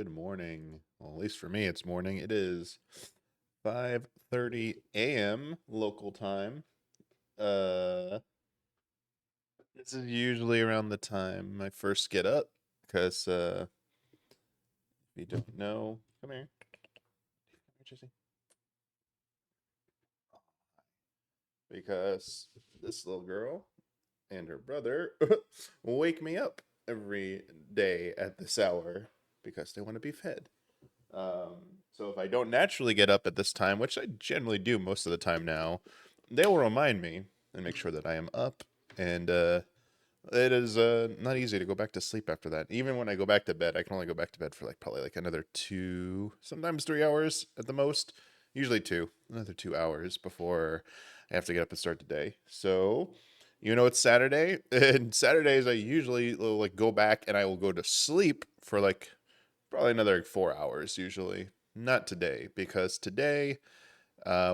Good morning. Well, at least for me, it's morning. It is 5:30 a.m. local time. Uh, this is usually around the time I first get up, because if you don't know, come here, Jesse. Because this little girl and her brother wake me up every day at this hour because they want to be fed. So if I don't naturally get up at this time, which I generally do most of the time now, they will remind me and make sure that I am up. And it is not easy to go back to sleep after that. Even when I go back to bed, I can only go back to bed for like probably like another 2, sometimes 3 hours at the most. Usually 2, another 2 hours before I have to get up and start the day. So, it's Saturday, and Saturdays I usually will like go back and I will go to sleep for like probably another 4 hours usually. Not today, because today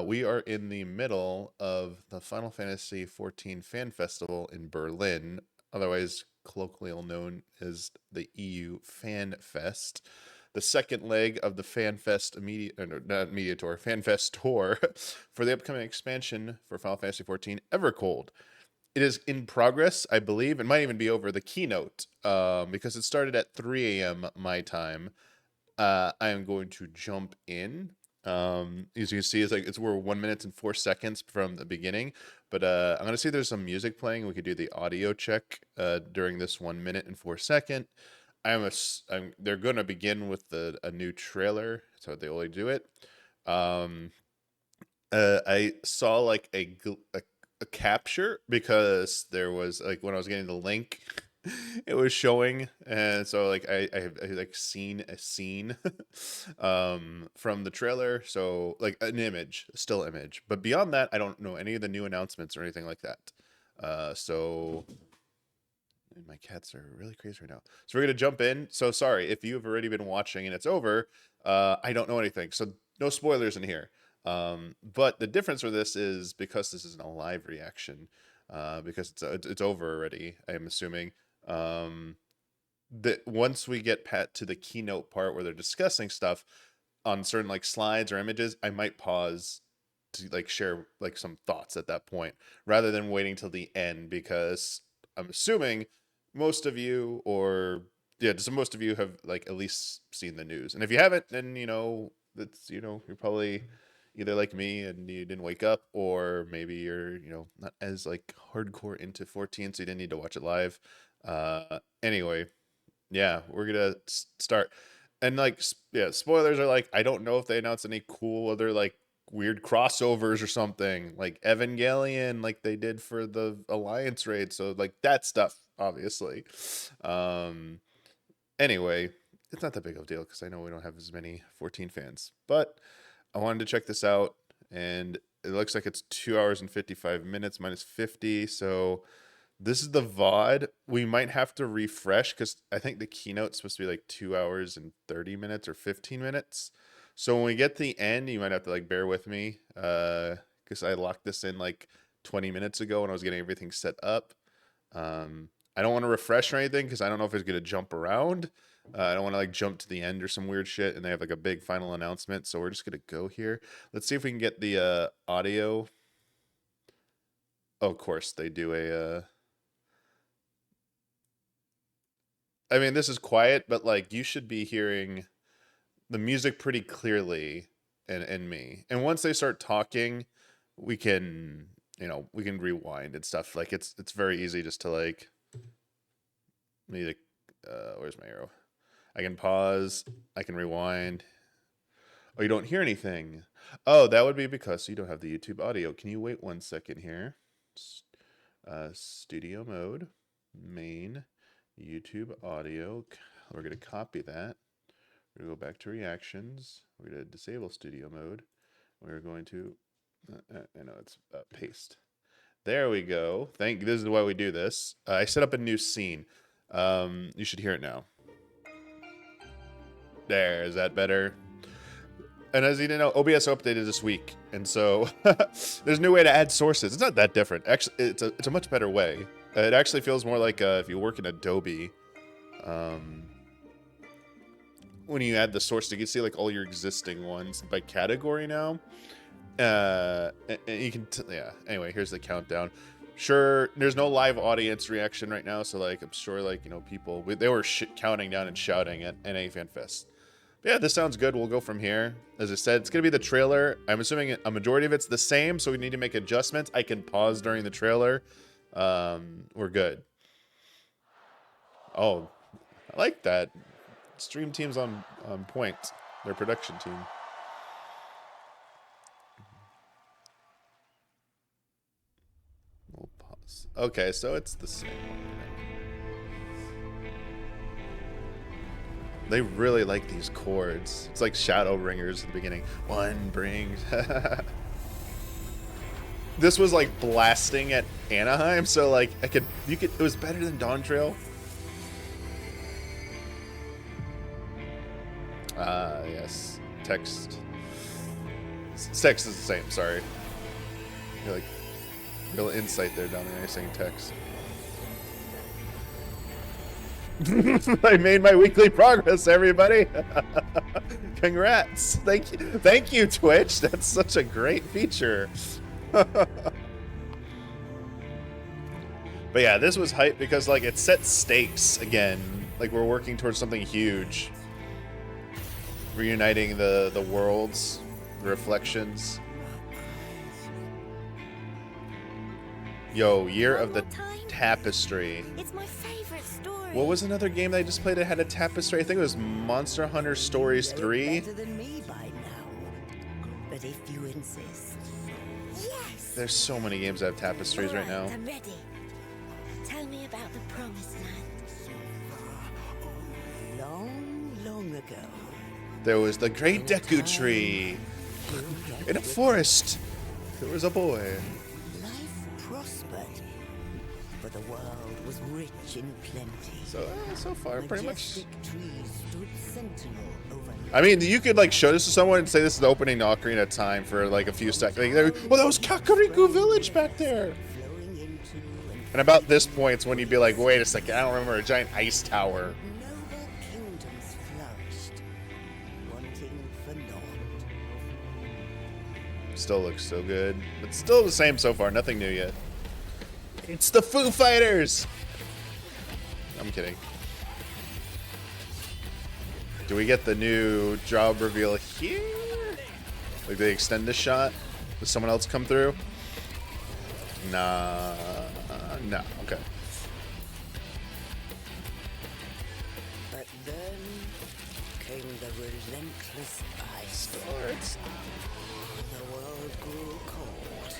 we are in the middle of the Final Fantasy XIV Fan Festival in Berlin, otherwise colloquially known as the EU Fan Fest. The second leg of the Fan Fest not Media Tour, Fan Fest tour for the upcoming expansion for Final Fantasy XIV Evercold. It is in progress, I believe. It might even be over the keynote, because it started at 3 a.m. my time. I am going to jump in. As you can see, we're 1 minute and 4 seconds from the beginning, but I'm gonna see if there's some music playing. We could do the audio check during this 1 minute and 4 second. They're gonna begin with a new trailer. That's how they always do it. Um, I saw like a capture, because there was like when I was getting the link, it was showing, and so like I like seen a scene from the trailer, so like an image, still image, but beyond that I don't know any of the new announcements or anything like that. So and my cats are really crazy right now, so we're gonna jump in. So sorry if you've already been watching and it's over. I don't know anything, so no spoilers in here. But the difference for this is, because this isn't a live reaction, because it's over already, I'm assuming. Um, that once we get to the keynote part where they're discussing stuff on certain like slides or images, I might pause to like share like some thoughts at that point, rather than waiting till the end, because I'm assuming most of you, or yeah, just most of you have like at least seen the news. And if you haven't, then that's you're probably either like me and you didn't wake up, or maybe you're not as like hardcore into 14, so you didn't need to watch it live. Anyway, yeah, we're gonna start. And like, yeah, spoilers are like, I don't know if they announced any cool other like weird crossovers or something like Evangelion, like they did for the Alliance raid. So like that stuff, obviously. Um, anyway, it's not that big of a deal, because I know we don't have as many 14 fans, but I wanted to check this out, and it looks like it's 2 hours and 55 minutes minus 50. So this is the VOD. We might have to refresh, because I think the keynote's supposed to be like 2 hours and 30 minutes or 15 minutes. So when we get to the end, you might have to like bear with me, because I locked this in like 20 minutes ago when I was getting everything set up. I don't want to refresh or anything, because I don't know if it's going to jump around. I don't want to like jump to the end or some weird shit and they have like a big final announcement. So we're just going to go here. Let's see if we can get the audio. Oh, of course, they do I mean, this is quiet, but like you should be hearing the music pretty clearly, and me. And once they start talking, we can, we can rewind and stuff. Like it's very easy just to like me to where's my arrow? I can pause, I can rewind. Oh, you don't hear anything. Oh, that would be because you don't have the YouTube audio. Can you wait 1 second here? Studio mode, main, YouTube audio. We're going to copy that. We're going to go back to reactions. We're going to disable studio mode. We're going to, I know it's paste. There we go. This is why we do this. I set up a new scene. You should hear it now. There, is that better? And as you know, OBS updated this week, and so there's a new way to add sources. It's not that different. Actually, it's a much better way. It actually feels more like if you work in Adobe. when you add the source, you can see like all your existing ones by category now. And you can, yeah. Anyway, here's the countdown. Sure, there's no live audience reaction right now, so like I'm sure like people they were counting down and shouting at NA Fan Fest. But yeah, this sounds good. We'll go from here. As I said, it's gonna be the trailer. I'm assuming a majority of it's the same, so we need to make adjustments. I can pause during the trailer. We're good. Oh, I like that. Stream team's on point. Their production team. We'll pause. Okay, so it's the same one. They really like these chords. It's like Shadowbringers at the beginning. One brings. This was like blasting at Anaheim, so like it was better than Dawn Trail. Yes. Text. Text is the same, sorry. You're like, real insight there down there, you're saying text. I made my weekly progress, everybody. Congrats. Thank you, Twitch. That's such a great feature. But yeah, this was hype because like it set stakes again. Like we're working towards something huge. Reuniting the worlds, the reflections. Yo, Year of the Tapestry. It's my favorite story. What was another game that I just played that had a tapestry? I think it was Monster Hunter Stories 3. Better than me by now. But if you insist. Yes. There's so many games that have tapestries right now. I'm ready. Tell me about the Promised Land. Long ago. There was the Great Deku Tree. In a forest, there was a boy. Life prospered, but the world was rich in plenty. So far, pretty much. Trees stood sentinel over. I mean, you could like show this to someone and say this is the opening to Ocarina of Time for like a few seconds. Like, well, that was Kakariko Village back there. And about this point, it's when you'd be like, wait a second, I don't remember a giant ice tower. Noble kingdoms flourished, wanting for naught. Still looks so good. It's still the same so far, nothing new yet. It's the Foo Fighters! I'm kidding. Do we get the new job reveal here? Like they extend the shot? Does someone else come through? Nah. No. Okay. But then came the relentless ice. Starts. The world grew cold.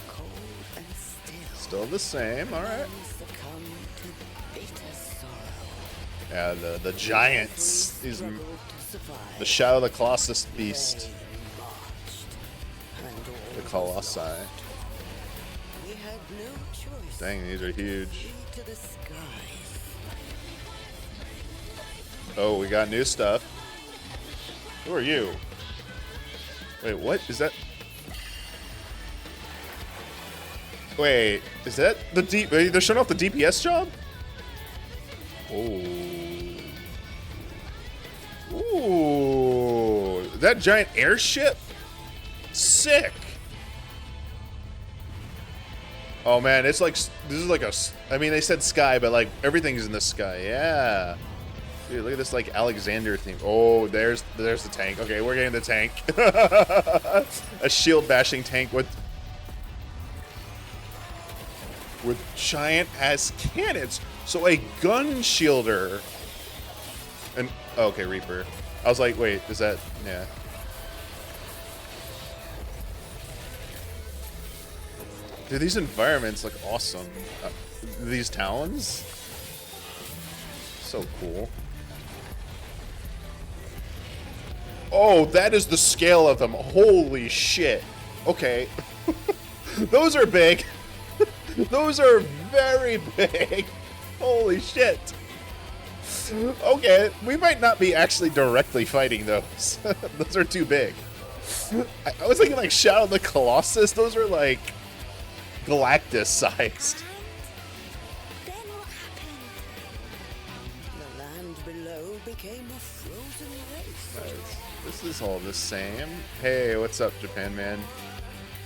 Cold and still. Still the same, alright. Succumbed to bitter sorrow. Yeah, the giants. These, Struggled to survive. the Shadow of the Colossus Beast. They marched, and all The Colossi. we had no choice. Dang, these are huge. To the skies. Oh, we got new stuff. Who are you? Wait, what? Is that... Wait, is that the deep... They're showing off the DPS job? Oh. Ooh. That giant airship? Sick. Oh man, it's like... This is like a... I mean, they said sky, but like everything's in the sky. Yeah. Dude, look at this like Alexander thing. Oh, there's the tank. Okay, we're getting the tank. A shield bashing tank with giant ass cannons. So a gun shielder. And oh, okay, Reaper. I was like, wait, is that yeah. Dude, these environments look awesome. These towns? So cool. Oh, that is the scale of them. Holy shit. Okay. Those are big. Those are very big. Holy shit. Okay, we might not be actually directly fighting those. Those are too big. I was thinking like Shadow of the Colossus. Those are like Galactus sized. Then what happened? The land below became a frozen waste. Nice. This is all the same. Hey, what's up, Japan man?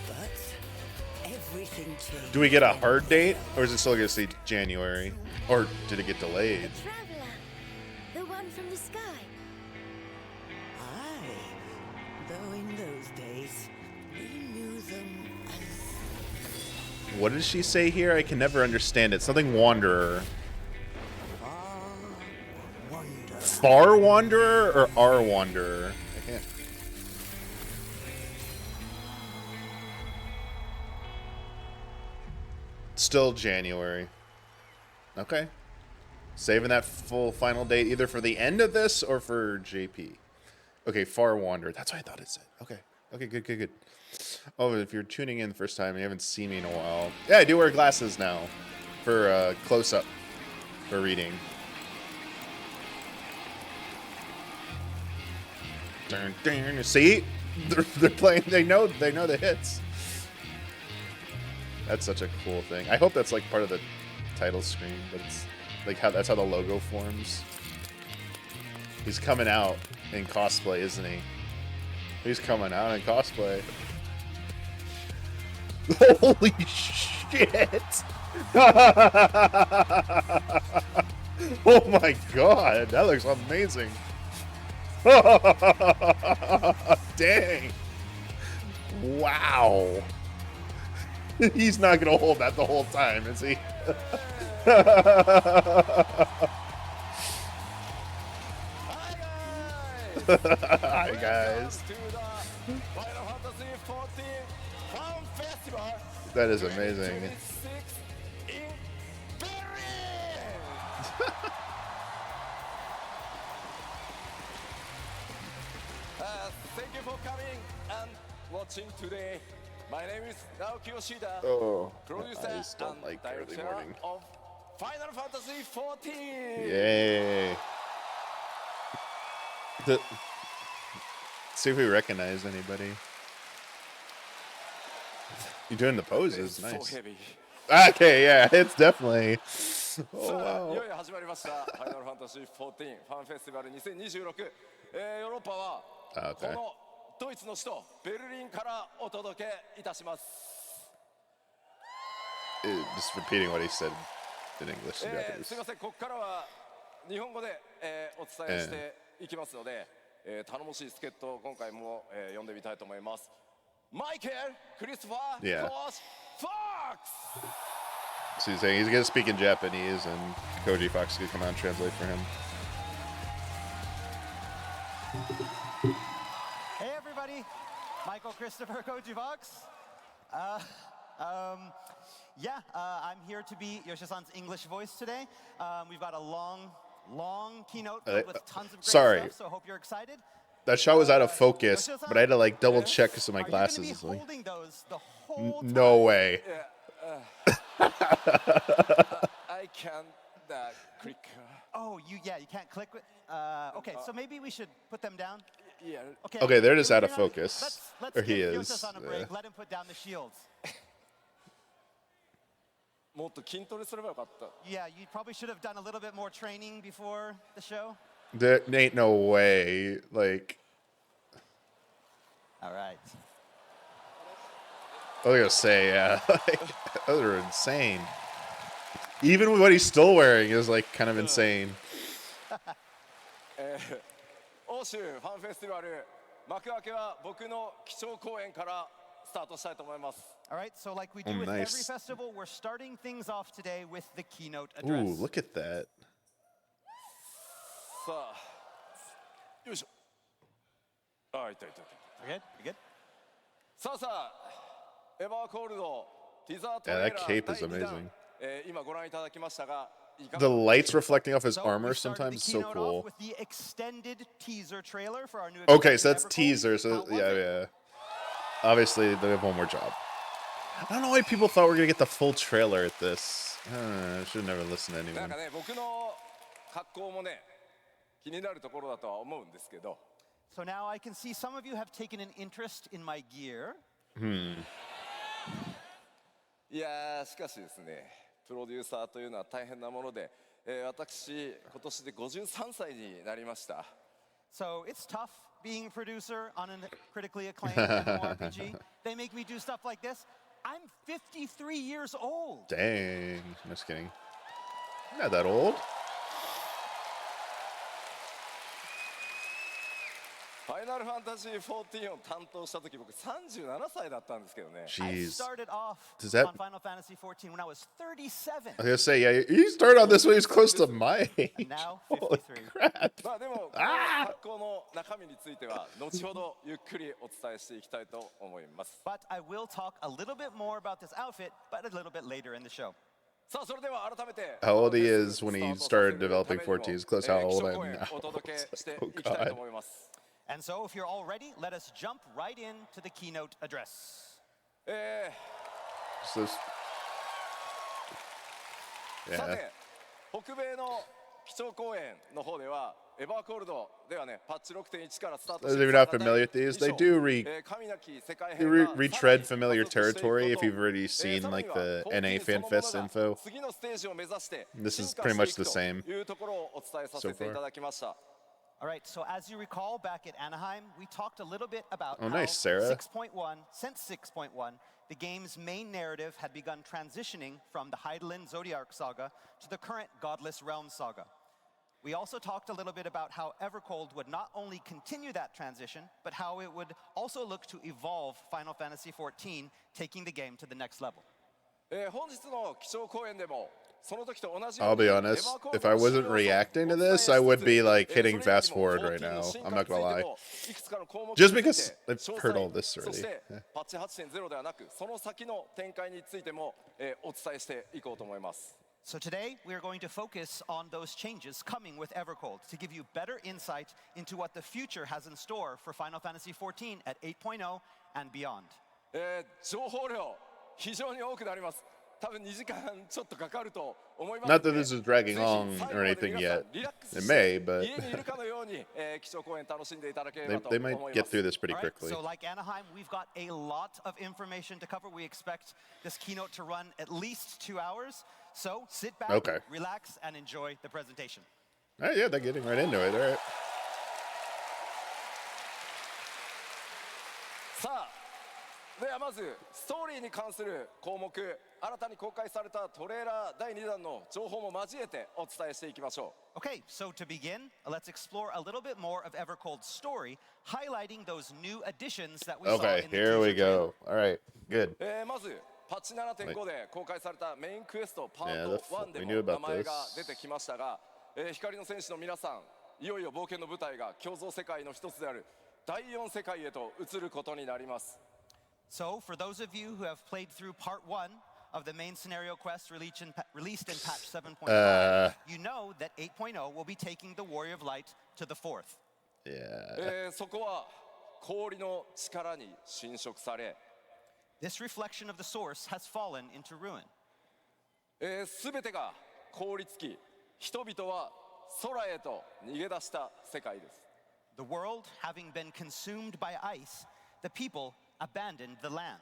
But everything changed. Do we get a hard date, or is it still gonna say January, or did it get delayed? The traveler. The one from the sky. Aye. Though in those days, we knew them as What does she say here? I can never understand it. Something wanderer. wonder. Far wanderer or our wanderer? I can't. Still January. Okay. Saving that full final date either for the end of this or for JP. Okay, Far Wanderer. That's what I thought it said. Okay. Okay, good, good, good. Oh, if you're tuning in the first time and you haven't seen me in a while. Yeah, I do wear glasses now for close-up for reading. Dun, dun. See? They're playing, they know the hits. That's such a cool thing. I hope that's like part of the title screen, but it's like that's how the logo forms. He's coming out in cosplay, isn't he? He's coming out in cosplay. Holy shit! Oh my god, that looks amazing. Dang. Wow. He's not gonna hold that the whole time, is he? Hi guys. That is amazing. Thank you for coming and watching today. My name is Naoki Yoshida, Oh, producer I just don't and like early director morning. of Final Fantasy XIV. Yay. See if we recognize anybody. You're doing the poses, So nice. heavy. Okay, yeah, it's definitely. Oh さあ、い wow. よいよ始まりましたファイナルファンタジー14ファンフェスティバル2026、ヨーロッパは Ah, こ okay. のドイツの首都ベルリンからお届けいたします。 Just repeating what he said in English and す Japanese. みません、ここからは日本語で、お伝えしていきますので、頼もしい助っ人を今回も、呼んでみたいと思います。マイケル・クリストファー・ Yeah. コーシ・フォックス So he's saying he's gonna speak in Japanese, and Koji Fox is gonna come out and translate for him. Hey everybody, Michael Christopher Koji Vox. I'm here to be Yoshi-san's English voice today. We've got a long keynote filled with tons of great sorry. stuff, so I hope you're excited. That shot was out of focus, Yoshi-san, but I had to like double check because of my are you gonna be glasses. Like, holding those the whole time? no way. I can click. Oh, you can't click with. Okay, so maybe we should put them down. Yeah. Okay, they're just we're out of gonna- focus. Let's Or he give is, Yoshi-san a break. Let him put down the shields. もっと筋トレすればよかった。 Yeah, you probably should have done a little bit more training before the show. There ain't no way. Like, All right. I was gonna say, yeah, like, those are insane. Even what he's still wearing is like kind of insane. 欧州ファンフェスティバル幕開けは僕の基調講演からスタートしたいと思います。 All right, so like we do Oh, with every nice. festival, we're starting things off today with the keynote Ooh, address. look at that. さあ、よいしょ。あ、いたいたいた。 You good? You good? さあさあ、エヴァーコールドティザートレ Yeah, ー that ラ cape ー is 第2弾 amazing. 今ご覧いただきましたが、いかが The lights reflecting off his So armor we started sometimes the is so keynote cool. off with the extended teaser trailer for our new. Okay, extended so that's Evercall. teaser. So How was yeah, it? yeah. Obviously, they have one more job. I don't know why people thought we were gonna get the full trailer at this. I should never listen to なん anyone. かね、僕の格好もね、気になるところだとは思うんですけど、 So now I can see some of you have taken an interest in my gear. いやーしかしですね、プロデューサーというのは大変なもので、私今年で53歳になりました。 So it's tough being a producer on a critically acclaimed MMORPG. They make me do stuff like this. I'm 53 years old. Dang. Just kidding. You're not that old. ファイナルファンタジー14を担当した時僕37歳だったんですけどね。 I Jeez. started off Does that- on Final Fantasy XIV when I was 37. I was gonna say, yeah, you started on this when he was close to my age. And now Holy 53. crap. まあでもこの格好の中身については後ほどゆっくりお伝えしていきたいと思います。 But I will talk a little bit more about this outfit, but a little bit later in the show. さあそれでは改めて How old he is when he started developing 14 is close to how old I 基礎 am 公演 now. お届けしてい Oh きたいと god. 思います。 And so, if you're all ready, let us jump right into the keynote address. So, さ yeah. て北米の基調講演の方ではエバーコールドではねパッチ 6.1 からスタート Those of you not familiar with these, they do retread familiar territory if you've already seen like the NA FanFest info. 次のステージを目指して This is 進化 pretty してい much く the と same いうところをお伝えさせていただきました。 All right, so as you recall, back at Anaheim, we talked a little bit about Oh, how nice, Sarah. 6.1, since 6.1, the game's main narrative had begun transitioning from the Hydaelyn Zodiac saga to the current Godless Realms saga. We also talked a little bit about how Evercold would not only continue that transition, but how it would also look to evolve Final Fantasy XIV, taking the game to the next level. 本日の基調講演でも I'll be honest, if I wasn't reacting to this, I would be like hitting fast forward right now. I'm not gonna lie. Just because I've heard all this already. Yeah. パッチ 8.0 ではなくその先の展開についてもお伝えしていこうと思います。 So today, we are going to focus on those changes coming with Evercold to give you better insight into what the future has in store for Final Fantasy XIV at 8.0 and beyond. 情報量非常に多くなります。 多分2時間ちょっとかかると思います。 Not that this is dragging on or anything yet. It may, but they might get through this pretty All right, quickly. so like Anaheim, we've got a lot of information to cover. We expect this keynote to run at least 2 hours. So sit back, Okay. relax, and enjoy the presentation. All right, yeah, they're getting right into it. All right. さあではまずストーリーに関する項目、新たに公開されたトレーラー第2弾の情報も交えてお伝えしていきましょう。 Okay, so to begin, let's explore a little bit more of Evercold's story, highlighting those new additions that we saw Okay, in the here we teaser trailer. go. All right, good. まずパッチ 7.5 で公開されたメインクエストパ Yeah, ー the ト1で we も knew about 名前が this. 出てきましたが、光の戦士の皆さん、いよいよ冒険の舞台が共造世界の一つである第4世界へと移ることになります。 So, for those of you who have played through part 1 of the main scenario quest released in patch 7.5, you know that 8.0 will be taking the Warrior of Light to the 4th. Yeah. そこは氷の力に侵食され、 This reflection of the source has fallen into ruin. すべてが凍りつき、人々は空へと逃げ出した世界です。 The world having been consumed by ice, the people abandoned the land.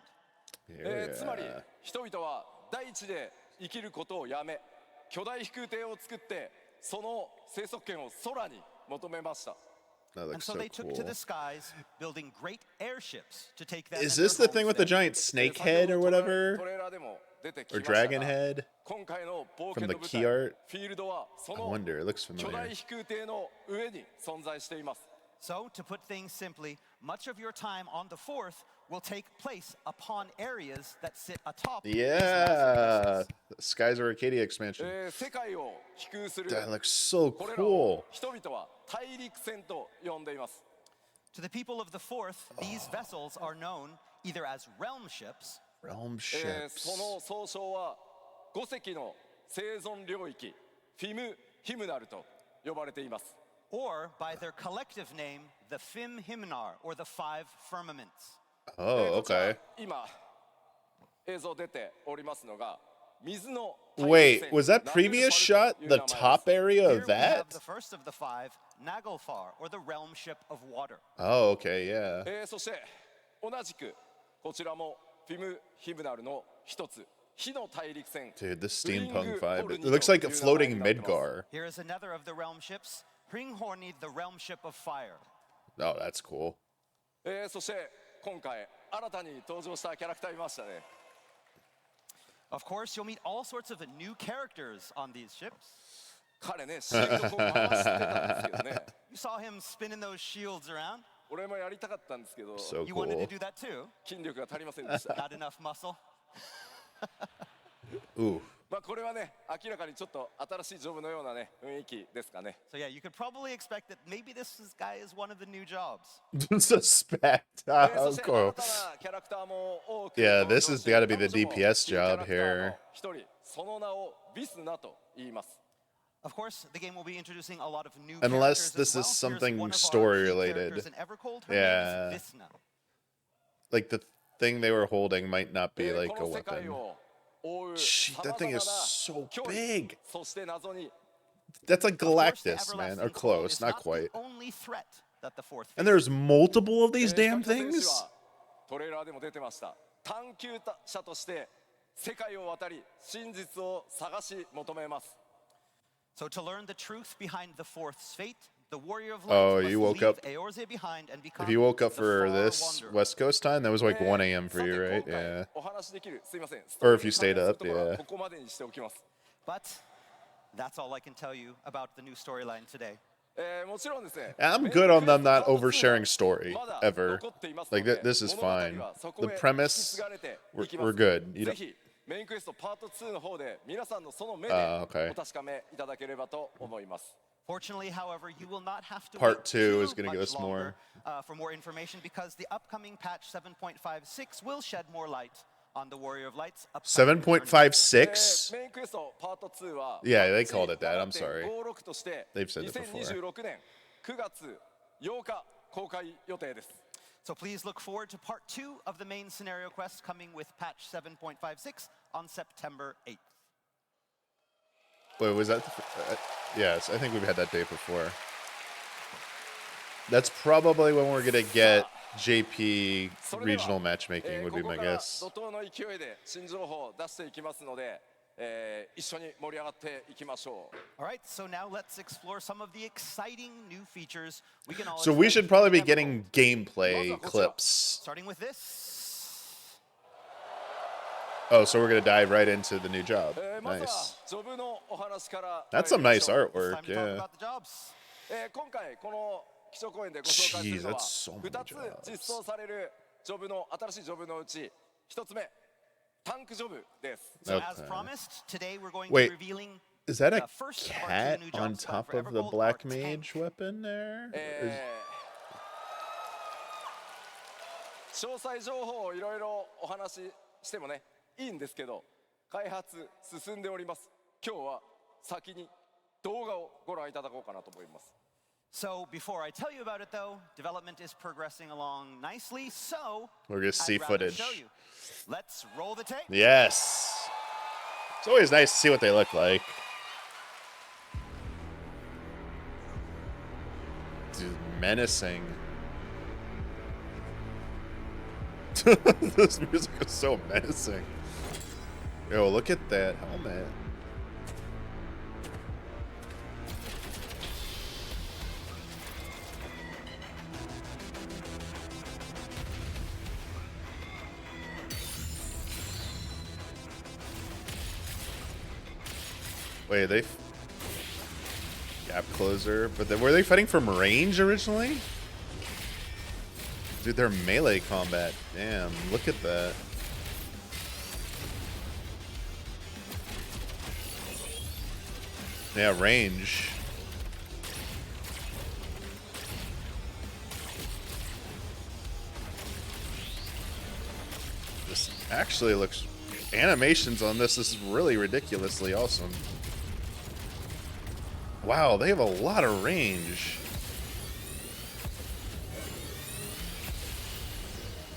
つまり人々は大地で生きることをやめ、巨大飛空艇を作ってその生息圏を空に求めました。 That And looks so so they took to cool. the skies, building great airships to take them. Is and this their the thing homes with the there. giant snake head or whatever? トレーラーでも出てき Or ましたが dragon head? 今回の冒 From 険 the の舞 key 台 art? フィールドはそ I の wonder. It looks 巨 familiar. 大飛空艇の上に存在しています。 So, to put things simply, much of your time on the 4th will take place upon areas that sit atop. these massive Yeah. vessels. The Skies of Arcadia expansion. 世界を飛空する That looks so これらを cool. 人々は大陸船と呼んでいます。 To the people of the 4th, these vessels are known either as realm ships, Realm そ ships. の総称は5隻の生存領域フィム・ヒムナルと呼ばれています。 or by their collective name, the Fim Himnar, or the Five Firmaments. Oh, こちら okay. 今映像出ておりますのが水の Wait, was that previous shot the top area Here of we have that? the first of the 5, Naglfar, or the realm ship of water. Oh, okay, yeah. そして同じくこちらもフィム・ヒムナルの一つ火の大陸船 Dude, this フリング steampunk ホ vibe. ル It ニ looks と like い a う名前 floating になってます Midgar. Here is another of the realm ships, Hringhorni, the realm ship of fire. Oh, that's cool. そして今回新たに登場したキャラクターいましたね。 Of course, you'll meet all sorts of new characters on these ships. 彼ね、シールドこう回してたんですけどね。 You saw him spinning those shields around. 俺もやりたかったんですけど、 So You wanted to cool. do that too. 筋力が足りませんでした。 Not enough muscle. Ooh. まあこれはね、明らかにちょっと新しいジョブのようなね、雰囲気ですかね。 So yeah, you could probably expect that maybe guy is one of the new jobs. Suspect. そ Oh, して新 cool. たなキャラクターも多く Yeah, 登場 this し has got to be the 彼女も DPS キーキャラ job クターの here. 一人、その名をビスナと言います。 Of course, the game will be introducing a lot of new Unless characters this as is well. Here's something one of our story key related. characters in Evercold. Her Yeah. name is Visna. Like the thing they were holding might not be こ like a の世界 weapon. を覆う Gee, that thing is 様々 so な脅威 big. そして謎に That's like Of course, the Galactus, man. Or everlasting cold close, is not the quite. only threat that the fourth And faces. there's multiple of these キャ damn プテン選手 things? はトレーラーでも出てました探求者として世界を渡り真実を探し求めます So to learn the truth behind the fourth's fate, the warrior of Oh, light you must woke leave up- Eorze behind and become If you woke up the for far this wanderer. West Coast time, that was like 1 a.m. for さて you, right? 今回 Yeah. お話しできるすいません Or if you ストーリー stayed に関連する up, ところは yeah. ここまでにしておきます But that's all I can tell you about the new storyline today. もちろんですね I'm good on them not oversharing story ever. Like this is fine. The premise, we're good. You ぜ don't, ひメインクエストパート2の方で皆さんのその目で okay. お確かめいただければと思います Fortunately, however, you will not have to Part wait two too is gonna give much us more. longer, for more information because the upcoming patch 7.56 will shed more light on the Warrior of Light's upcoming journey. 7.56? メインクエストパート2は Yeah, they called it that. I'm sorry. 7.56として They've said it before. 2026年9月8日公開予定です So please look forward to part 2 of the main scenario quest coming with patch 7.56 on September 8th. Wait, was that? Yes, I think we've had that date before. That's probably when we're gonna get JP それでは regional matchmaking, would こ be こ my から guess. 怒涛の勢いで新情報を出していきますので、一緒に盛り上がっていきましょう All right, so now let's explore some of the exciting new features we can all So we expect should probably be from getting Evercold. gameplay clips. Starting with this. Oh, so we're gonna dive right into the new job. まずは Nice. ジョブのお話から That's some 参り nice ましょう It's time artwork. to talk Yeah. about the jobs. 今回この基礎公演でご紹介するの Jeez, は that's so many 2つ実装されるジョブの新しいジョブのうち1つ目タンクジョブです So as Okay. promised, today we're going Wait, to be revealing Is that a the first of our two cat new on jobs top for of the Evergold, black our tank. mage weapon there? Is- 詳細情報をいろいろお話ししてもねいいんですけど開発進んでおります今日は先に動画をご覧いただこうかなと思います So before I tell you about it though, development is progressing along nicely, so We're gonna see I'd rather footage. show you. Let's roll the tape. Yes. It's always nice to see what they look like. Dude, menacing. This music is so menacing. Yo, look at that helmet. Wait, they gap closer, but then were they fighting from range originally? Dude, they're melee combat. Damn, look at that. Yeah, range. This actually looks... Animations on this is really ridiculously awesome. Wow, they have a lot of range.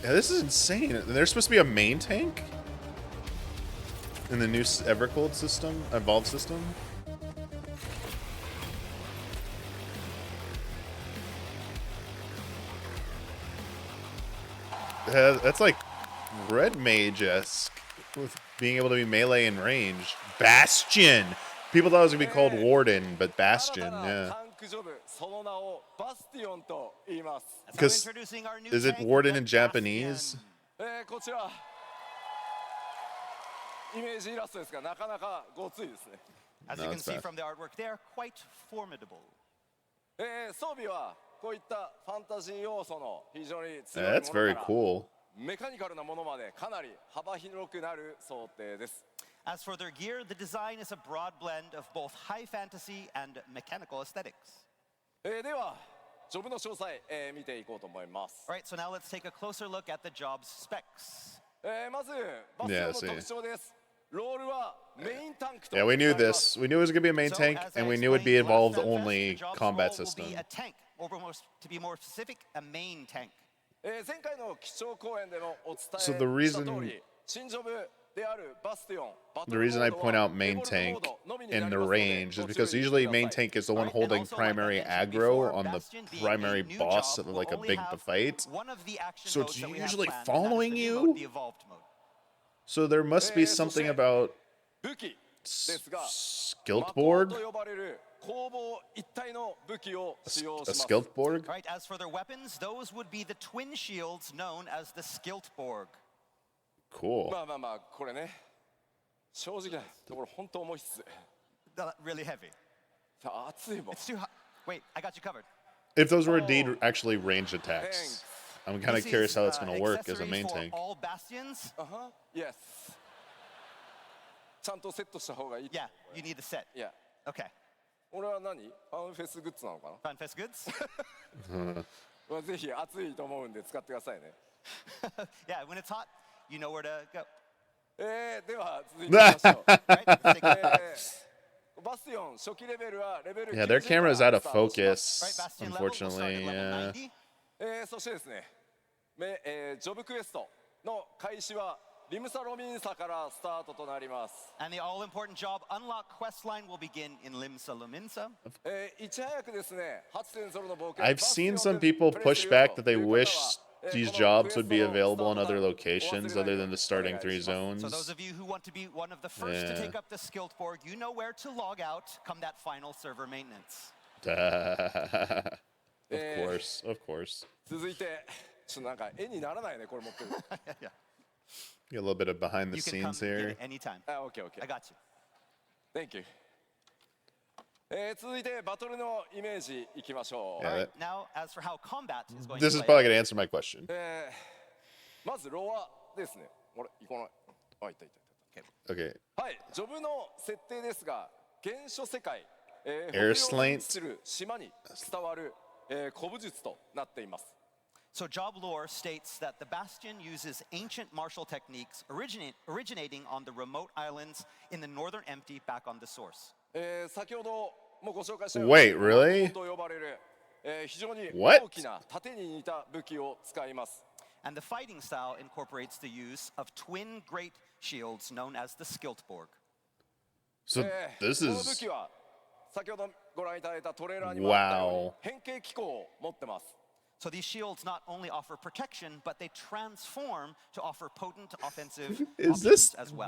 Yeah, this is insane. There's supposed to be a main tank in the new Evercold system, Evolved system. Yeah, that's like Red Mage-esque with being able to be melee in range. Bastion. People thought it was gonna be called Warden, but Bastion. 新たな Yeah. タンクジョブ、その名をバスティオンと言います。 So Because introducing our new is it tank, Warden the in Japanese? Bastion. こちらイメージイラストですが、なかなかごついですね。 As No, you can it's see bad. from the artwork, they are quite formidable. 装備はこういったファンタジー要素の非常に強いも That's の very から cool. メカニカルなものまでかなり幅広くなる想定です。 As for their gear, the design is a broad blend of both high fantasy and mechanical aesthetics. ではジョブの詳細、見ていこうと思います。 All right, so now let's take a closer look at the job's specs. まずバスティオンの特徴です。ロールはメインタンクと Yeah, we な knew ります this. We knew it was gonna be a main So, tank, as I and we knew it'd be explained last evolved FanFest, only the job's combat role will system. be a tank, or to be more specific, a main tank. 前回の基調講演でもお伝え So し the た reason- 通り、新ジョブであるバスティオン、バト The ル reason モ I ード point は out main エボルブモー tank ドのみに in な the りますので range is ご注 because 意 usually くだ main さい。 tank is the one Right, and holding also, like I primary mentioned aggro before, on the Bastion being a primary new boss job of will like a only big have fight. one of the action So modes it's that we have usually planned, and that is following the new you? mode, the evolved mode. So there must be something about 武器ですが、 Skiltborg? 魔鋼と呼ばれる攻防一体の武器を使用し A ます。 Skiltborg? Right, as for their weapons, those would be the twin shields known as the Skiltborg. Cool. まあまあまあこれね、正直なところ本当重いっす。 Really heavy. 熱いもん。 It's too hot. Wait, I got you covered. If those were indeed actually ranged attacks, I'm kind of This curious is, how it's gonna work as a accessory main for tank. all bastions. Yes。ちゃんとセットした方がいい。 Yeah, you need a set. いや、 Okay. 俺は何？ファンフェスグッズなのかな？ FanFest goods? まあぜひ熱いと思うんで使ってくださいね。 Yeah, when it's hot, you know where to go. では続いていきましょう。 Right? Let's take a- バスティオン初期レベルはレベル Yeah, their 90 camera's から out of スタートします right, focus, Bastion level will start unfortunately. at level Yeah. 90. そしてですね、ジョブクエストの開始はリムサロミンサからスタートとなります。 And the all-important job unlock quest line will begin in Limsa Luminsa. いち早くですね、8.0の冒険。 I've seen some people push back that they wish these jobs would be available in other locations other than the starting 3 zones. So those of you who want to be one of the first to Yeah. take up the Skiltborg, you know where to log out come that final server maintenance. Of course, of course. 続いて、ちょっとなんか絵にならないね、これ持ってる。 Yeah. Get a little bit of behind the You can come scenes get here. it anytime. OK OK。 I got you. Thank you。続いてバトルのイメージいきましょう。 Yeah, that- Now, as for how combat is going this to is play probably out, going to answer my question. まずロアですね。あれ、行かない。あ、いたいたい Okay. た。はい、ジョブの設定ですが、原初世界、Air 北洋に位 Slant 置する島に伝わる、古武術となっています。 so job lore states that the Bastion uses ancient martial techniques originating on the remote islands in the northern empty back on the source. 先ほどもご紹介した Wait, really? と呼ばれる、非常に What? 大きな盾に似た武器を使います。 And the fighting style incorporates the use of twin great shields known as the Skiltborg. So this この武 is 器は先ほどご覧いただいたトレーラーにもあったように変形機構を持ってます。 So these shields not only offer protection, but they transform to offer potent offensive Is options this- as well.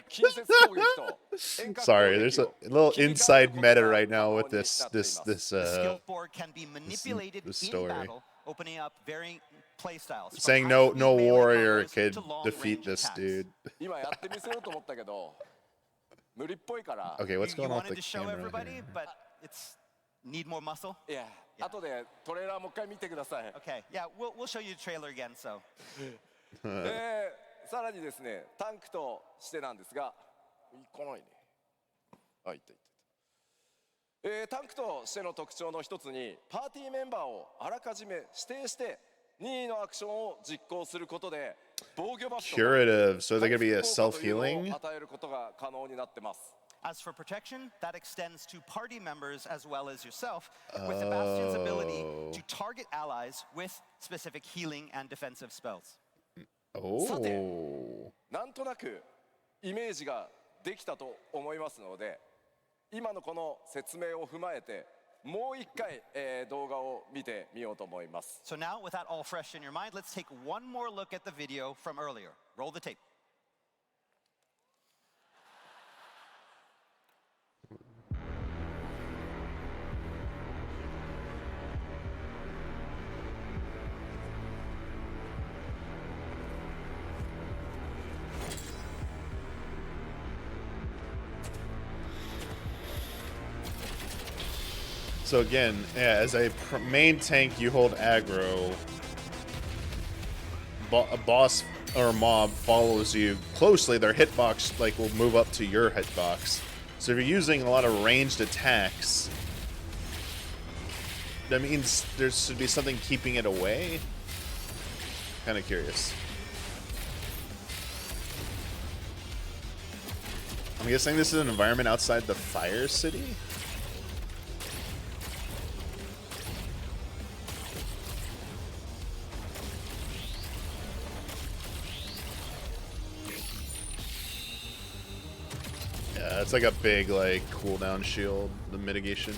近接攻撃と遠隔攻 sorry. 撃 There's を a little 切り替える inside ことが meta right now 可能 with にな this ってい this ます。 this The Skiltborg can be manipulated this in story. battle, opening up varying playstyles. from saying high-speed no melee warrior combos could to long-range defeat this attacks. dude. 今やってみせようと思ったけど無理っぽいから。 Okay, You, what's you going on with wanted the to show camera everybody, here? but it's need more muscle. いや、後でトレーラーもう一回見てください。 Okay, yeah, we'll show you the trailer again. So さらにですね、タンクとしてなんですが、いかないね。あ、いったいった。タンクとしての特徴の一つに、パーティーメンバーをあらかじめ指定して任意のアクションを実行することで、防御バストと Curative. So they're going to be a 回復効果というの self-healing? を与えることが可能になってます。 as for protection, that extends to party members as well as yourself, with the Bastion's ability to target allies with specific healing and defensive spells. Oh. なんとなくイメージができたと思いますので、今のこの説明を踏まえてもう一回、動画を見てみようと思います。 So now, with that all fresh in your mind, let's take one more look at the video from earlier. Roll the tape. So again, yeah, as a main tank, you hold aggro. A boss or a mob follows you closely. Their hitbox like will move up to your hitbox. So if you're using a lot of ranged attacks, that means there should be something keeping it away. Kind of curious. I'm guessing this is an environment outside the Fire City. Yeah, it's like a big like cooldown shield, the mitigation.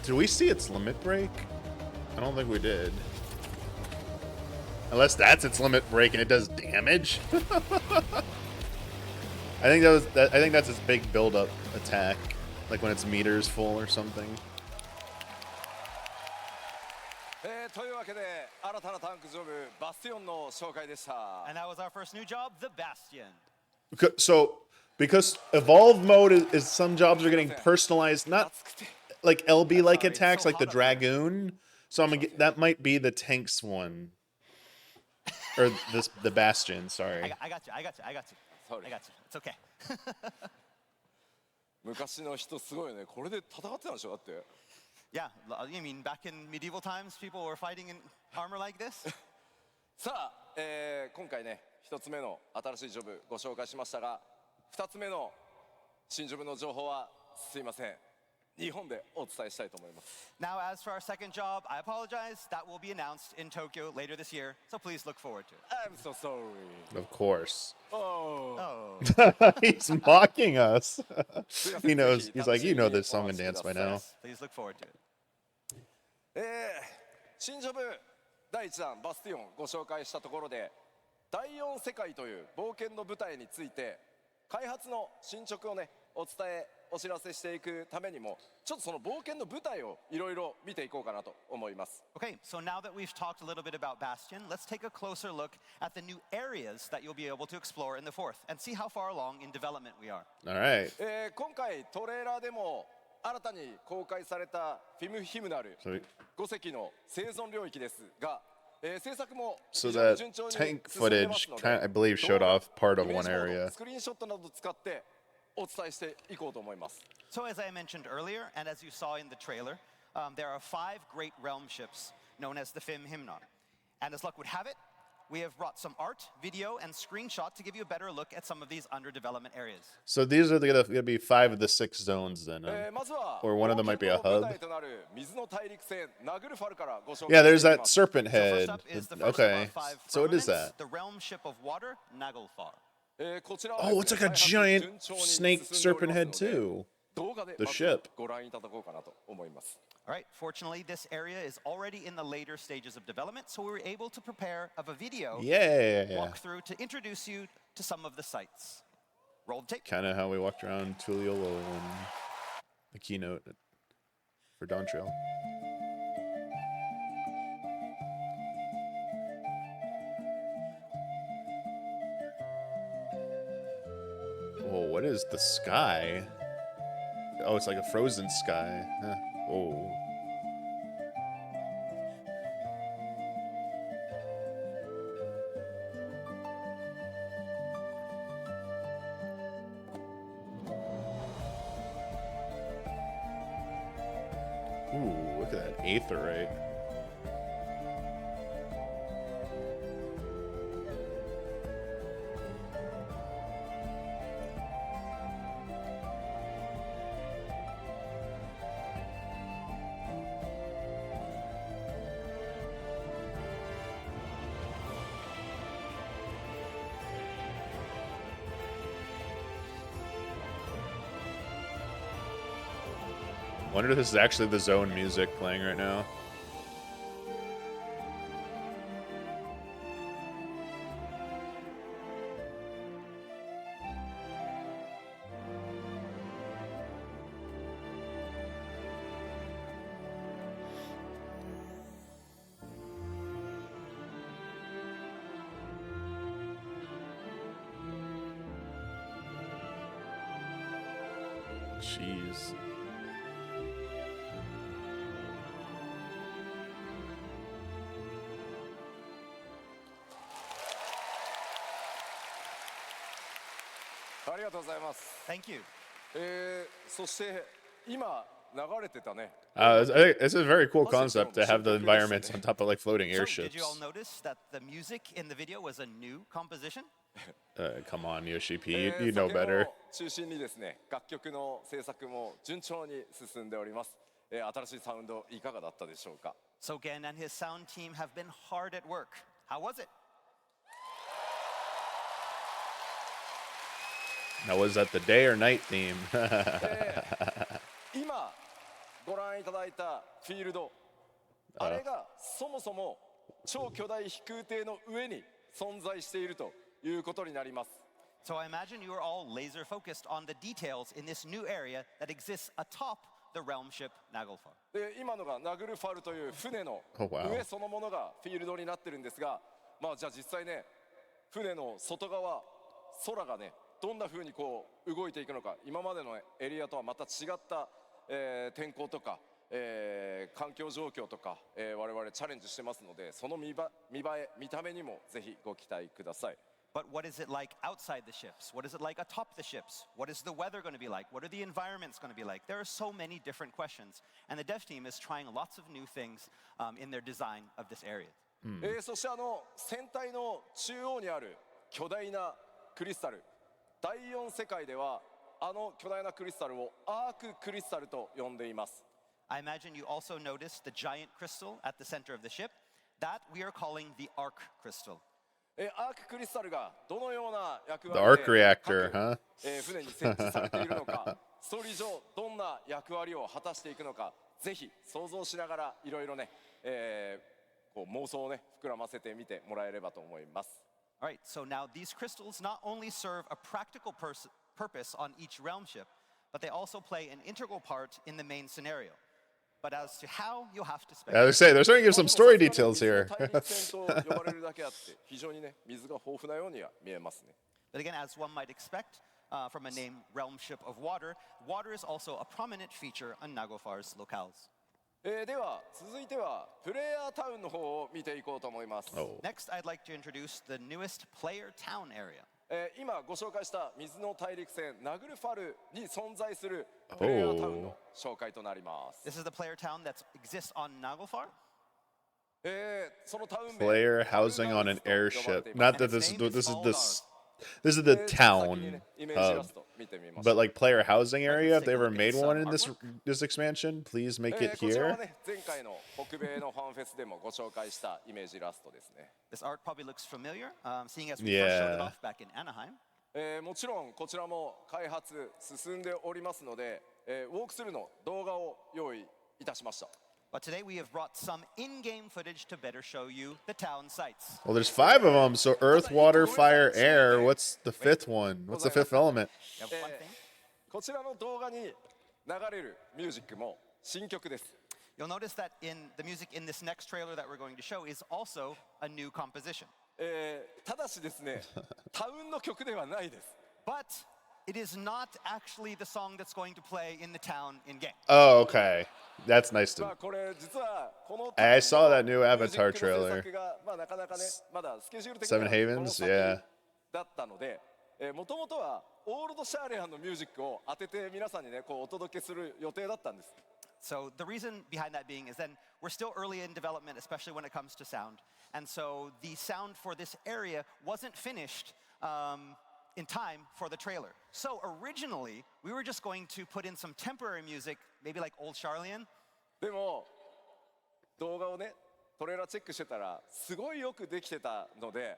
Did we see its limit break? I don't think we did. Unless that's its limit break and it does damage. I think I think that's its big build-up attack, like when its meter's full or something. というわけで新たなタンクジョブバスティオンの紹介でした。 And that was our first new job, the Bastion. So, because evolve mode is some jobs are getting personalized, not like LB-like attacks like the Dragoon. So I'm gonna get, that might be the tanks one. Or the Bastion, sorry. I got you. Sorry. I got you. It's okay. 昔の人すごいよね。これで戦ってたんでしょだって。 Yeah, you mean back in medieval times, people were fighting in armor like this? さあ、今回ね、一つ目の新しいジョブご紹介しましたが、二つ目の新ジョブの情報はすいません。日本でお伝えしたいと思います。 Now, as for our second job, I apologize. That will be announced in Tokyo later this year, so please look forward to it. I'm so sorry. Of course. Oh. He's mocking us. He knows. He's like, you know this song and dance by now. Please look forward to it. 新ジョブ第1弾バスティオンご紹介したところで第4世界という冒険の舞台について開発の進捗をねお伝えお知らせしていくためにもちょっとその冒険の舞台をいろいろ見ていこうかなと思います。 Okay, so now that we've talked a little bit about Bastion, let's take a closer look at the new areas that you'll be able to explore in the fourth and see how far along in development we are. All right. 今回トレーラーでも新たに公開されたフィムヒムナル5隻の生存領域ですが、制作も So 非常に that 順調に tank 進んでます footage, の kind で I believe, showed off part of イメー one ジボード area. スクリーンショットなどを使ってお伝えしていこうと思います。 So, as I mentioned earlier, and as you saw in the trailer, there are 5 great realm ships known as the Fim Himnar. And as luck would have it, we have brought some art, video, and screenshot to give you a better look at some of these under development areas. So these are gonna be 5 of the 6 zones then. まずは Or one of them might be a 冒険の hub. 舞台となる水の大陸船ナグルファルからご紹 Yeah, 介 there's していき that ます。 serpent So head. first up is the first of our Okay. 5 So what is firmaments, that? the realm ship of water, Naglfar. こちらは Oh, です it's ね like a 開発 giant 順調に snake 進んでおり serpent ます head ので too. 動画で The まず ship. ご覧いただこうかなと思います。 All right, fortunately, this area is already in the later stages of development, so we were able to prepare of a video Yeah. walkthrough to introduce you to some of the sites. Roll the tape. Kind of how we walked around Tuliolo in the keynote for Dawn Trail. Whoa, what is the sky? Oh, it's like a frozen sky. Huh. Oh. Ooh, look at that aetheryte. Wonder if this is actually the zone music playing right now. Jeez. Thank you. そして今流れてたね。 It's a very cool concept to have the environments on top of like floating So, did you all airships. notice that the music in the video was a new composition? Come on, Yoshi P, you know 酒 better. を中心にですね、楽曲の制作も順調に進んでおります。新しいサウンドいかがだったでしょうか。 So, Gen and his sound team have been hard at work. How was it? Now, was that the day or night theme? 今ご覧いただいたフィールド、あれがそもそも超巨大飛空艇の上に存在しているということになります。 So, I imagine you are all laser focused on the details in this new area that exists atop the realm ship Naglfar. で今のがナグルファルという船の Oh, wow. 上そのものがフィールドになってるんですが、まあじゃあ実際ね、船の外側、空がね、どんな風にこう動いていくのか、今までのエリアとはまた違った、天候とか、環境状況とか、我々チャレンジしてますので、その見栄え、見た目にもぜひご期待ください。 But what is it like outside the ships? What is it like atop the ships? What is the weather going to be like? What are the environments going to be like? There are so many different questions. And the dev team is trying lots of new things in their design of this area. そして船体の中央にある巨大なクリスタル、第4世界では巨大なクリスタルをアーククリスタルと呼んでいます。 I imagine you also noticed the giant crystal at the center of the ship. That we are calling the arc crystal. アーククリスタルがどのような役 The 割 arc で reactor, huh? 船に設置されているのか、ストーリー上どんな役割を果たしていくのか、ぜひ想像しながらいろいろね、こう妄想をね膨らませてみてもらえればと思います。 All right, so now these crystals not only serve a practical purpose on each realm ship, but they also play an integral part in the main scenario. But as to how, you'll have to I speculate. was say they're starting to give some story details here. 大陸船と呼ばれるだけあって非常にね水が豊富なようには見えますね。 But again, as one might expect from a name realm ship of water, water is also a prominent feature on Naglfar's locales. では続いてはプレイヤータウンの方を見ていこうと思います。 Oh. Next, I'd like to introduce the newest player town area. 今ご紹介した水の大陸船ナグルファルに存在するプレイヤータウンの紹介となります。 This is the player town that exists on Naglfar. そのタウン名 Player housing on an airship. Not that this is the 先に town ねイメージラ hub, スト見てみましょ but う。 like player housing area. If take they a ever look at made some one in this artwork. expansion, please make it こちらは here. ね前回の北米のファンフェスでもご紹介したイメージラストですね。 This art probably looks familiar, seeing as we first showed it Yeah. off back in Anaheim. もちろんこちらも開発進んでおりますので、ウォークスルーの動画を用意いたしました。 But today we have brought some in-game footage to better show you the town sites. Well, there's 5 of them. So earth, water, fire, air. What's the 5th one? What's the 5th element? You have one thing. こちらの動画に流れるミュージックも新曲です。 You'll notice that in the music in this next trailer that we're going to show is also a new composition. ただしですね、タウンの曲ではないです。 But it is not actually the song that's going to play in the town in-game. Oh, okay. That's nice まあ to. これ実はこの I saw that new ミュージッ Avatar クの制 trailer. 作がまあなかなかねまだスケジュール的に Seven は Havens? この先 Yeah. だったので、もともとはオールドシャーレアンのミュージックを当てて皆さんにねこうお届けする予定だったんです。 So the reason behind that being is then we're still early in development, especially when it comes to sound. And so the sound for this area wasn't finished in time for the trailer. So originally, we were just going to put in some temporary music, maybe like Old Charlian. でも動画をねトレーラーチェックしてたらすごいよくできてたので、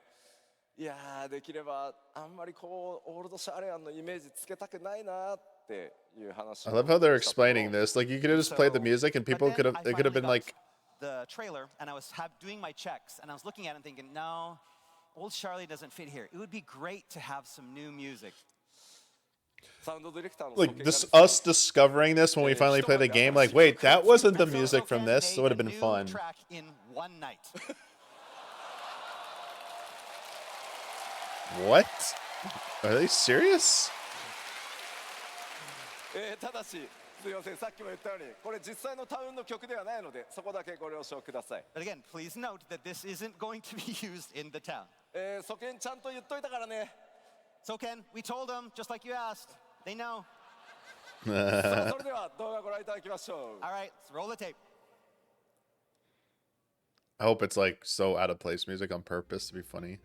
いやーできればあんまりこうオールドシャーレアンのイメージつけたくないなっていう話を I love how they're したところ explaining this. Like you could have just played the music and people but could then have. I It could have been finally like. got the trailer, and I was doing my checks, and I was looking at it and thinking, no, Old Charlie doesn't fit here. It would be great to have some new music. サウンドディレクターの Like 即見が this, ですね us discovering this when we finally play the game. Like, wait, that wasn't the music from this. It would have been Made a fun. new track in one night. What? Are they serious? ただしすいませんさっきも言ったようにこれ実際のタウンの曲ではないのでそこだけご了承ください。 But again, please note that this isn't going to be used in the town. そけんちゃんと言っといたからね。 So Ken, we told them, just like you asked. They know. それでは動画ご覧いただきましょう。 All right, let's roll the tape. I hope it's like so out of place music on purpose to be funny.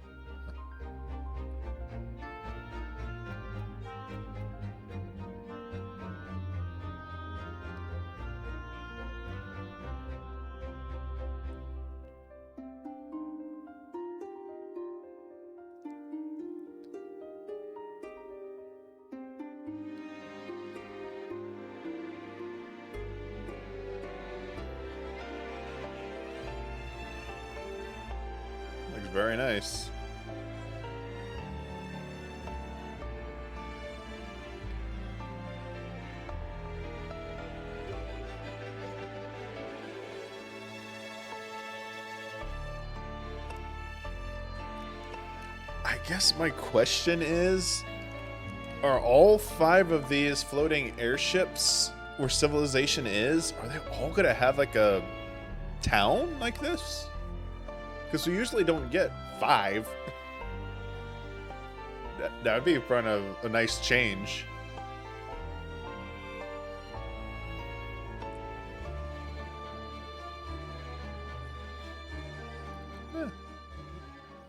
Looks very nice. I guess my question is, are all 5 of these floating airships where civilization is, are they all gonna have like a town like this? Because we usually don't get 5. That would be kind of a nice change. Eh.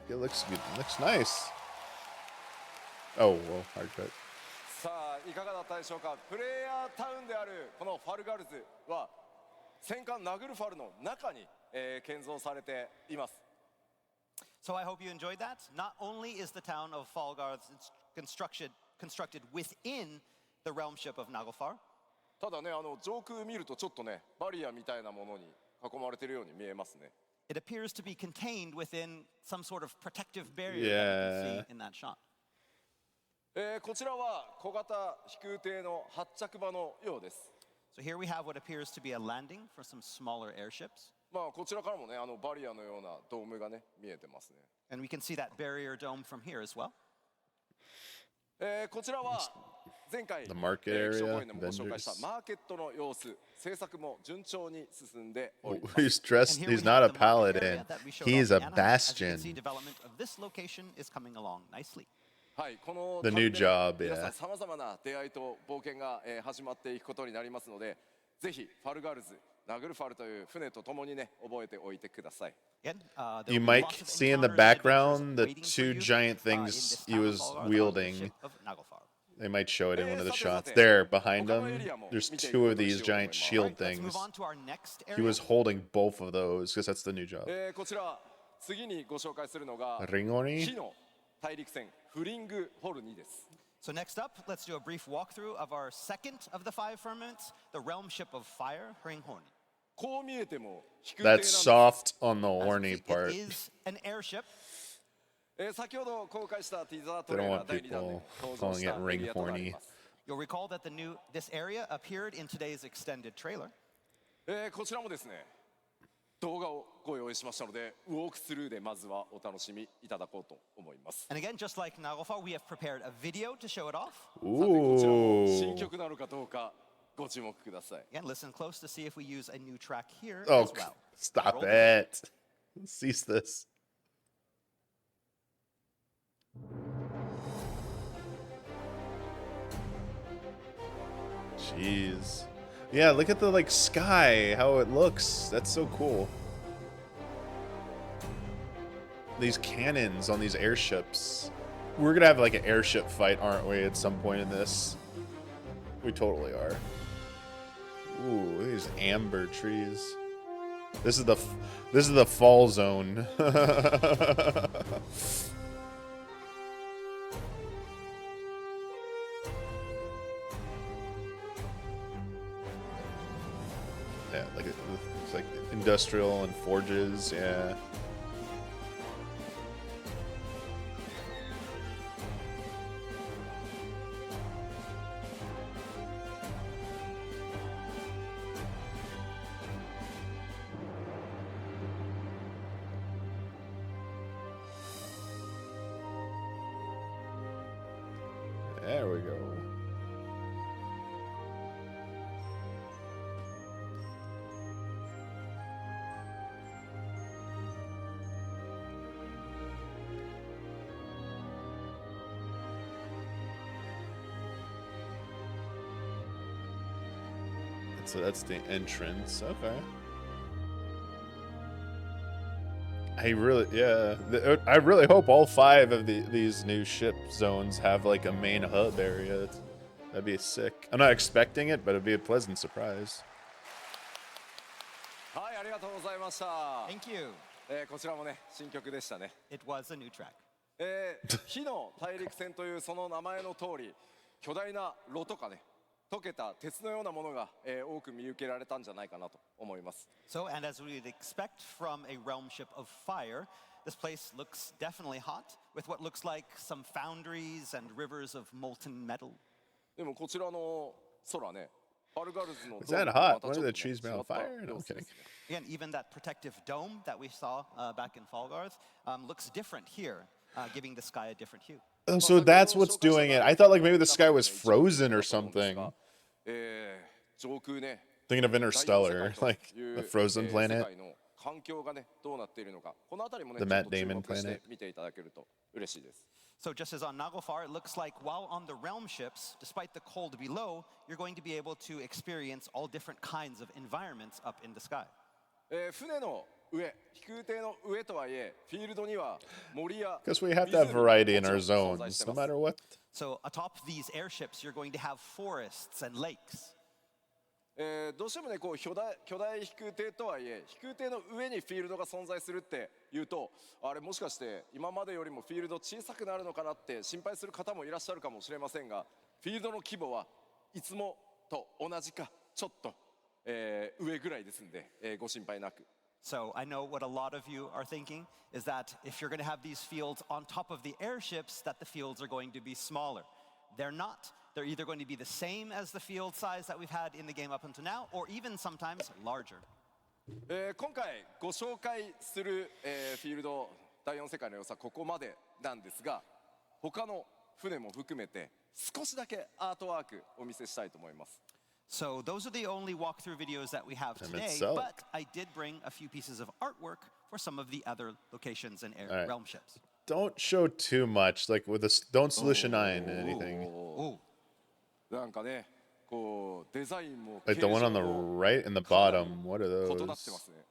It looks good. It looks nice. Oh, well, hard cut. さあいかがだったでしょうか。プレイヤータウンであるこのファルガルズは戦艦ナグルファルの中に、建造されています。 So I hope you enjoyed that. Not only is the town of Falgarth constructed within the realm ship of Naglfar, ただね上空見るとちょっとねバリアみたいなものに囲まれているように見えますね。 it appears to be contained within some sort of protective barrier that you can see in that shot. こちらは小型飛空艇の発着場のようです。 So here we have what appears to be a landing for some smaller airships. まあこちらからもねバリアのようなドームがね見えてますね。 And we can see that barrier dome from here as well. こちらは前回 The market 気 area, 象公園でもご紹介した vendors. マーケットの様子、制作も順調に進んでお Oh, ります。 he's dressed. And here we He's not have a the market paladin. area that we showed He's off a in Anaheim. As you can bastion. see, development of this location is coming along nicely. はい、この The new 旅で job, 皆さ yeah. んさまざまな出会いと冒険が、始まっていくことになりますので、ぜひファルガールズ、ナグルファルという船とともにね覚えておいてください。 Again, there You will be might lots of see in the encounters and background the adventures waiting 2 for you, giant in things this he town of was Falgarth on the wielding. ship of Naglfar. They might show it in one of the さて shots. さて There, behind 他の him, エリアも there's 見てい 2 of くことに these しようと思い giant ます。 shield Right, let's move things. on to our next He area. was holding both of those because that's the new job. こちら次にご紹介するのが Ringoni? 火の大陸船フリングホルニです。 So next up, let's do a brief walkthrough of our second of the 5 firmaments, the realm ship of fire, Hringhorni. こう見えても飛空艇なん That's です soft on the As you horny see, it part. is an airship. 先ほど公開したティザート They レー don't ラー want 第2弾で people 登場 calling した it エリアとなり ring ます。 You'll recall that this area appeared in today's extended trailer. こちらもですね動画をご用意しましたのでウォークスルーでまずはお楽しみいただこうと思います。 And again, just like Naglfar, we have prepared a video to show it off. さてこちらも Ooh. 新曲なのかどうかご注目ください。 Again, listen close to see if we use a new track here Oh, as well. stop Roll it. Cease this. Jeez. Yeah, look at the like sky, how it looks. That's so cool. These cannons on these airships. We're gonna have like an airship fight, aren't we, at some point in this? We totally are. Ooh, these amber trees. This is the fall zone. Yeah, like it's like industrial and forges, yeah. There we go. So that's the entrance. Okay. I really hope all 5 of these new ship zones have like a main hub area. That'd be sick. I'm not expecting it, but it'd be a pleasant surprise. はい、ありがとうございました。 Thank you. こちらもね、新曲でしたね。 It was a new track. 火の大陸船というその名前の通り、巨大な炉とかね、溶けた鉄のようなものが、多く見受けられたんじゃないかなと思います。 So, and as we'd expect from a realm ship of fire, this place looks definitely hot, with what looks like some foundries and rivers of molten metal. でもこちらの空ね、バルガルズの Is ドー that ムと hot? また One ちょ of っ the とね cheese 違 on った fire? 様 No, I'm 子です kidding. ね。 Again, even that protective dome that we saw back in Falgarth looks different here, giving the sky a different hue. Oh, so that's what's doing it. I thought like maybe the sky was frozen or something. 上空ね、 Thinking of 第四世界 Interstellar, と like いう a frozen 世 planet. 界の環境がねどうなっているのか、このあたりもね The ちょっ Matt と注 Damon 目して planet. 見ていただけると嬉しいです。 So just as on Naglfar, it looks like while on the realm ships, despite the cold below, you're going to be able to experience all different kinds of environments up in the sky. 船の上、飛空艇の上とはいえ、フィールドには森や Because we have to have variety in our 湖が存在し zones, て no ます。 matter what. So atop these airships, you're going to have forests and lakes. どうしてもねこう巨大飛空艇とはいえ、飛空艇の上にフィールドが存在するっていうと、あれもしかして今までよりもフィールド小さくなるのかなって心配する方もいらっしゃるかもしれませんが、フィールドの規模はいつもと同じかちょっと、上ぐらいですんで、ご心配なく。 So I know what a lot of you are thinking is that if you're going to have these fields on top of the airships, that the fields are going to be smaller. They're not. They're either going to be the same as the field size that we've had in the game up until now, or even sometimes larger. 今回ご紹介する、フィールド第4世界の良さここまでなんですが、他の船も含めて少しだけアートワークお見せしたいと思います。 So those are the only walkthrough videos that we have today, itself. but I did bring a few pieces of artwork for some of the other locations and right. realm ships. Don't show too much, like with this. Don't solution 9 anything. Oh, なんかね、こうデザインも Like the one on the right and the bottom. What are 異なって those? ますね。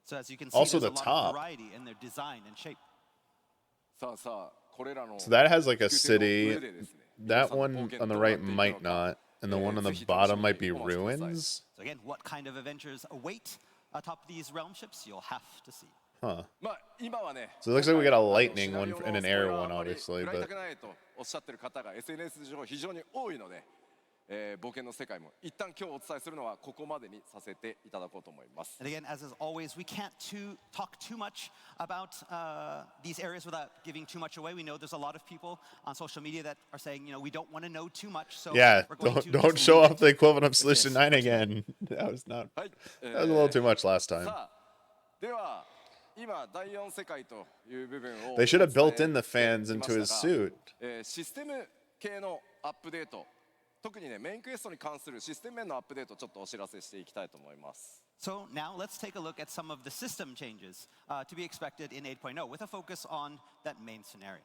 so as you can see, Also there's a the lot of top. variety in their design and shape. さあさあこれらの So that has like a 飛空艇の city. 上でですね、 That 皆さんの one 冒険 on the どうな right っていくの might か not, and the one on the ぜひ bottom 楽し might be みにお待ちください。 ruins. So again, what kind of adventures await atop these realm ships, you'll have to see. Huh. まあ今はね、 So it looks like we got a 今回 lightning one and an air one, obviously, 食らいた but くないとおっしゃってる方が SNS 上非常に多いので、冒険の世界も一旦今日お伝えするのはここまでにさせていただこうと思います。 And again, as is always, we can't talk too much about these areas without giving too much away. We know there's a lot of people on social media that are saying, you know, we don't want to know too much. So yeah, we're going to don't just show leave off the it equivalent of with solution this. 9 again. That was not. はい、 That was a little too much last time. さあでは今第4世界という部分を They should have built お in 伝 the え fans していま into した his が suit. システム系のアップデート、特にねメインクエストに関するシステム面のアップデートちょっとお知らせしていきたいと思います。 So now let's take a look at some of the system changes to be expected in 8.0 with a focus on that main scenario.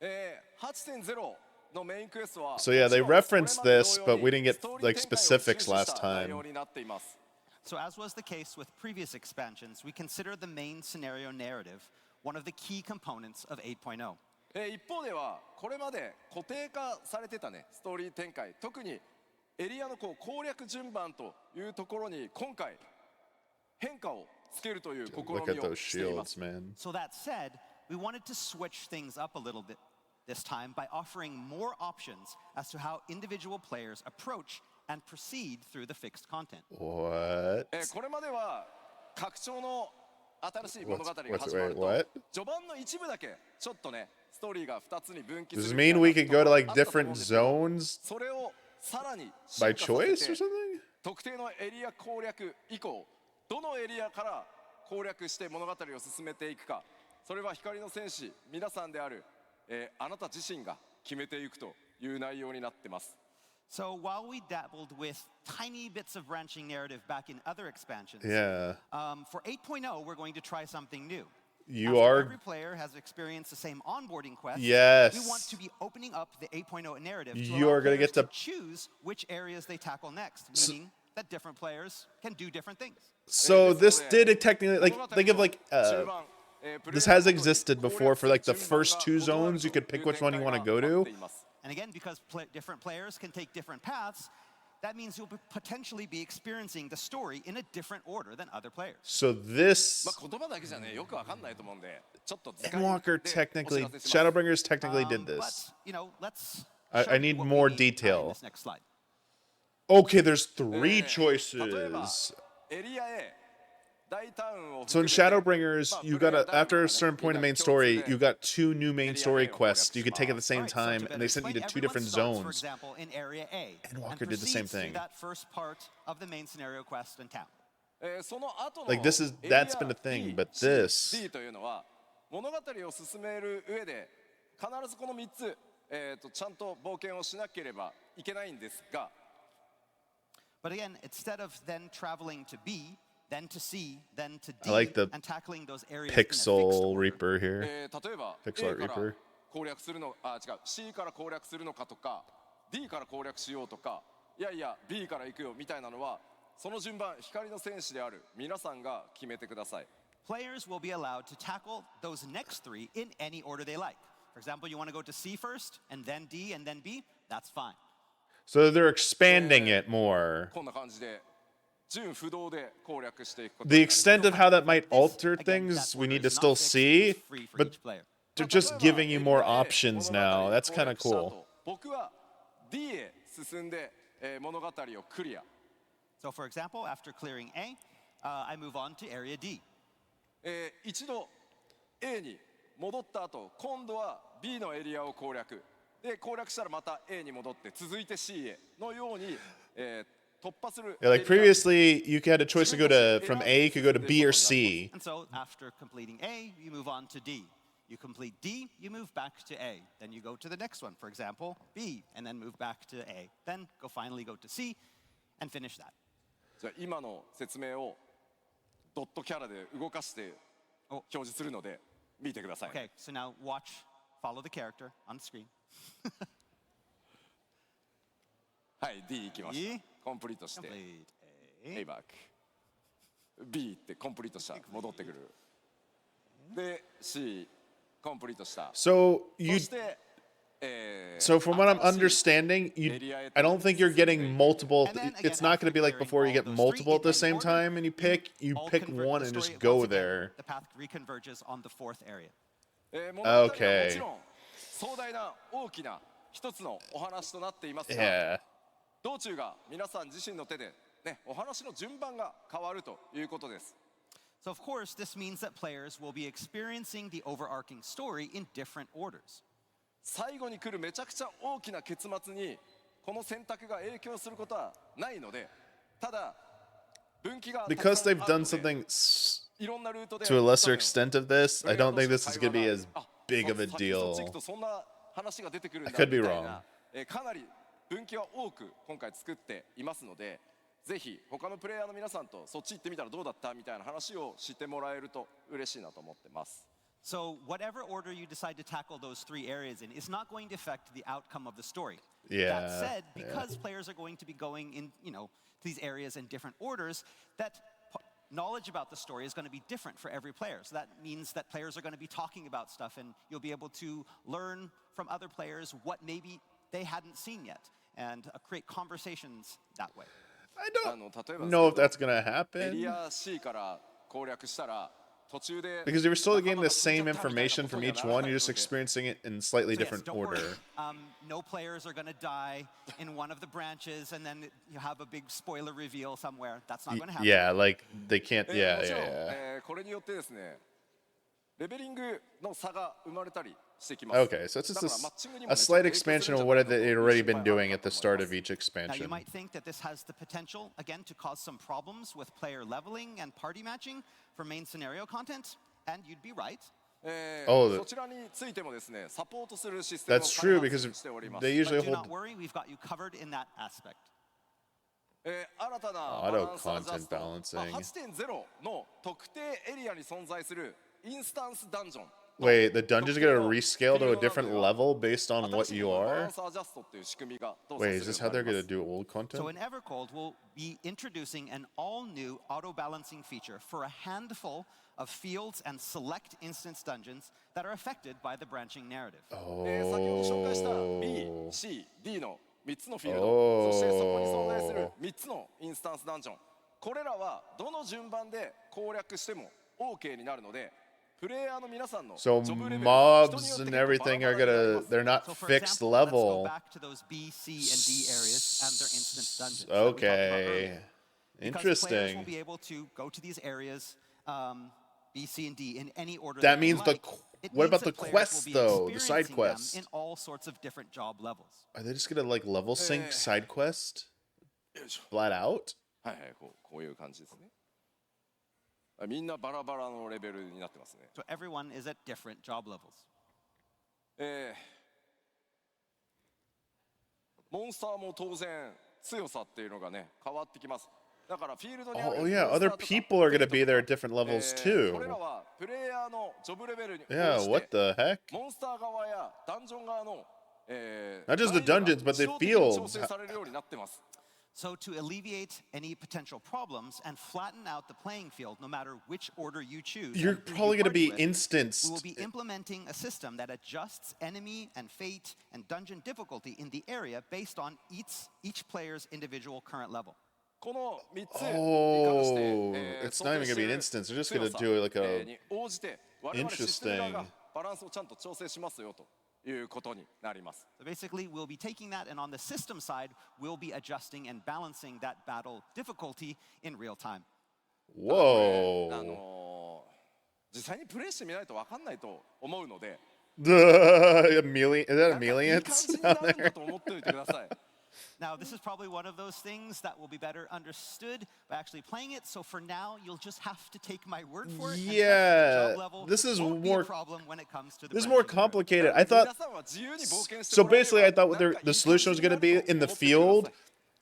8.0 のメインクエストは So yeah, they もちろん referenced これまで this, 同様 but we に didn't get ストーリー like 展開を specifics 重視 last した内 time. 容になっています。 So as was the case with previous expansions, we consider the main scenario narrative one of the key components of 8.0. 一方ではこれまで固定化されてたねストーリー展開、特にエリアのこう攻略順番というところに今回変化をつけるという試み Look at を those しています shields, man. So that said, we wanted to switch things up a little bit this time by offering more options as to how individual players approach and proceed through the fixed content. What? これまでは拡張の新しい物語が What's- 始まる wait, what? と序盤の一部だけちょっとねストーリーが2つに分岐 Does す this るみたい mean な we could go to like あったと思うん different ですけど zones それをさらに by 進化さ choice せ or て something? 特定のエリア攻略以降どのエリアから攻略して物語を進めていくか、それは光の戦士皆さんである、あなた自身が決めていくという内容になってます。 So while we dabbled with tiny bits of branching narrative back in other expansions, Yeah. for 8.0 we're going to try something new. You After are. every player has experienced the same onboarding quest. Yes. We want to be opening up the 8.0 narrative to You allow are gonna players get to- choose which areas they tackle next. So- Meaning, that different players can do different things. So this did technically, like, think of like this has existed before for like the first two zones. You could pick which one you want to go to. And again, because different players can take different paths, that means you'll potentially be experiencing the story in a different order than other players. So this Endwalker technically, Shadowbringers technically did this. But, you know, let's I need more in detail. this next slide. Okay, there's 3 choices. So in Shadowbringers, you got after a certain point of main story, you got 2 new main story quests you could take at the same Alright, so time, to and they sent you to explain, 2 different everyone starts, zones. For example, in Area A, Endwalker and did the same proceeds through thing. that first part of the main scenario quest in town. Like that's been a thing, but this というのは物語を進める上で必ずこの3つ、ちゃんと冒険をしなければいけないんですが But again, instead of then traveling to B, then to C, then to D, I like the and tackling those areas in a fixed Pixel order. Reaper here. 例えば Pixel A から Reaper 攻略するの違う C から攻略するのかとか D から攻略しようとかいやいや B から行くよみたいなのはその順番光の戦士である皆さんが決めてください Players will be allowed to tackle those next 3 in any order they like. For example, you want to go to C first, and then D, and then B, that's fine. So they're expanding it more. こんな感じで順不動で攻略していくことに The なる extent of how that might alter Again, things, that we order need to is not still fixed, see, it's free for but each player. they're just giving you more 例えば options 物語 now. That's 攻 kind of 略した後 cool. 僕は D へ進んで、物語をクリア So, for example, after clearing A, I move on to Area D. 一度 A に戻った後今度は B のエリアを攻略で攻略したらまた A に戻って続いて C へのように、突破する Yeah, like エリア previously, you had a choice to go to from A, you could go to B or C. And so, after completing A, you move on to D. You complete D, you move back to A. Then you go to the next one, for example, B, and then move back to A. Then finally go to C and finish that. じゃあ今の説明をドットキャラで動かして表示するので見てください Okay, so now follow the character on the screen. はい D 行きました E コンプリートして Complete A バック B ってコンプリートした戻ってくるで C コンプリートした So そ you, して so from what I'm understanding, I don't think you're getting multiple. And then It's again, not going to be like after before you clearing get all those three multiple at the in same order, time, and you pick all pick convert one the and story just go once again, there. The path reconverges on the 4th area. 物語はも Okay. ちろん壮大な大きな一つのお話となっていますが Yeah. 道中が皆さん自身の手で、ね、お話の順番が変わるということです So, of course, this means that players will be experiencing the overarching story in different orders. 最後に来るめちゃくちゃ大きな結末にこの選択が影響することはないのでただ分岐が Because they've たく done さんあるので something いろんなルートで to a lesser 多分 extent of this, I don't think this is going to be as あ big of a そっち行 deal. くとそんな話が出てくるんだ I み could た be いなかなり分岐は多く今回作っていますのでぜひ他のプレイヤーの皆さんとそっち行ってみたらどうだったみたいな話をしてもらえると嬉しいなと思ってます So, whatever order you decide to tackle those 3 areas in is not going to affect the outcome of the story. Yeah, That said, yeah. because players are going to be going in, these areas in different orders, that knowledge about the story is going to be different for every player. So that means that players are going to be talking about stuff, and you'll be able to learn from other players what maybe they hadn't seen yet, and create conversations that way. I あの don't 例えば know if ですけ that's going to どエリ happen. ア C から攻略したら途中で Because you're still getting 仲間 the が死ん same じゃったみたいな information こと from には each なら one, ない you're の just で experiencing it in slightly So yes, different don't worry. order. No players are going to die in one of the branches, and then you have a big spoiler reveal somewhere. That's not going to happen. Yeah, like they can't. も Yeah, ちろん yeah, これによってですねレベリングの差が生まれたりしてきま yeah. す Okay, so it's だ just からマッチングにもね a slight ちょっと影響するん expansion じゃ of ない what かという they'd already 心配 been はある doing か at と the 思い start ま of す each Now, you expansion. might think that this has the potential, again, to cause some problems with player leveling and party matching for main scenario content, and you'd be right. Oh, そちらについてもですねサポートするシステムを That's 開 true 発 because しております they But usually do not hold worry, we've got you covered in that aspect. 新たな Auto バランスアジャ content スト、balancing. 8.0の特定エリアに存在するインスタンスダンジョン Wait, the dungeon's gonna rescale to a フィールドなど different では level based on 新 what しい you バラ are? ンスアジャストっていう仕組みが動 Wait, 作 is する this よう how にな they're りま gonna す。 do old content? So in Evercold, we'll be introducing an all-new auto-balancing feature for a handful of fields and select instance dungeons that are affected by the branching narrative. 先ほど紹介した B、 Oh. C、D の3つのフィールド、そしてそこに存在する Oh. 3つのインスタンスダンジョン、これらはどの順番で攻略しても OK になるので、プレイヤーの皆さんのジ So ョブレベル、人によ mobs って and 結構バラ everything バ are ラになり gonna ます。 they're not So for fixed example, let's go level. back to those B, C, and D areas and their instance dungeons that we talked about earlier. Okay. Because players will Interesting. be able to go to these areas, B, C, and D in any order That they means the like. It what means about the that players quests will be though? The side experiencing them quests. in all sorts of different job levels. Are they just gonna like level sync side quest よいしょ flat out? はいはい、こういう感じですね。みんなバラバラのレベルになってますね。 So everyone is at different job levels. モンスターも当然強さっていうのがね変わってきます。だからフィールドにある Oh モンス yeah, ター other とか people are gonna be there at 敵と different か levels これら too. はプレイヤーのジョブレベルに応 Yeah, じ what て the heck? モンスター側やダンジョン側の Not just the dungeons, but the 難易度が自動的に調 fields. 整されるようになってます。 So to alleviate any potential problems and flatten out the playing field, no matter which order you choose, You're and who you probably gonna party be with, we will instanced. be implementing a system that adjusts enemy and fate and dungeon difficulty in the area based on each player's individual current level. この3つに関して、 Oh, 想 it's 定 not even し gonna て be い an る instance. They're just 強 gonna さ do like a に応じて我々システム側が Interesting. バランスをちゃんと調整しますよということになります。 So basically, we'll be taking that, and on the system side, we'll be adjusting and balancing that battle difficulty in real time. whoa. 実際にプレイしてみないと分かんないと思うので、 The Amelia is that なんかいい感 Amelians じに down なるん there? だと思っておいてください。 Now, this is probably one of those things that will be better understood by actually playing it. So for now, you'll just have to take my word for it. And trust Yeah, the job level this is won't be a more- problem when it comes to the This is more branching narrative. complicated. I thought 皆さんは自由に冒険して so. もらえれば Basically, I thought what なんかいい the solution was 感 gonna じに be なると in the 思っておいてください。 field.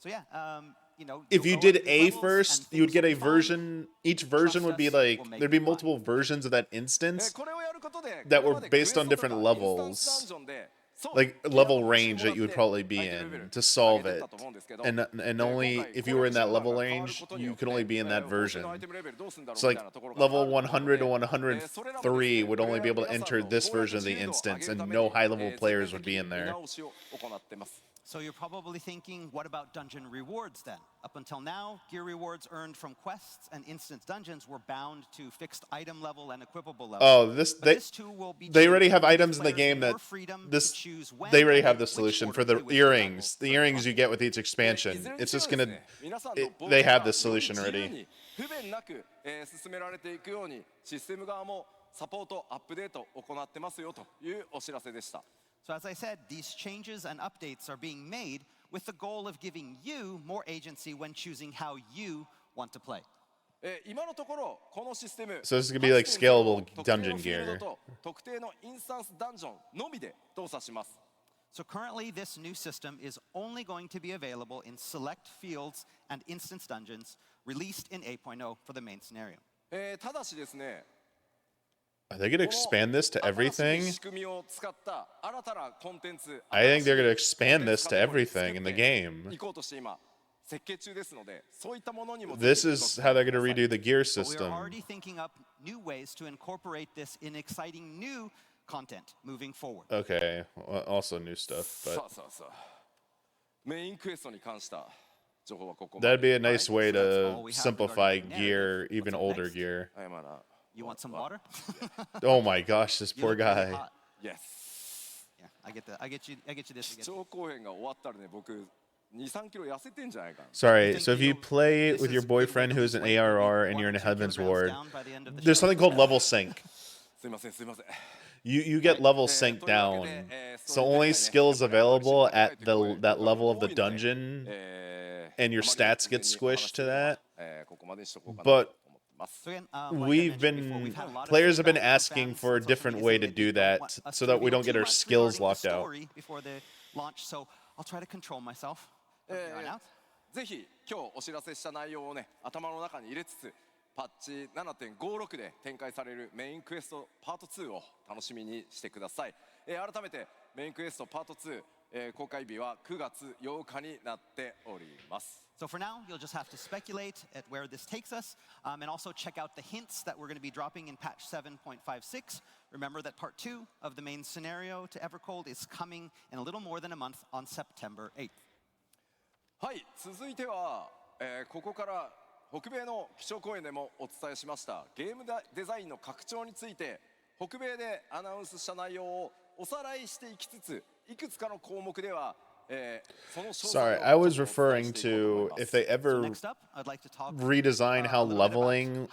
So yeah, you know, If you you'll go did up these A levels first, and you would things get will a be fine. version. Each version would be Trust us, like we'll make there'd be it fine. multiple versions of that instance, これをやることで that これ were まで based on クエストと different かインスタンス levels, ダンジョンでそう like ケア level をして range もら that you っ would て probably be 相手レベ in ル to solve 上げてっ it. たと思うんですけど And 今 only 回 if you were in that 攻略 level 順番が変わる range, ことによ you って could only be in that 他の version. アイテムレベルどうするんだろう So み like たいなところが level あると思うので 100 to それらも 103 would ですね only be able to 皆さん enter の this 攻略 version of the 自由度を上げ instance, るた and めに no high level 全 players 面 would 的 be に in 見 there. 直しを行ってます。 So you're probably thinking, what about dungeon rewards then? Up until now, gear rewards earned from quests and instance dungeons were bound to fixed item level and equipable level. Oh, this But they this too will be they changed already have to give items in the players game more that freedom this to choose when they already and have in the which solution order for the they wish to earrings. level The earrings you get with each expansion. いずれに It's せよ just です gonna ね皆さんの it, 冒 they 険 have が the solution より自由 already. に不便なく進められていくようにシステム側もサポートアップデートを行ってますよというお知らせでした。 So as I said, these changes and updates are being made with the goal of giving you more agency when choosing how you want to play. 今のところこのシステム So this is gonna be like scalable 特定の dungeon フィールド gear. と特定のインスタンスダンジョンのみで動作します。 So currently, this new system is only going to be available in select fields and instance dungeons released in 8.0 for the main scenario. ただしですね Are they gonna expand this to この新しい everything? 仕組みを使った新たなコンテンツ I think they're gonna 新しい expand this to カテゴリー everything in the 作って game. 行こうとして今設計中ですのでそういったものにも This is how they're gonna ぜひ redo the gear But we are system. already thinking up new ways to incorporate this in exciting new content moving forward. Okay, also new stuff, さ but あさあさあメインクエストに関した情報はここまで that'd be a nice way so that's to all we have simplify regarding the gear, narrative. even What's up older next? gear. はいまだ You want some water? Oh my gosh, this You poor look really guy. hot. Yes Yeah, I get you this 基 again. 調講演が終わったらね僕2、3キロ痩せてんじゃないかな Sorry, think so if you you'll- play this with your is good boyfriend when you who's an lose weight, maybe ARR and 1 you're in or a 2 Heaven's kilograms Ward, down by the end of the there's show. something called level sync. すいませんすいません You get level sync down, so only skills available at that level of the dungeon, and your stats get squished to that. But So again, like I we've mentioned before, been we've had a lot of players have been feedback from asking fans for a on social different media way saying to that do they don't that want us so to that we reveal don't get too our much skills regarding the locked out. story before the launch, so I'll try to control myself from here on out. ぜひ今日お知らせした内容をね頭の中に入れつつパッチ 7.56 で展開されるメインクエストパート2を楽しみにしてください。改めてメインクエストパート2、公開日は9月8日になっております。So for now, you'll just have to speculate at where this takes us, and also check out the hints that we're going to be dropping in patch 7.56. Remember that part 2 of the main scenario to Evercold is coming in a little more than a month on September 8th. はい、続いては、ここから北米の基調講演でもお伝えしましたゲームデザインの拡張について北米でアナウンスした内容をおさらいしていきつついくつかの項目では Sorry, I was referring to if they ever redesign how leveling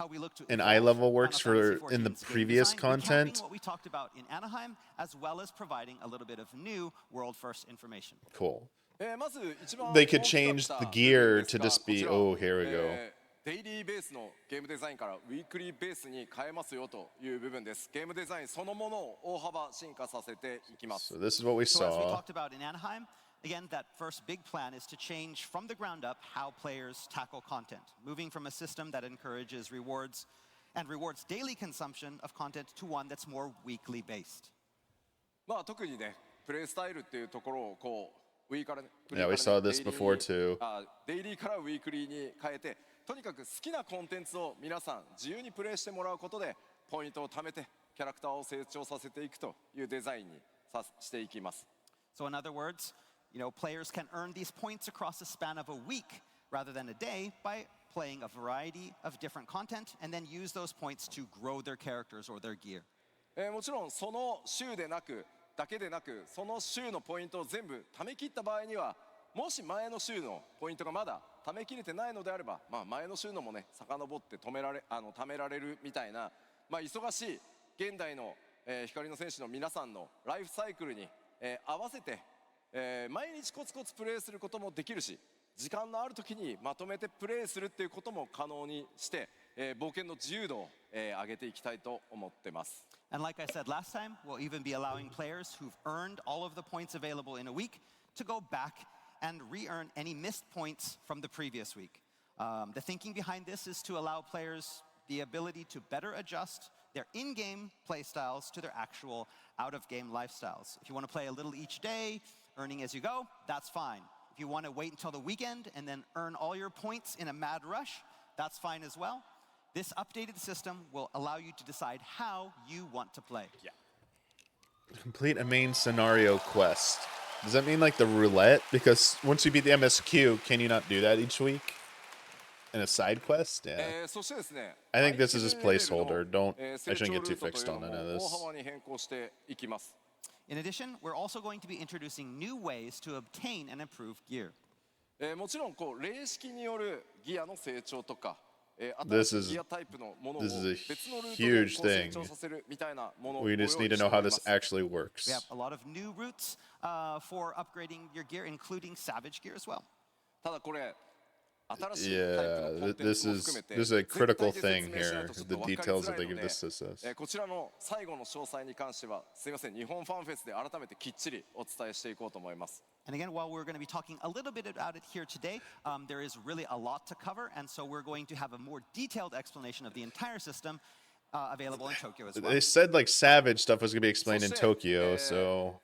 and eye level works for in the previous content. What we talked about in Anaheim, as well as providing a little bit of new world first information. Cool. They could change the gear to just be, oh, here we go. デイリーベースのゲームデザインからウィークリーベースに変えますよという部分です。ゲームデザインそのものを大幅進化させていきます。So this is what we So as we saw. talked about in Anaheim, again, that first big plan is to change from the ground up how players tackle content, moving from a system that encourages rewards and rewards daily consumption of content to one that's more weekly based. まあ特にね、プレイスタイルっていうところをこうウィーから Yeah, we saw this before too. デイリーからウィークリーに変えて、とにかく好きなコンテンツを皆さん自由にプレイしてもらうことでポイントを貯めてキャラクターを成長させていくというデザインにしていきます。So in other words, players can earn these points across the span of a week rather than a day by playing a variety of different content and then use those points to grow their characters or their gear. もちろんその週だけでなくその週のポイントを全部貯め切った場合にはもし前の週のポイントがまだ貯めきれてないのであれば、前の週のもね遡って貯められるみたいな、忙しい現代の、光の選手の皆さんのライフサイクルに、合わせて、毎日コツコツプレーすることもできるし時間のある時にまとめてプレーするっていうことも可能にして、冒険の自由度を、上げていきたいと思ってます。And like I said last time, we'll even be allowing players who've earned all of the points available in a week to go back and re-earn any missed points from the previous week. The thinking behind this is to allow players the ability to better adjust their in-game play styles to their actual out-of-game lifestyles. If you want to play a little each day, earning as you go, that's fine. If you want to wait until the weekend and then earn all your points in a mad rush, that's fine as well. This updated system will allow you to decide how you want to play. Yeah. Complete a main scenario quest. Does that mean like the roulette? Because once you beat the MSQ, can you not do that each week? In a side quest? Yeah. I think this is just placeholder. I shouldn't get too fixed on none of this. In addition, we're also going to be introducing new ways to obtain and improve gear. もちろんこう霊式によるギアの成長とか、This 新しい is ギアタイプのものを this is a 別のルートで huge こう成 thing. 長させるみたいなものを We ご用意 just してお need り to know ま how す。 this actually works. We have a lot of new routes for upgrading your gear, including Savage gear as well. ただこれ新しいタイプのコ Yeah, ンテン this ツも is 含めて this is a 全体 critical で説 thing 明しない here. とちょっ The と分かり details づ that ら they いの give で this to us. こちらの最後の詳細に関してはすいません日本ファンフェスで改めてきっちりお伝えしていこうと思います。 And again, while we're going to be talking a little bit about it here today, there is really a lot to cover, and so we're going to have a more detailed explanation of the entire system available in Tokyo as well. They said like Savage stuff was gonna be explained in Tokyo, so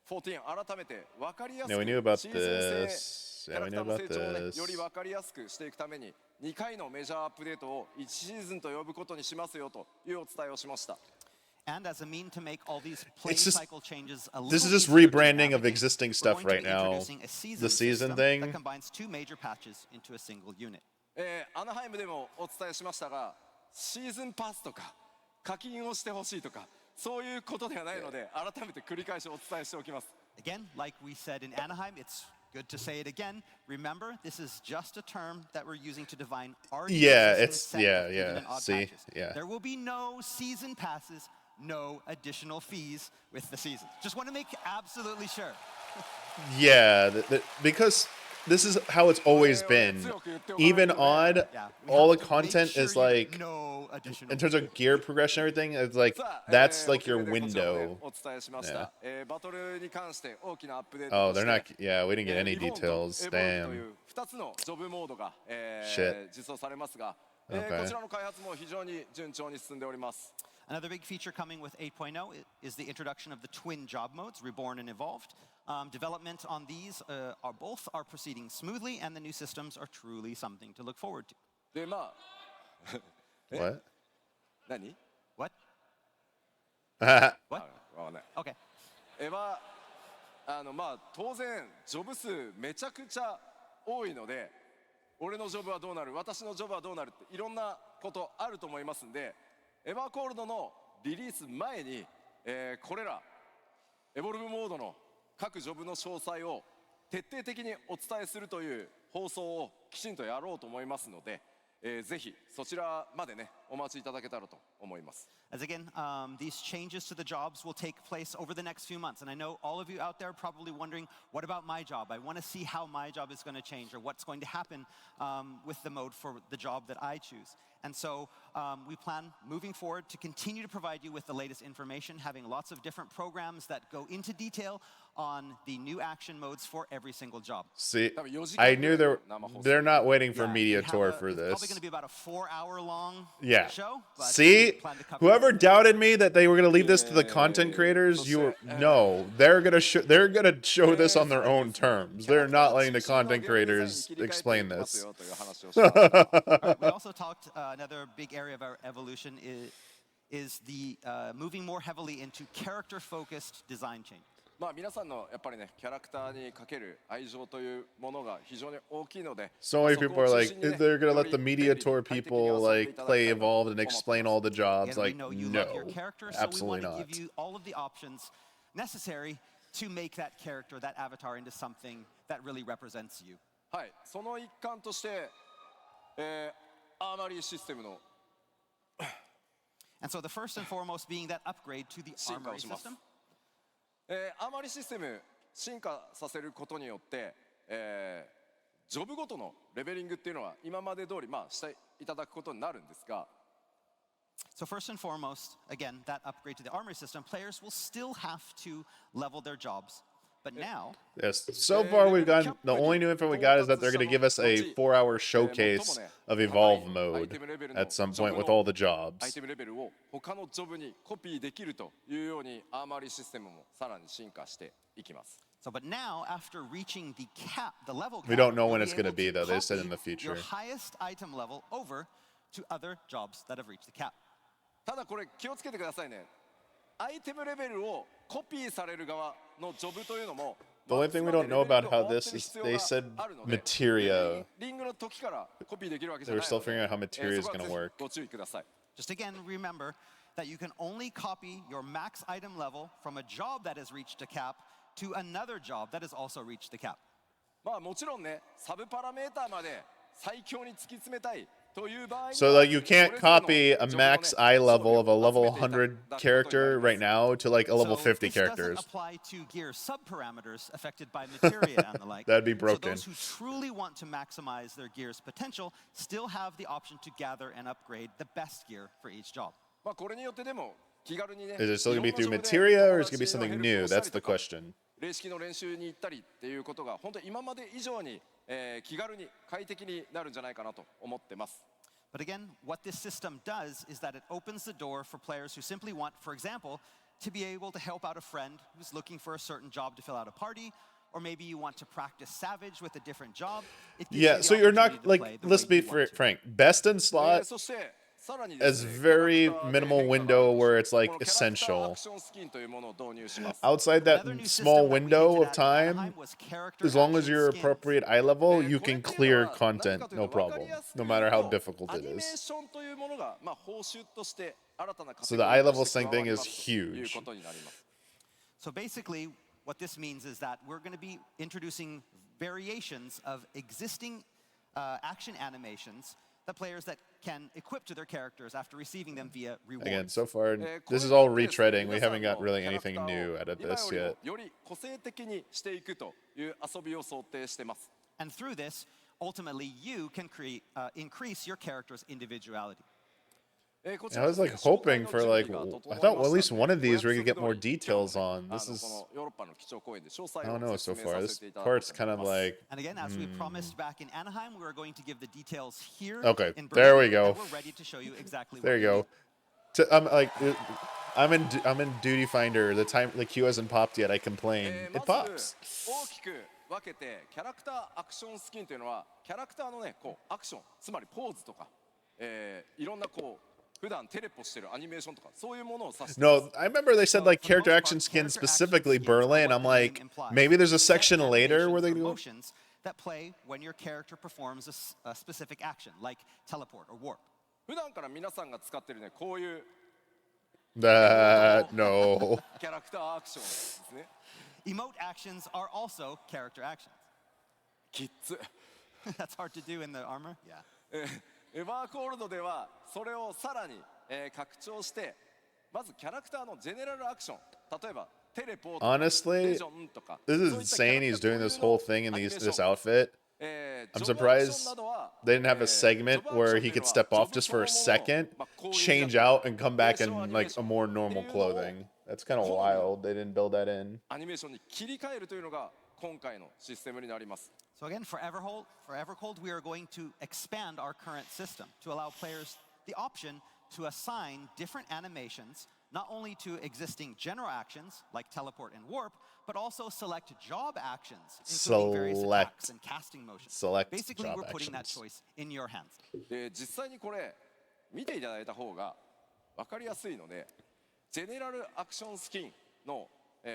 14改めて分かりやす yeah, く we knew about シーズン性 this. キャ Yeah, ラ we ク knew ターの about 成長をね this. より分かりやすくしていくために2回のメジャーアップデートを1シーズンと呼ぶことにしますよというお伝えをしました。 And as a mean to make all these play It's just- cycle changes a little This is just easier to rebranding of navigate, existing we're stuff going to right be now. introducing a season The season system thing. that combines two major patches into a single unit. アナハイムでもお伝えしましたがシーズンパスとか課金をしてほしいとかそういうことではないので改めて繰り返しお伝えしておきます。 Again, like we said in Anaheim, it's good to say it again. Remember, this is just a term that we're using to define our Yeah, existing it's- set yeah, of yeah. even and odd See, patches. yeah. There will be no season passes, no additional fees with the season. Just want to make absolutely sure. Yeah, because this is how it's always been. Even odd, Yeah, we all the have to make content sure is you- like no additional in terms of gear progression, and everything. It's like さあ that's like お your 手元でこちらもね window. お伝えしました、バトルに関して大きなアップデート Oh, とし they're て not. Yeah, we didn't get any リボンと details. エボルブとい Damn. う2つのジョブモードが、 Shit. 実装されますがこ Okay. ちらの開発も非常に順調に進んでおります。 Another big feature coming with 8.0 is the introduction of the twin job modes, Reborn and Evolved. Development on these are proceeding smoothly, and the new systems are truly something to look forward to. でまあ What? 何 What?あ What? わかんない。 Okay. まあ当然ジョブ数めちゃくちゃ多いので、俺のジョブはどうなる、私のジョブはどうなるっていろんなことあると思いますんで、エバーコールドのリリース前に、これらエボルブモードの各ジョブの詳細を徹底的にお伝えするという放送をきちんとやろうと思いますので、ぜひそちらまでねお待ちいただけたらと思います。 As again, these changes to the jobs will take place over the next few months. And I know all of you out there are probably wondering, what about my job? I want to see how my job is going to change or what's going to happen with the mode for the job that I choose. And so we plan moving forward to continue to provide you with the latest information, having lots of different programs that go into detail on the new action modes for every single job. See, I knew they're not waiting for Yeah, Media we have Tour a- for it's probably this. going to be about a 4-hour-long Yeah. show. But See, we plan to cover whoever everything. doubted me that they were gonna leave this to the content creators, no, they're gonna show this on their own terms. They're not letting the content creators explain this. All right, we also talked another big area of our evolution is the moving more heavily into character-focused design change. まあ皆さんのやっぱりねキャラクターにかける愛情というものが非常に大きいので、 So many people are like, they're gonna let the Media Tour people like play Evolved and explain all the jobs. Again, we Like, know you love your no, character, so we absolutely want to not. give you all of the options necessary to make that character, that avatar, into something that really represents you. はい、その一環として、アーマリーシステムの And so the first and foremost being that upgrade to the 進化を armory します。 system. アーマリーシステム進化させることによって、ジョブごとのレベリングっていうのは今まで通りまあしていただくことになるんですが、 So first and foremost, again, that upgrade to the armory system, players will still have to level their jobs. But now, Yes, so far we've gotten the only new info we got is that they're gonna give us a 4-hour showcase of Evolve mode at some point with all the アイ jobs. テムレベルを他のジョブにコピーできるというようにアーマリーシステムもさらに進化していきます。 so but now after reaching the cap, the level cap, We don't know when you'll it's gonna able be, to though. They said copy in the future. your highest item level over to other jobs that have reached the cap. ただこれ気をつけてくださいね。アイテムレベルをコピーされる側のジョブというのも The only thing we don't know about how this is, they said materia. リングの時からコピーできるわけじゃ They な were いの still で、 figuring out how materia is そこは gonna ぜひ work. ご注意ください。 Just again, remember that you can only copy your max item level from a job that has reached a cap to another job that has also reached the cap. まあもちろんね、サブパラメーターまで最強に突き詰めたいという場合には So like you can't copy a max eye level of a level 100 character right now to like a level So 50 this doesn't characters. apply to gear subparameters affected by materia and the like. That'd be So broken. those who truly want to maximize their gear's potential still have the option to gather and upgrade the best gear for each job. まあこれによってでも気軽にね、 Is it still gonna be いろ through んなジョブで materia or is it gonna be 友達の something ヘルプ new? をしたり That's と the か question. 霊式の練習に行ったりっていうことが本当に今まで以上に、気軽に快適になるんじゃないかなと思ってます。 But again, what this system does is that it opens the door for players who simply want, for example, to be able to help out a friend who's looking for a certain job to fill out a party, or maybe you want to practice Savage with a different job. It gives Yeah, you the so you're opportunity not to like, play the let's way be you want to. frank, best in slot そしてさらに has ですね very キャラクターで minimal 変化があ window る where ん it's です like このキャラクターア essential. クションスキンというものを導入します。 Outside that Another new small system that we window hinted of at in Anaheim time, was character as long as action you're skins. appropriate eye level, you これ can っていうの clear は content 何かという no と分か problem, りやすく no 言う matter how と difficult ア it ニメー is. ションというものがまあ報酬として新たなカテ So ゴ the リ eye ーと level して加 sync わ thing りま is すという huge. ことになります。 So basically, what this means is that we're going to be introducing variations of existing action animations that players that can equip to their characters after receiving them via rewards. Again, so far, これ this is に all よってですね retreading. We 皆さん haven't の got really キャラクタ anything ーを new out of 今 this よ yet. りもより個性的にしていくという遊びを想定してます。 And through this, ultimately, you can increase your character's individuality. I was like hoping for like I thought well, at least one of these we could get more details on. This is I don't know so far. This part's kind of like And again, as we promised back in Anaheim, we were going to give the details here. Okay, in there Berlin, we go. and we're ready to show you exactly there what you go. I'm like I'm in Duty Finder. The time the queue hasn't popped yet. I complain. It pops. 大きく分けてキャラクターアクションスキンというのはキャラクターのねこうアクションつまりポーズとか、いろんなこう普段テレポしてるアニメーションとかそういうものを指して No, I remember they said like character action skins specifically Berlin. I'm like maybe there's a section later where they go. That play when your character performs a specific action, like teleport or warp. 普段から皆さんが使ってるねこういう No. キャラクターアクションですね。 Emote actions are also character actions. キッズ That's hard to do in the armor. Yeah. エヴァーコールドではそれをさらに、拡張してまずキャラクターのジェネラルアクション例えばテレポート Honestly, ビジョンとか this is insane. He's doing this whole thing in this outfit. I'm surprised they didn't have a segment where he could step off just for a second, change out, and come back in like a more normal clothing. That's kind of wild. They didn't build that in. アニメーションに切り替えるというのが今回のシステムになります。 So again, for Evercold, we are going to expand our current system to allow players the option to assign different animations, not only to existing general actions like teleport and warp, but also select job actions, including various attacks and casting motions. Basically, we're putting that choice in your hands. で実際にこれ見ていただいた方が分かりやすいので、ジェネラルアクションスキンの、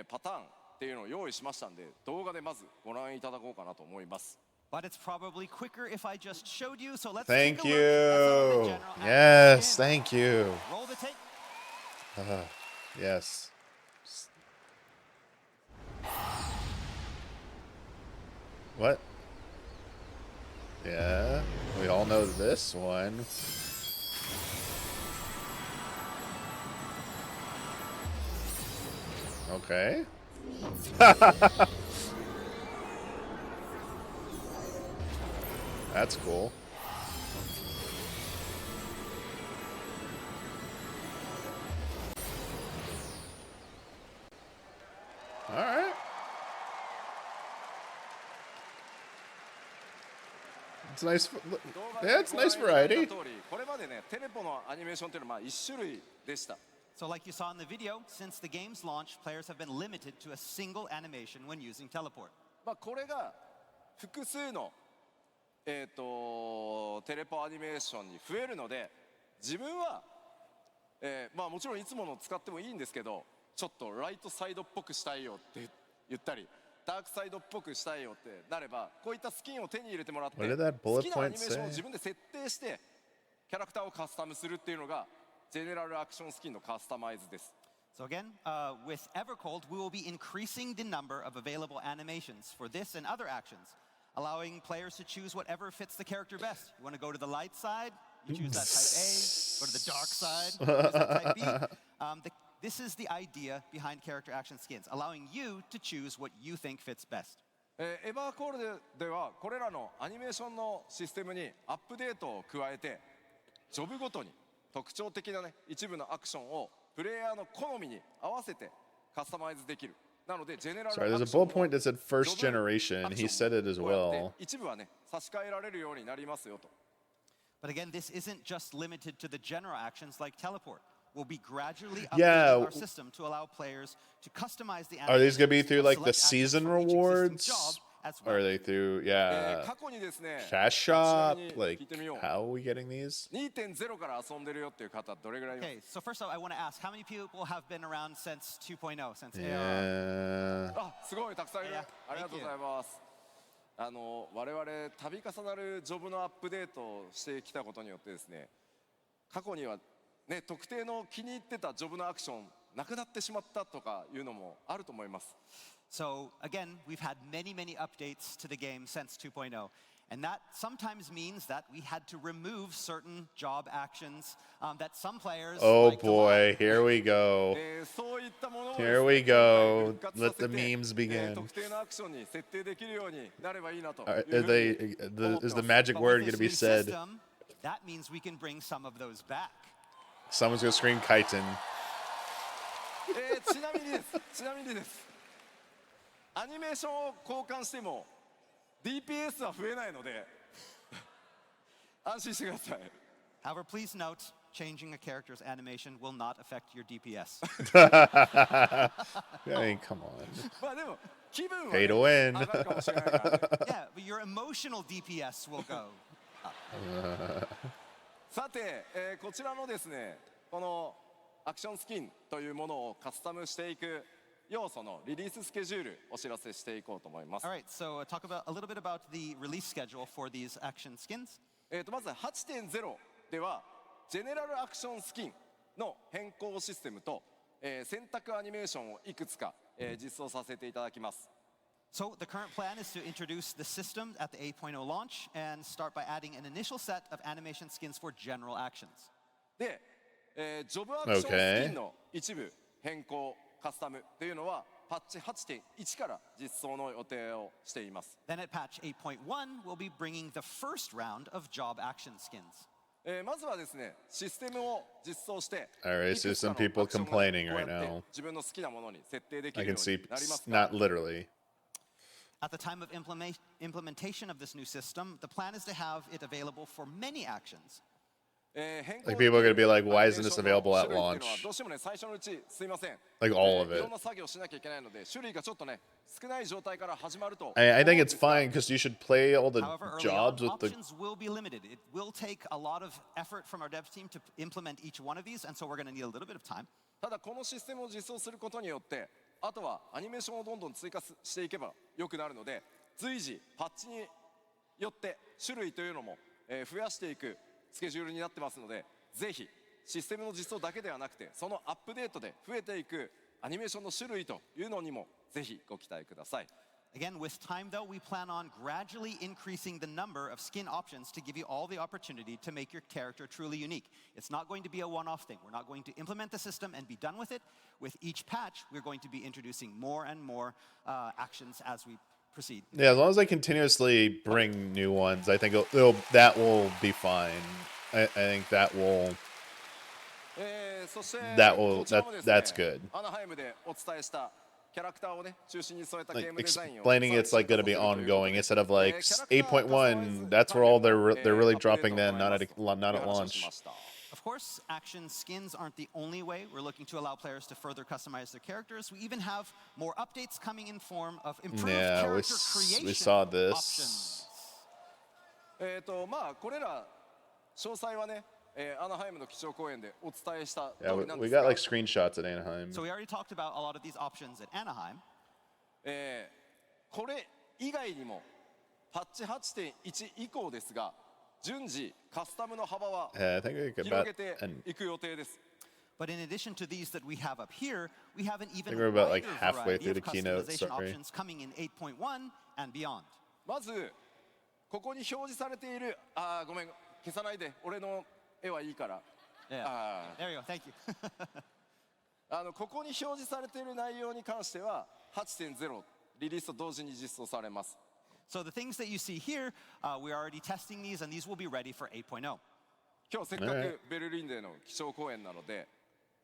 パターンっていうのを用意しましたんで、動画でまずご覧いただこうかなと思います。 But it's probably quicker if I just showed you. So let's Thank take a look at some of the you. general Yes, actions. thank you. Roll the tape. Yes. What? Yeah, we all know this one. Okay. That's cool. All right. It's nice. Yeah, it's nice variety. これまでねテレポのアニメーションっていうのは1種類でした。 So like you saw in the video, since the game's launch, players have been limited to a single animation when using teleport. まあこれが複数のテレポアニメーションに増えるので、自分は、まあもちろんいつもの使ってもいいんですけど、ちょっとライトサイドっぽくしたいよって言ったり、ダークサイドっぽくしたいよってなれば、こういったスキンを手に入れてもらって、好きなアニメーションを自分で設定してキャラクターをカスタムするっていうのがジェネラルアクションスキンのカスタマイズです。 So again, with Evercold, we will be increasing the number of available animations for this and other actions, allowing players to choose whatever fits the character best. You want to go to the light side? You choose that type A. Go to the dark side? You choose that type B. This is the idea behind character action skins, allowing you to choose what you think fits best. エバーコールではこれらのアニメーションのシステムにアップデートを加えてジョブごとに特徴的なね一部のアクションをプレイヤーの好みに合わせてカスタマイズできる。なのでジェネラル Sorry, there's a bullet point that said first generation. He said it as well. 一部はね差し替えられるようになりますよと。 But again, this isn't just limited to the general actions like teleport. We'll be gradually Yeah. updating our system to allow players to customize the Are these gonna be animations through or like the select actions season for each existing rewards? job as Or well. are they through, yeah, 過去にですね cash shop? ちなみに Like, 聞いてみよう。 how are we getting these? 2.0 から遊んでるよっていう方どれぐらいいます Okay, so first off, I want to ask, how many people have been around since 2.0, since AR? Yeah. あ、すごいたくさんいる。 Yeah. ありがとうございます。我々度重なるジョブのアップデートをしてきたことによってですね、過去にはね特定の気に入ってたジョブのアクションなくなってしまったとかいうのもあると思います。 So again, we've had many updates to the game since 2.0. And that sometimes means that we had to remove certain job actions that some players Oh liked a lot. boy, here we go. そういったものを Here we ですね go. 復活さ Let せ the て memes begin. 特定のアクションに設定できるようになればいいなという Are ふうに they? Is the magic But word with gonna this be new said? system, that means we can bring some of those back. Someone's gonna scream Kaiten. ちなみにです。アニメーションを交換しても DPS は増えないので安心してください。However, please note, changing a character's animation will not affect your DPS. I mean, come on. まあでも気分は、Pay to win. 上がるかもしれないからね。Yeah, but your emotional DPS will go. さて、こちらのですね、このアクションスキンというものをカスタムしていく要素のリリーススケジュールお知らせしていこうと思います。All right, so talk about a little bit about the release schedule for these action skins. まず 8.0 ではジェネラルアクションスキンの変更システムと、選択アニメーションをいくつか、実装させていただきます。So the current plan is to introduce the system at the 8.0 launch and start by adding an initial set of animation skins for general actions. で、ジョブアクションスキンの一部変更カスタムというのはパッチ 8.1 から実装の予定をしています。Then at patch 8.1, we'll be bringing the first round of job action skins. まずはですね、システムを実装して、 Alright, so some people complaining right now. 自分の好きなものに設定でき I るよ can うに see, なりますが、 not literally. At the time of implementation of this new system, the plan is to have it available for many actions. Like people are gonna be like, why isn't this available at launch? どうしてもね、最初のうちすいません。 Like all of い it. ろんな作業しなきゃいけないので、種類がちょっとね、少ない状態から始まると。I think it's fine because you should play all the However, early jobs on, with the. options will be limited. It will take a lot of effort from our dev team to implement each one of these, and so we're going to need a little bit of time. ただこのシステムを実装することによって、あとはアニメーションをどんどん追加していけば良くなるので、随時パッチによって種類というのも、増やしていくスケジュールになってますので、ぜひシステムの実装だけではなくて、そのアップデートで増えていくアニメーションの種類というのにもぜひご期待ください。Again, with time though, we plan on gradually increasing the number of skin options to give you all the opportunity to make your character truly unique. It's not going to be a one-off thing. We're not going to implement the system and be done with it. With each patch, we're going to be introducing more and more actions as we proceed. Yeah, as long as they continuously bring new ones, I think that will be fine. I think that will. そして That's good. アナハイムでお伝えしたキャラクターをね中心に添えたゲー Like ムデザインを explaining it's like going to be ongoing instead of like 8.1. That's where all they're really dropping them, not at launch. Of course, action skins aren't the only way we're looking to allow players to further customize their characters. We even have more updates coming in form of improved Yeah, character creation we saw this. options. まあこれら詳細はね、アナハイムの基調講演でお伝えした通 Yeah, りなん we ですが、 got like screenshots at Anaheim. So we already talked about a lot of these options at Anaheim. これ以外にもパッチ 8.1 以降ですが、順次カスタムの幅は Yeah, I think we could 広 about げて and いく予定です。 But in addition to these that we have up here, we have an even think we're about, like, wider halfway variety through of the keynote, customization sorry. options coming in 8.1 and beyond. まずここに表示されているごめん消さないで俺の絵はいいから Yeah. There you go. Thank you. ここに表示されている内容に関しては 8.0 リリースと同時に実装されます。 So the things that you see here, we're already testing these, and these will be ready for 8.0. 今日せっかくベルリンでの基調講演なので、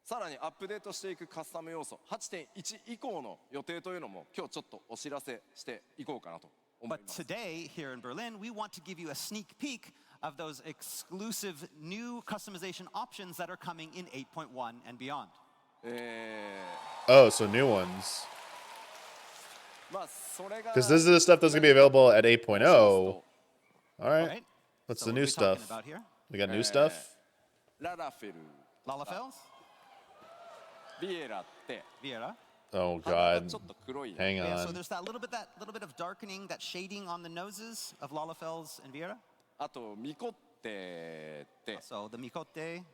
さらにアップデートしていくカスタム要素 8.1 以降の予定というのも今日ちょっとお知らせしていこうかなと思い But ます。 today, here in Berlin, we want to give you a sneak peek of those exclusive new customization options that are coming in 8.1 and beyond. Oh, so new ones. まあそれが Because this is the stuff that's going to be available at 8.0. All All right. right? What's So the what new are we talking stuff? about here? We got new stuff? ララフェル、 Lalafels? ビエラって Viera? Oh, 肌が God. ちょっと黒い。 Hang Yeah, so on. there's that little bit of darkening, that shading on the noses of Lalafels and Viera. あとミコってって So the Mikote.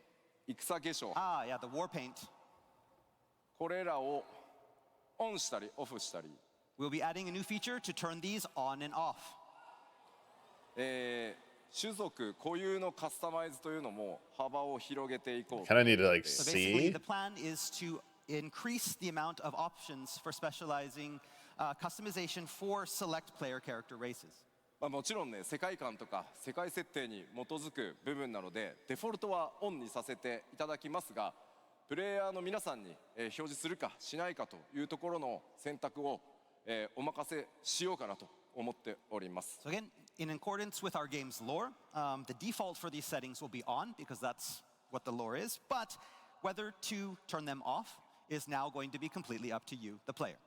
戦化粧 Ah, yeah, the war paint. これらをオンしたりオフしたり、 We'll be adding a new feature to turn these on and off. 種族固有のカスタマイズというのも幅を広げていこう。 Kind of need to like So basically, see. the plan is to increase the amount of options for specializing customization for select player character races. もちろんね、世界観とか世界設定に基づく部分なのでデフォルトはオンにさせていただきますが、プレイヤーの皆さんに表示するかしないかというところの選択をお任せしようかなと思っております。 So again, in accordance with our game's lore, the default for these settings will be on because that's what the lore is, but whether to turn them off is now going to be completely up to you, the player.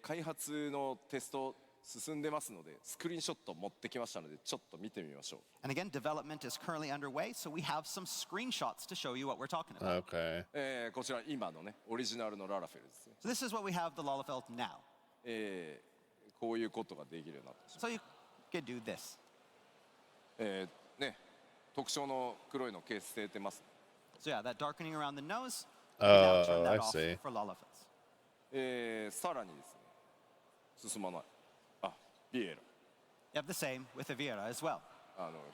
開発のテスト進んでますので、スクリーンショット持ってきましたので、ちょっと見てみましょう。 And again, development is currently underway, so we have some screenshots to show you what we're talking about. Okay. こちら今のね、オリジナルのララフェルですね。 So this is what we have the Lalafeld now. こういうことができるようになってしま So you could do this. う。ね、特徴の黒いの消せてます。 So yeah, that darkening around the nose, we can now turn that I off see. for Lalafels. さらにですね、進まない。あ、ビエラ。 You have the same with the Viera as well.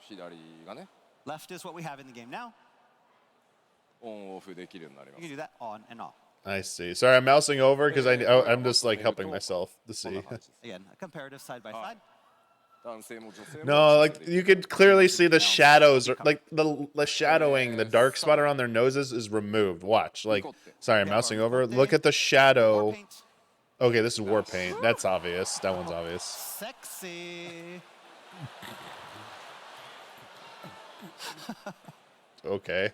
左がね、 Left is what we have in the game now. オンオフできるようになりま You す。 can do that on and off. I see. Sorry, I'm mousing over because I'm just like helping myself to こん see. な感じです。 Again, a comparative side by side. 男性も女性も No, like you could clearly see the shadows, or like the shadowing, the dark spot around their noses is removed. Watch, like, sorry, I'm mousing over. Look at the War shadow. paint. Okay, this is war paint. That's obvious. That one's obvious. Sexy. Okay.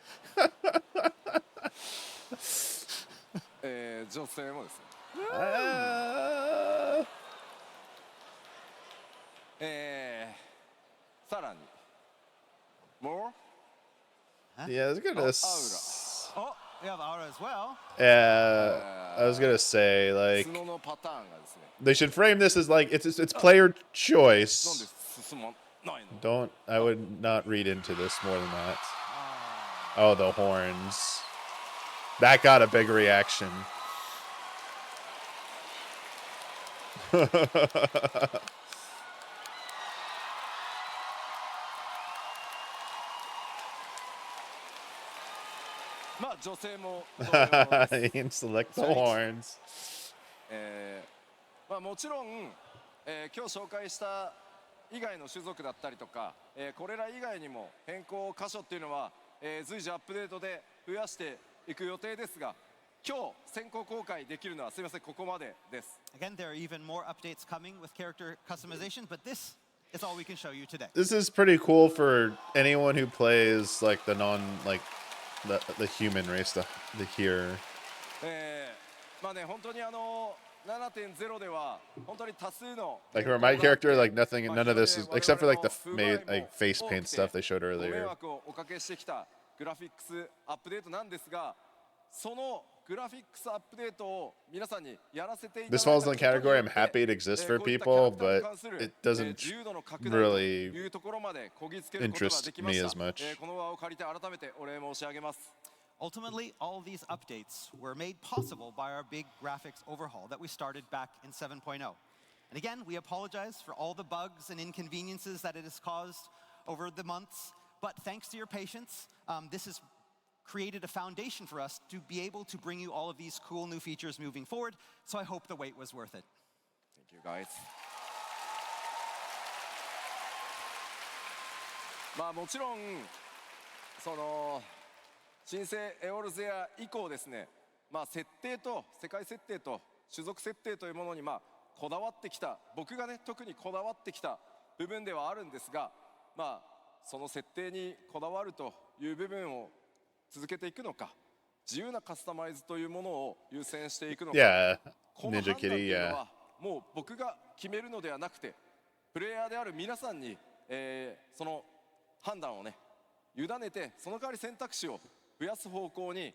女性もですね。 さらに more Yeah, I was gonna. アウラ Oh, we have aura as well. Yeah, I was gonna say like 角のパターンがですね。 they should frame this as like it's player なんで choice. 進まないの？ Don't I would not read into this more than that. Oh, the horns. That got a big reaction. まあ女性も同様です。 You can select the horns. まあもちろん、今日紹介した以外の種族だったりとか、これら以外にも変更箇所っていうのは、随時アップデートで増やしていく予定ですが、今日先行公開できるのはすみません、ここまでです。 Again, there are even more updates coming with character customization, but this is all we can show you today. This is pretty cool for anyone who plays like the the human race, the here. まあね、本当に7.0 では本当に多数の Like for my character, like none of this is except for like the like face paint stuff they showed ご迷 earlier. 惑をおかけしてきたグラフィックスアップデートなんですが、そのグラフィックスアップデートを皆さんにやらせていただい This た falls こ in と the によ category って I'm happy it exists for こういった people, キャラクターに but 関する it doesn't 自由度の拡大と really いうところまでこぎつけることができまし interest た me as much. この場を借りて改めてお礼申し上げます。 Ultimately, all these updates were made possible by our big graphics overhaul that we started back in 7.0. And again, we apologize for all the bugs and inconveniences that it has caused over the months, but thanks to your patience, this has created a foundation for us to be able to bring you all of these cool new features moving forward, so I hope the wait was worth it. Thank you guys. まあもちろんその新生エオルゼア以降ですね、まあ設定と世界設定と種族設定というものにまあこだわってきた、僕がね特にこだわってきた部分ではあるんですが、まあその設定にこだわるという部分を続けていくのか、自由なカスタマイズというものを優先していくのか、 Yeah, この判 Ninja 断と Kitty. いうの Yeah. はもう僕が決めるのではなくて、プレイヤーである皆さんに、その判断をね委ねて、その代わり選択肢を増やす方向に、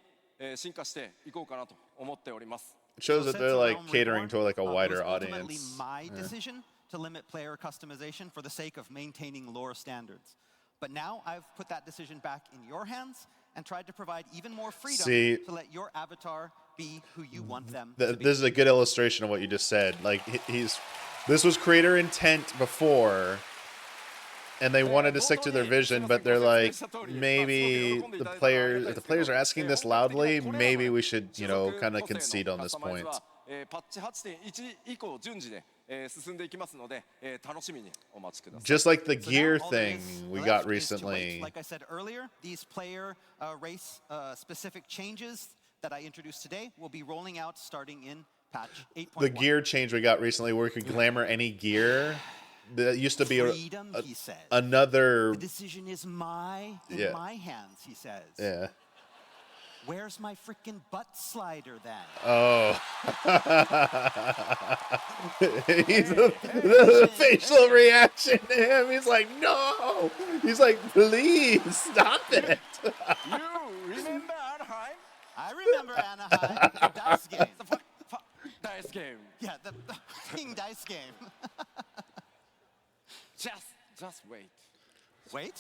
進化していこうかなと思っております。 It shows So that since they're our like own catering to like a reborn, wider it was ultimately audience. my decision to limit player customization for the sake of maintaining lore standards. But now I've put that decision back in your hands and tried to provide even more freedom See- to let your avatar be who you want them Th- to be. This is a good illustration of what you just said. Like this was creator intent before, and they wanted to stick to their vision, but they're like, maybe if the players are asking this loudly, maybe we should, kind of concede on this point. パッチ8.1 以降順次で、進んでいきますので、楽しみにお待ちください。 Just like the So now gear all that thing is we left got is to recently. wait. Like I said earlier, these player race specific changes that I introduced today will be rolling out starting in patch 8.1. The gear change we got recently where we could glamour any gear. That used to be Freedom, he says. another. The decision is in my hands, he says. Yeah. Where's my freaking butt slider then? Oh. The facial reaction to him. He's like, no. He's like, please stop it. You remember Anaheim? I remember Anaheim, the dice game. The dice game. Yeah, the fucking dice game. Just wait. Wait?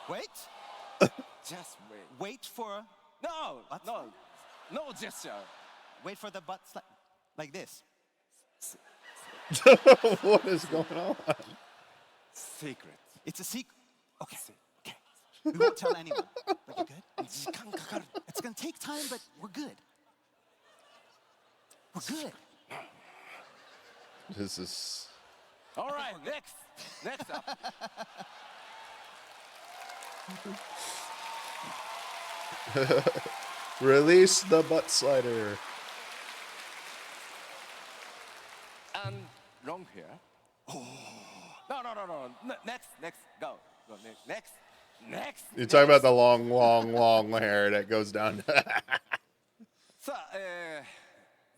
Wait? Just wait. Wait for... No, What? no gesture. Wait for the butt slide. Like this. What is going on? Secret. It's a secret. Okay. Okay. We won't tell anyone. But you good? 時間かかる。 It's gonna take time, but we're good. We're good. This is. All right, next up. Release the butt slider. And long hair. Oh. No. Next. Go. Next. You're talking about the long hair that goes down. さあ、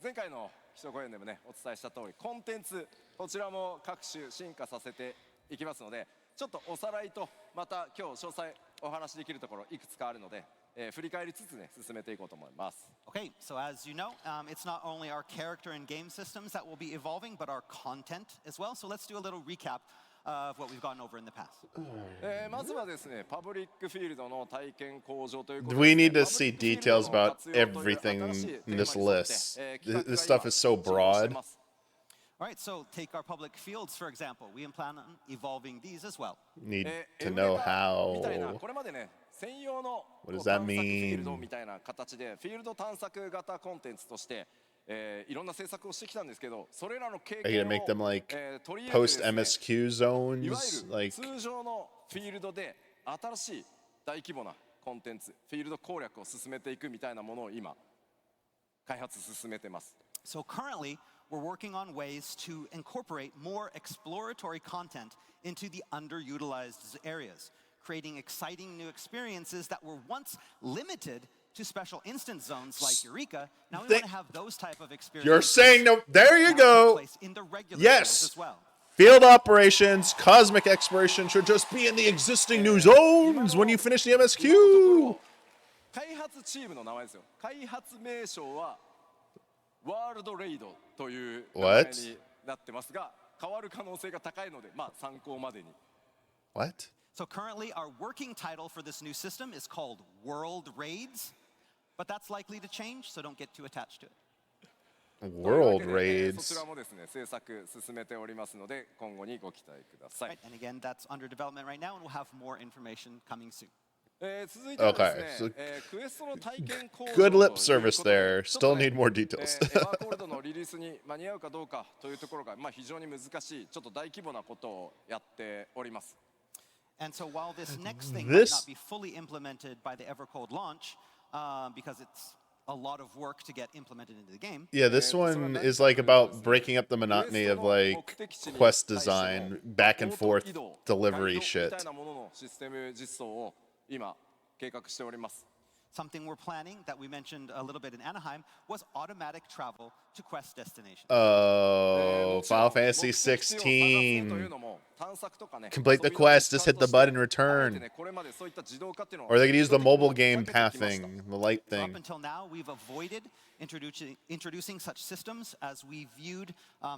前回の基礎講演でもねお伝えした通りコンテンツこちらも各種進化させていきますのでちょっとおさらいとまた今日詳細お話しできるところいくつかあるので、振り返りつつね進めていこうと思います。 Okay, so as you know, it's not only our character and game systems that will be evolving, but our content as well. So let's do a little recap of what we've gone over in the past. まずはですねパブリックフィールドの体験向上ということで We need to see details about everything in this list. This stuff is so broad. All right, so take our public fields, for example. We plan on evolving these as well. Need to know みたいな how. これまでね専用の What does 探 that 索フィールド mean? みたいな形でフィールド探索型コンテンツとして、いろんな制作をしてきたんですけどそれらの経 Are you 験 gonna を make them like 取り入れて post ですね MSQ いわ zones? ゆる Like 通常のフィールドで新しい大規模なコンテンツフィールド攻略を進めていくみたいなものを今開発進めてます。 So currently, we're working on ways to incorporate more exploratory content into the underutilized areas, creating exciting new experiences that were once limited to special instance zones like Eureka. Now we want to have those type of experiences. you're saying no. There you now take go. place in the regular Yes. zones as well. Field operations, cosmic exploration should just be in the existing new zones when you finish the MSQ. 開発チームの名前ですよ。開発名称はワールドレイドという名前 What? になってますが、変わる可能性が高いので、まあ参考までに。 What? So currently, our working title for this new system is called World Raids, but that's likely to change, so don't get too attached to it. World というわけでそ raids. ちらもですね、制作進めておりますので、今後にご期待ください Right? And again, that's under development right now, and we'll have more information coming soon. 続いてはですね Okay, so クエストの体験向上 Good という lip こと service で there. ちょっと Still ね need more details. エヴァーコールドのリリースに間に合うかどうかというところが、まあ、非常に難しいちょっと大規模なことをやっております And so while this next thing This- might not be fully implemented by the Evercold launch, because it's a lot of work to get implemented into the game, Yeah, this one is like about breaking up the monotony of like quest design, back and forth delivery ガイドみ shit. たいなもののシステム実装を今計画しております something we're planning that we mentioned a little bit in Anaheim was automatic travel to quest destinations. Oh, もちろん Final Fantasy 目的地を探すというの 16. も探索とかね Complete the 遊びの quest, just hit the 一環として button, return. あえてねこれまでそういった自動化っていうのを Or they could use the mobile 意図的に game 避けてきました pathing, the light So up thing. until now, we've avoided introducing such systems as we viewed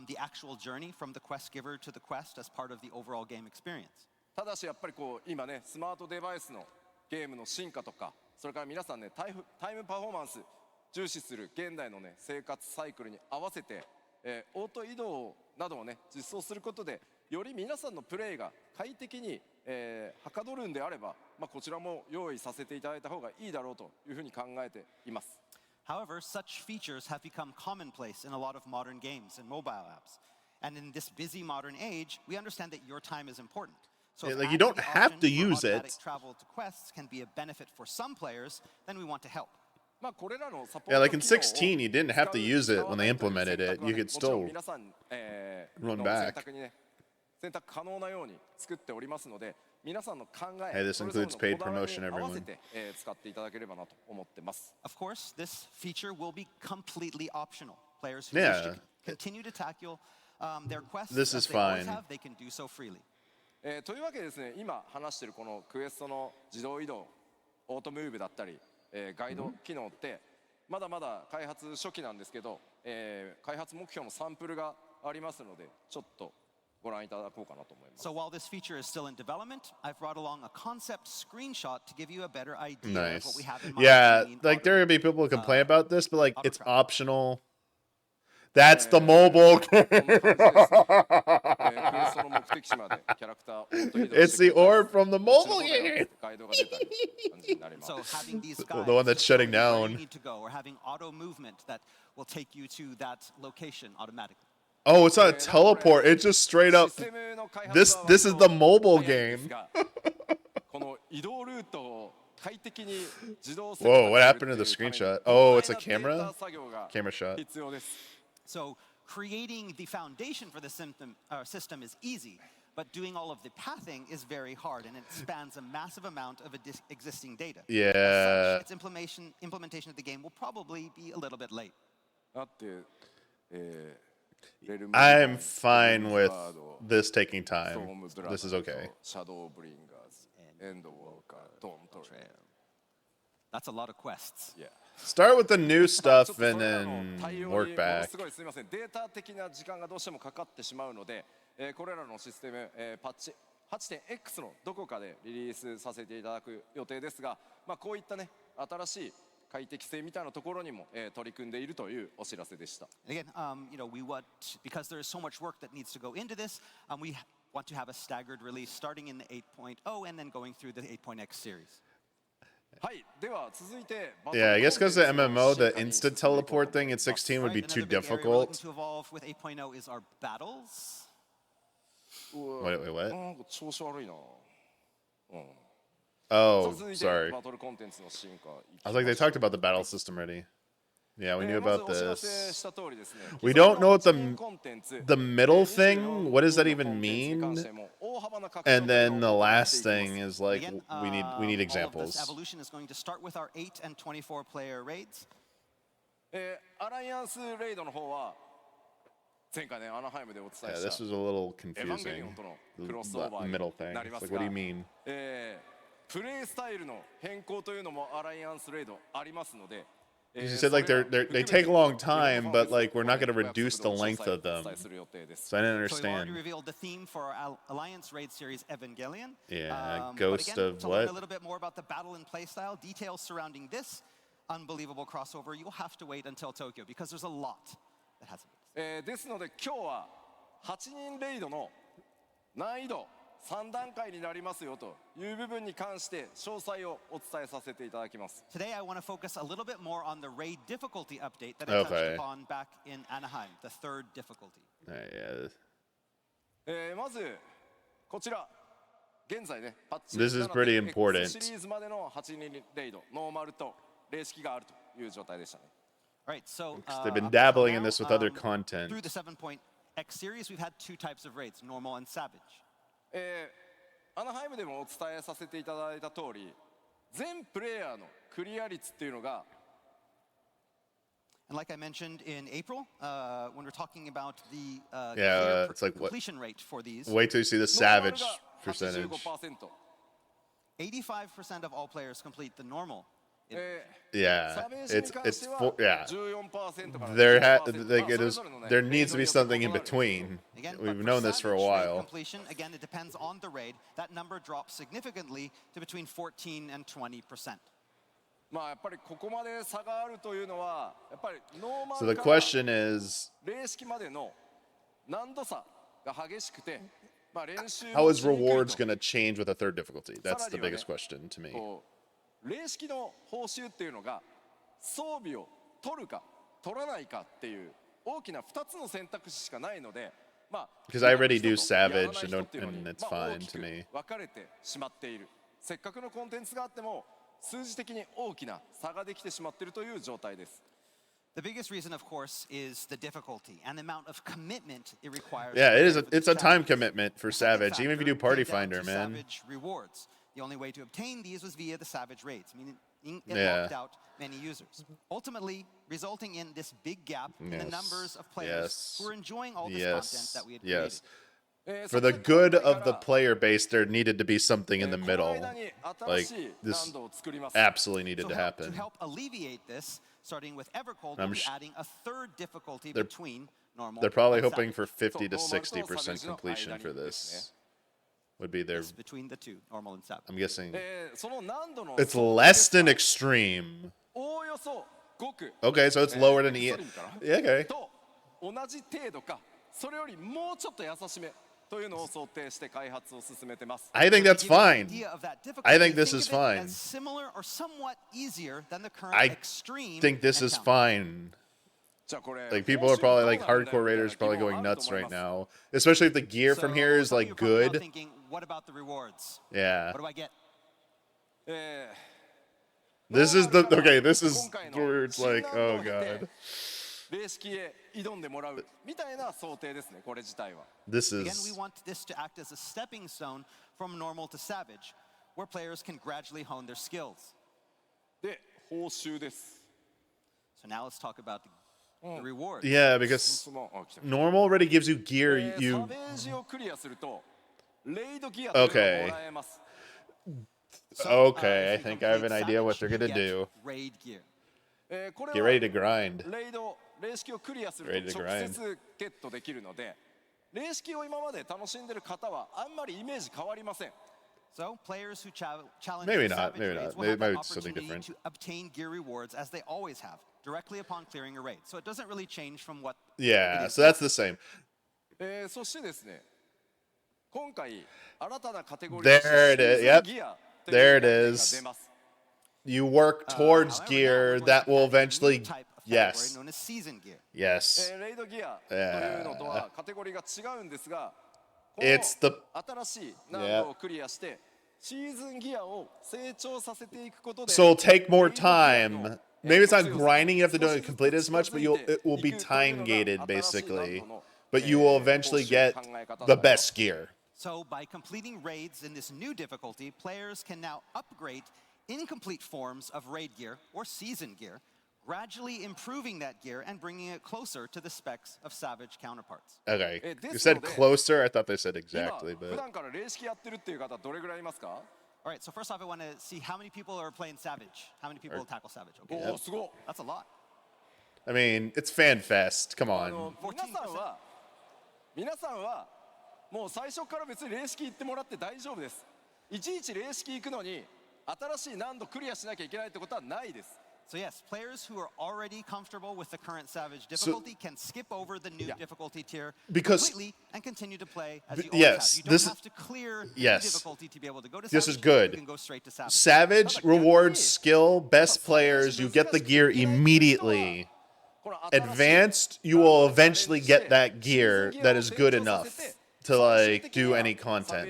the actual journey from the quest giver to the quest as part of the overall game experience. ただしやっぱりこう今ねスマートデバイスのゲームの進化とかそれから皆さんねタイムパフォーマンス重視する現代のね生活サイクルに合わせて、オート移動などをね実装することでより皆さんのプレイが快適に、はかどるんであれば、まあ、こちらも用意させていただいた方がいいだろうというふうに考えています。However, such features have become commonplace in a lot of modern games and mobile apps. And in this busy modern age, we understand that your time is important. So Yeah, if like, you adding don't the have option to for use it. automatic travel to quests can be a benefit for some players, then we want to help. まあこれらのサポ Yeah, ー like ト in 機能を 16, you didn't have to use 使 it う when 使 they わないという implemented 選 it. 択は You ね could もちろん still 皆さん、run の back. 選択可能なように作っておりますので、皆さんの考え、 Hey, this それぞれの includes paid こだわり promotion, に合わ everyone. せて、使っていただければなと思ってます。 Of course, this feature will be completely optional. Players who wish Yeah. to continue to tackle their quests This as is they always fine. have, they can do so freely. というわけでですね、今話しているこのクエストの自動移動、オートムーブだったり、ガイド機能ってまだまだ開発初期なんですけど、開発目標のサンプルがありますので、ちょっとご覧いただこうかなと思います。 So while this feature is still in development, I've brought along a concept screenshot to give you a better idea of what Nice. we have in mind. Yeah, to mean like there auto- would be people who complain about this, but like auto it's travel. optional. That's the mobile こんな感じですね。クエストの目的地までキャラクターをオート移動 It's して the くれたり orb from the こっちの mobile 方では game. ガイドが出たり感じになります。 So having these The guides one that's to show shutting you where down. you need to go, or having auto movement that will take you to that location automatically. Oh, it's not a teleport. It's just straight up. システムの開発は This is the mobile 早いんです game. がこの移動ルートを快適に自動 Whoa, what happened to the screenshot? Oh, it's a camera? Camera shot. 必要です。 So creating the foundation for the system is easy, but doing all of the pathing is very hard, and it spans a massive amount of existing data. Yeah. As such, its implementation of the game will probably be a little bit late. だって、レルム I'm fine with ワード this taking ストー time. ムブラ This is ザーズ okay. シャドウブリンガーズエンドウォーカードントレ That's a lot of quests. イ Start with the new ちょっ stuff とそれ and らの then 対応 work にもの back. すごいすみません、データ的な時間がどうしてもかかってしまうので、これらのシステム、パッチ 8.x のどこかでリリースさせていただく予定ですが、まあ、こういったね新しい快適性みたいなところにも、取り組んでいるというお知らせでした。 And again, we want, because there is so much work that needs to go into this, we want to have a staggered release starting in the 8.0 and then going through the 8.x series. はい、では続いて Yeah, I guess because the MMO, the 進化に instant 進んでいこう teleport と thing in 16 would be Right, too another big area we're looking difficult. to evolve with 8.0 is our battles. Wait, what? なんか調子悪いな。 Oh, 続いて sorry. バトルコンテンツの進化。 I was like, they talked about the battle system already. Yeah, we knew まず about お知らせ this. した通りですね。 We don't know what 既存のコンテンツ The middle thing, 24 what does that コ even ンテンツに関 mean? しても大幅な拡張 And という then の the を行ってい last きます thing is like, Again, we need all of this examples. evolution is going to start with our 8 and 24 player raids. アライアンスレイドの方は前回ねアナハイムでお伝 Yeah, え this した was a little エヴァンゲリオン confusing. との The クロスオーバー middle に thing. なりま It's す like, が what do you mean? プレイスタイルの変更というのもアライアンスレイドありますので You said like they take a long time, but like we're not going to reduce the length of them. So I didn't So we've already understand. revealed the theme for our Alliance raid series, Evangelion. Yeah, But Ghost again, of to learn what? a little bit more about the battle and playstyle, details surrounding this unbelievable crossover, you'll have to wait until Tokyo because there's a lot that hasn't been. ですので今日は8人レイドの難易度3段階になりますよという部分に関して詳細をお伝えさせていただきます。 Today, I want to focus a little bit more on the raid difficulty update that I Okay. touched upon back in Anaheim, the third difficulty. Yeah. まずこちら現在ねパッチ This is pretty 7.x important. シリーズまでの8人レイドノーマルと霊式があるという状態でしたね。 Right, so They've been up until dabbling in now, this with other content. Through the 7.x series, we've had two types of raids, normal and savage. アナハイムでもお伝えさせていただいた通り全プレイヤーのクリア率っていうのが And like I mentioned in April, when we're talking about the Yeah, it's like what? completion rate for these, Wait till you see the ノーマル savage が percentage. 85%、 85% of all players complete the normal. Yeah, サベージに関しては yeah. 14% から There 20% like まあ it それ is ぞれのね there needs to be レイドによって something in 異なる between. Again, We've but known this for a savage raid while. completion, again, it depends on the raid. That number drops significantly to between 14 and 20%. まあやっぱりここまで差があるというのはやっぱりノーマ So ル the から question is, 霊式までの難度差が激しくて、まあ練習 how も is しにくい rewards と going to change with a third difficulty? That's the さらにはね biggest question to me. こう霊式の報酬っていうのが装備を取るか取らないかっていう大きな2つの選択肢しかないので、Because I already do やらない Savage 人っていうのに and it's 大 fine き to く me. 分かれてしまっている。せっかくのコンテンツがあっても数字的に大きな差ができてしまっているという状態です。The biggest reason, of course, is the difficulty and the amount of commitment it requires. Yeah, it is. for the It's a time challenges. commitment for The second Savage, even if you do factor Party came down Finder, to man. Savage rewards. The only way to obtain these was via the Savage raids, meaning it Yeah. locked out many users, ultimately resulting in this big gap in the Yes. numbers of players Yes. who were enjoying all this Yes. content that we had Yes. created. For the good of the player base, there needed to be something in the middle. Like, this absolutely needed So to happen. to help alleviate this, starting with Evercold, I'm we'll be sh- adding a third difficulty They're- between normal. They're probably and hoping for Savage. 50 to 60% completion for this. Would be their. It's between the two, normal and Savage. I'm guessing その難度の it's less than extreme. おおよそ5区 Okay, so it's lower than E. エクストリームかな Yeah, okay. と同じ程度かそれよりもうちょっと優しめというのを想定して開発を進めてます。 I think that's To give you an fine. idea of that difficulty, I think this think is of it fine. as similar or somewhat easier than the current I extreme think this is encounter. fine. じゃあこれ Like people are probably like 報酬どうなんだよ hardcore raiders みたいな probably 疑問 going あると nuts 思い right ます。 now, especially if the gear So from here is some of like you are probably now good. thinking, what about the rewards? Yeah. What do I get? え This is the ノーマルから okay. This is 今回の where it's 新 like, 難度 oh を経て god. 霊式へ挑んでもらうみたいな想定ですね、これ自体は。 This Again, we is want this to act as a stepping stone from normal to savage, where players can gradually hone their skills. で、報酬です。 So now let's talk about the rewards. yeah because そのあ来た normal already gives you gear. サ You ベージをクリアするとレイドギアというのがもらえます。 So, okay? I if you think I have an complete idea what Savage, they're gonna you get do. Raid gear. これ Get は ready to grind. レイド霊式をクリアする Ready と to 直 grind. 接ゲットできるので、霊式を今まで楽しんでる方はあんまりイメージ変わりません。 So players who challenge Maybe the not, Savage maybe raids not. will have Maybe the it's something opportunity different. to obtain gear rewards as they always have, directly upon clearing a raid. So it doesn't really change from what Yeah, it is so that's the same. そしてですね、今回新たなカテゴリー There it is. Yep. ギアという There it 概念が is. 出ます。 You work towards However, now gear we're going that to will add a new eventually. type of category Yes. known as season gear. Yes. レイドギアというのとはカテゴリーが違うんですが、こ It's the の新しい難度をクリアしてシーズンギアを成長させていくことで、 So it'll take more レイドギアの time. Maybe it's not 強さ grinding. You have to do 少し it ずつ complete as much, but 近づいて it will be いくという time のが gated 新しい難 basically. 度の But you will eventually 報酬 get 考え方に the なります。 best gear. So by completing raids in this new difficulty, players can now upgrade incomplete forms of raid gear or season gear, gradually improving that gear and bringing it closer to the specs of Savage counterparts. Okay. this You said will then- closer. I thought they said 今 exactly, 普 but 段から霊式やってるっていう方どれぐらいいますか？ All right, so first off, I want to see how many people are playing Savage. How many people will tackle Savage? お Okay, おすごい。 that's a lot. I mean, it's fan fest. Come あ on. の皆さんはもう最初から別に霊式行ってもらって大丈夫です。いちいち霊式行くのに新しい難度クリアしなきゃいけないってことはないです。 So yes, players who are already comfortable with the current Savage difficulty can skip over the new difficulty tier Because- completely and continue to play as Th- you always yes, have. You don't this is- have to clear yes. the difficulty to be able to go to This Savage. is good. You can go straight to Savage. Savage rewards skill, best players. You get the gear immediately. この新しい Advanced, you will eventually get that gear that is good enough to like do any content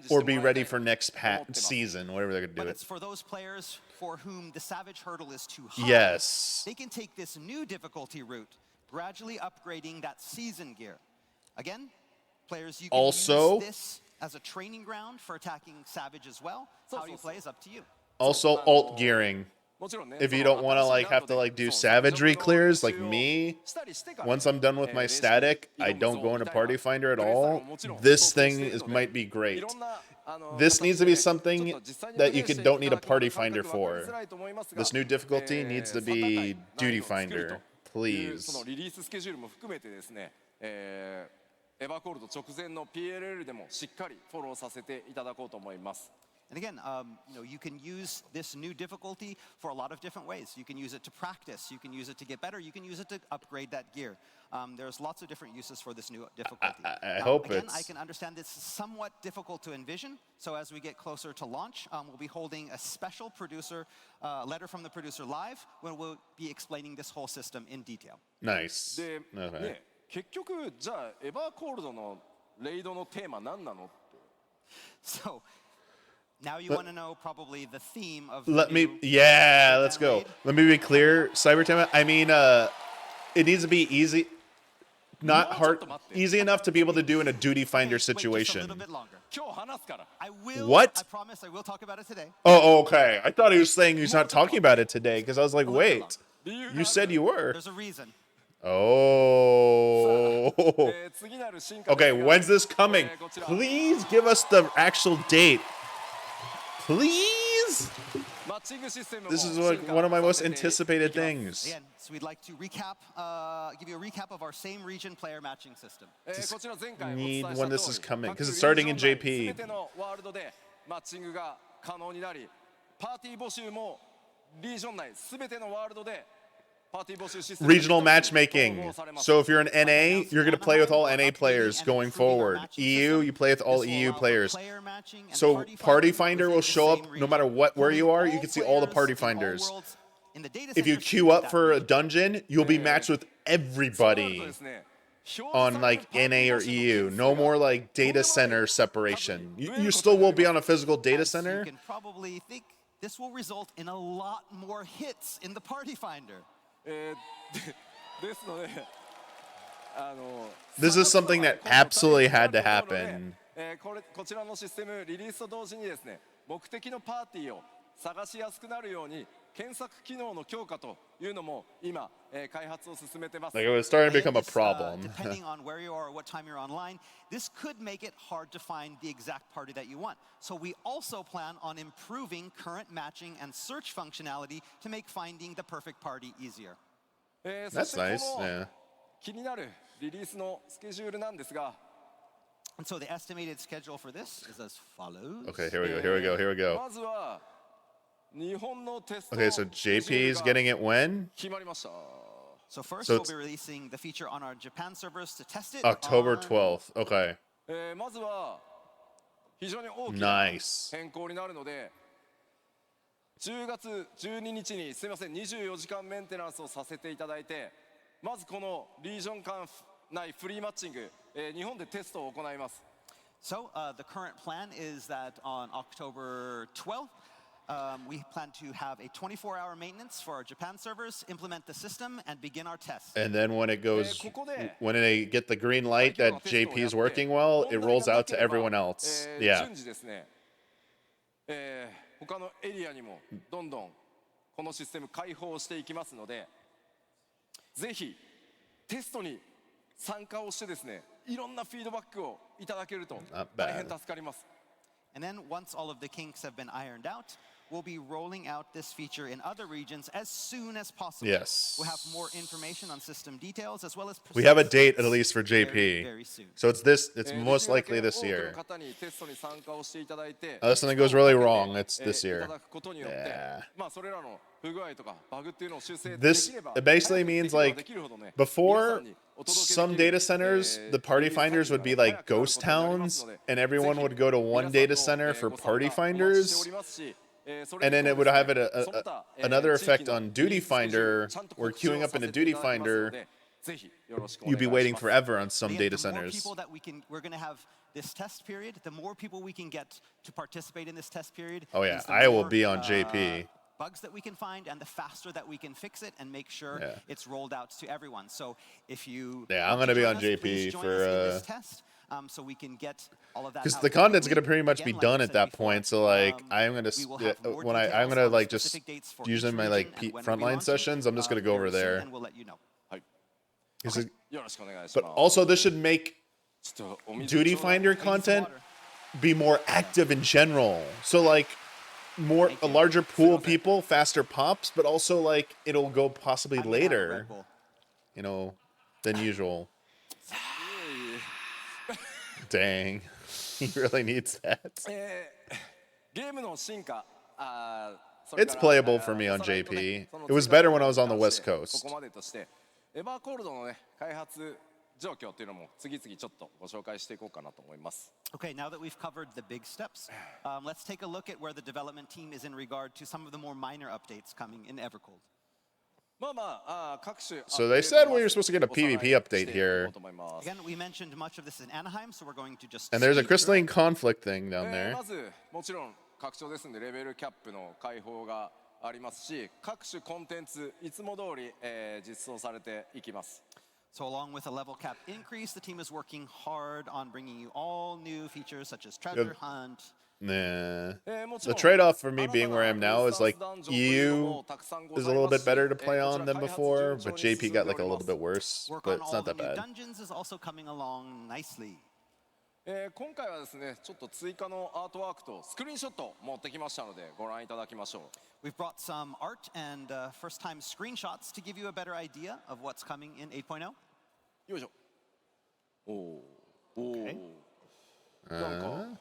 or be ready for next season, whatever they're gonna But do it's it. for those players for whom the Savage hurdle is too high. Yes. They can take this new difficulty route, gradually upgrading that season gear. Again, players, you can Also- use this as a training ground for attacking Savage as well. How you play is up to you. Also, alt gearing. もちろんね If you その don't want to 新しい like have to 難度 like で do そう savagery 自分の clears like 練習を me, したりしてから once I'm done with my 霊式 static, 挑 I むぞ don't go into みたいな Party Finder at プレイスタイル all. ももちろん This 想定して thing いる is ので might be い great. ろんなThis needs to be ちょっ something と実際に that プレ you イして can い don't た need だ a くのは party 感 finder 覚は分かり for. づらいと思いますが This new difficulty needs to 3 be 段階 duty 難易度をつける finder. というそ Please. のリリーススケジュールも含めてですね、エヴァコールド直前の PLL でもしっかりフォローさせていただこうと思います。And again, you can use this new difficulty for a lot of different ways. You can use it to practice. You can use it to get better. You can use it to upgrade that gear. There's lots of different uses for this new difficulty. I hope again, it's... I can understand it's somewhat difficult to envision. So as we get closer to launch, we'll be holding a special producer letter from the producer live, where we'll be explaining this whole system in detail. Nice. で、 Okay. ね、結局じゃあエバーコールドのレイドのテーマ何なの？ So now you want to know probably the theme of. Let the me... new Yeah, let's raid. go. Let me be clear. Cybertema, I mean, it needs to be easy. Not hard... Easy enough to be able to do in a duty finder Wait just a situation. little bit longer. 今日話すから。 I will. What? I promise I will talk about it today. Oh, okay. I thought he was saying he's not talking about it today, because I was like, wait. You said you were. There's a reason. Oh. 次なる進化 Okay, ですが when's this coming? こちら Please give us the actual date. Please? マッチングシステムも This is 進 like 化 one of my most させて anticipated いきます things. Again, so we'd like to recap, give you a recap of our same region player matching system. こちら前回お伝え Need した when this 通 is り coming, 各 because it's starting in リージョン内 JP. 全てのワールドでマッチングが可能になりパーティー募集もリージョン内全てのワールドでパーティー募集システム Regional matchmaking. So if you're an NA, you're going to play with all NA players going forward. EU, you play with all This will EU allow for players. player matching and So Party Finder within will the show up same no matter region. where you are. You All can see all the players Party in all Finders. worlds in the data If you centers queue in up that for a region. dungeon, you'll be matched with そうなると everybody ですね on like NA or EU. No more like data center separation. You still will be on a physical data As you center. can probably think, this will result in a lot more hits in the Party Finder. ですので This is something that absolutely had to happen. こちらのシステムリリースと同時にですね目的のパーティーを探しやすくなるように検索機能の強化というのも今、開発を進めてます Like it was starting to become a This, problem. depending on where you are or what time you're online, this could make it hard to find the exact party that you want. So we also plan on improving current matching and search functionality to make finding the perfect party easier. そ That's してこ nice. の Yeah. 気になるリリースのスケジュールなんですが And so the estimated schedule for this is as follows. Okay, here we go. Here we go. Here we go. まずは日本のテスト Okay, so JP is getting it when? 決まりました So first, So we'll it's- be releasing the feature on our Japan servers to test it. October on- 12th. Okay. まずは非常に大きな Nice. 変更になるので10月12日にすみません24時間メンテナンスをさせていただいてまずこのリージョン間内フリーマッチング、日本でテストを行います So the current plan is that on October 12th, we plan to have a 24-hour maintenance for our Japan servers, implement the system, and begin our tests. And then when it goes, ここで when they get the green light that JP is working well, it rolls out to everyone else. Yeah. 順次ですね、他のエリアにもどんどんこのシステム開放していきますのでぜひテストに参加をしてですねいろんなフィードバックをいただけると Not 大変 bad. 助かります And then once all of the kinks have been ironed out, we'll be rolling out this feature in other regions as soon as possible. Yes. We'll have more information on system details as well as We have a date precise at least for very, JP. very soon. So it's this, it's で most きるだけ likely this 多くの year. 方にテストに参加をしていただいて Unless something goes really wrong, it's い this year. ただくことによって Yeah. まあそれらの不具合とかバグっていうのを修正で This きれば it basically 早くでき means れば like できるほどね before 皆さんにお届けできる some data centers, the party finders would be like ghost towns, and everyone would go to one data center for party finders. And then it would have another effect on Duty Finder, where queuing up in a Duty Finder, you'd be waiting forever on some Again, data the more centers. people that we're going to have this test period, the more people we can get to participate in this test period. Oh, yeah, means the I will more, be on JP. Bugs that we can find, and the faster that we can fix it and make sure Yeah. it's rolled out to everyone. So if you Yeah, I'm want gonna to be join on us, JP please join for, us in this test, so we can get all of that. Because out the content's quickly. gonna pretty much be Again, like done I at said that before, point. So like, I'm gonna we will have more when I'm details gonna on like just specific dates for using each my region like and when we'll be frontline launching, sessions. I'm just gonna go over very soon, there. and we'll let you know. 'Cause it- よろしくお願いし But ます also, this should make ちょっとお水 Duty ちょうだい Finder I need some content water. be more active in general. So like a larger pool of people, faster pops, but also like it'll go possibly I'm gonna have a later, Red Bull. you know, than usual. Dang. He really needs that. ゲームの進化 It's playable for me on JP. It was better when I was on the West Coast. ここまでとしてエバーコールドのね開発状況っていうのも次々ちょっとご紹介していこうかなと思います。 Okay, now that we've covered the big steps, let's take a look at where the development team is in regard to some of the more minor updates coming in Evercold. まあまあ各種 So they said we were supposed to get a PvP update here. Again, we mentioned much of this in Anaheim, so we're going to just And there's a speed through crystalline it. conflict thing down there. まずもちろん拡張ですんでレベルキャップの開放がありますし各種コンテンツいつも通り、実装されていきます。 So along with a level cap increase, the team is working hard on bringing you all new features such as treasure hunt. Nah. The trade-off for me being where I am now is like EU is a little bit better to play on than before, but JP got like a little bit worse, Work but on it's all not the that new bad. dungeons is also coming along nicely. 今回はですねちょっと追加のアートワークとスクリーンショット持ってきましたのでご覧いただきましょう。 We've brought some art and first-time screenshots to give you a better idea of what's coming in 8.0. よいしょ。おお。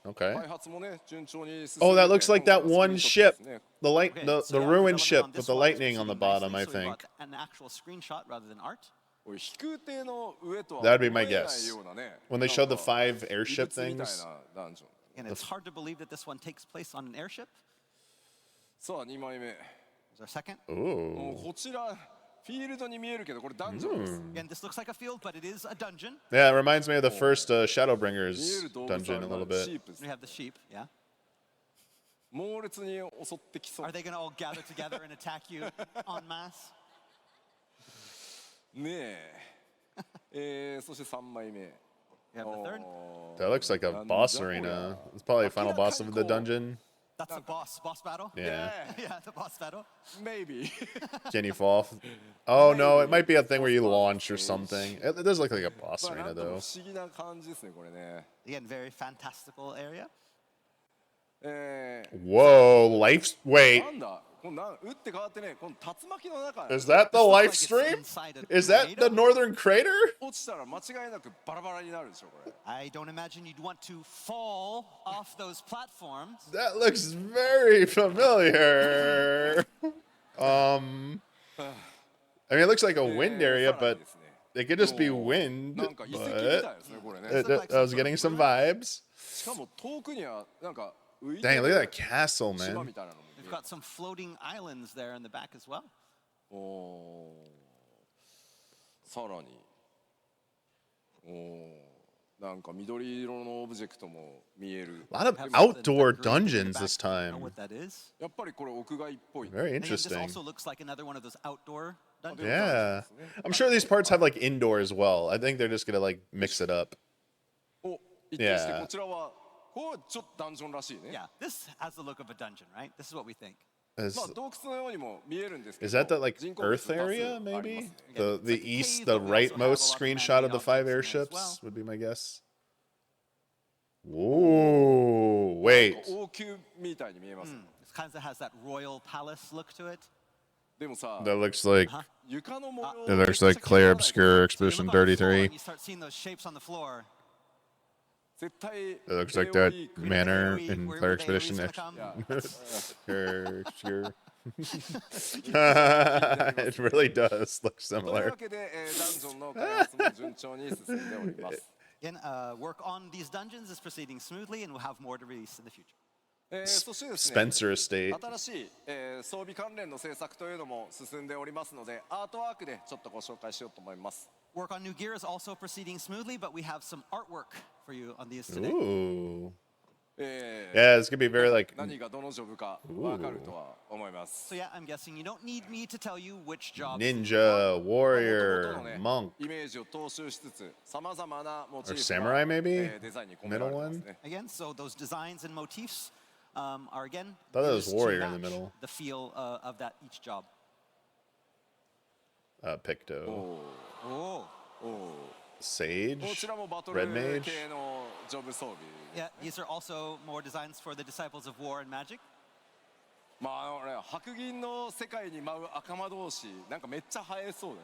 Okay. 開発もね順調に進んでて Oh, that looks like that 今回 one のスクリーンショッ ship. トですね The light, Okay, the so yeah, ruined development ship on with this the one is lightning on the proceeding bottom, I nicely, so we think. brought an actual screenshot rather than art. おい飛空艇の上とは That'd be my 思えない guess. ようなね When they showed the なんか 5 airship 異物みたい things. なダンジョン。 And it's hard to believe that this one takes place on an airship. さあ2枚目。 There's our second. も Ooh. うこちらフィールドに見えるけどこれダンジョンです。 Again, this looks like a field, but it is a dungeon. Yeah, it reminds me of the first 見え Shadowbringers る動物は dungeon a little シ bit. ープです We have the sheep, yeah. 猛烈に襲ってきそう Are。they going to all gather together and attack you en masse? ねそして3枚目。 We have the third. That looks like a boss arena. It's probably a final boss of the dungeon. That's a boss battle? Yeah. Yeah, the boss battle. Maybe. Can you fall off? Oh no, it might be a thing where you launch or something. It does look like a boss まあな arena んとも though. 不思議な感じですねこれね。 Again, very fantastical area. Whoa, life. な Wait, んだこの打って変わってねこの竜巻の中 is that the This looks life like it's stream? inside a Is that the tornado. northern crater? 落ちたら間違いなくバラバラになるでしょこれ。 I don't imagine you'd want to fall off those platforms. That looks very familiar. I mean, it looks like a wind area, さらに but ですね it could just be wind. なんか遺跡みたい But ですねこれね。 I was getting some vibes. しかも遠くにはなんか浮いて Dang, る look at that castle, 島 man. みたいなのも見 We've える got some floating islands there in the back as well. おーさらになんか緑色のオブジェクトも見える A lot of Have outdoor the green in the dungeons back. this I know time. what that is. やっぱりこれ屋外っぽい Very And again, this interesting. also looks like another one of those outdoor dungeons. Yeah. I'm sure these parts have like indoor as well. I think they're just gonna like mix it up. お一転して Yeah. こちらはこれちょっとダンジョンらしいね Yeah, this has the look of a dungeon, right? This is what we think. Is, まあ洞窟のようにも見えるんですけど is that the like 人工物 Earth 多数 area あり maybe? ます The It's like a east, cave, the but we also have a lot rightmost of screenshot of the man-made 5 objects in there as airships well. would be my guess. Whoa, なん wait. か王宮みたいに見えます、 It kind of has that royal palace look to it. でもさ That looks like 床の模様 that looks like Claire Obscure So you Expedition look on the floor 33. and you start seeing those shapes on the floor. 絶対 It looks like that AOE manor AOE, in where Claire the AOE is Expedition. gonna come. Obscure. It really does look という similar. わけで、ダンジョンの開発も順調に進んでおります Again, work on these dungeons is proceeding smoothly, and we'll have more to release in the future. そしてですね Spencer Estate. 新しい、装備関連の制作というのも進んでおりますのでアートワークでちょっとご紹介しようと思います Work on new gear is also proceeding smoothly, but we have some artwork for you on these today. Ooh. え Yeah, it's gonna be very like 何がどのジョブか分かるとは思います So yeah, I'm guessing you don't need me to tell you which job. ninja, 元々 warrior, のね monk. イメージを踏襲しつつさまざまなモチ Or ーフ samurai, maybe? デザインに込められてますね Again, so those designs and motifs are again Thought that was used to warrior in the match middle. the feel of that each job. Picto. Oh, おお Sage. こちらもバト Red ル Mage. 系のジョブ装備 yeah. These are also more designs for the disciples of war and magic. まあね白銀の世界に舞う赤魔同士なんかめっちゃ映えそう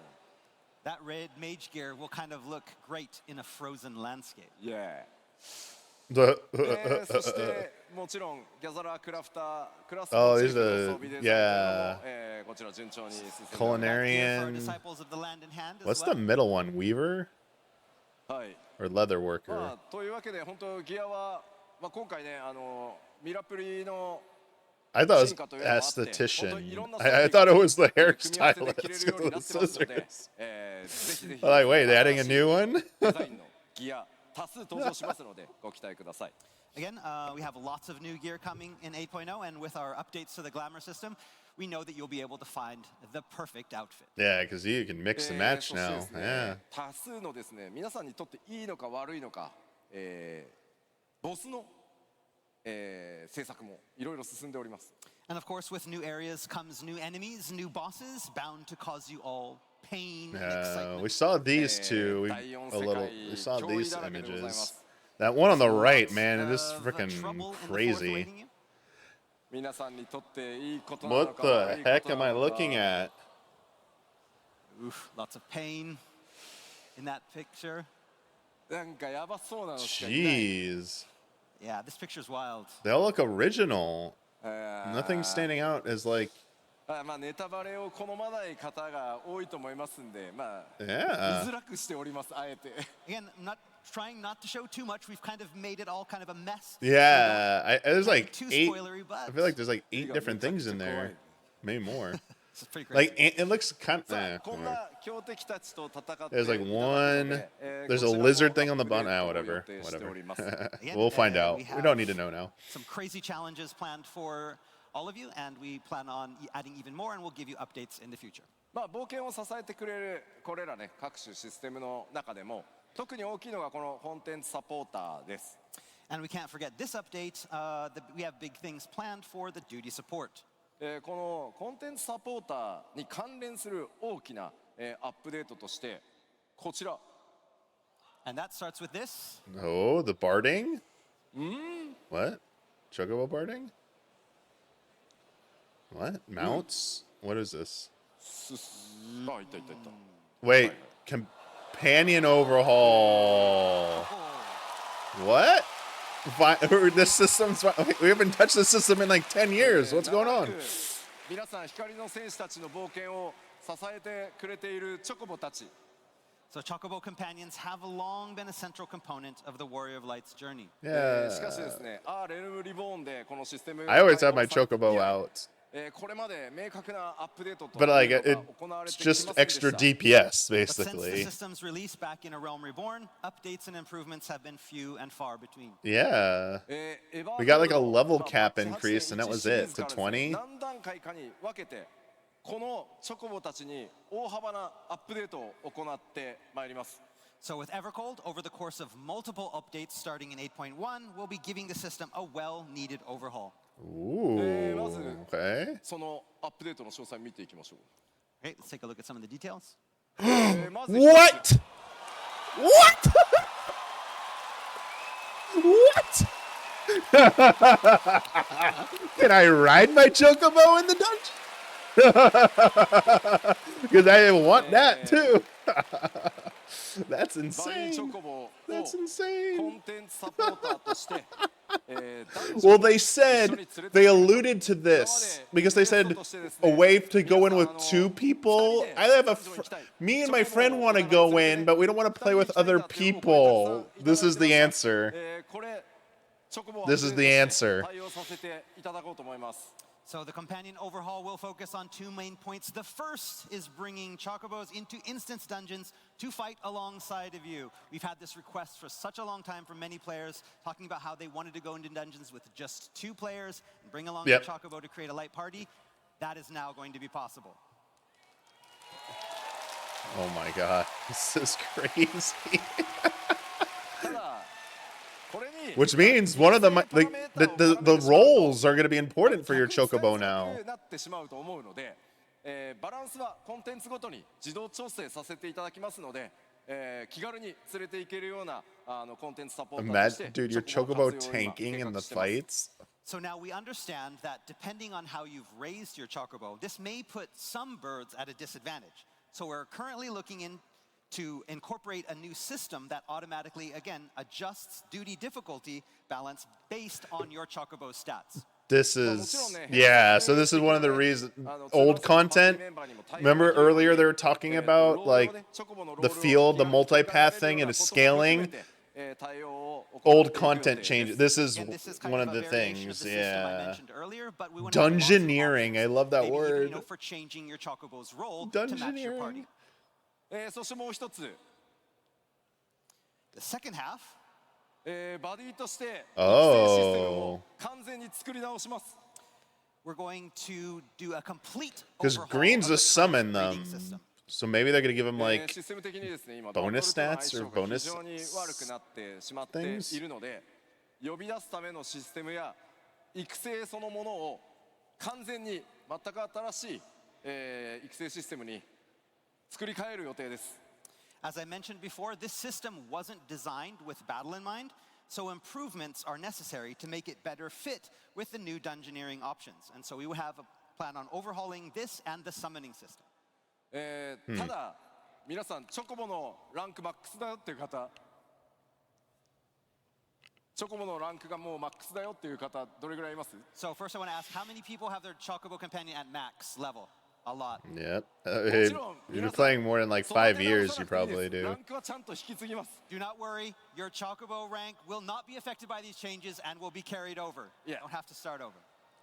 だね That red mage gear will kind of look great in a frozen landscape. Yeah そしてもちろんギャザラークラフタークラス Oh, のチー he's フの a- 装備デザインというのも、yeah. こちら順調に進んでおります。 Culinarian. Disciples of the land in hand as What's well. the middle one? Weaver はい。 or leather worker? まあ、というわけで本当ギアは、まあ、今回ねミラプリの I thought it 進化 was というのもあって本当 esthetician. いろんな I thought it was the 組み合わせで着れ hairstylist るようにな with っ the てますので、 scissors. ぜひぜひ Like, wait, they're adding a new one? デザインのギア多数登場しますのでご期待ください。 Again, we have lots of new gear coming in 8.0, and with our updates to the glamour system, we know that you'll be able to find the perfect outfit. Yeah, because you can mix and match そしてで now. すね Yeah. 多数のですね皆さんにとっていいのか悪いのか、ボスの、制作もいろいろ進んでおります。 And of course, with new areas comes new enemies, new bosses, bound to cause you all pain and excitement. We saw these two. We, 第4 a 世 little. 界 We saw 脅威 these だらけでございま images. す。 That one on the right, Lots man, it is of, freaking trouble in the fourth crazy. awaiting you. 皆さんにとっていいことなの What か the 悪いこ heck と am な I のか looking at? Oof, lots of pain in that picture. なんかやばそうなのしかいない。 Jeez. Yeah, this picture's wild. They all look original. あー Nothing standing out as like, まあネタバレを好まない方が多いと思いますんで、まあ見 yeah. づらくしております。あえて。 Again, I'm not trying not to show too much. We've kind of made it all kind of a mess. Yeah. There's like Too 8. spoilery, but I feel like there's like 8 got different me things in touched there. the Maybe more. it's pretty crazy. Like, it looks kind さ of. あこんな強敵たちと戦っていただ There's く like の one. で、There's a こちらも lizard thing on the アップデ bottom. ー Ah, トを whatever. 予定しております Whatever. We'll find out. we We don't have need to know now. some crazy challenges planned for all of you, and we plan on adding even more, and we'll give you updates in the future. まあ冒険を支えてくれるこれらね各種システムの中でも特に大きいのがこのコンテンツサポーターです。 And we can't forget this update. We have big things planned for the duty support. このコンテンツサポーターに関連する大きな、アップデートとしてこちら And that starts with this. Oh, the barding? What? Chocobo barding? What? Mounts? What is this? あいたいたいた Wait. Companion overhaul. What? This system's. We haven't touched the system in like 10 years. What's going on? 皆さん光の戦士たちの冒険を支えてくれているチョコボたち So Chocobo companions have long been a central component of the Warrior of Light's journey. しかしです Yeah. ねレルムリボーンでこのシステム I always have my chocobo out. これまで明確なアップデートと But like いうのが行われ it's てきませ just んで extra した DPS But since the basically. system's release back in A Realm Reborn, updates and improvements have been few and far between. Yeah. エヴァ We got like a ー level まあ cap パッチ increase and that was 8.1 it シリー to ズからですね 20. 何段階かに分けてこのチョコボたちに大幅なアップデートを行ってまいります So with Evercold, over the course of multiple updates starting in 8.1, we'll be giving the system a well-needed overhaul. Ooh. まず Okay. そのアップデートの詳細を見ていきましょう Okay, let's take a look at some of the details. まず一つ What? What? What? Can I ride my chocobo in the dungeon? Because I want that too. That's バニーチ insane. ョコボを That's コ insane. ンテンツサポーターとして、Well, they said they alluded to this because they said a way to go in with 2 people. I have me and my friend want to go in, but we don't want to play with other people. This is the answer. これチョコボを This is the answer. 対応させていただこうと思います So the companion overhaul will focus on 2 main points. The first is bringing chocobos into instance dungeons to fight alongside of you. We've had this request for such a long time from many players, talking about how they wanted to go into dungeons with just 2 players and bring along Yep. the chocobo to create a light party. That is now going to be possible. Oh my god, this is crazy. ただこれに Which means one of the roles are going to be important for your chocobo now. なってしまうと思うので、バランスはコンテンツごとに自動調整させていただきますので、気軽に連れて行けるようなコンテンツサポーターとして Imagine, dude, your チョコ chocobo ボの活用を今 tanking 計 in 画 the してます fights. So now we understand that depending on how you've raised your chocobo, this may put some birds at a disadvantage. So we're currently looking to incorporate a new system that automatically, again, adjusts duty difficulty balance based on your Chocobo stats. This is, yeah, so this is one of the reasons, old content. Remember earlier they were talking about, like, the field, the multipath thing, and it's scaling. Old content changes. This is Again, this is one kind of the a variation things, of the system I yeah. mentioned earlier, but we want to have lots of Dungeoneering, I options. love that Maybe even, word. for changing your Chocobo's role to match your party. Dungeoneering. そしてもう一つ、The second half, バディとして育成システム Oh. を完全に作り直します。 we're going to do a complete Because overhaul Green's of a the summon current breeding them. system. So maybe they're going to give him, like, システム的にですね、今 bonus ダンブルとの stats 相 or 性が bonus 非常に悪くなってしまっているので、呼び出すためのシステムや育成そのものを完全に全く新しい、育成システムに作り変える予定です。 As I mentioned before, this system wasn't designed with battle in mind, so improvements are necessary to make it better fit with the new dungeoneering options. And so we will have a plan on overhauling this and the summoning system. ただ皆さんチョコボのランクマックスだよっていう方、チョコボのランクがもうマックスだよっていう方どれぐらいいます？ So first I want to ask, how many people have their Chocobo companion at max level? A lot. Yep. If you've been playing more than, like, 5 years, you probably do. ランクはちゃんと引き継ぎます。 Do not worry, your Chocobo rank will not be affected by these changes and will be carried over. You Yeah. don't have to start over.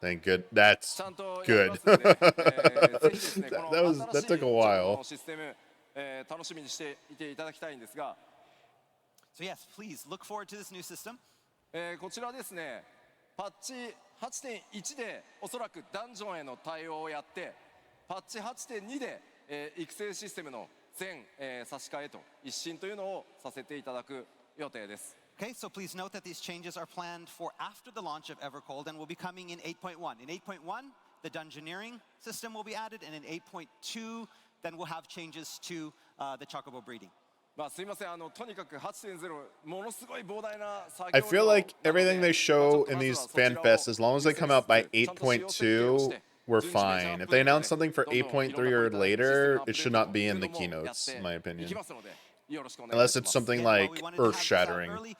Thank good. That's ちゃんとやり good. ますんで、ぜひですね、こ That の was 新し that い took a チョコボ while. のシステム、楽しみにしていていただきたいんですが、 So yes, please look forward to this new system. こちらですね、パッチ 8.1 でおそらくダンジョンへの対応をやって、パッチ 8.2 で、育成システムの全、差し替えと一新というのをさせていただく予定です。 Okay, so please note that these changes are planned for after the launch of Evercold and will be coming in 8.1. In 8.1, the dungeoneering system will be added, and in 8.2, then we'll have changes to the Chocobo breeding. まあすいません、とにかく 8.0 ものすごい膨大な作業 I 量 feel like なので everything they まあちょ show っと in まず these はそちら fan を fests, as long as they come out by ちゃんと使用設計をし 8.2, て we're 順次メジャー fine. アッ If プ they デート announce で something for どんどんいろんな 8.3 ポ or イントでシステム later, アップデ it ー should ト not と be い in う the のもやっ keynotes, て in my い opinion. きますのでよろしくお願い Unless し it's ます。 something Again, like while we wanted to have this out earth-shattering. early,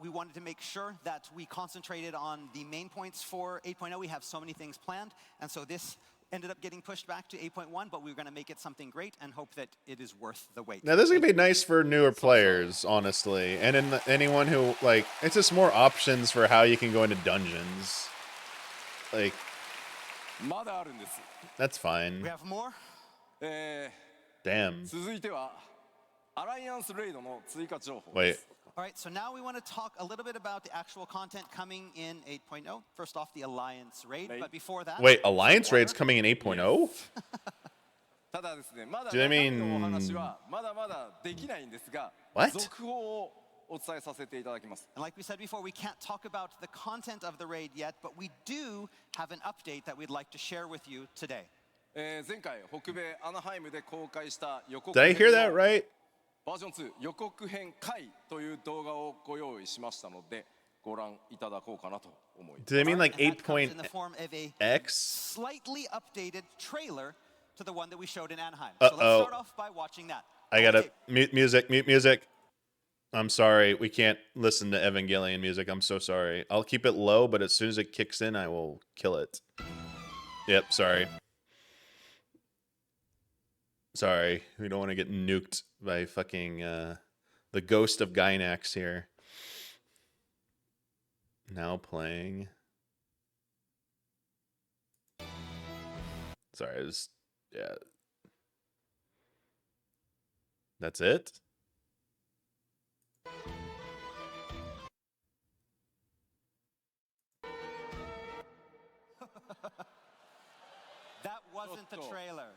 we wanted to make sure that we concentrated on the main points for 8.0. We have so many things planned, and so this ended up getting pushed back to 8.1, but we were going to make it something great and hope that it is worth the wait. Now, this is going to be nice for newer players, honestly. And anyone who, like, it's just more options for how you can go into dungeons. Like, まだあるんです。 that's fine. We have more. Damn. 続いてはアライアンスレイドの追加情報 Wait. です。 All right, so now we want to talk a little bit about the actual content coming in 8.0. First off, the Alliance Raid, but before that... Wait, Alliance Raid's coming in 8.0? ただですね、まだ Do you 中 mean- 身のお話はまだまだできないんですが、 What? 続報をお伝えさせていただきます。 And like we said before, we can't talk about the content of the raid yet, but we do have an update that we'd like to share with you today. 前回北米アナハイムで公開した予告 Did I 編 hear that の right? バージョン2予告編回という動画をご用意しましたのでご覧いただこうかなと思います Do they mean like And that comes in the form of a 8.x? slightly updated trailer to the one that we showed in Anaheim. Uh-oh. So let's start off by watching that. I gotta Okay. mute music. I'm sorry, we can't listen to Evangelion music. I'm so sorry. I'll keep it low, but as soon as it kicks in, I will kill it. Yep, sorry. Sorry, we don't want to get nuked by fucking the ghost of Gynax here. Now playing. Sorry, yeah. That's it? That wasn't the trailer.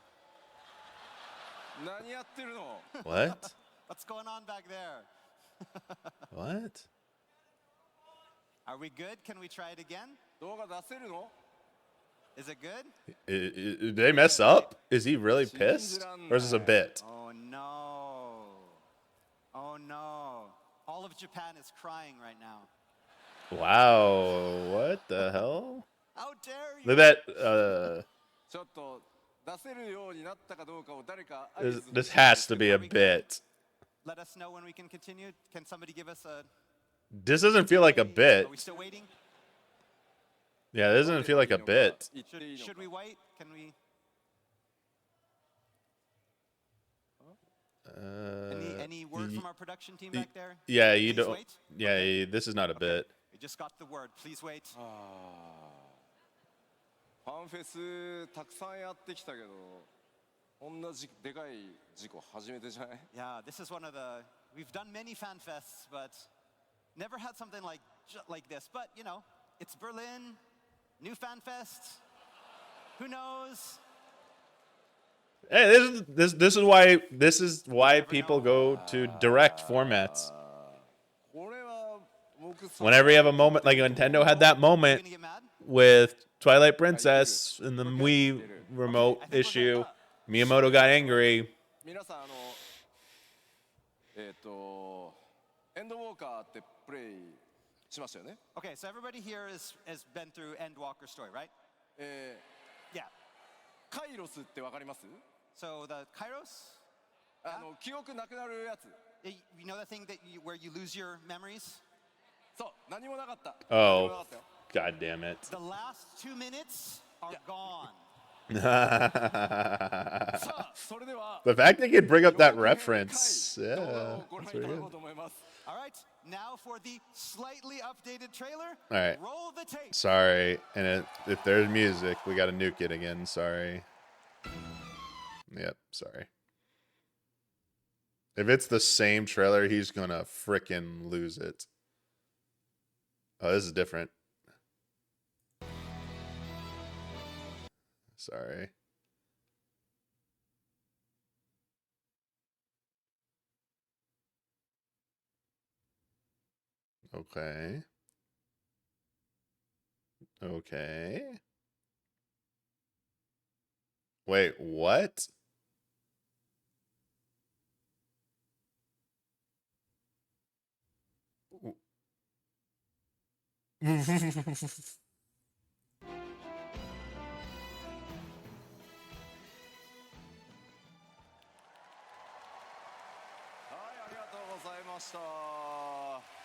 何やってるの What? What's going on back there? What? Are we good? Can we try it again? 動画出せるの Is it good? Did they mess up? Is he really pissed? Or is this a bit? Oh no. Oh no. All of Japan is crying right now. Wow, what the hell? How dare you? Look at that, ちょっと出せるようになったかどうかを誰か This has to be a bit. Let us know when we can continue. Can somebody give us a... This doesn't feel like a bit. Are we still waiting? Yeah, this doesn't feel like a bit. Should we wait? Can we... Any word from our production team back there? Yeah, you Please don't. wait? Yeah, this is not a bit. We just got the word. Please wait. ファンフェスたくさんやってきたけどこんなでかい事故初めてじゃない Yeah, this is one of the... We've done many fan fests, but never had something like this. But, you know, it's Berlin, new fan fest. Who knows? Hey, this is why people go to direct formats. これは僕 Whenever you have a moment, like Nintendo had that You moment gonna get mad? with Twilight Princess in the Wii remote issue, Miyamoto got angry. 皆さんエンドウォーカーってプレイしましたよね Okay, so everybody here has been through Endwalker's story, right? Yeah. カイロスってわかります So the Kairos, 記憶なくなるやつ you know the thing where you lose your memories? そう何もなかった Oh. 何もなかったよ God damn it. The last 2 minutes are gone. さあそれでは The fact they could bring up that 予告編 reference, 回動画 yeah, をご覧 that's いた very だこう good. と思います All right, now for the slightly updated trailer. All right. Roll the tape. Sorry, and if there's music, we gotta nuke it again. Sorry. Yep, sorry. If it's the same trailer, he's gonna frickin' lose it. Oh, this is different. Sorry. Okay. Okay. Wait, what?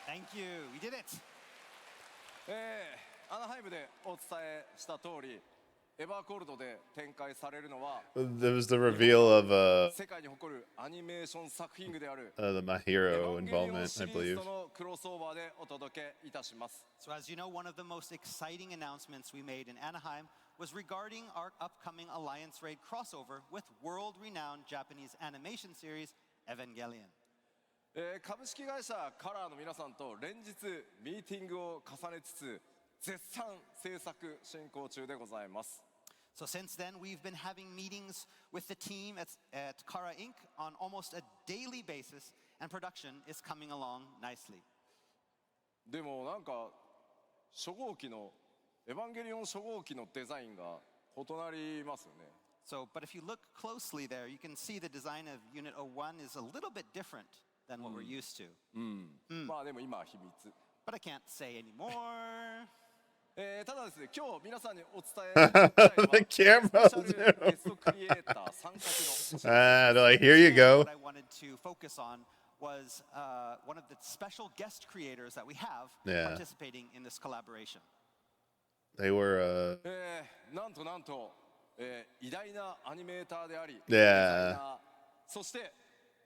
Thank you. We did it. アナハイムでお伝えした通りエバーコールドで展開されるのは There was the reveal of 世界に誇るアニメーション作品群である my hero エヴァンゲリオン involvement, シ I リーズ believe. とのクロスオーバーでお届けいたします So as you know, one of the most exciting announcements we made in Anaheim was regarding our upcoming Alliance Raid crossover with world-renowned Japanese animation series Evangelion. 株式会社カラーの皆さんと連日ミーティングを重ねつつ絶賛制作進行中でございます So since then, we've been having meetings with the team at Kara Inc. on almost a daily basis, and production is coming along nicely. でもなんか初号機のエヴァンゲリオン初号機のデザインが異なりますよね So, but if you look closely there, you can see the design of Unit 01 is a little bit different than what we're used to. まあでも今は秘密 But I can't say anymore. ただですね、今日皆さんにお伝えしたいのは The camera スペシャルゲストクリエイター参加の Ah, they're like, here you go. What I wanted to focus on was one of the special guest creators that we have Yeah. participating in this collaboration. They were, なんとなんと、偉大なアニメーターであり、 Yeah. デザイナーそして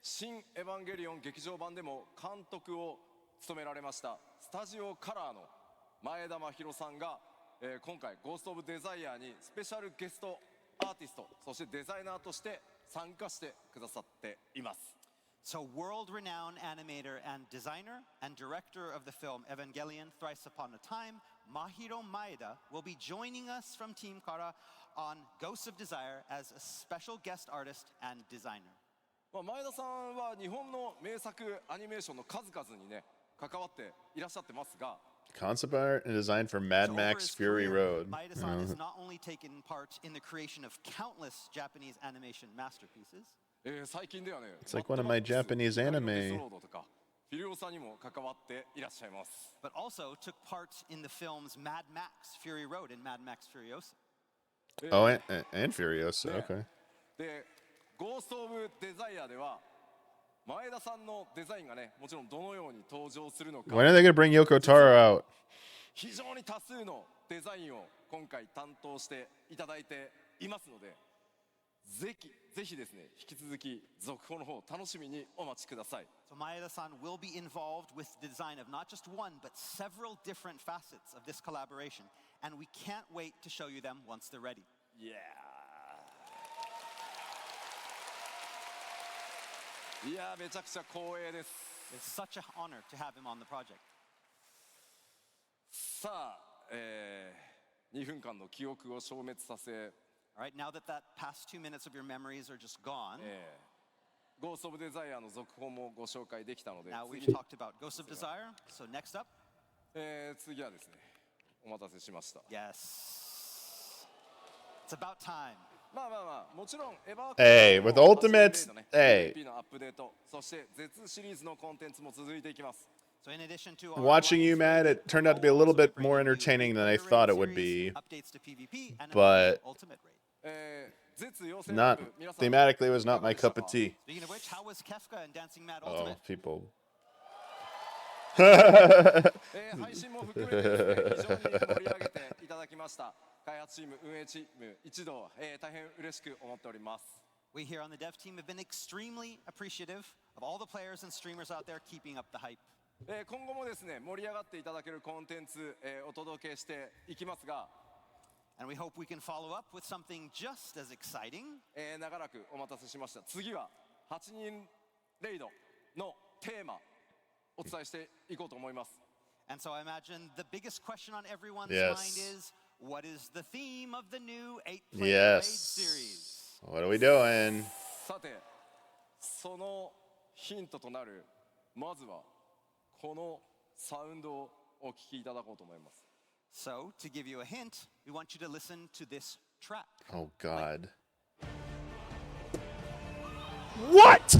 新エヴァンゲリオン劇場版でも監督を務められましたスタジオカラーの前田真宏さんが、今回ゴースト・オブ・デザイアにスペシャルゲストアーティストそしてデザイナーとして参加してくださっています So, world-renowned animator and designer and director of the film Evangelion Thrice Upon a Time, Mahiro Maeda, will be joining us from Team Kara on Ghosts of Desire as a special guest artist and designer. まあ前田さんは日本の名作アニメーションの数々にね関わっていらっしゃってますが concept art and design for Mad So over Max his Fury career, Road. Maeda-san has not only taken part in the creation of countless Japanese animation masterpieces, 最近ではね It's like one of my Japanese anime. とかフィリオさんにも関わっていらっしゃいます but also took part in the films Mad Max Fury Road and Mad Max Furiosa. Oh, and Furiosa. ね Okay. でゴースト・オブ・デザイアでは前田さんのデザインがねもちろんどのように登場するのか When are they gonna bring Yoko Taro out? 非常に多数のデザインを今回担当していただいていますのでぜひですね引き続き続報の方楽しみにお待ちください So Maeda-san will be involved with the design of not just one, but several different facets of this collaboration. And we can't wait to show you them once they're ready. いやめちゃくちゃ光栄です It's such an honor to have him on the project. さあ、2分間の記憶を消滅させ All right, now that past 2 minutes of your memories are just gone, ゴースト・オブ・デザイアの続報もご紹介できたので now we've 次 talked about Ghost of Desire. So next up, 次はですねお待たせしました yes, it's about time. まあもちろんエヴァー Hey, with Ultimates, hey. PVP のアップデートそしてZシリーズのコンテンツも続いていきます So in addition to our Watching you, Matt, it turned out to be a little bit more entertaining than I thought it would be, updates to PvP and but Ultimate Raid. Z 養成 not 部皆さん thematically was not my cup of tea. Speaking of which, how was Kefka and Dancing Mad Oh, Ultimate? people. 配信も含めてですね非常に盛り上げていただきました開発チーム運営チーム一同、大変嬉しく思っております We here on the dev team have been extremely appreciative of all the players and streamers out there keeping up the hype. 今後もですね盛り上がっていただけるコンテンツ、お届けしていきますが And we hope we can follow up with something just as exciting. 長らくお待たせしました次は8人レイドのテーマお伝えしていこうと思います And so I imagine the biggest question on everyone's Yes. mind is, what is the theme of the new 8-player raid series? Yes. What are we doing? さてそのヒントとなるまずはこのサウンドをお聞きいただこうと思います So, to give you a hint, we want you to listen to this track. Oh, God. What?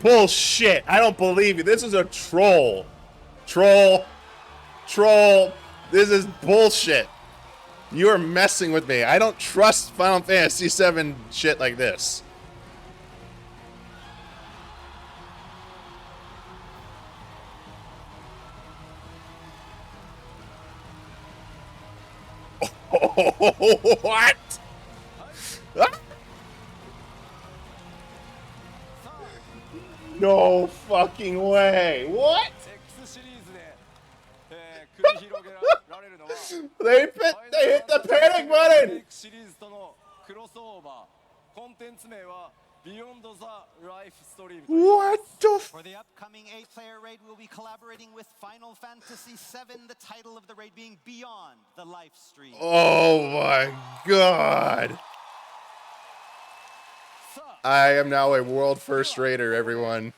Bullshit. I don't believe you. This is a troll. Troll. This is bullshit. You are messing with me. I don't trust Final Fantasy VII shit like this. What? Ah! No fucking way. What? X シリーズで、繰り広げられるのは They hit the panic button. X シリーズとのクロスオーバーコンテンツ名は Beyond the Life Stream What the f- For the upcoming 8-player raid, we'll be collaborating with Final Fantasy VII, the title of the raid being Beyond the Life Stream. Oh my god. さあ I am now a world first raider, everyone.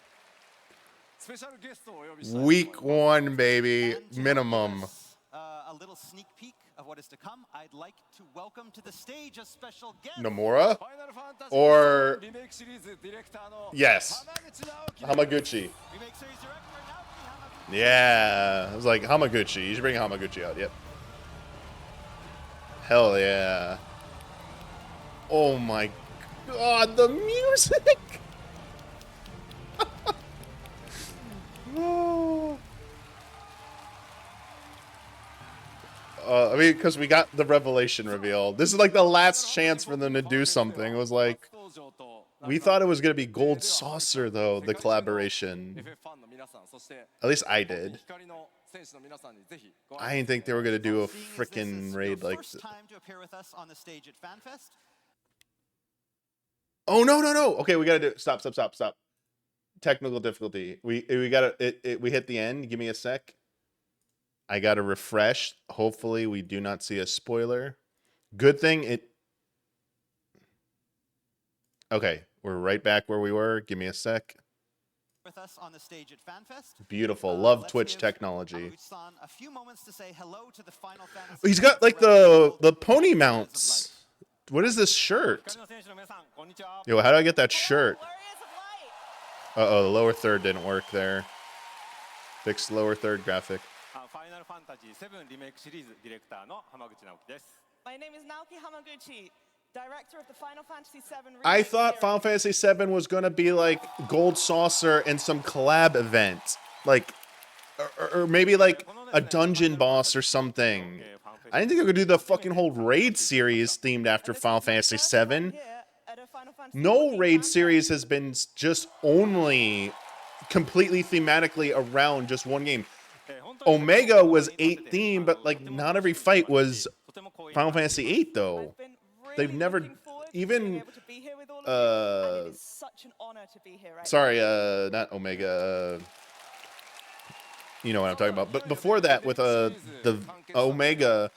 スペシャルゲストをお呼びしたいと思います Week 1, baby. And to Minimum. give us, a little sneak peek of what is to come, I'd like to welcome to the stage a special guest. Nomura? ファイナルファンタジー Or- リメイクシリーズディレクターの Yes. 浜口直樹 Hamaguchi. Remake series director Naoki Hamaguchi. Yeah. I was like, Hamaguchi. You should bring Hamaguchi out. Yep. Hell yeah. Oh my god, the music! Oh. I mean, because we got the revelation reveal. This is like the last chance for them to do something. It was like, we thought it was going to be Gold Saucer, though, the collaboration. At least I did. I didn't think they were going to do a Seeing as this freaking is raid your like first this. time to appear with us on the stage at FanFest. Oh, no. Okay, we got to do stop. Technical difficulty. We got to we hit the end. Give me a sec. I got to refresh. Hopefully we do not see a spoiler. Good thing it Okay, we're right back where we were. Give me a sec. With us on the stage at FanFest. Beautiful. Love Let's Twitch give technology. Hamaguchi-san a few moments to say hello to the Final Fantasy. He's got like the pony mounts. What is this shirt? Yo, how do I get that shirt? Uh-oh, the lower third didn't work there. Fixed lower third graphic. ファイナルファンタジー7リメイクシリーズディレクターの浜口直樹です。My name is Naoki Hamaguchi, director of the Final Fantasy VII I remake thought series. Final Fantasy VII was gonna be like Gold Saucer and some collab event, like, or maybe like a dungeon boss or something. I didn't think they were gonna do the fucking whole raid series themed after And this Final is my Fantasy first time VII. here at a Final Fantasy No 14 raid fan series fest. has been just only completely thematically around just one game. Omega was 8 themed, but like not every fight was Final Fantasy 8 though. I've been really They've never looking forward to even being able to be here with all of you, and it is such an honor to be here right sorry, not Omega. You know what I'm talking about. But before that, with the Omega,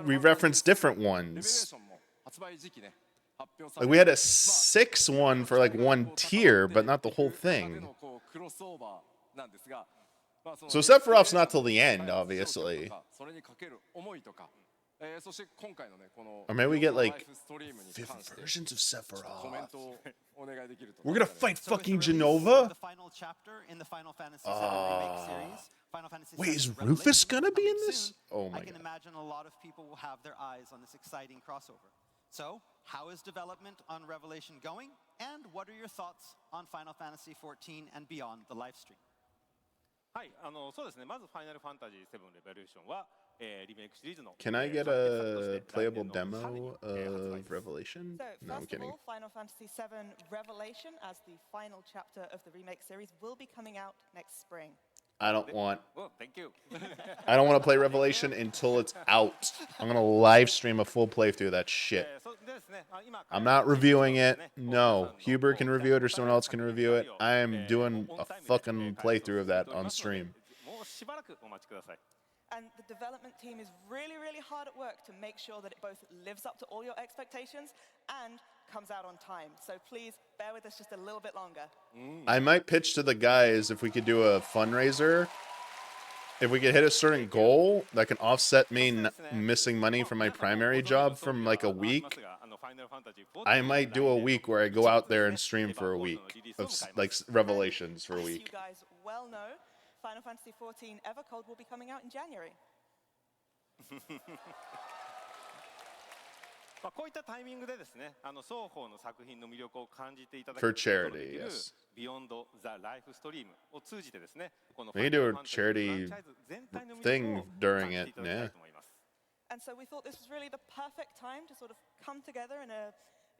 we referenced different ones. Like we had a 6 one for like one tier, but not the whole thing. So Sephiroth's not till the end, obviously. Or maybe we get like 5 versions of Sephiroth. We're gonna fight So with fucking the release Genova? of the final chapter in the Final Fantasy VII remake series, Final Fantasy Wait, VII is Revelation Rufus gonna be coming in this? soon, Oh my I can God. imagine a lot of people will have their eyes on this exciting crossover. So, how is development on Revelation going? And what are your thoughts on Final Fantasy XIV and beyond the live stream? はい、そうですね。まずファイナルファンタジー7レボリューションは、リメイクシリーズの Can I get 完結作とし a て来 playable 年の春に demo 発売 of Revelation? So, No, I'm first of kidding. all, Final Fantasy VII Revelation as the final chapter of the remake series will be coming out next spring. I don't want Oh, thank you. I don't want to play Revelation until it's out. I'm gonna live stream a full playthrough of that shit. そうでですね、今 I'm not reviewing it. No. Huber can review it or someone else can review it. I am doing a fucking playthrough of that on stream. もうしばらくお待ちください。 And the development team is really, really hard at work to make sure that it both lives up to all your expectations and comes out on time. So please bear with us just a little bit longer. I might pitch to the guys if we could do a fundraiser. If we could hit a certain goal that can offset me missing money from my primary job from like a week, I might do a week where I go out there and stream for a week of like Revelations for a As you week. guys well know, Final Fantasy XIV Evercold will be coming out in January. まあこういったタイミングでですね、双方の作品の魅力を感じていただく For ことが charity, できる yes. Beyond the Life Stream を通じてですね、この We can do a Final Fantasy charity フランチャイズ全体の魅力を thing during 感じ it, ていただきたいと思います。 And so we thought this was really the perfect time to sort of come together in a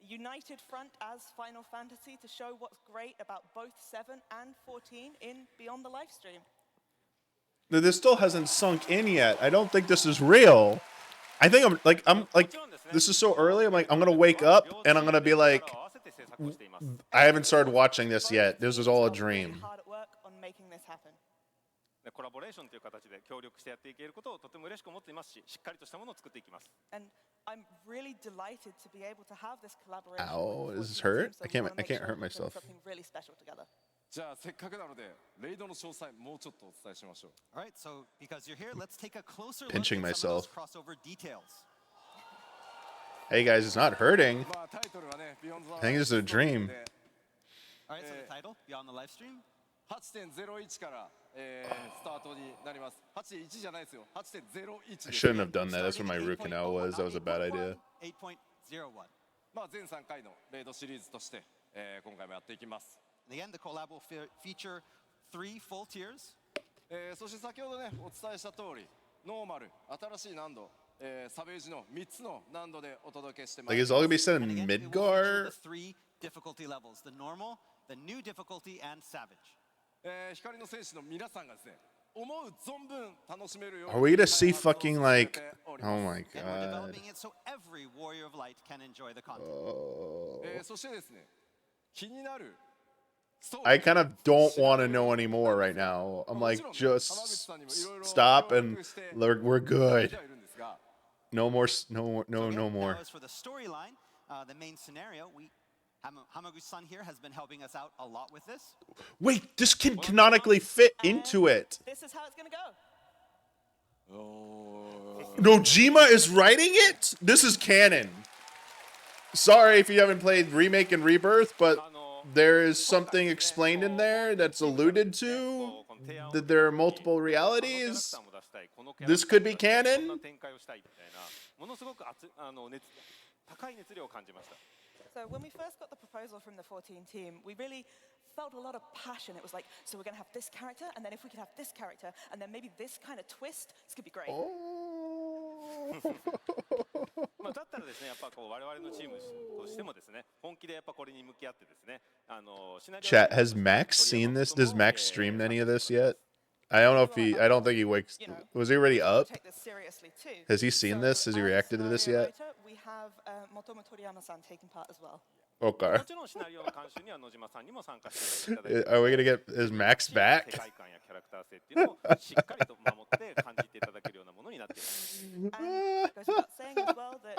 united front as Final Fantasy to show what's great about both 7 and 14 in Beyond the Livestream. This still hasn't sunk in yet. I don't think this is real. I think I'm like this is so early. I'm like I'm gonna wake up and I'm gonna be like I haven't started watching this yet. This was all a dream. Hard at work on making this happen. でコラボレーションという形で協力してやっていけることをとても嬉しく思っていますし、しっかりとしたものを作っていきます。 And I'm really delighted to be able to have this collaboration. Ow, with the is this 14 team, hurt? so I we can't- wanna I make can't sure hurt we're doing myself. Something really special together. じゃあせっかくなのでレイドの詳細もうちょっとお伝えしましょう。 All right, so because you're here, let's take a closer look Pinching at some of those myself. crossover details. Hey guys, it's not hurting. まあタイトルはね、Beyond the I think this is a dream. All right, so the title, Beyond the Livestream. 8.01 から、スタートになります。8.1じゃないですよ。8.01 です。 I shouldn't have done that. That's Starting what my at root canal was. That was a bad idea. 8.01. まあ全3回のレイドシリーズとして、今回もやっていきます。 And again, the collab will feature 3 full tiers. そして先ほどねお伝えした通り、ノーマル、新しい難度、サベージの3つの難度でお届けしてま Like い is り all ま gonna be す。 said And in again, it will feature Midgar? the 3 difficulty levels: the normal, the new difficulty, and savage. 光の戦士の皆さんがですね、思う存分楽しめるよう Are we gonna 開 see 発を fucking 進め like ており oh ます my And we're god. developing it so every warrior of light can enjoy the content. Oh. そしてですね、気になるストーリー I kind of don't want to know anymore right now. I'm like, just stop and we're good. 見てはいるんですが、 No more, no Now, more. as for the storyline, the main scenario, Hamaguchi-san here has been helping us out a lot with this. Wait, this can canonically fit into it. This is how it's going to go. Nojima is writing it? This is canon. Sorry if you haven't played Remake and Rebirth, but there is something explained in there that's alluded to that there are multiple realities. This could be canon? ものすごく高い熱量を感じました。 So when we first got the proposal from the 14 team, we really felt a lot of passion. It was like, so we're going to have this character, and then if we could have this character, and then maybe this kind of twist, this could be great. まあだったらですね、やっぱこう我々のチームとしてもですね、本気でやっぱこれに向き合ってですね、シナリオ Chat, has Max seen this? Does Max stream any of this yet? I don't know if he. I don't think he wakes. Was he already up? Take this seriously too. Has he seen this? Has he as reacted to this scenario yet? writer, we have Motomo Toriyama-san taking part as well. Okay. もちろんシナリオの監修には野島さんにも参加していただいて、 Are we gonna get is Max 世 back? 界観やキャラクター性っていうのをしっかりと守って感じていただけるようなものになっています。 And it goes without saying as well that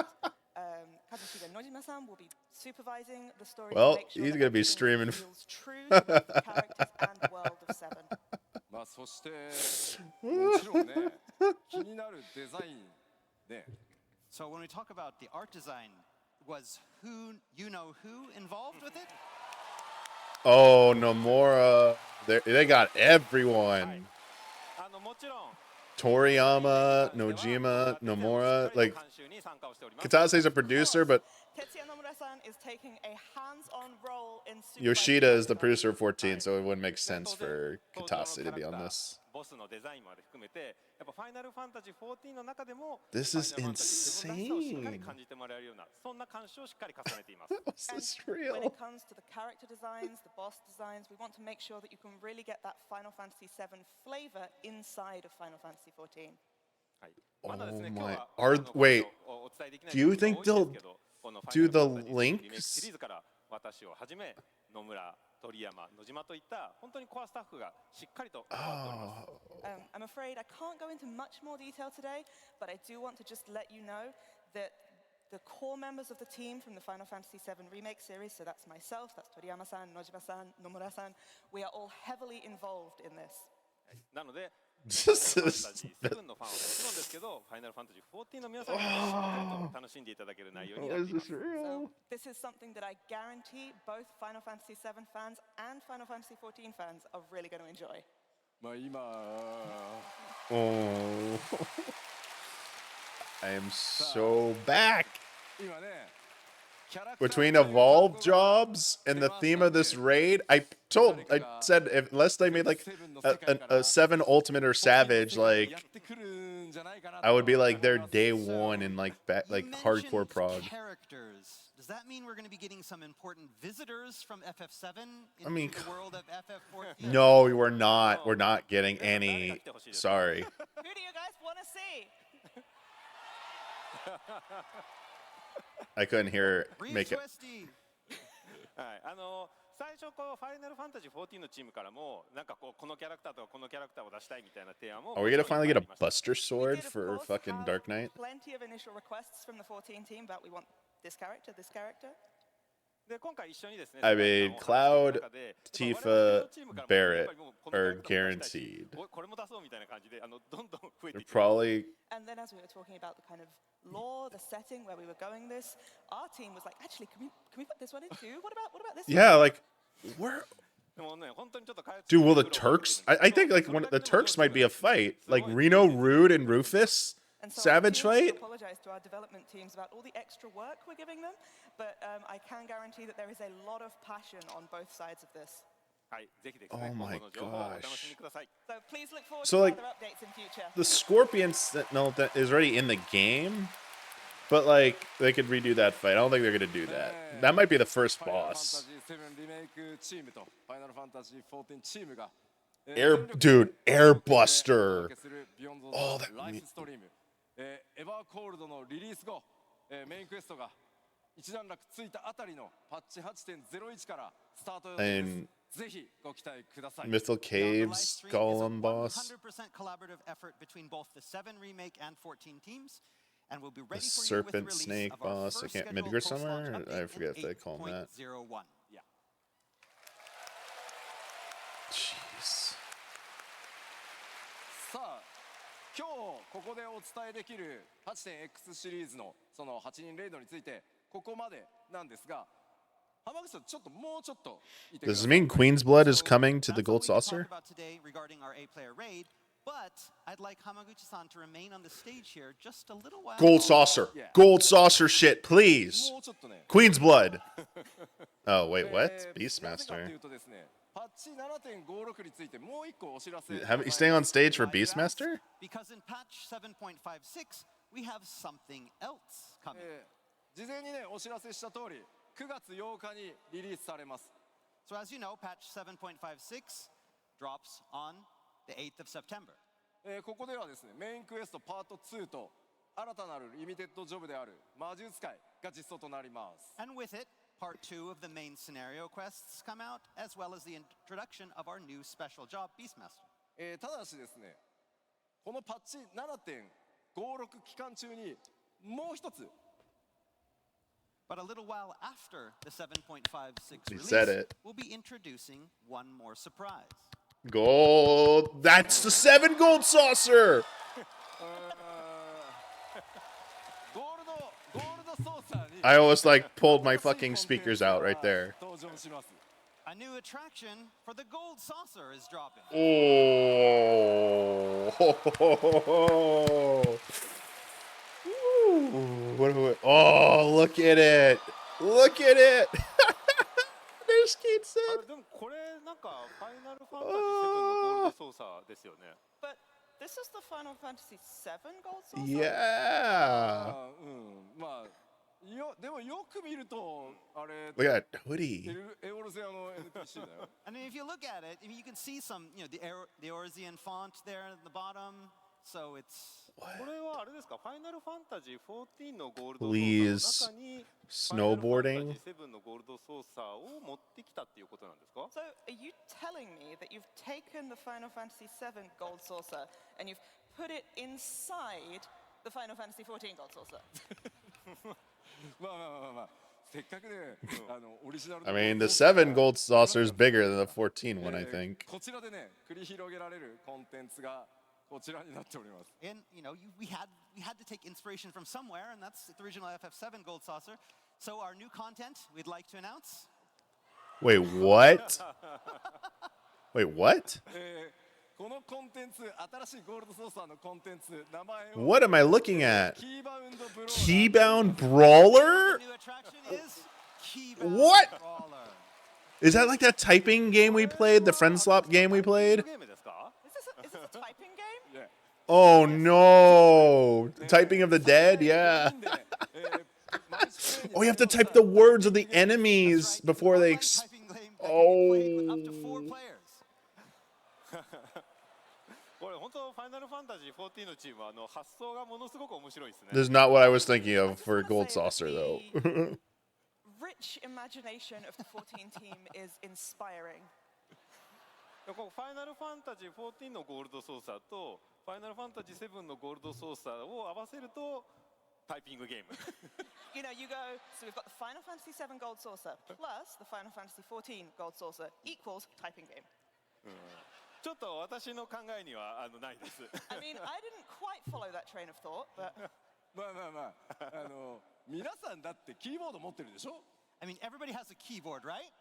Kazushige Nojima-san will be supervising the story. Well, to make sure he's that gonna be everything streaming. feels true to both the characters and world of Seven. まあそしてもちろんね気になるデザインね。 So when we talk about the art design, was who involved with it? Oh, Nomura. They got everyone. もちろん Toriyama, Nojima, Nomura. Like, Katase's a producer, but Tetsuya Nomura-san is taking a hands-on role in supervising Yoshida is the design. producer of 14, so it wouldn't make sense for Katase to be on this. ボスのデザインまで含めて、やっぱファイナルファンタジー14の中でも This is ファイナルファンタジー7らしさをしっかり insane. 感じてもらえるようなそんな監修をしっかり重ねています。 Is this When real? it comes to the character designs, the boss designs, we want to make sure that you can really get that Final Fantasy VII flavor inside of Final Fantasy XIV. はい。まだですね、 Oh 今日 my- は are- これ wait. をお伝えできない Do you ことが think 多いんですけど、この do the Final Fantasy リメイク links? シリーズから私をはじめ野村、鳥山、野島といった本当にコアスタッフがしっかりと関わっております。 Oh. I'm afraid I can't go into much more detail today, but I do want to just let you know that the core members of the team from the Final Fantasy VII Remake series, so that's myself, that's Toriyama-san, Nojima-san, Nomura-san, we are all heavily involved in this. なので、 This ファイナルファン is タジー7のファンはもちろんですけど、ファイナルファンタジー14の皆さんにもしっかりと楽しんでいただける内容になっています。 So this is something that I guarantee both Final Fantasy VII fans and Final Fantasy XIV fans are really going to enjoy. まあ今 Oh. I am so back. 今ねキャラクター Between という evolve 単語が jobs and the theme of this raid, I said if unless they made like a 7 ultimate or savage, like やってくるんじゃないかなと I would be like their 思います。 day one in like like You hardcore mentioned prog. characters. Does that mean we're going to be getting some important visitors from FF7 into mean, the world of FF14? No, we're not. We're not getting any. Sorry. Who do you guys want to see? I couldn't hear her Reed make it. Twisty. はい、最初こうファイナルファンタジー14のチームからもなんかこうこのキャラクターとこのキャラクターを出したいみたいな提案も Are we gonna finally get a いっぱいありました。 Buster We sword did, of for course, fucking have Dark Knight? Plenty of initial requests from the 14 team about we want this character, this character. で今回一緒にですね I mean, 世界観を Cloud, 話していく中で Tifa, 我々のチームからも Barrett やっぱりもうこのキャラクターも出したいし are guaranteed. これも出そうみたいな感じでどんどん増えてい They're きます。 probably And then as we were talking about the kind of lore, the setting where we were going this, our team was like, actually, can we put this one in too? What about this one? yeah, like where でもね本当にちょっと開発 dude will the 苦労が出て Turks くるんです I けど think like そ one れ of the だけでも Turks might be a fight. すごい Like Reno, Rude, and Rufus. And so Savage I do fight? apologize to our development teams about all the extra work we're giving them, but I can guarantee that there is a lot of passion on both sides of this. はいぜひですね Oh 今 my 後の情報をお楽しみください。 So please look forward So, to like, further updates in future. The Scorpion Sentinel that is already in the game, but like they could redo that fight. I don't think they're gonna do that. That might be the first ファイナルファンタ boss. ジー7リメイクチームとファイナルファンタジー14チームが Air dude, Airbuster. お届けするビヨンド Oh, that ライフストリームエヴァーコールドのリリース後メインクエストが一段落ついたあたりのパッチ 8.01 からスタート予定です And ぜひご期待ください Mythal Now, the live Caves, stream is a Golem boss. 100% collaborative effort between both the 7 remake and 14 teams, and we'll be The ready for you with the Serpent release Snake of our boss. I first can't scheduled Midgar post-launch somewhere. I update forget if in they call him that. 8.01. Yeah. Jeez. さあ今日ここでお伝えできる 8.X シリーズのその8人レイドについてここまでなんですが浜口さんちょっともうちょっといてくだ Does さ it い mean Queen's Blood is So coming to the that's all Gold we can talk Saucer? about today regarding our 8-player raid. But I'd like Hamaguchi-san to remain on the stage here just a little while. Gold longer. saucer. Gold saucer shit, please. もうちょっとね Queen's blood. Oh, wait, what? なぜかと Beastmaster. いうとですねパッチ 7.56 についてもう一個お知らせ Haven't you staying on stage for Beastmaster? Because in patch 7.56, we have something else coming. 事前にねお知らせした通り9月8日にリリースされます So as you know, patch 7.56 drops on the 8th of September. ここではですねメインクエストパート2と新たなるリミテッドジョブである魔術界が実装となります And with it, part 2 of the main scenario quests come out, as well as the introduction of our new special job, Beastmaster. ただしですねこのパッチ 7.56 期間中にもう一つ But a little while after the 7.56 He release, said it. we'll be introducing one more surprise. Gold. That's the 7 gold saucer. ゴールドソーサーに I almost like pulled my fucking speakers out right there. 登場します A new attraction for the gold saucer is dropping. Oh. Ooh, what do we, oh, look at it. Look at it. There's Keith あ said. れでもこれなんかファイナルファンタジー7のゴールド操作ですよね But this is the Final Fantasy VII Gold Saucer? Yeah. まあでもよく見るとあれ Look at that hoodie. エオルゼアの NPC だよ I mean, if you look at it, I mean, you can see some, the Orzian font there at the bottom. So it's これはあれですかファイナルファンタジー14のゴールド操 Please. 作の中に Snowboarding. 7のゴールド操作を持ってきたっていうことなんですか So, are you telling me that you've taken the Final Fantasy VII Gold Saucer and you've put it inside the Final Fantasy XIV Gold Saucer? まあせっかくねオリジナルの I mean, the 7 gold saucer is bigger than the 14 one, I think. こちらでね繰り広げられるコンテンツがこちらになっております and we had to take inspiration from somewhere, and that's the original FF7 Gold Saucer. So our new content we'd like to announce. Wait, what? Wait, what? このコンテンツ新しいゴールドソーサーのコンテンツ名前を What am I looking at? キーバウンドブローラー Keybound Brawler? The new attraction is Keybound What? Brawler. Is that like that typing game we played? The friend swap game we played? ゲームですか Is this a typing game? Yeah. Oh no! Typing of the dead? Yeah. でマルチプレイに Oh, you have to type the words of the enemies before they. Online typing game that can be played with up to 4 Oh. players. これ本当ファイナルファンタジー14のチームは発想がものすごく面白いですね This is not what I was thinking of for I just Gold wanna say Saucer, that though. the rich imagination of the 14 team is inspiring. このファイナルファンタジー14のゴールド操作とファイナルファンタジー7のゴールド操作を合わせるとタイピングゲーム You go, so we've got the Final Fantasy VII Gold Saucer plus the Final Fantasy XIV Gold Saucer equals typing game. ちょっと私の考えにはないです I mean, I didn't quite follow that train of thought, but まあ皆さんだってキーボード持ってるでしょ I mean, everybody has a keyboard, right?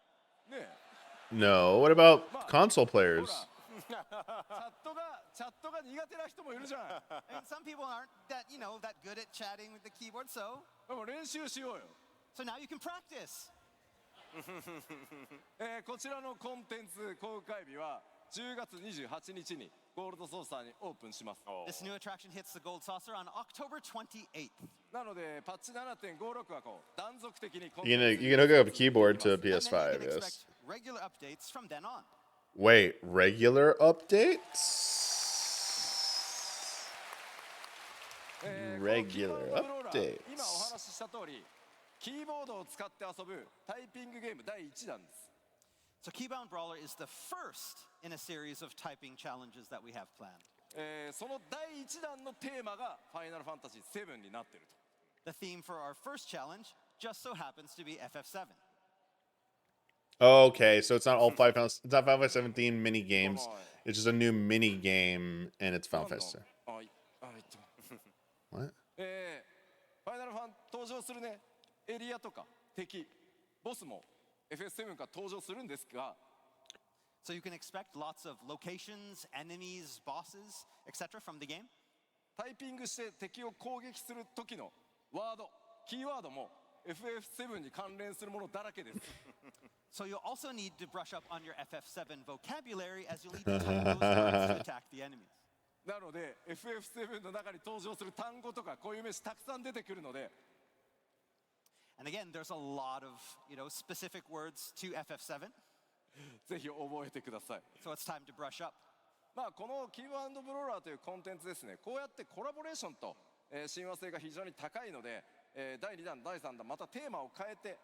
ね No. What about console ほら players? チャットが苦手な人もいるじゃん I mean, some people aren't that, that good at chatting with the keyboard, so でも練習しようよ now you can practice. こちらのコンテンツ公開日は10月28日にゴールドソーサーにオープンします This new attraction hits the Gold Saucer on October 28th. なのでパッチ 7.56 はこう断続的にコン You テン can ツ you can hook up a keyboard to a And then you PS5. can Yes. expect regular updates from then on. Wait, regular updates? このキーバウン Regular ドブローラー updates. 今お話しした通りキーボードを使って遊ぶタイピングゲーム第1弾です So Keybound Brawler is the first in a series of typing challenges that we have planned. その第1弾のテーマがファイナルファンタジー7になってると The theme for our first challenge just so happens to be FF7. Okay, so it's not all it's not Final Fantasy 17 mini games. It's just a new mini game, and it's Final Fantasy. どんどん What? ファイナルファン登場するねエリアとか敵ボスも FF7 から登場するんですが So you can expect lots of locations, enemies, bosses, etc. from the game. タイピングして敵を攻撃する時のワード、キーワードも FF7 に関連するものだらけです。So you'll also need to brush up on your FF7 vocabulary as you'll need to type those words to attack the enemies. なので FF7 の中に登場する単語とか固有名詞たくさん出てくるので、 And again, there's a lot of, specific words to FF7. ぜひ覚えてください。 So it's time to brush up. まあこのキーワードブローラーというコンテンツですね、こうやってコラボレーションと、親和性が非常に高いので、第2弾、第3弾、またテーマを変えて、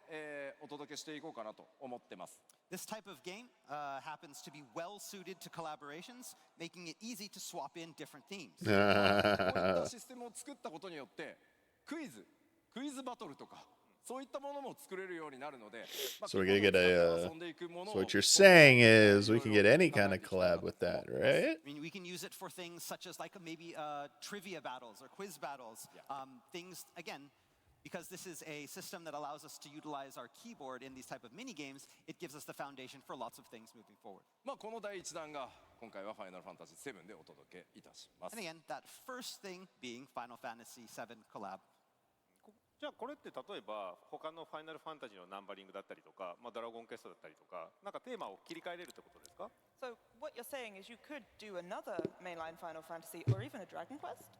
お届けしていこうかなと思ってます。 This type of game happens to be well suited to collaborations, making it easy to swap in different themes. こういったシステムを作ったことによってクイズバトルとかそういったものも作れるようになるので、 So we're gonna get a. So what you're saying is we can get any kind of collab with that, right? I mean, we can use it for things such as like maybe trivia battles or quiz battles. Things, again, because this is a system that allows us to utilize our keyboard in these type of mini games, it gives us the foundation for lots of things moving forward. まあこの第1弾が今回はファイナルファンタジー7でお届けいたします。 And again, that first thing being Final Fantasy VII collab. じゃあこれって例えば他のファイナルファンタジーのナンバリングだったりとか、ドラゴンクエストだったりとか、なんかテーマを切り替えれるってことですか？ So what you're saying is you could do another mainline Final Fantasy or even a Dragon Quest?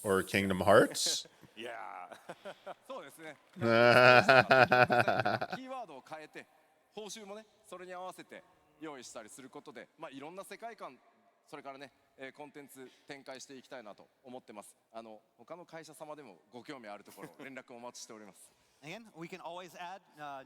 Or Kingdom Hearts? いやそうですね。キーワードを変えて報酬もねそれに合わせて用意したりすることで、いろんな世界観それからね、コンテンツ展開していきたいなと思ってます。他の会社様でもご興味あるところ連絡をお待ちしております。 Again, we can always add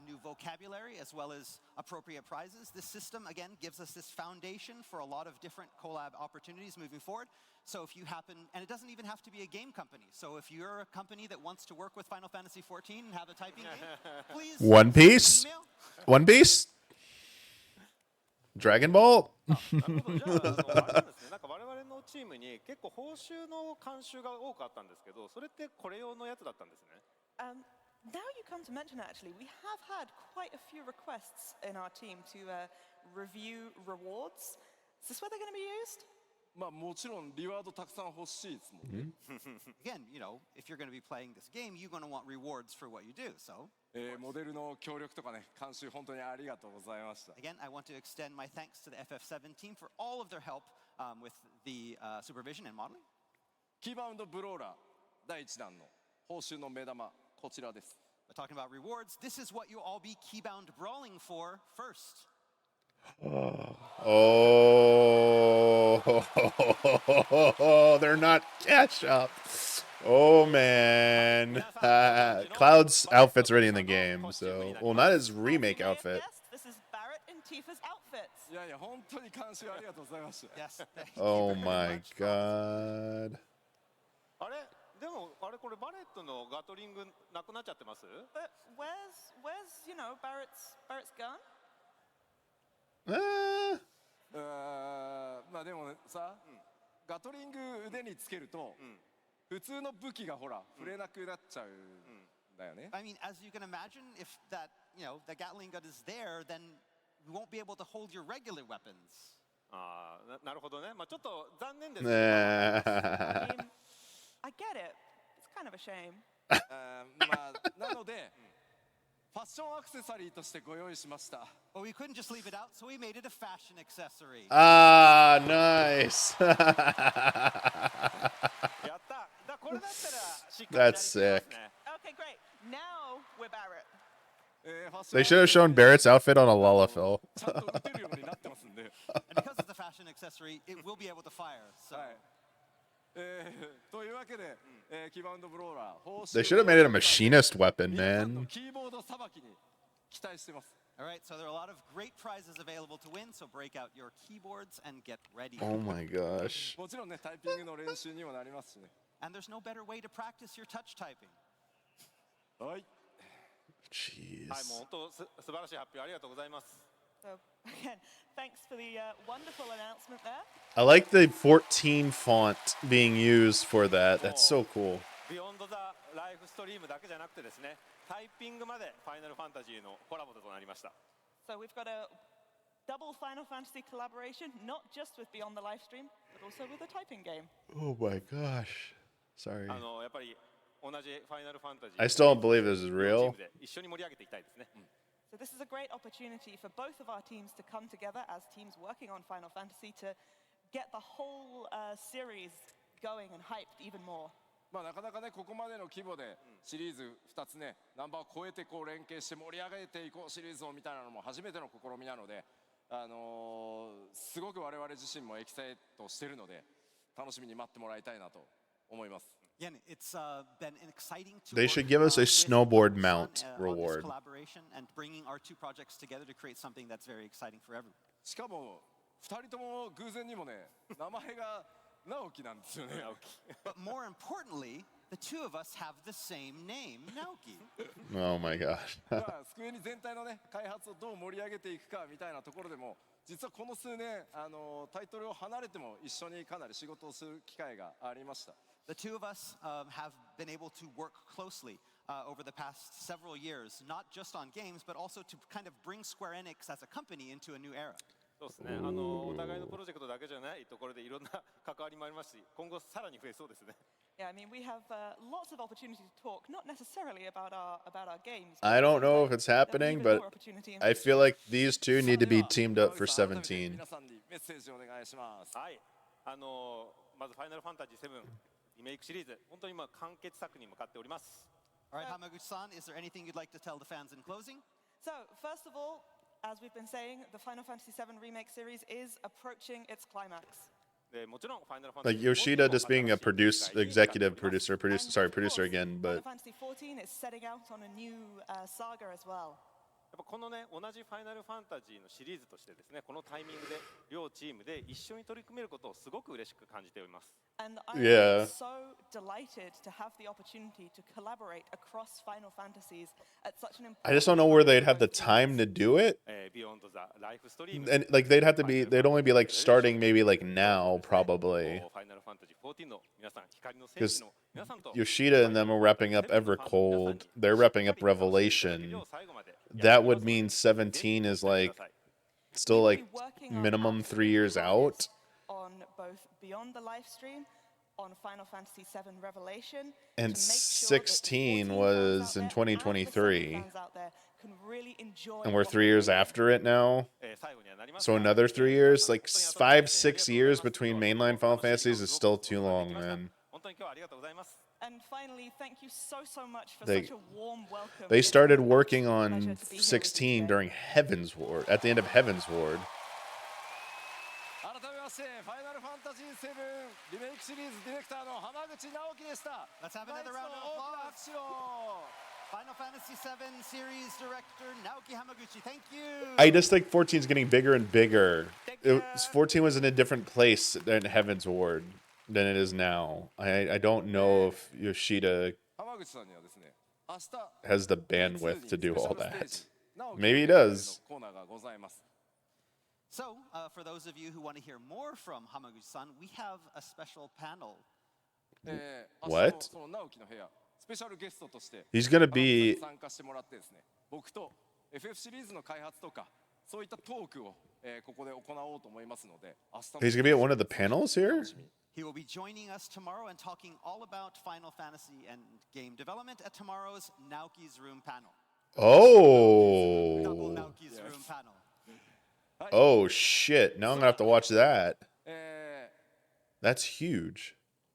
new vocabulary as well as appropriate prizes. This system, again, gives us this foundation for a lot of different collab opportunities moving forward. So if you happen, and it doesn't even have to be a game company. So if you're a company that wants to work with Final Fantasy XIV and have a typing game, please One Piece? email. One Piece? Dragon Ball? なるほど。じゃああれなんですね。なんか我々のチームに結構報酬の慣習が多くあったんですけど、それってこれ用のやつだったんですね。Now you come to mention it, actually, we have had quite a few requests in our team to review rewards. Is this where they're going to be used? もちろんリワードたくさん欲しいですもんね。 Again, if you're going to be playing this game, you're going to want rewards for what you do. So モデルの協力とかね監修本当にありがとうございました。 again, I want to extend my thanks to the FF7 team for all of their help with the supervision and modeling. キーバウンドブローラー第1弾の報酬の目玉こちらです。 But talking about rewards, this is what you'll all be keybound brawling for first. Oh, they're not cash up. Oh man. Cloud's outfit's already in the game, so not his remake outfit. Yes, this is Barrett and Tifa's outfits. いやいや本当に監修ありがとうございました。 Yes. thank you Oh very my much. god. あれでもこれバレットのガトリングなくなっちゃってます？ But where's Barrett's gun? でもさ、ガトリング腕につけると、普通の武器がほら触れなくなっちゃうんだよね。 I mean, as you can imagine, if that, the Gatling gun is there, then you won't be able to hold your regular weapons. なるほどね。ちょっと残念です。 I mean, I get it. It's kind of a shame. なので、ファッションアクセサリーとしてご用意しました。 But we couldn't just leave it out, so we made it a fashion accessory. Ah, nice. やっただこれだったらしっかりやり That's きれます sick. ね。 Okay, great. Now we're Barrett. They should have shown Barrett's outfit on a Lullafil. ちゃんと撃てるようになってますんで。 And because it's a fashion accessory, it will be able to fire. So はい。というわけで、キーバウンドブローラー報酬 They should have made it a machinist weapon, 皆さんの man. キーボードさばきに期待してます。 all right, so there are a lot of great prizes available to win, so break out your keyboards and get ready. Oh my gosh. もちろんねタイピングの練習にもなりますしね。 And there's no better way to practice your touch typing. はい。 Jeez. はい、もう本当素晴らしい発表ありがとうございます。 So again, thanks for the wonderful announcement there. I like the 14 font being used for that. That's so cool. ビヨンド・ザ・ライフストリームだけじゃなくてですね、タイピングまでファイナルファンタジーのコラボとなりました。 So we've got a double Final Fantasy collaboration, not just with Beyond the Livestream, but also with a typing game. Oh my gosh. Sorry. やっぱり同じファイナルファンタジー I still don't believe this is 両チー real. ムで一緒に盛り上げていきたいですね。 So this is a great opportunity for both of our teams to come together as teams working on Final Fantasy to get the whole series going and hyped even more. まあなかなかねここまでの規模でシリーズ2つねナンバーを超えてこう連携して盛り上げていこうシリーズをみたいなのも初めての試みなので、すごく我々自身もエキサイトしてるので楽しみに待ってもらいたいなと思います。 Again, it's been exciting to They work, should give us a with snowboard Hamaguchi-san, mount on this reward. collaboration and bringing our two projects together to create something that's very exciting for everyone. しかも2人とも偶然にもね名前が直樹なんですよね。 But more importantly, the two of us have the same name, Naoki. Oh my gosh. まあスクエニ全体のね開発をどう盛り上げていくかみたいなところでも実はこの数年タイトルを離れても一緒にかなり仕事をする機会がありました。 The two of us have been able to work closely over the past several years, not just on games, but also to kind of bring Square Enix as a company into a new era. そうですね。お互いのプロジェクトだけじゃないところでいろんな関わりもありますし、今後さらに増えそうですね。 Yeah, I mean, we have lots of opportunity to talk, not necessarily about our games. I don't know if it's There'll be happening, even but more opportunity in I future. feel like these two need to be さあ teamed では up for 直樹さん改めて 17. 皆さんにメッセージをお願いします。はい。まずファイナルファンタジー7リメイクシリーズ、本当に今完結作に向かっております。 All right, Hamaguchi-san, is there anything you'd like to tell the fans in closing? So, first of all, as we've been saying, the Final Fantasy VII Remake series is approaching its climax. でもちろんファイナルファンタジ Like ー Yoshida just being a 新しい世界に executive 向かっております。 producer, And of producer course, again, Final but Fantasy XIV is setting out on a new saga as well. やっぱこのね同じファイナルファンタジーのシリーズとしてですねこのタイミングで両チームで一緒に取り組めることをすごく嬉しく感じております。 And I'm Yeah. so delighted to have the opportunity to collaborate across Final Fantasies at such an important I just don't know where they'd have the time for both time to do it. Beyond the Life Stream And like they'd only be like starting maybe like now probably. ファイナルファンタジー14の皆さん光の戦 Because 士の皆さんと Yoshida and them are wrapping up Evercold. They're wrapping up Revelation. That would mean 17 is like still like minimum 3 years out. on both Beyond the Livestream, on Final Fantasy VII Revelation, And to make sure that 16 14 was fans in out there and the 2023. 7 fans out there can really enjoy And we're what 3 years after it now. 最後にはなります So が another 3 years, like 5-6 years between mainline Final Fantasies is still too long, man. 本当に今日はありがとうございます。 And finally, thank you so much for They- such a warm welcome. They It's started an working absolute on pleasure to be here with you 16 today. during Heaven's Ward, at the end of Heaven's Ward. 改めましてファイナルファンタジー7リメイクシリーズディレクターの浜口直樹でした。 Let's have another 大 round 地 of の大きな applause. 拍手を。 Final Fantasy VII Series Director Naoki Hamaguchi, thank you. I just think 14 is getting bigger and bigger. 14 was in a different place in Heaven's Ward than it is now. I don't know if Yoshida 浜口さんにはですね明日 has the bandwidth to do all スペシャル that. ステージ直樹 Maybe he の does. コーナーがございます。 So, for those of you who want to hear more from Hamaguchi-san, we have a special panel. 明日の What? その直樹の部屋スペシャルゲストとして He's gonna 浜口 be さんに参加してもらってですね僕と FF シリーズの開発とかそういったトークを、ここで行おうと思いますので明日の he's gonna be at one of the panels here? 楽しみに He will be joining us tomorrow and talking all about Final Fantasy and game development at tomorrow's Naoki's Room panel. Double Oh. Naoki's Room panel. Oh shit. Now I'm gonna have to watch that. え That's huge.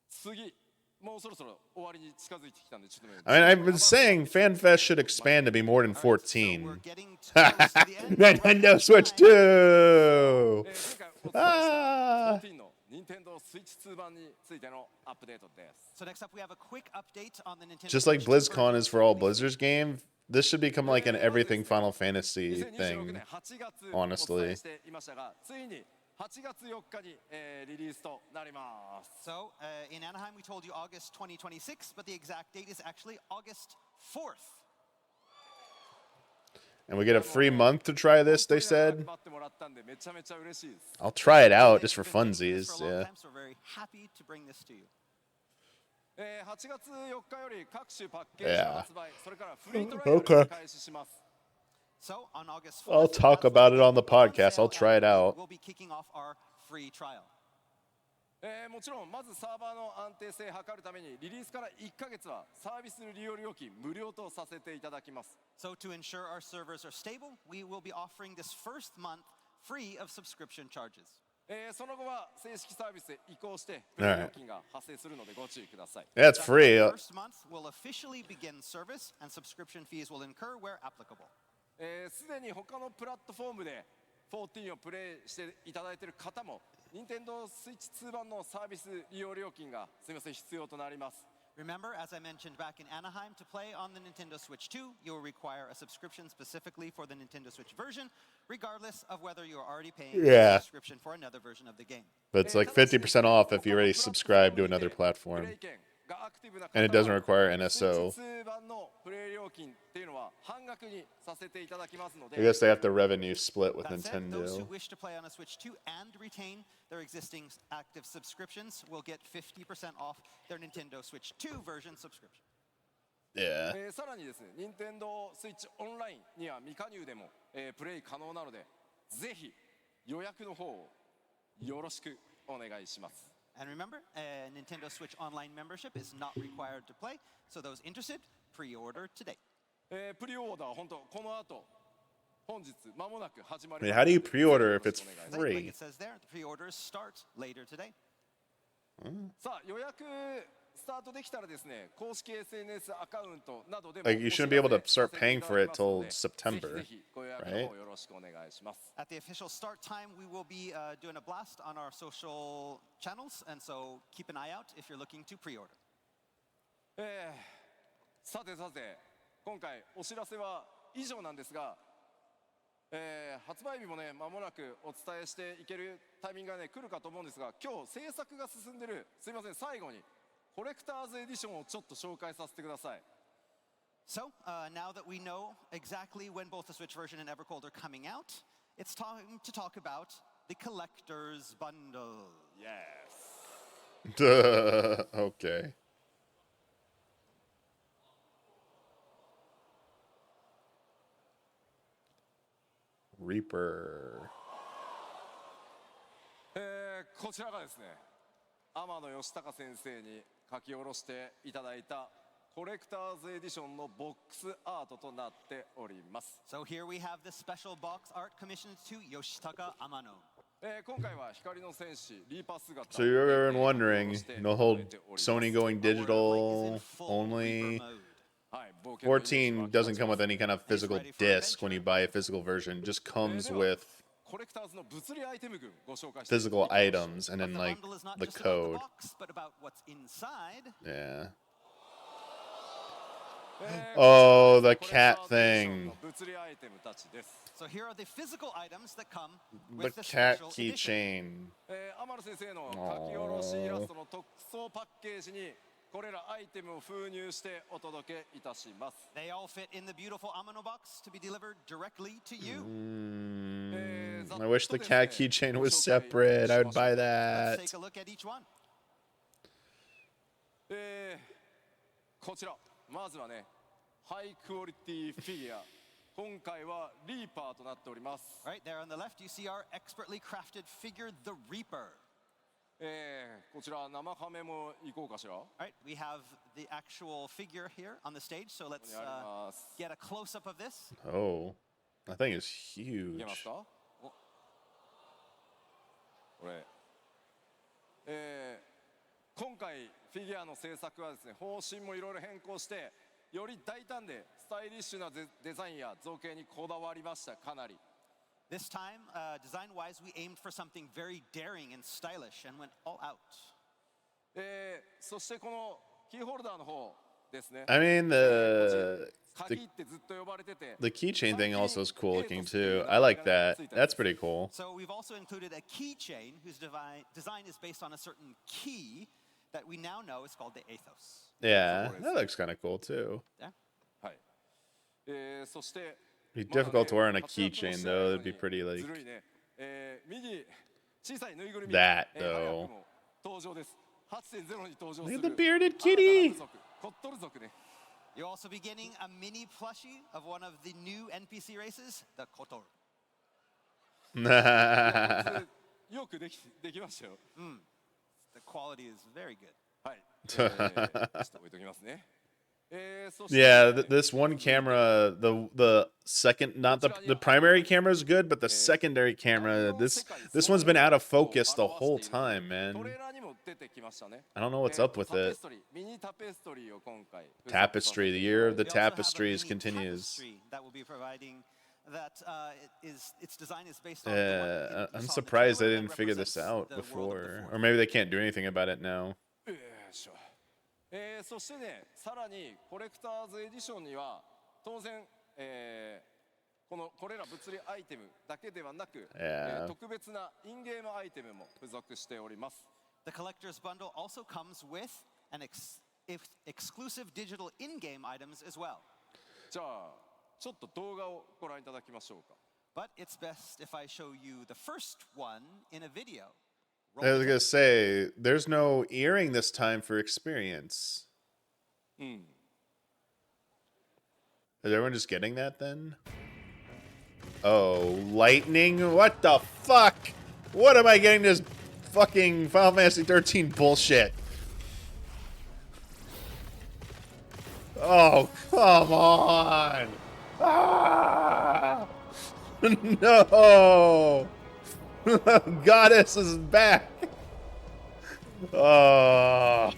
次もうそろそろ終わりに近づいてきたんでちょっとね I mean, I've been saying FanFest should expand to be more than All right, so 14. we're getting close to the end. Nintendo Switch 2! 前回お伝えした14の任天堂スイッチ2版についてのアップデートです So next up, we have a quick update on the Nintendo Just like Switch BlizzCon version is for all of Blizzard's game, this should become like an everything Final Fantasy 2026 thing. 年8月 honestly. お伝えしていましたがついに8月4日に、リリースとなります So, in Anaheim, we told you August 2026, but the exact date is actually August 4th. And we get a free month to try this, they 本当に said. 待ってもらったんでめちゃめちゃ嬉しいです I'll try it out just for We've been making funsies. this for a long Yeah. time, so we're very happy to bring this to you. 8月4日より各種パッケージの発売、それからフリートライアル Okay. を開始します。So on August 4th, I'll talk that's about when it on the on podcast. sale I'll try it and out. We'll be kicking off our free trial. もちろんまずサーバーの安定性を図るためにリリースから1ヶ月はサービス利用料金無料とさせていただきます。 So to ensure our servers are stable, we will be offering this first month free of subscription charges. その後は正式サービスへ移行してプレイ料金が発生するのでご注意ください。 Yeah, it's free. The first month will officially begin service and subscription fees will incur where applicable. すでに他のプラットフォームで14をプレイしていただいている方も任天堂スイッチ2版のサービス利用料金がすみません必要となります。 Remember, as I mentioned back in Anaheim, to play on the Nintendo Switch 2, you will require a subscription specifically for the Nintendo Switch version, regardless of whether you are already paying Yeah. a subscription for another version of the game. But it's like 50% off if you already subscribe to another platform. And it doesn't require NSO. 2版のプレイ料金っていうのは半額にさせていただきますので I guess they have to revenue split with That said, those who Nintendo. wish to play on a Switch 2 and retain their existing active subscriptions will get 50% off their Nintendo Switch 2 version subscription. Yeah. さらにですね、任天堂スイッチオンラインには未加入でも、プレイ可能なので、ぜひ予約の方をよろしくお願いします。 And remember, Nintendo Switch Online membership is not required to play, so those interested, pre-order today. プリオーダー本当この後本日間もなく始ま I り mean, ます。 how do you pre-order if it's Like free? it says there, the pre-orders start later today. さあ予約スタートできたらですね、公式 SNS アカウントなどでも Like, you shouldn't be able to start paying for it till September, ぜひぜひご予約の方よろしくお願いします。 At the official start time, we will be doing a blast on our social channels, and so keep an eye out if you're looking to pre-order. さてさて今回お知らせは以上なんですが、発売日もね間もなくお伝えしていけるタイミングがね来るかと思うんですが、今日制作が進んでるすいません最後にコレクターズエディションをちょっと紹介させてください。 So, now that we know exactly when both the Switch version and Evercold are coming out, it's time to talk about the Collector's Bundle. Yes. Okay. Reaper. こちらがですね天野義孝先生に書き下ろしていただいたコレクターズエディションのボックスアートとなっております。 So here we have the special box art commissioned to Yoshitaka Amano. 今回は光の戦士リーパー姿 So you're wondering, no whole Sony going digital only. はい、冒険のイメージ 14は doesn't come with any kind of physical disc when you buy a physical version. It just comes with コレクターズの物理アイテム群ご紹介していき physical ましょう items and But then the like bundle is not the just about the code. box, but about what's inside. Yeah. え Oh, こ the ちら cat コレクターズエディション thing. の物理アイテムたちです。 So here are the physical items that come The with the cat special edition. keychain. 天野先生の書き下ろしイラストの特装パッケージにこれらアイテムを封入してお届けいたします。 They all fit in the beautiful Amano box to be delivered directly to you. I wish the cat keychain was separate. I would buy Let's that. take a look at each one. こちらまずはねハイクオリティフィギュア今回はリーパーとなっております。 Right there on the left, you see our expertly crafted figure, the Reaper. こちら生カメもいこうかしら。 All right, we have the actual figure here on the stage, so let's ここにあります。 get a close-up of this. Oh, that thing is いけます huge. か？おこれ、今回フィギュアの制作はですね方針もいろいろ変更してより大胆でスタイリッシュなデザインや造形にこだわりましたかなり。 This time, design-wise, we aimed for something very daring and stylish and went all out. そしてこのキーホルダーの方ですね。 I mean, the 鍵ってずっと呼ばれてて。 the keychain thing also is cool looking too. I like that. That's pretty cool. So we've also included a keychain whose design is based on a certain key that we now know is called the Athos. Yeah, that looks kind of cool too. Yeah. はい。そして。 It'd be difficult to wear on a keychain though. It'd be pretty like ずるいね。右小さいぬいぐるみ。 that 早 though. くも登場です。8.0に登場す Look る。 at the bearded kitty. コットル族ね。You'll also be getting a mini plushie of one of the new NPC races, the Kotor. よくできましたよ。The quality is very good. はい。ちょっと置いときますね。そして Yeah, this one camera, the second, not the primary camera is good, but the secondary camera, this one's been out of focus the whole time, man. トレーラーにも出てきましたね。 I don't know what's up with タペ it. ストリー、ミニタペストリーを今回。 Tapestry, the year of the We also have a tapestries mini continues. tapestry that will be providing that its design is based on Yeah, the one you I'm saw in the surprised they trailer didn't that figure this represents out the world of the before, Force. or maybe they can't do anything about it now. よいしょ。そしてね、さらにコレクターズエディションには当然、これら物理アイテムだけではなく、特別なインゲームアイテムも付属しております。 The collector's bundle also comes with an exclusive digital in-game items as well. じゃあちょっと動画をご覧いただきましょうか。 But it's best if I show you the first one in a video. I was gonna say, there's no earring this time for experience. Is everyone just getting that then? Oh, lightning? What the fuck? What am I getting this fucking Final Fantasy 13 bullshit? Oh, come on! Ah! No! Goddess is back! Oh.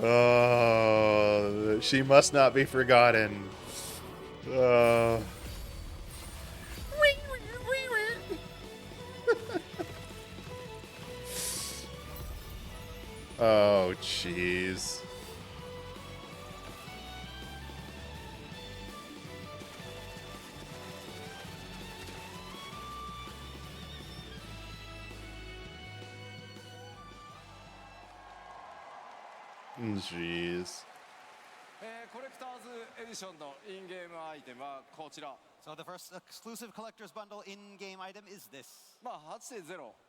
Oh, she must not be forgotten. Oh, jeez. Jeez. コレクターズエディションのインゲームアイテムはこちら。 So the first exclusive collector's bundle in-game item is this. まあ 8.0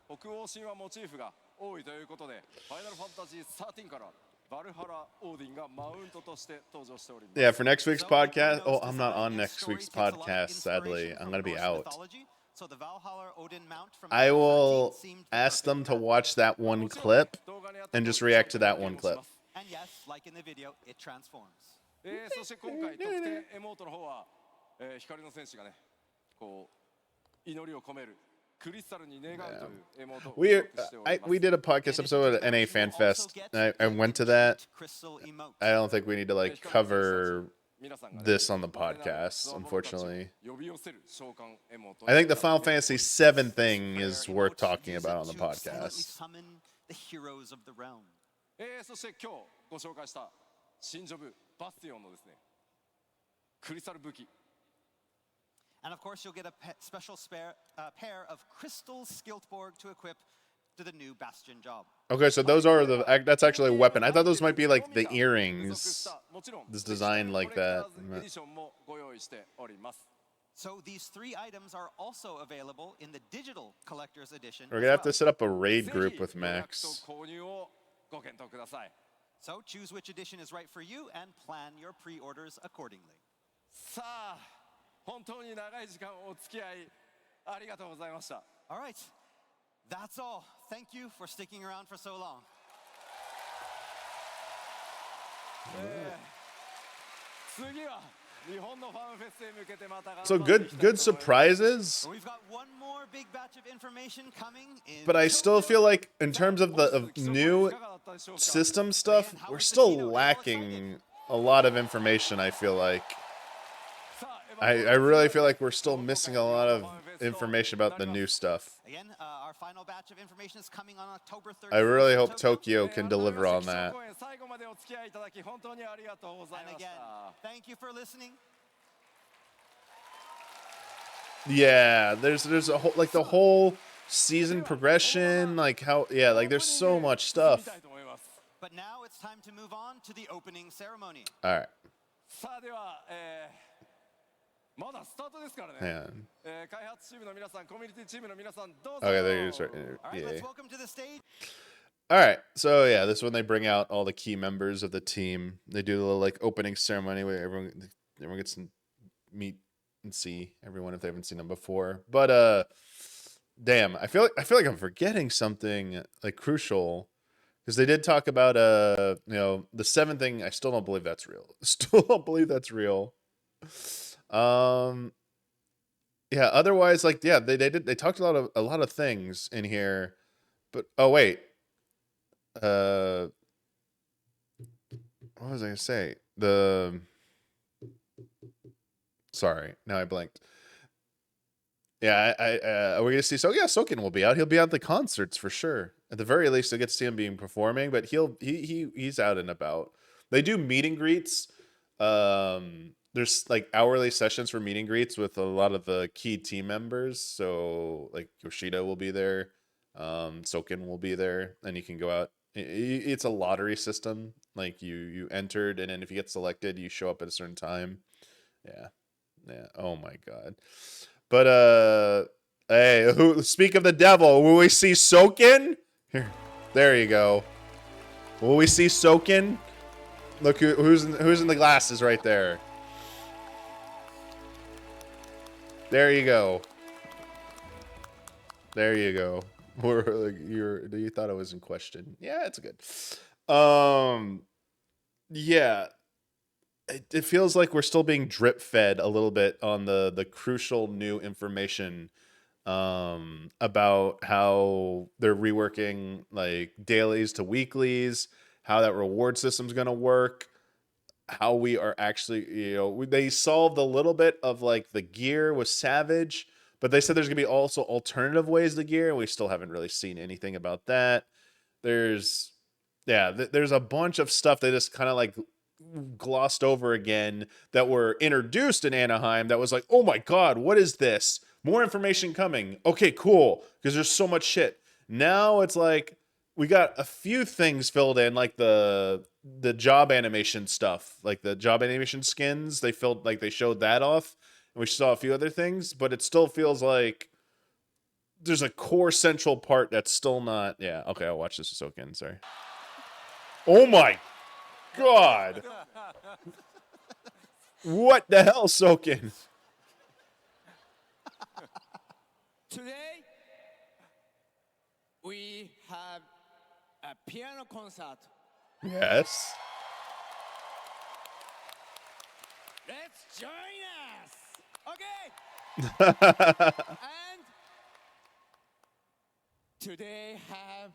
北欧神話モチーフが多いということで、ファイナルファンタジー13からバルハラオーディンがマウントとして登場しております。 Yeah, for next week's podcast. Oh, I'm not on next week's podcast, sadly. I'm gonna be out. So the Valhalla Odin mount from I will 13 seemed ask them to perfect. watch that one clip and just react to that one clip. And yes, like in the video, it transforms. そして今回特典エモートの方は、光の戦士がね、こう祈りを込めるクリスタルに願うというエモートを付属しております。 We did a podcast episode at NA Fan Fest. I went to that. I don't think we need to like cover this on the podcast, unfortunately. I think the Final Fantasy VII thing is worth talking about on the podcast. Summon the heroes of the realm. そして今日ご紹介した新ジョブバスティオンのですね、クリスタル武器。 And of course, you'll get a special pair of crystal Skiltborg to equip to the new Bastion job. Okay, so those are that's actually a weapon. I thought those might be like the earrings. This design like that. So these three items are also available in the digital collector's edition. We're gonna have to set up a raid group with Max. So choose which edition is right for you and plan your pre-orders accordingly. さあ、本当に長い時間お付き合いありがとうございました。 All right, that's all. Thank you for sticking around for so long. 次は日本のファンフェスへ向けてまた頑張って So いきたいと思います good surprises. We've got one more big batch of information coming in. But I still feel like in terms of the new system stuff, we're still lacking a lot of information, I feel like. I really feel like we're still missing a lot of information about the new stuff. Again, our final batch of information is coming on October 31st. I really in hope Tokyo. Tokyo can deliver on that. 最後までお付き合いいただき本当にありがとうござい And まし again, た。 thank you for listening. Yeah, there's a whole like the whole season progression, like how like there's so much stuff. But now it's time to move on to the opening ceremony. All right. さあでは、まだスタートですからね。 Yeah. 開発チームの皆さん、コミュニティチームの皆さん、どうぞ。 Okay, there you go. All right, Yeah. let's welcome to the stage. All right. So yeah, this is when they bring out all the key members of the team. They do a little like opening ceremony where everyone gets to meet and see everyone if they haven't seen them before. But damn, I feel like I'm forgetting something like crucial because they did talk about the seven thing. I still don't believe that's real. Still don't believe that's real. Um yeah, otherwise like yeah, they talked a lot of things in here. But oh wait. Uh what was I gonna say? Sorry, now I blanked. Yeah, are we gonna see? So yeah, Soken will be out. He'll be at the concerts for sure. At the very least, I get to see him being performing, but he's out and about. They do meet and greets. There's like hourly sessions for meet and greets with a lot of the key team members. So like Yoshida will be there, Soken will be there, and you can go out. It's a lottery system. Like you entered, and then if you get selected, you show up at a certain time. Yeah, yeah. Oh my god. But hey, speak of the devil, will we see Soken? Here, there you go. Will we see Soken? Look who's in the glasses right there. There you go. There you go. You thought I was in question. Yeah, it's good. Yeah. It feels like we're still being drip fed a little bit on the crucial new information about how they're reworking like dailies to weeklies, how that reward system's going to work, how we are actually, they solved a little bit of like the gear with Savage, but they said there's going to be also alternative ways to gear, and we still haven't really seen anything about that. There's there's a bunch of stuff they just kind of like glossed over again that were introduced in Anaheim that was like, oh my god, what is this? More information coming. Okay, cool, because there's so much shit. Now it's like we got a few things filled in, like the job animation stuff, like the job animation skins. They showed that off, and we saw a few other things, but it still feels like there's a core central part that's still not. Yeah, okay, I'll watch this soak in. Sorry. Oh my god. What the hell, Soken? Today, we have a piano concert. Yes. Let's join us. Okay. And today have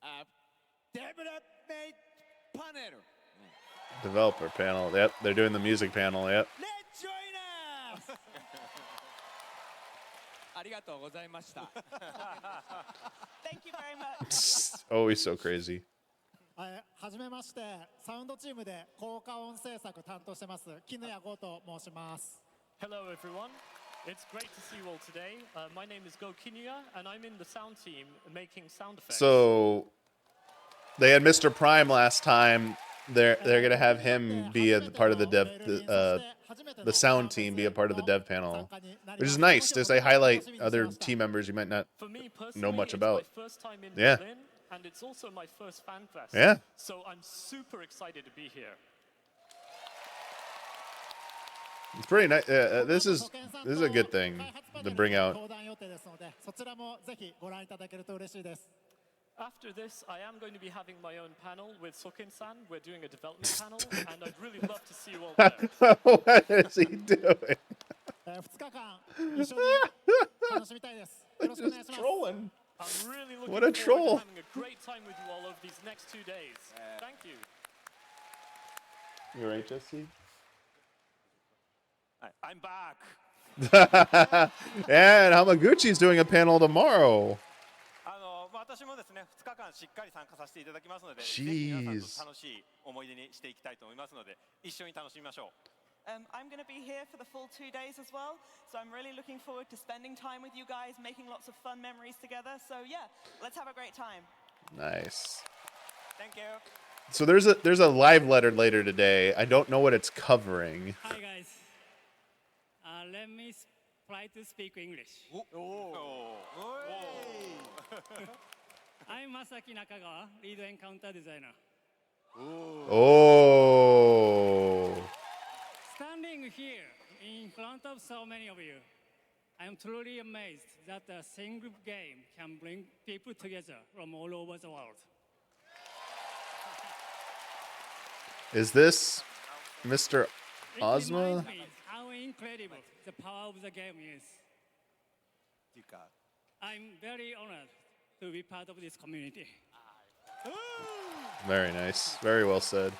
a development panel. Developer panel. Yep, they're doing the music panel. Yep. Let's join us. ありがとうございました。 Thank you very much. Always so crazy. はじめまして、サウンドチームで効果音制作担当してます絹谷剛と申します。 Hello everyone, it's great to see you all today. My name is Go Kinuya and I'm in the sound team making sound effects. So they had Mr. Prime last time. They're gonna have him be a part of the sound team, be a part of the dev panel, which is nice as they highlight other team members you might not know much about. It's my first time in Yeah. Berlin, and it's also my first fan fest. Yeah. So I'm super excited to be here. It's pretty nice. This is a good thing to bring out. 登壇予定ですので、そちらもぜひご覧いただけると嬉しいです。 After this, I am going to be having my own panel with Soken-san. We're doing a development panel, and I'd really love to see you all there. What is he doing? 2日間一緒に楽しみたいです。よろしくお願いします。 Trolling. I'm really looking What a forward troll. to having a great time with you all over these next 2 days. Thank you. You right, Jesse? I'm back. And Hamaguchi's doing a panel tomorrow. 私もですね、2日間しっかり参加させていただきますので、ぜ Jeez. ひ皆さんと楽しい思い出にしていきたいと思いますので、一緒に楽しみましょう。I'm going to be here for the full 2 days as well, so I'm really looking forward to spending time with you guys, making lots of fun memories together. So yeah, let's have a great time. Nice. Thank you. So there's a live letter later today. I don't know what it's covering. Hi guys. Let me try to speak English. I'm Masaki Nakagawa, lead encounter designer. Oh. Standing here in front of so many of you, I am truly amazed that a single game can bring people together from all over the world. Is this Mr. It Ozma? reminds me how incredible the power of the game is. I'm very honored to be part of this community. Very nice. Very well said.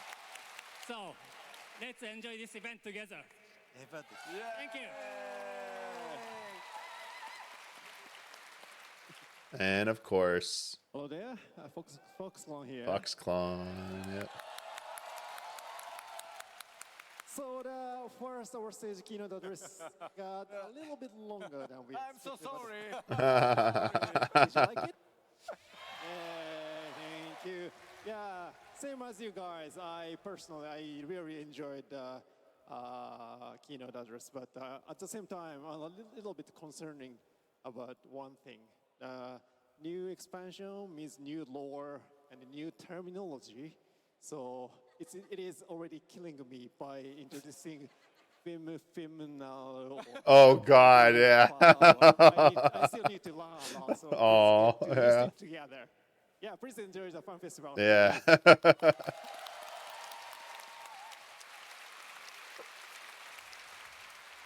So, let's enjoy this event together. Thank you. And of course, Hello there, Foxclone here. Foxclone. Yep. So the first our stage keynote address got a little bit longer than we I'm so sorry. Did you like it? Yeah, thank you. Yeah, same as you guys. I really enjoyed the keynote address, but at the same time, I'm a little bit concerning about one thing. New expansion means new lore and new terminology. So it is already killing me by introducing feminal. Oh God, yeah. I still need to learn a lot. So Oh, please get yeah. it together. Yeah, please enjoy the fun festival. Yeah.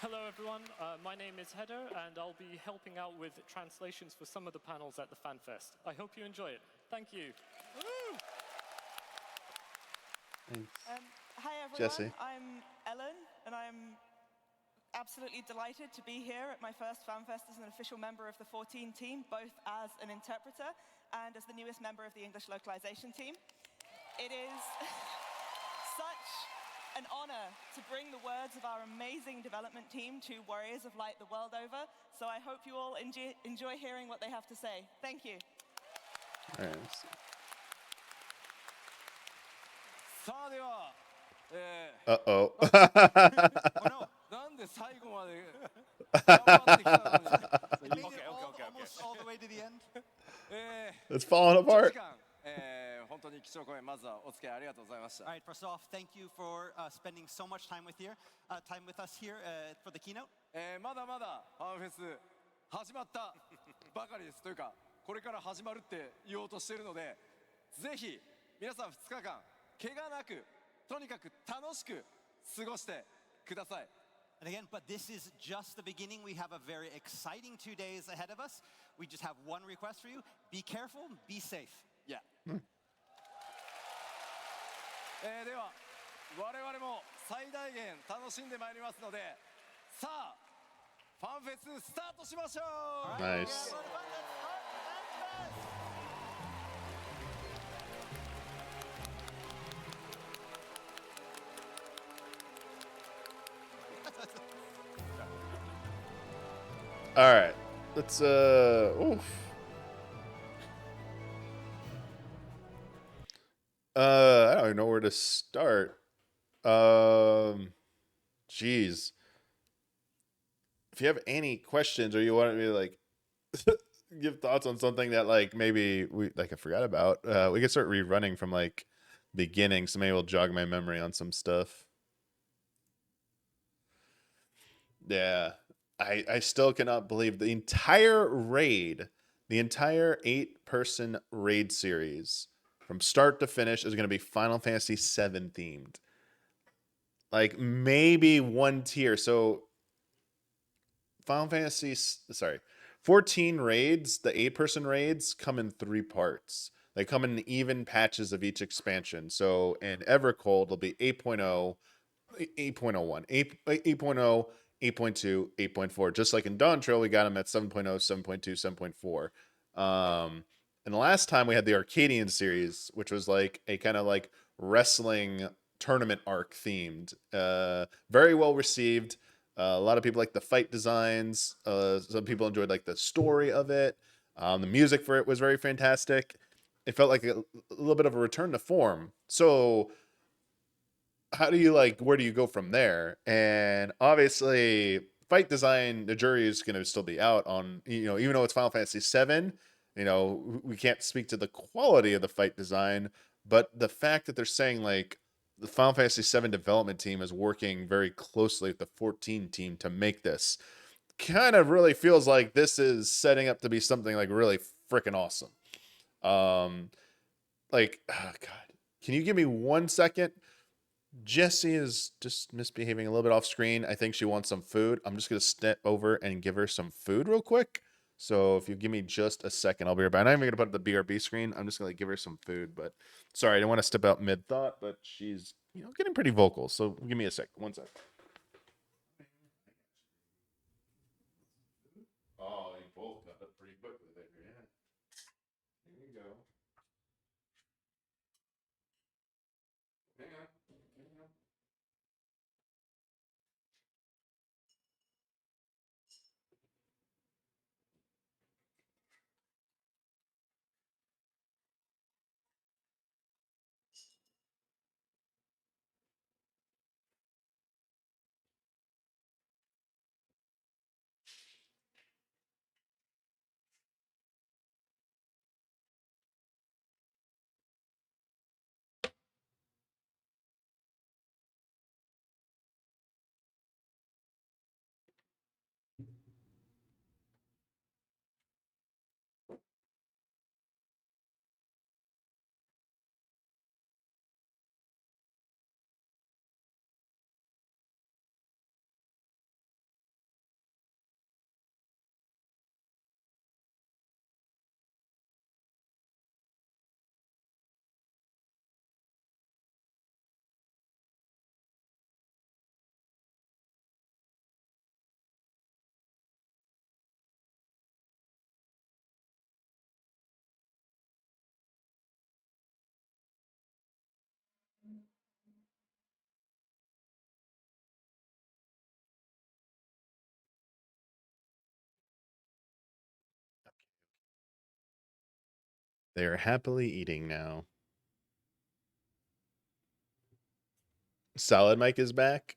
Hello everyone, my name is Heather and I'll be helping out with translations for some of the panels at the FanFest. I hope you enjoy it. Thank you. Hi everyone, Jesse. I'm Ellen and I'm absolutely delighted to be here at my first FanFest as an official member of the 14 team, both as an interpreter and as the newest member of the English localization team. It is such an honor to bring the words of our amazing development team to Warriors of Light the world over, so I hope you all enjoy hearing what they have to say. Thank you. All right. さあでは、Uh-oh. なんで最後まで頑張ってきたのに。 Made it almost all the way to the end. It's falling apart. 本当に貴重な声、まずはお付き合いありがとうございました。 All right, first off, thank you for spending so much time with us here for the keynote. まだまだファンフェス始まったばかりですというか、これから始まるって言おうとしているので、ぜひ皆さん2日間怪我なく、とにかく楽しく過ごしてください。 And again, but this is just the beginning. We have a very exciting 2 days ahead of us. We just have one request for you. Be careful, be safe. Yeah. では我々も最大限楽しんでまいりますので、さあファンフェススタートしましょう。 Nice. All right. Let's oof. I don't even know where to start. Geez. If you have any questions or you want me to like give thoughts on something that like maybe I forgot about, we can start rerunning from like beginning, so maybe we'll jog my memory on some stuff. Yeah. I still cannot believe the entire raid, the entire 8-person raid series from start to finish is going to be Final Fantasy VII themed. Like maybe one tier. So 14 raids, the 8-person raids come in 3 parts. They come in even patches of each expansion. So in Evercold, it'll be 8.0, 8.01, 8.0, 8.2, 8.4. Just like in Dawn Trail, we got them at 7.0, 7.2, 7.4. And the last time we had the Arcadian series, which was like a kind of like wrestling tournament arc themed. Very well received. A lot of people like the fight designs. Some people enjoyed like the story of it. The music for it was very fantastic. It felt like a little bit of a return to form. So how do you where do you go from there? And obviously fight design, the jury is going to still be out on, even though it's Final Fantasy VII, you know, we can't speak to the quality of the fight design, but the fact that they're saying like the Final Fantasy VII development team is working very closely with the 14 team to make this kind of really feels like this is setting up to be something like really freaking awesome. Like, oh God, can you give me 1 second? Jessie is just misbehaving a little bit off screen. I think she wants some food. I'm just going to step over and give her some food real quick. So if you give me just a second, I'll be right back. I'm not even going to put up the BRB screen. I'm just going to give her some food. But sorry, I didn't want to step out mid-thought, but she's, you know, getting pretty vocal. So give me a sec. 1 sec. Oh, you both got up pretty quickly there. Yeah. There you go. Hang on. Hang on. They are happily eating now. Solid Mike is back.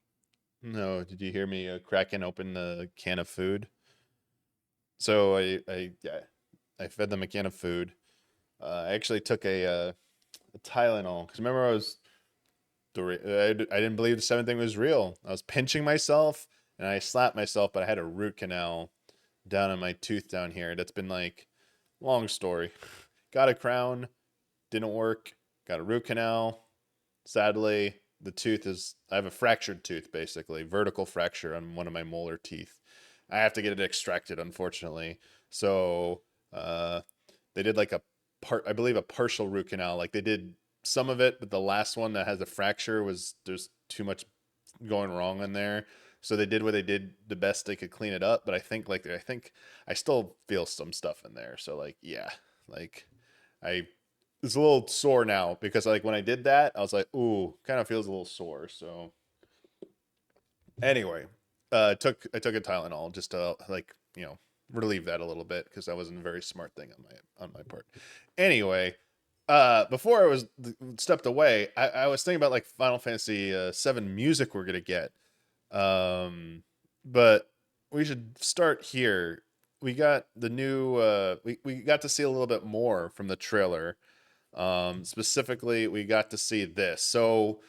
No, did you hear me cracking open the can of food? So yeah, I fed them a can of food. I actually took a Tylenol because remember I didn't believe the seventh thing was real. I was pinching myself and I slapped myself, but I had a root canal down on my tooth down here. That's been like long story. Got a crown, didn't work. Got a root canal. Sadly, the tooth is, I have a fractured tooth basically, vertical fracture on one of my molar teeth. I have to get it extracted, unfortunately. So they did like I believe a partial root canal. Like they did some of it, but the last one that has a fracture there's too much going wrong in there. So they did what they did the best they could clean it up. But I think I still feel some stuff in there. So like, yeah, like it's a little sore now because like when I did that, I was like, ooh, kind of feels a little sore. So anyway, I took a Tylenol just to like, you know, relieve that a little bit because that wasn't a very smart thing on my part. Anyway, before I was stepped away, I was thinking about like Final Fantasy VII music we're gonna get, but we should start here. We got the new. We got to see a little bit more from the trailer. Specifically, we got to see this. So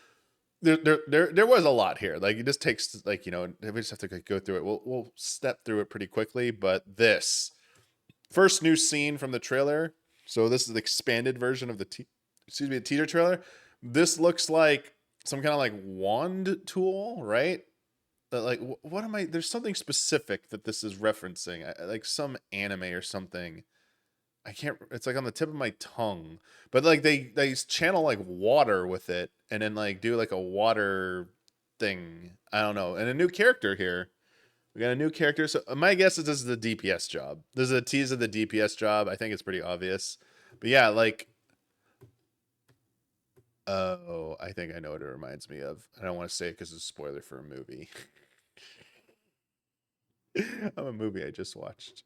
there was a lot here. Like it just takes like, you know, we just have to go through it. We'll step through it pretty quickly. But this first new scene from the trailer. So this is the expanded version of the teaser trailer. This looks like some kind of like wand tool, right? Like what am I? There's something specific that this is referencing, like some anime or something. I can't. It's like on the tip of my tongue, but like they channel like water with it, and then like do like a water thing. I don't know. And a new character here. We got a new character. So my guess is this is the DPS job. This is a tease of the DPS job. I think it's pretty obvious. But yeah, like, oh, I think I know what it reminds me of. I don't want to say it because it's a spoiler for a movie. I'm a movie I just watched.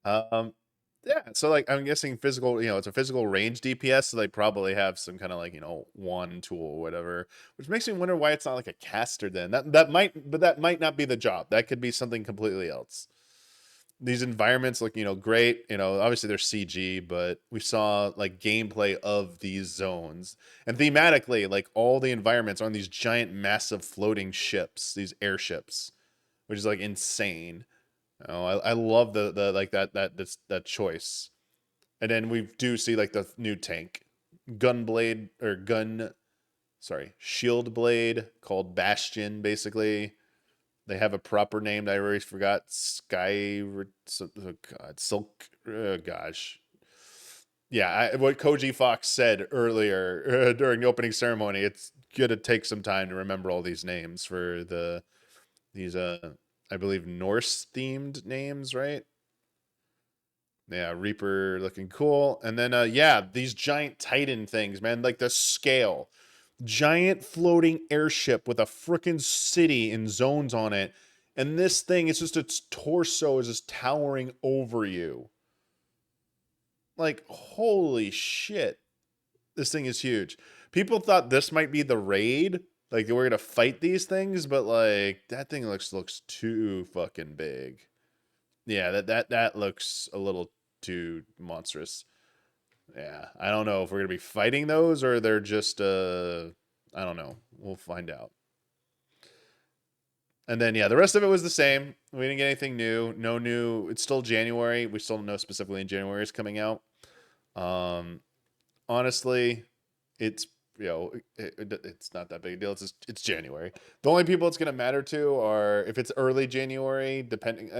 Yeah, so like I'm guessing physical, you know, it's a physical range DPS, so they probably have some kind of like, you know, wand tool or whatever, which makes me wonder why it's not like a caster then. That might not be the job. That could be something completely else. these environments look, great. Obviously they're CG, but we saw like gameplay of these zones. And thematically, like all the environments are on these giant, massive floating ships, these airships, which is like insane. I love the like that choice. And then we do see like the new tank, shield blade called Bastion, basically. They have a proper name that I already forgot. Silk. Gosh. Yeah, what Koji Fox said earlier during the opening ceremony. It's gonna take some time to remember all these names for these I believe Norse themed names, right? Yeah, Reaper looking cool. And then yeah, these giant Titan things, man, like the scale. Giant floating airship with a freaking city and zones on it. And this thing, it's just its torso is just towering over you. Like, holy shit. This thing is huge. People thought this might be the raid. Like, we're going to fight these things, but like, that thing looks too fucking big. Yeah, that looks a little too monstrous. Yeah, I don't know if we're going to be fighting those or they're just, I don't know. We'll find out. And then, yeah, the rest of it was the same. We didn't get anything new. No new. It's still January. We still don't know specifically in January is coming out. Honestly, it's, it's not that big a deal. It's January. The only people it's going to matter to are if it's early January, depending,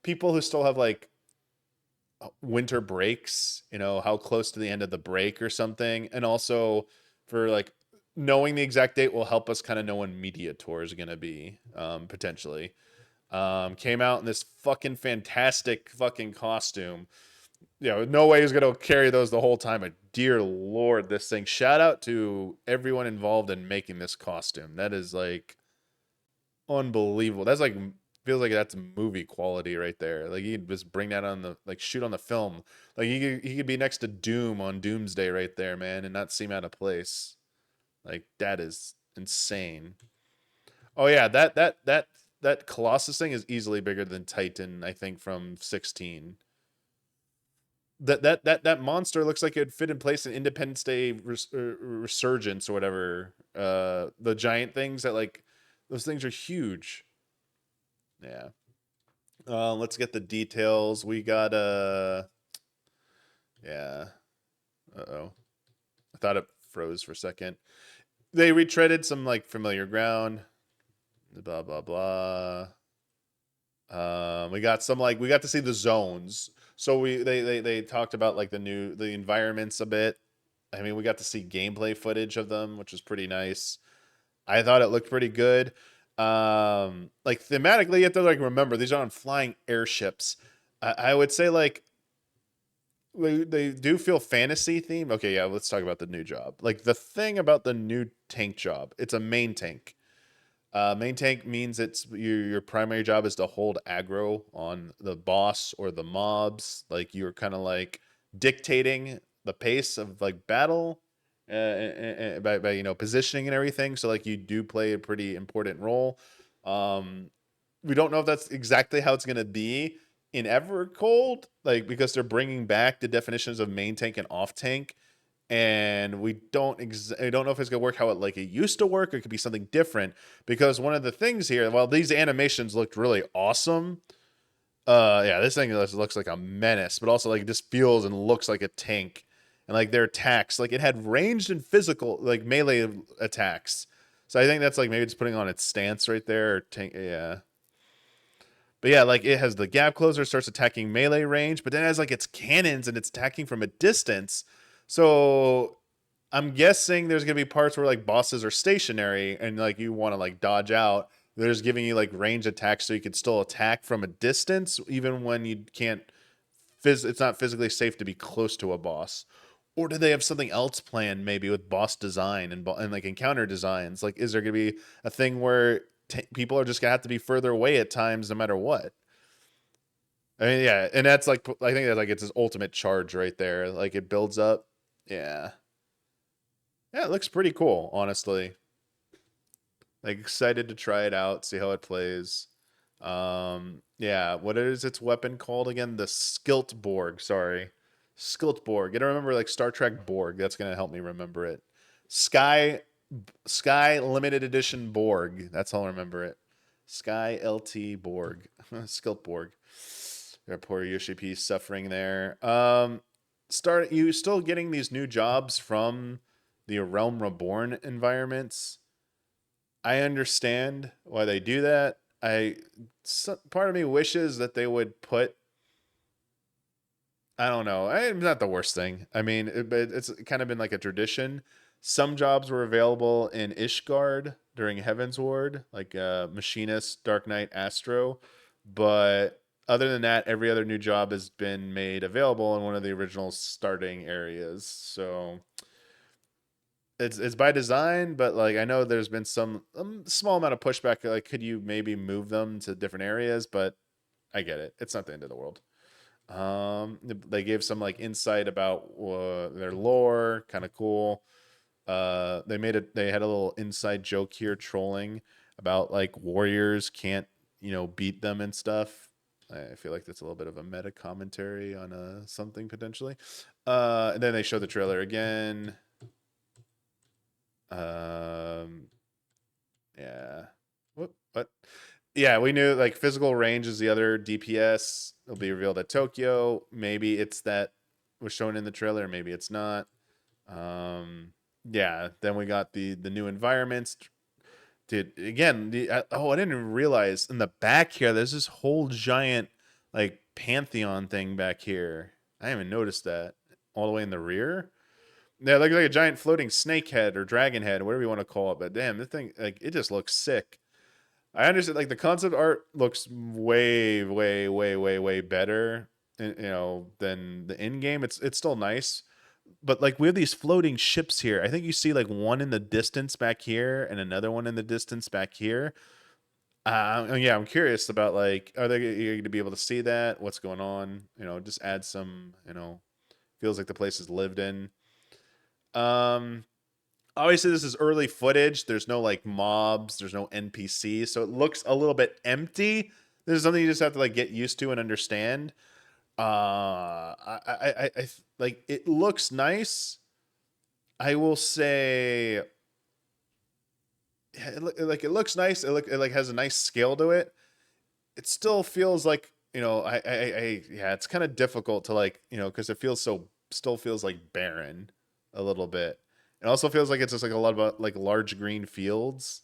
people who still have like winter breaks, how close to the end of the break or something. And also for like knowing the exact date will help us kind of know when Media Tour is going to be, potentially. Came out in this fucking fantastic fucking costume. No way he's going to carry those the whole time. But dear Lord, this thing, shout out to everyone involved in making this costume. That is like unbelievable. That's like, feels like that's movie quality right there. Like you could just bring that on shoot on the film. Like he could be next to Doom on Doomsday right there, man, and not seem out of place. Like that is insane. Oh yeah, that Colossus thing is easily bigger than Titan, I think, from 16. That monster looks like it'd fit in place in Independence Day Resurgence or whatever. The giant things that like those things are huge. Yeah. Let's get the details. We got yeah. Uh-oh. I thought it froze for a second. They retreaded some like familiar ground. Blah blah blah. We got to see the zones. So they talked about like the environments a bit. I mean, we got to see gameplay footage of them, which was pretty nice. I thought it looked pretty good. Like thematically, you have to like remember these are on flying airships. I would say like they do feel fantasy theme. Okay, yeah, let's talk about the new job. Like the thing about the new tank job, it's a main tank. Main tank means it's your primary job is to hold aggro on the boss or the mobs. Like you're kind of like dictating the pace of like battle by positioning and everything. So like you do play a pretty important role. We don't know if that's exactly how it's gonna be in Evercold, like because they're bringing back the definitions of main tank and off tank. And we don't know if it's gonna work how it used to work, or it could be something different. Because one of the things here, while these animations looked really awesome, yeah, this thing looks like a menace, but also like this feels and looks like a tank. And like their attacks, like it had ranged and physical, like melee attacks. So I think that's like maybe it's putting on its stance right there, or tank, yeah. But yeah, like it has the gap closer, starts attacking melee range, but then it has like its cannons and it's attacking from a distance. So I'm guessing there's gonna be parts where like bosses are stationary and like you want to like dodge out. They're just giving you like range attacks so you can still attack from a distance, even when you can't. It's not physically safe to be close to a boss. Or do they have something else planned, maybe with boss design and like encounter designs? Like, is there gonna be a thing where people are just gonna have to be further away at times, no matter what? I mean, yeah, and that's like I think that like it's his ultimate charge right there. Like it builds up. Yeah. Yeah, it looks pretty cool, honestly. Like excited to try it out, see how it plays. Yeah, what is its weapon called again? The Skiltborg, sorry. Skiltborg. You gotta remember like Star Trek Borg. That's gonna help me remember it. Sky limited edition Borg. That's how I remember it. Sky LT Borg. Skiltborg. Got poor Yoshi P suffering there. You still getting these new jobs from the Realm Reborn environments. I understand why they do that. Part of me wishes that they would put. I don't know. It's not the worst thing. I mean, it's kind of been like a tradition. Some jobs were available in Ishgard during Heaven's Ward, like Machinist, Dark Knight, Astro. But other than that, every other new job has been made available in one of the original starting areas. So it's by design, but like I know there's been some small amount of pushback. Like, could you maybe move them to different areas? But I get it. It's not the end of the world. They gave some like insight about their lore, kind of cool. They had a little inside joke here, trolling about like warriors can't beat them and stuff. I feel like that's a little bit of a meta commentary on something potentially. And then they show the trailer again. Yeah. What? Yeah, we knew like physical range is the other DPS. It'll be revealed at Tokyo. Maybe it's that was shown in the trailer. Maybe it's not. Yeah. Then we got the new environments. Dude, again, I didn't even realize in the back here, there's this whole giant like Pantheon thing back here. I haven't noticed that all the way in the rear. Yeah, like a giant floating snake head or dragon head, whatever you want to call it. But damn, this thing, like, it just looks sick. I understand, like, the concept art looks way, way, way, way, way better, than the in game. It's still nice, but like we have these floating ships here. I think you see like one in the distance back here and another one in the distance back here. Yeah, I'm curious about like, are they going to be able to see that? What's going on? Just add some. Feels like the place is lived in. Obviously this is early footage. There's no like mobs, there's no NPCs, so it looks a little bit empty. This is something you just have to like get used to and understand. I like it looks nice. I will say, yeah, it looks nice. It like has a nice scale to it. It still feels like yeah, it's kind of difficult to like because it still feels like barren a little bit. It also feels like it's just like a lot of like large green fields.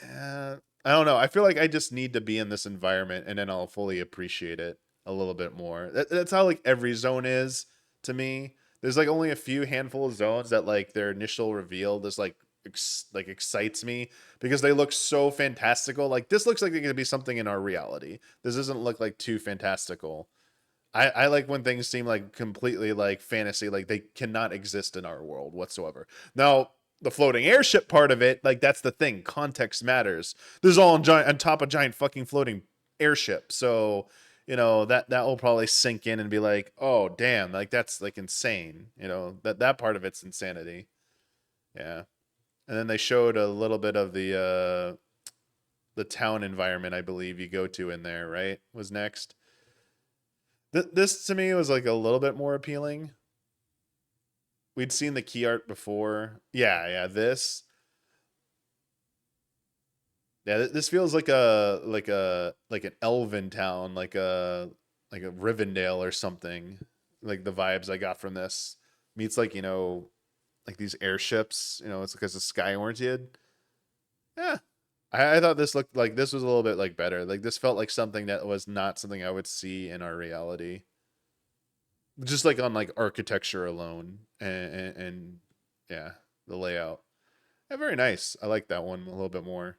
I don't know. I feel like I just need to be in this environment and then I'll fully appreciate it a little bit more. That's how like every zone is to me. There's like only a few handful of zones that like their initial reveal just like excites me because they look so fantastical. Like this looks like it could be something in our reality. This doesn't look like too fantastical. I like when things seem like completely like fantasy, like they cannot exist in our world whatsoever. Now, the floating airship part of it, like that's the thing. Context matters. This is all on top of giant fucking floating airship. So, that will probably sink in and be like, oh damn, like that's like insane. That part of it's insanity. Yeah. And then they showed a little bit of the town environment, I believe you go to in there, right? Was next. This to me was like a little bit more appealing. We'd seen the key art before. Yeah, this. Yeah, this feels like an elven town, like a Rivendell or something. Like the vibes I got from this meets like like these airships. It's because it's sky oriented. Yeah, I thought this looked like this was a little bit like better. Like this felt like something that was not something I would see in our reality. Just like on like architecture alone and yeah, the layout. Yeah, very nice. I like that one a little bit more.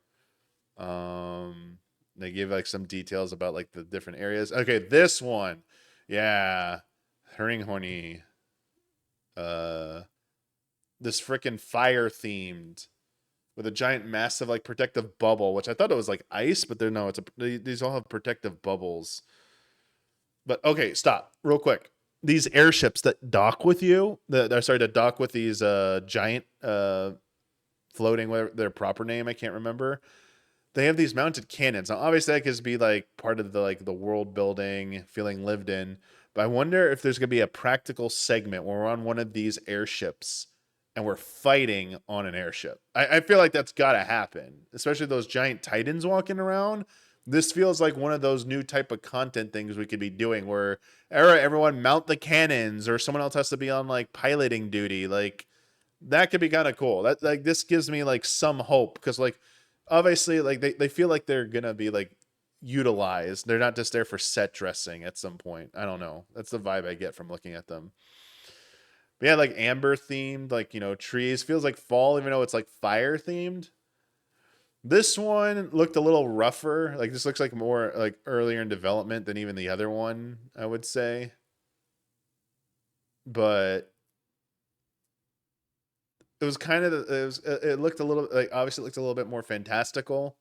They give like some details about like the different areas. Okay, this one. Yeah. Hringhorny. This freaking fire themed with a giant massive like protective bubble, which I thought it was like ice, but no, these all have protective bubbles. But okay, stop real quick. These airships that dock with you, that dock with these giant floating, whatever their proper name, I can't remember. they have these mounted cannons. Now, obviously, that could be like part of the world building, feeling lived in. But I wonder if there's gonna be a practical segment where we're on one of these airships and we're fighting on an airship. I feel like that's gotta happen, especially those giant titans walking around. This feels like one of those new type of content things we could be doing where, all right, everyone mount the cannons, or someone else has to be on like piloting duty. Like that could be kind of cool. That like this gives me like some hope, because like obviously like they feel like they're gonna be like utilized. They're not just there for set dressing at some point. I don't know. That's the vibe I get from looking at them. But yeah, like amber themed, like, you know, trees. Feels like fall, even though it's like fire themed. This one looked a little rougher. Like this looks like more like earlier in development than even the other one, I would say. But it was kind of it looked a little like, obviously it looked a little bit more fantastical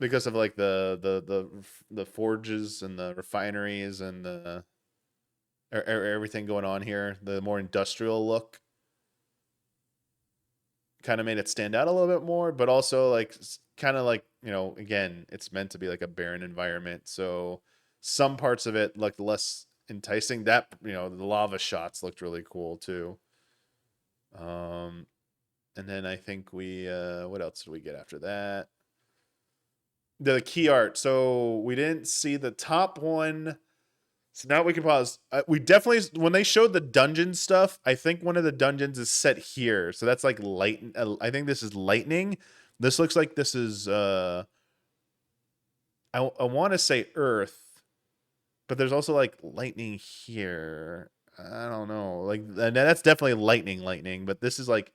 because of like the forges and the refineries and the everything going on here. The more industrial look kind of made it stand out a little bit more, but also like kind of like, you know, again, it's meant to be like a barren environment, so some parts of it looked less enticing. That, you know, the lava shots looked really cool too. And then I think we what else did we get after that? The key art. So we didn't see the top one. So now we can pause. We definitely, when they showed the dungeon stuff, I think one of the dungeons is set here. So that's like light. I think this is lightning. This looks like this is, I want to say Earth, but there's also like lightning here. I don't know. Like, and that's definitely lightning, but this is like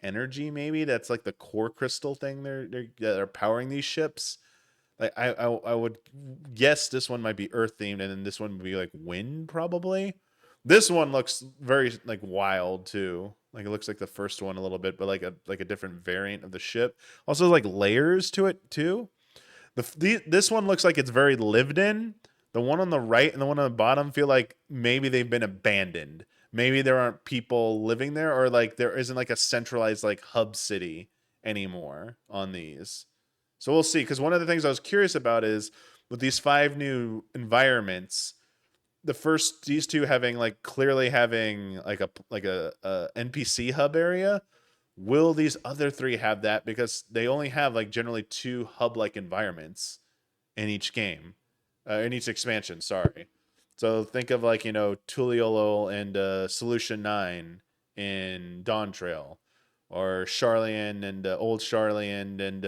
energy maybe. That's like the core crystal thing they're powering these ships. Like I would guess this one might be earth themed, and then this one would be like wind probably. This one looks very like wild too. Like it looks like the first one a little bit, but like a different variant of the ship. Also like layers to it too. This one looks like it's very lived in. The one on the right and the one on the bottom feel like maybe they've been abandoned. Maybe there aren't people living there, or like there isn't like a centralized like hub city anymore on these. So we'll see. Because one of the things I was curious about is with these 5 new environments, the first, these 2 having like clearly having like a NPC hub area. Will these other 3 have that? Because they only have like generally 2 hub like environments in each game, in each expansion. Sorry. So think of like, you know, Tuliolo and Solution 9 in Dawn Trail, or Charlian and Old Charlian and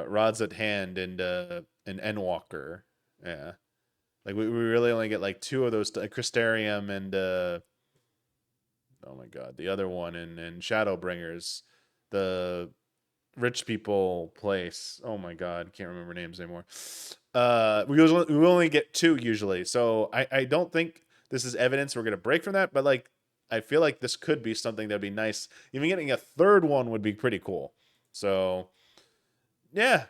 Rods at Hand and Endwalker. Yeah. Like we really only get like 2 of those, Crystarium and oh my god, the other one in Shadowbringers, the rich people place. Oh my god, can't remember names anymore. We only get 2 usually. So I don't think this is evidence we're gonna break from that, but like I feel like this could be something that'd be nice. Even getting a 3rd one would be pretty cool. So yeah,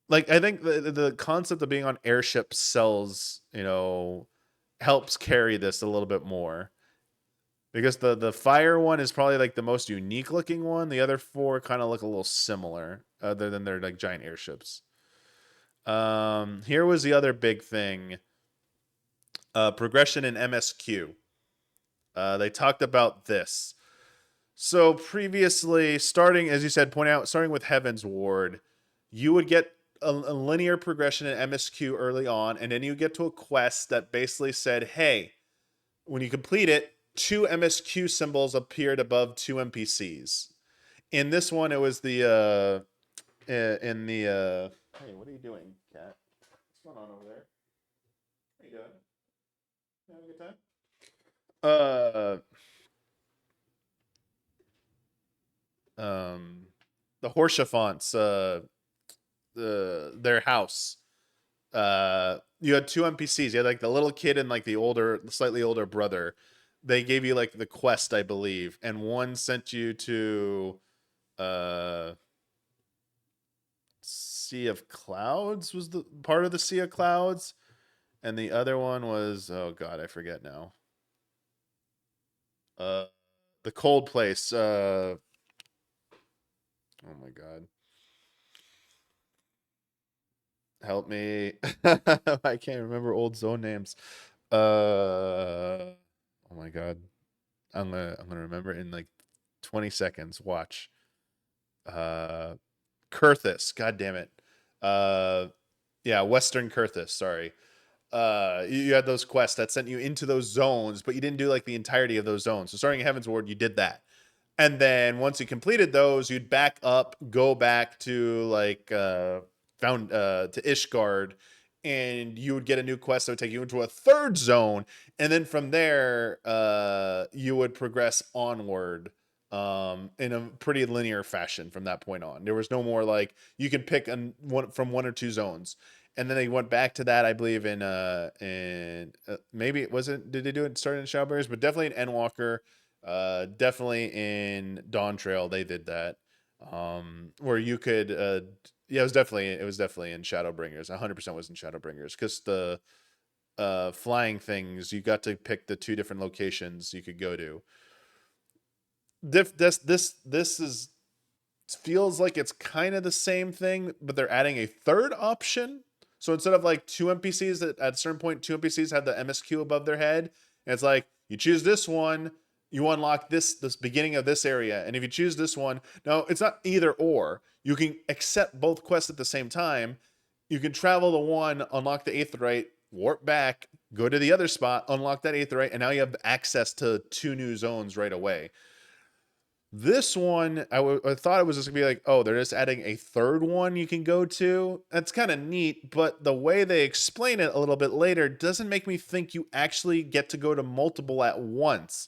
like I think the concept of being on airships sells, you know, helps carry this a little bit more, because the fire one is probably like the most unique looking one. The other 4 kind of look a little similar, other than they're like giant airships. Here was the other big thing, progression in MSQ. They talked about this. So previously, starting, as you said, point out, starting with Heaven's Ward, you would get a linear progression in MSQ early on, and then you get to a quest that basically said, hey, when you complete it, 2 MSQ symbols appeared above 2 NPCs. In this one, it was the in the hey, what are you doing, cat? What's going on over there? How you doing? You having a good time? The Horschafonts, their house. You had 2 NPCs. You had like the little kid and like the slightly older brother. They gave you like the quest, I believe, and one sent you to Sea of Clouds, was the part of the Sea of Clouds, and the other one was, oh god, I forget now. The cold place. Oh my god. Help me. I can't remember old zone names. Oh my god. I'm gonna remember in like 20 seconds. Watch. Kurthus. God damn it. Yeah, Western Kurthus. Sorry. You had those quests that sent you into those zones, but you didn't do like the entirety of those zones. So starting at Heaven's Ward, you did that. And then once you completed those, you'd back up, go back to like to Ishgard, and you would get a new quest that would take you into a third zone, and then from there you would progress onward in a pretty linear fashion from that point on. There was no more like you can pick one from one or two zones. And then they went back to that, I believe, in maybe it wasn't. Did they do it starting in Shadowbringers? But definitely in Endwalker, definitely in Dawn Trail they did that, where you could. Yeah, it was definitely in Shadowbringers. 100% was in Shadowbringers because the flying things, you got to pick the two different locations you could go to. This is feels like it's kind of the same thing, but they're adding a third option. So instead of like two NPCs that at a certain point, two NPCs had the MSQ above their head, and it's like you choose this one, you unlock this beginning of this area, and if you choose this one, no, it's not either or. You can accept both quests at the same time. You can travel the one, unlock the Aetheryte, warp back, go to the other spot, unlock that Aetheryte, and now you have access to two new zones right away. This one, I thought it was just gonna be like, oh, they're just adding a third one you can go to. That's kind of neat, but the way they explain it a little bit later doesn't make me think you actually get to go to multiple at once.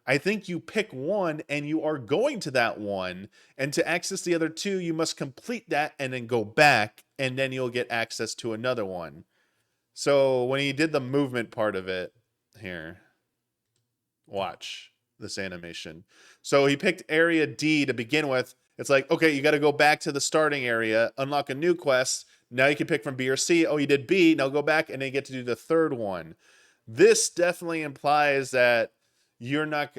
I think you pick one and you are going to that one, and to access the other two, you must complete that and then go back, and then you'll get access to another one. So when he did the movement part of it, here, watch this animation. So he picked area D to begin with. It's like, okay, you got to go back to the starting area, unlock a new quest. Now you can pick from B or C. Oh, you did B. Now go back and then you get to do the third one. This definitely implies that you're not,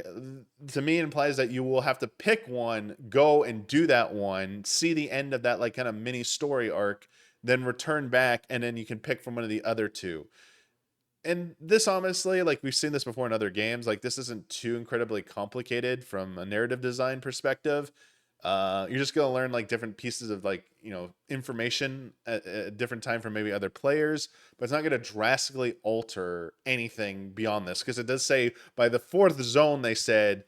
to me, implies that you will have to pick one, go and do that one, see the end of that like kind of mini story arc, then return back, and then you can pick from one of the other two. And this, honestly, like we've seen this before in other games, like this isn't too incredibly complicated from a narrative design perspective. You're just going to learn like different pieces of like, information at a different time from maybe other players, but it's not going to drastically alter anything beyond this. Because it does say by the fourth zone, they said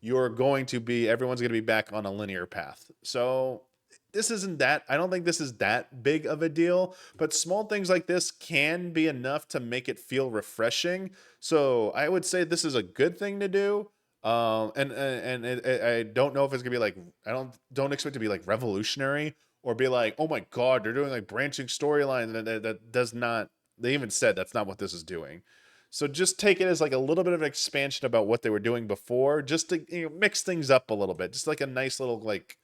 everyone's going to be back on a linear path. So this isn't that, I don't think this is that big of a deal, but small things like this can be enough to make it feel refreshing. So I would say this is a good thing to do. I don't know if it's gonna be like, I don't expect it to be like revolutionary or be like, oh my god, they're doing like branching storylines. That does not, they even said that's not what this is doing. So just take it as like a little bit of an expansion about what they were doing before, just to mix things up a little bit, just like a nice little like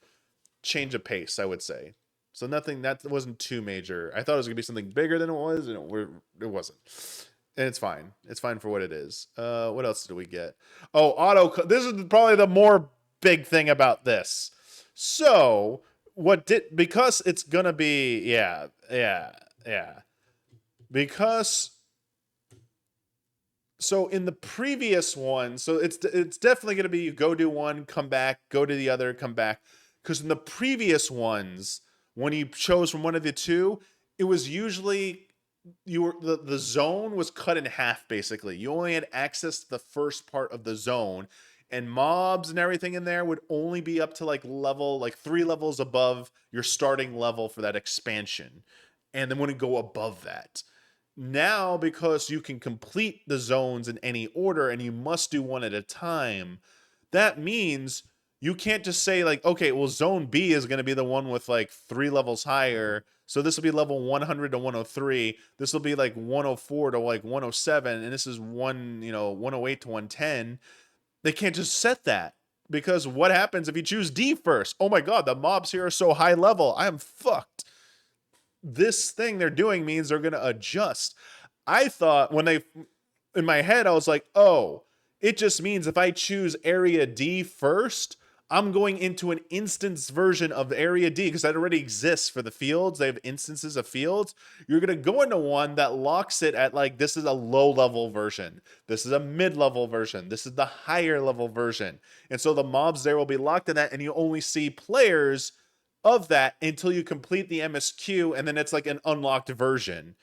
change of pace, I would say. So nothing, that wasn't too major. I thought it was gonna be something bigger than it was, and it wasn't. And it's fine. It's fine for what it is. What else do we get? Oh, this is probably the more big thing about this. So because it's gonna be, yeah. Because so in the previous one, so it's definitely gonna be you go do one, come back, go to the other, come back. Because in the previous ones, when you chose from one of the two, it was usually the zone was cut in half. Basically, you only had access to the first part of the zone, and mobs and everything in there would only be up to like 3 levels above your starting level for that expansion, and then wouldn't go above that. Now, because you can complete the zones in any order and you must do one at a time, that means you can't just say like, okay, well, zone B is going to be the one with like 3 levels higher. So this will be level 100 to 103. This will be like 104 to like 107. And this is 108 to 110. They can't just set that, because what happens if you choose D first? Oh my God, the mobs here are so high level. I am fucked. This thing they're doing means they're going to adjust. I thought in my head, I was like, oh, it just means if I choose area D first, I'm going into an instance version of Area D because that already exists for the fields. They have instances of fields. You're going to go into one that locks it at like, this is a low level version. This is a mid level version. This is the higher level version. And so the mobs there will be locked in that, and you only see players of that until you complete the MSQ, and then it's like an unlocked version.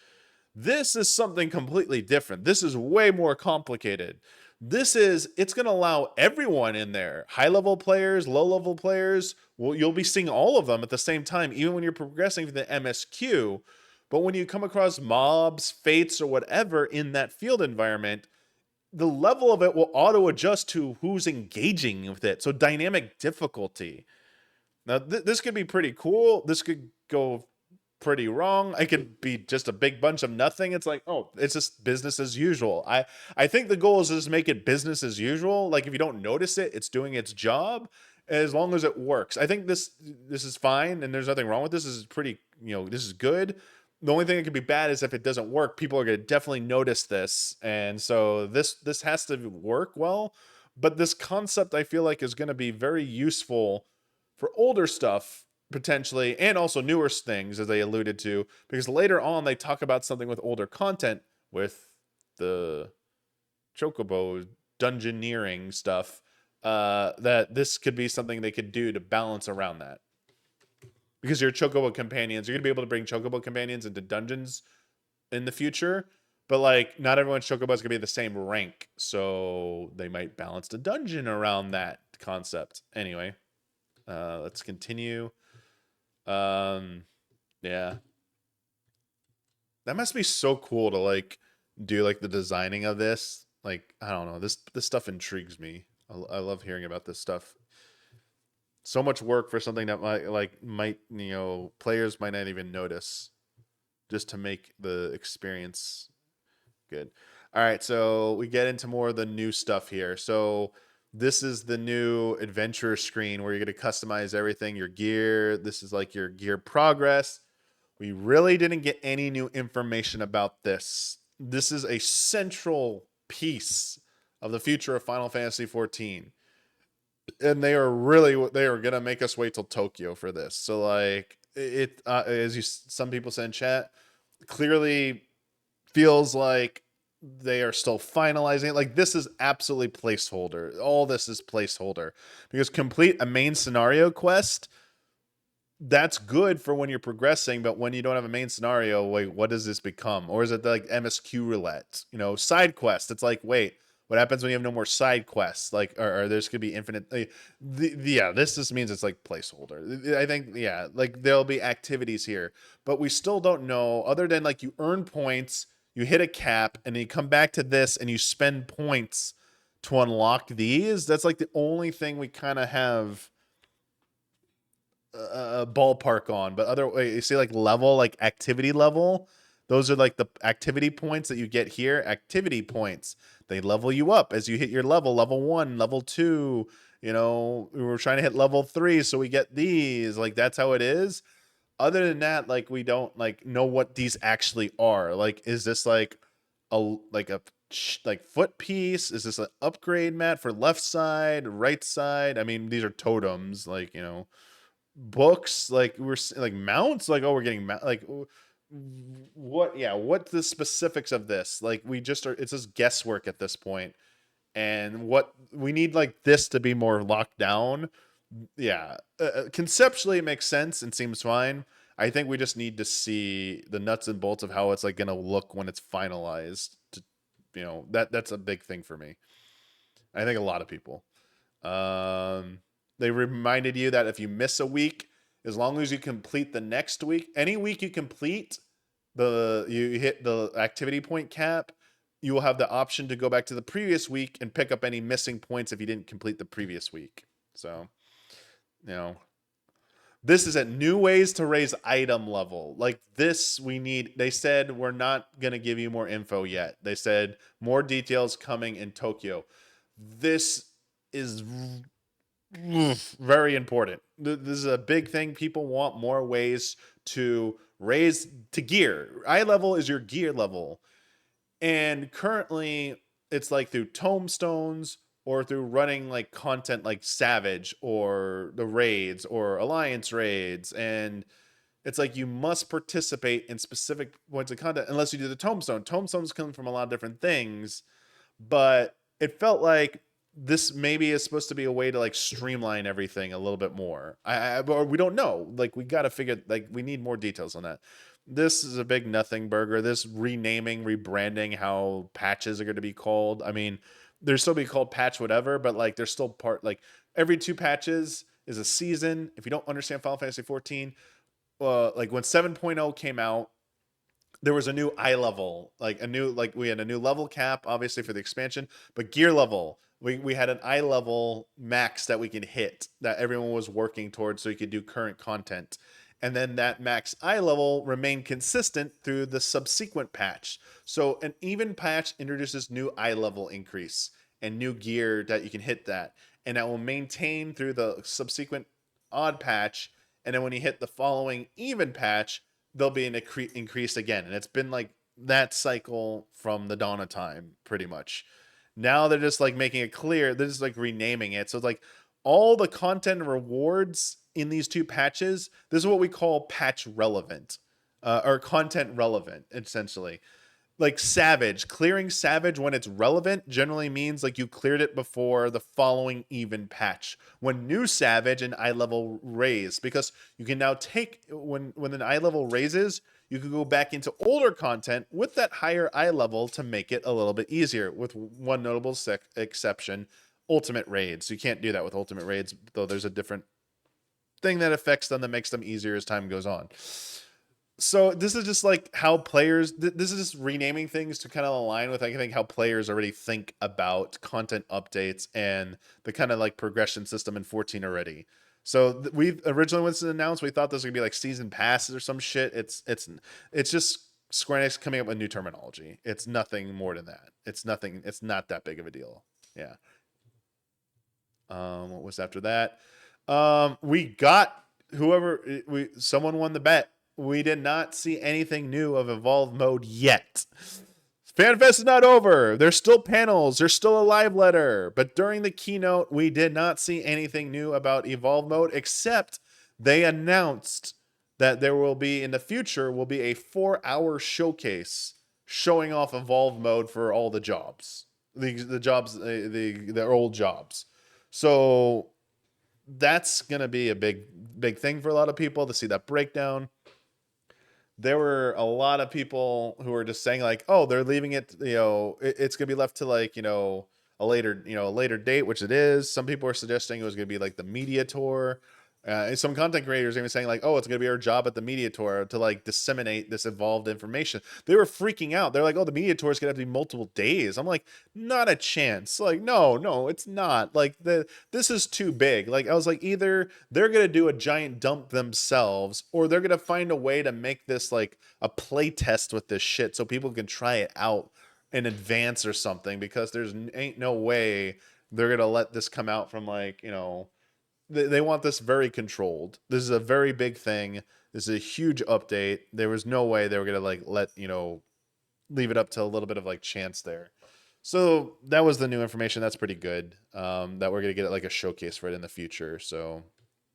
This is something completely different. This is way more complicated. It's going to allow everyone in there, high-level players, low-level players. Well, you'll be seeing all of them at the same time, even when you're progressing through the MSQ. But when you come across mobs, fates, or whatever in that field environment, the level of it will auto-adjust to who's engaging with it. So dynamic difficulty. Now, this could be pretty cool. This could go pretty wrong. It could be just a big bunch of nothing. It's like, oh, it's just business as usual. I think the goal is just make it business as usual. Like if you don't notice it, it's doing its job as long as it works. I think this is fine, and there's nothing wrong with this. This is pretty, this is good. The only thing that could be bad is if it doesn't work, people are going to definitely notice this. And so this has to work well. But this concept I feel like is going to be very useful for older stuff potentially, and also newer things, as they alluded to, because later on they talk about something with older content with the Chocobo dungeoneering stuff, that this could be something they could do to balance around that. Because your Chocobo companions, you're going to be able to bring Chocobo companions into dungeons in the future, but like not everyone's Chocobo is going to be the same rank, so they might balance the dungeon around that concept. Anyway, let's continue. Yeah, that must be so cool to like do like the designing of this. Like, I don't know, this stuff intrigues me. I love hearing about this stuff. So much work for something that might players might not even notice, just to make the experience good. All right, so we get into more of the new stuff here. So this is the new adventure screen where you're going to customize everything, your gear. This is like your gear progress. We really didn't get any new information about this. This is a central piece of the future of Final Fantasy XIV. And they are going to make us wait till Tokyo for this. So like some people said in chat, clearly feels like they are still finalizing it. Like this is absolutely placeholder. All this is placeholder, because complete a main scenario quest, that's good for when you're progressing, but when you don't have a main scenario, wait, what does this become? Or is it like MSQ roulette? Side quest. It's like, wait, what happens when you have no more side quests? Like, or there's gonna be infinite. This just means it's like placeholder. I think, like there'll be activities here, but we still don't know. Other than like you earn points, you hit a cap, and then you come back to this and you spend points to unlock these. That's like the only thing we kind of have a ballpark on. But you see like level, like activity level. Those are like the activity points that you get here. Activity points. They level you up as you hit your level 1, level 2. We were trying to hit level 3, so we get these. Like that's how it is. Other than that, like we don't like know what these actually are. Like, is this like a foot piece? Is this an upgrade mat for left side, right side? I mean, these are totems. Like books. Like we're like mounts. Like, oh, we're getting like what? Yeah, what's the specifics of this? Like we just are. It's just guesswork at this point. And what we need like this to be more locked down. Yeah, conceptually it makes sense and seems fine. I think we just need to see the nuts and bolts of how it's like going to look when it's finalized. That's a big thing for me. I think a lot of people. They reminded you that if you miss a week, as long as you complete the next week, any week you complete, you hit the activity point cap, you will have the option to go back to the previous week and pick up any missing points if you didn't complete the previous week. So, this is at new ways to raise item level. Like this, they said, we're not going to give you more info yet. They said more details coming in Tokyo. This is very important. This is a big thing. People want more ways to raise to gear. Eye level is your gear level. And currently it's like through tomestones or through running like content like Savage or the raids or Alliance raids. And it's like you must participate in specific points of content unless you do the Tombstone. Tombstones come from a lot of different things, but it felt like this maybe is supposed to be a way to like streamline everything a little bit more. Or we don't know. Like we got to figure, like we need more details on that. This is a big nothing burger. This renaming, rebranding how patches are going to be called. I mean, they're still be called patch whatever, but like they're still part, like every 2 patches is a season. If you don't understand Final Fantasy 14, like when 7.0 came out, there was a new eye level, like we had a new level cap, obviously for the expansion, but gear level, we had an eye level max that we could hit that everyone was working towards so you could do current content. And then that max eye level remained consistent through the subsequent patch. So an even patch introduces new eye level increase and new gear that you can hit that. And that will maintain through the subsequent odd patch. And then when you hit the following even patch, there'll be an increase again. And it's been like that cycle from the dawn of time, pretty much. Now they're just like making it clear. They're just like renaming it. So it's like all the content and rewards in these 2 patches, this is what we call patch relevant, or content relevant, essentially. Like Savage, clearing Savage when it's relevant generally means like you cleared it before the following even patch. When new Savage and eye level raise, because you can now take, when an eye level raises, you can go back into older content with that higher eye level to make it a little bit easier, with one notable exception, ultimate raids. You can't do that with ultimate raids, though there's a different thing that affects them that makes them easier as time goes on. So this is just like how players, this is just renaming things to kind of align with, I think, how players already think about content updates and the kind of like progression system in 14 already. So we originally, when this was announced, we thought this was gonna be like season passes or some shit. It's just Square Enix coming up with new terminology. It's nothing more than that. It's nothing. It's not that big of a deal. Yeah. What was after that? We got someone won the bet. We did not see anything new of Evolve Mode yet. FanFest is not over. There's still panels. There's still a live letter. But during the keynote, we did not see anything new about Evolve Mode, except they announced that there will be, in the future, will be a 4-hour showcase showing off Evolve Mode for all the jobs. The jobs, the old jobs. So that's going to be a big thing for a lot of people to see that breakdown. There were a lot of people who were just saying like, oh, they're leaving it, it's going to be left to like, a later date, which it is. Some people are suggesting it was going to be like the media tour. Some content creators are even saying like, oh, it's going to be our job at the media tour to like disseminate this evolved information. They were freaking out. They're like, oh, the media tour is going to have to be multiple days. I'm like, not a chance. Like, no, it's not. Like this is too big. Like I was like, either they're going to do a giant dump themselves, or they're going to find a way to make this like a play test with this shit so people can try it out in advance or something, because there's ain't no way they're going to let this come out from like, they want this very controlled. This is a very big thing. This is a huge update. There was no way they were going to like leave it up to a little bit of like chance there. So that was the new information. That's pretty good. That we're going to get like a showcase for it in the future. So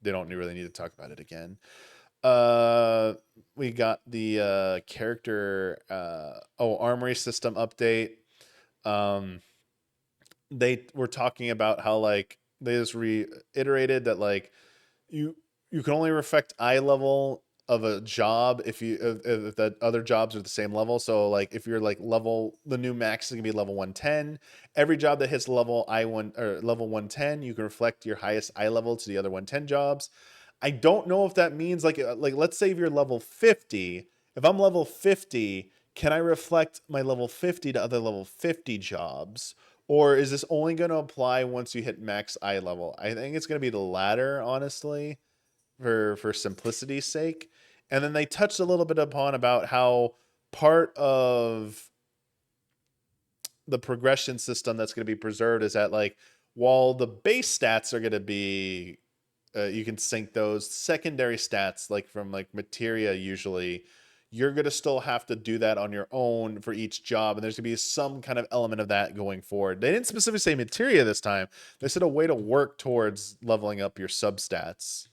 they don't really need to talk about it again. We got the character armory system update. They were talking about how like they just reiterated that like you can only reflect eye level of a job if the other jobs are the same level. So like if you're like the new max is gonna be level 110. Every job that hits level I1 or level 110, you can reflect your highest eye level to the other 110 jobs. I don't know if that means like let's say if you're level 50, if I'm level 50, can I reflect my level 50 to other level 50 jobs? Or is this only going to apply once you hit max eye level? I think it's going to be the latter, honestly, for simplicity's sake. And then they touched a little bit upon about how part of the progression system that's going to be preserved is that like while the base stats are going to be you can sync those secondary stats like from like materia, usually you're going to still have to do that on your own for each job. And there's going to be some kind of element of that going forward. They didn't specifically say materia this time. They said a way to work towards leveling up your substats.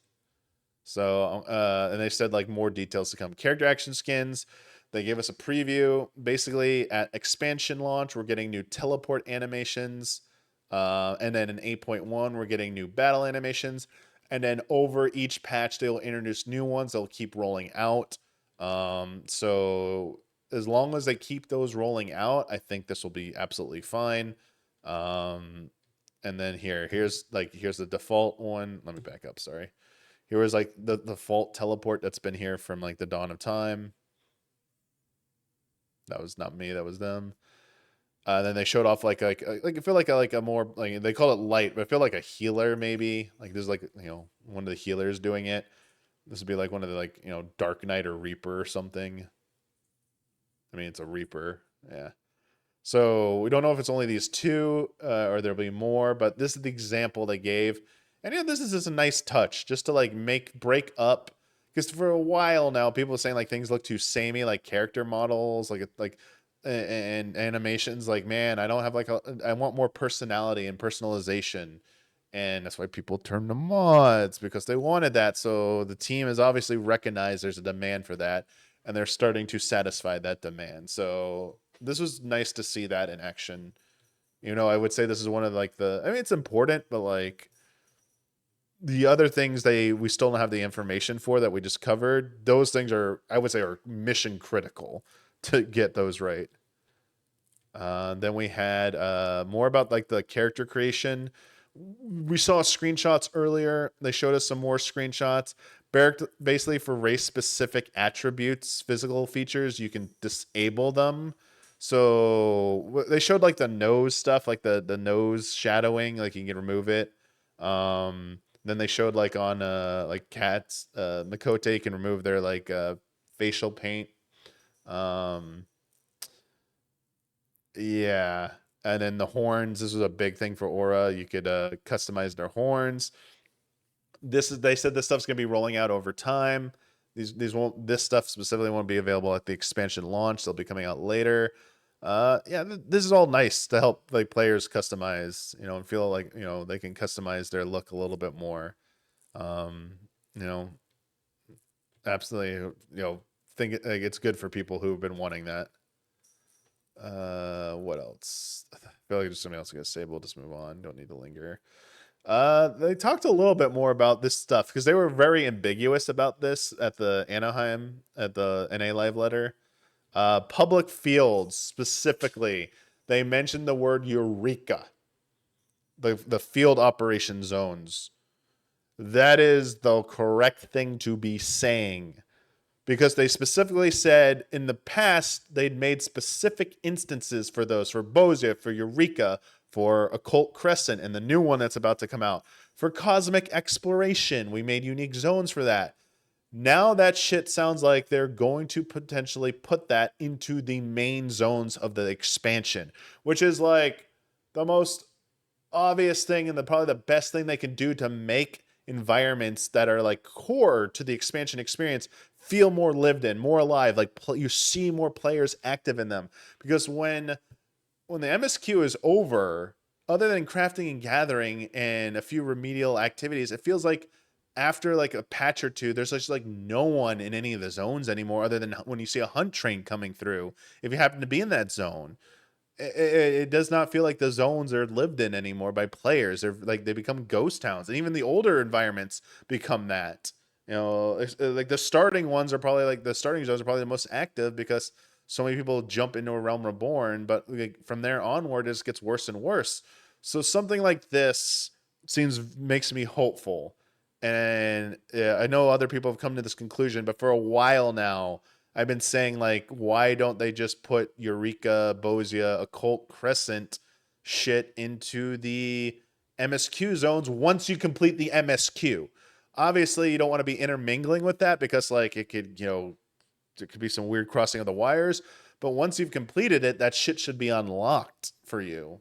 So, and they said like more details to come. Character action skins. They gave us a preview. Basically, at expansion launch, we're getting new teleport animations. And then in 8.1, we're getting new battle animations. And then over each patch, they'll introduce new ones. They'll keep rolling out. So as long as they keep those rolling out, I think this will be absolutely fine. And then here's the default one. Let me back up. Sorry. Here was like the default teleport that's been here from like the dawn of time. That was not me. That was them. Then they showed off like I feel like a more like they call it light, but I feel like a healer maybe. Like there's like one of the healers doing it. This would be like one of the Dark Knight or Reaper or something. I mean it's a Reaper, yeah. So we don't know if it's only these two or there'll be more, but this is the example they gave. And this is just a nice touch just to like break up, because for a while now people are saying like things look too samey, like character models, and animations. Like, man, I don't have I want more personality and personalization, and that's why people turn to mods, because they wanted that. So the team has obviously recognized there's a demand for that, and they're starting to satisfy that demand. So this was nice to see that in action. I would say this is one of it's important, but like the other things we still don't have the information for that we just covered. Those things are mission critical to get those right. Then we had more about like the character creation. We saw screenshots earlier. They showed us some more screenshots. Basically for race specific attributes, physical features, you can disable them. So they showed like the nose stuff, like the nose shadowing, like you can remove it. Then they showed like on like cats, Makote, you can remove their like facial paint. Yeah. And then the horns, this was a big thing for Aura. You could customize their horns. They said this stuff's gonna be rolling out over time. This stuff specifically won't be available at the expansion launch. They'll be coming out later. This is all nice to help like players customize, and feel like they can customize their look a little bit more. Absolutely, think it's good for people who've been wanting that. What else? I feel like there's something else I gotta say, but we'll just move on. Don't need to linger. They talked a little bit more about this stuff because they were very ambiguous about this at the Anaheim at the NA Live letter. Public fields specifically, they mentioned the word Eureka, the field operation zones. That is the correct thing to be saying, because they specifically said in the past they'd made specific instances for those, for Bozia, for Eureka, for Occult Crescent, and the new one that's about to come out. For Cosmic Exploration, we made unique zones for that. Now that shit sounds like they're going to potentially put that into the main zones of the expansion, which is like the most obvious thing and probably the best thing they can do to make environments that are like core to the expansion experience feel more lived in, more alive. Like you see more players active in them, because when the MSQ is over, other than crafting and gathering and a few remedial activities, it feels like after like a patch or two, there's just like no one in any of the zones anymore, other than when you see a hunt train coming through, if you happen to be in that zone. It does not feel like the zones are lived in anymore by players. They become ghost towns, and even the older environments become that. Like the starting ones are probably like the starting zones are probably the most active because so many people jump into a Realm Reborn, but like from there onward, it just gets worse and worse. So something like this makes me hopeful. And I know other people have come to this conclusion, but for a while now, I've been saying, like, why don't they just put Eureka, Bozia, Occult Crescent shit into the MSQ zones once you complete the MSQ? Obviously, you don't want to be intermingling with that because, like, it could, there could be some weird crossing of the wires. But once you've completed it, that shit should be unlocked for you.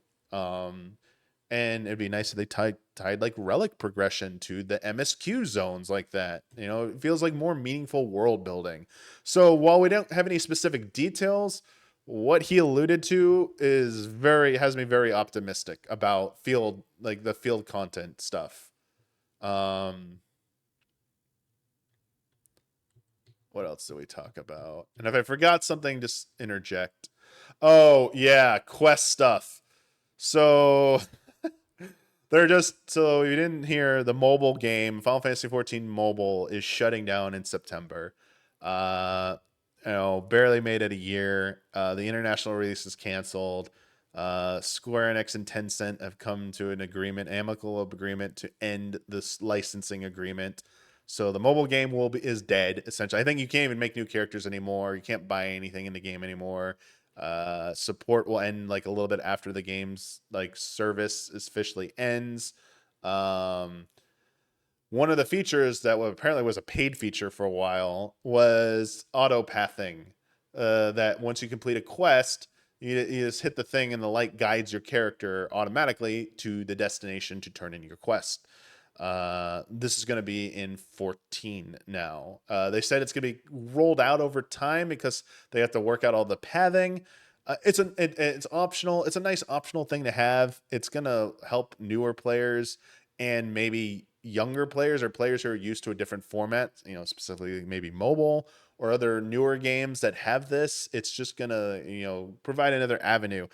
And it'd be nice if they tied like relic progression to the MSQ zones like that. You know, it feels like more meaningful world building. So while we don't have any specific details, what he alluded to has me very optimistic about the field content stuff. What else do we talk about? And if I forgot something, just interject. Oh yeah, quest stuff. So so you didn't hear, the mobile game Final Fantasy 14 mobile is shutting down in September. Barely made it a year. The international release is canceled. Square Enix and Tencent have come to an amicable agreement to end this licensing agreement. So the mobile game is dead, essentially. I think you can't even make new characters anymore. You can't buy anything in the game anymore. Support will end like a little bit after the game's like service officially ends. One of the features that apparently was a paid feature for a while was auto pathing. That once you complete a quest, you just hit the thing and the light guides your character automatically to the destination to turn in your quest. This is going to be in 14 now. They said it's going to be rolled out over time because they have to work out all the pathing. It's optional. It's a nice optional thing to have. It's going to help newer players and maybe younger players or players who are used to a different format, specifically maybe mobile or other newer games that have this. It's just going to, provide another avenue.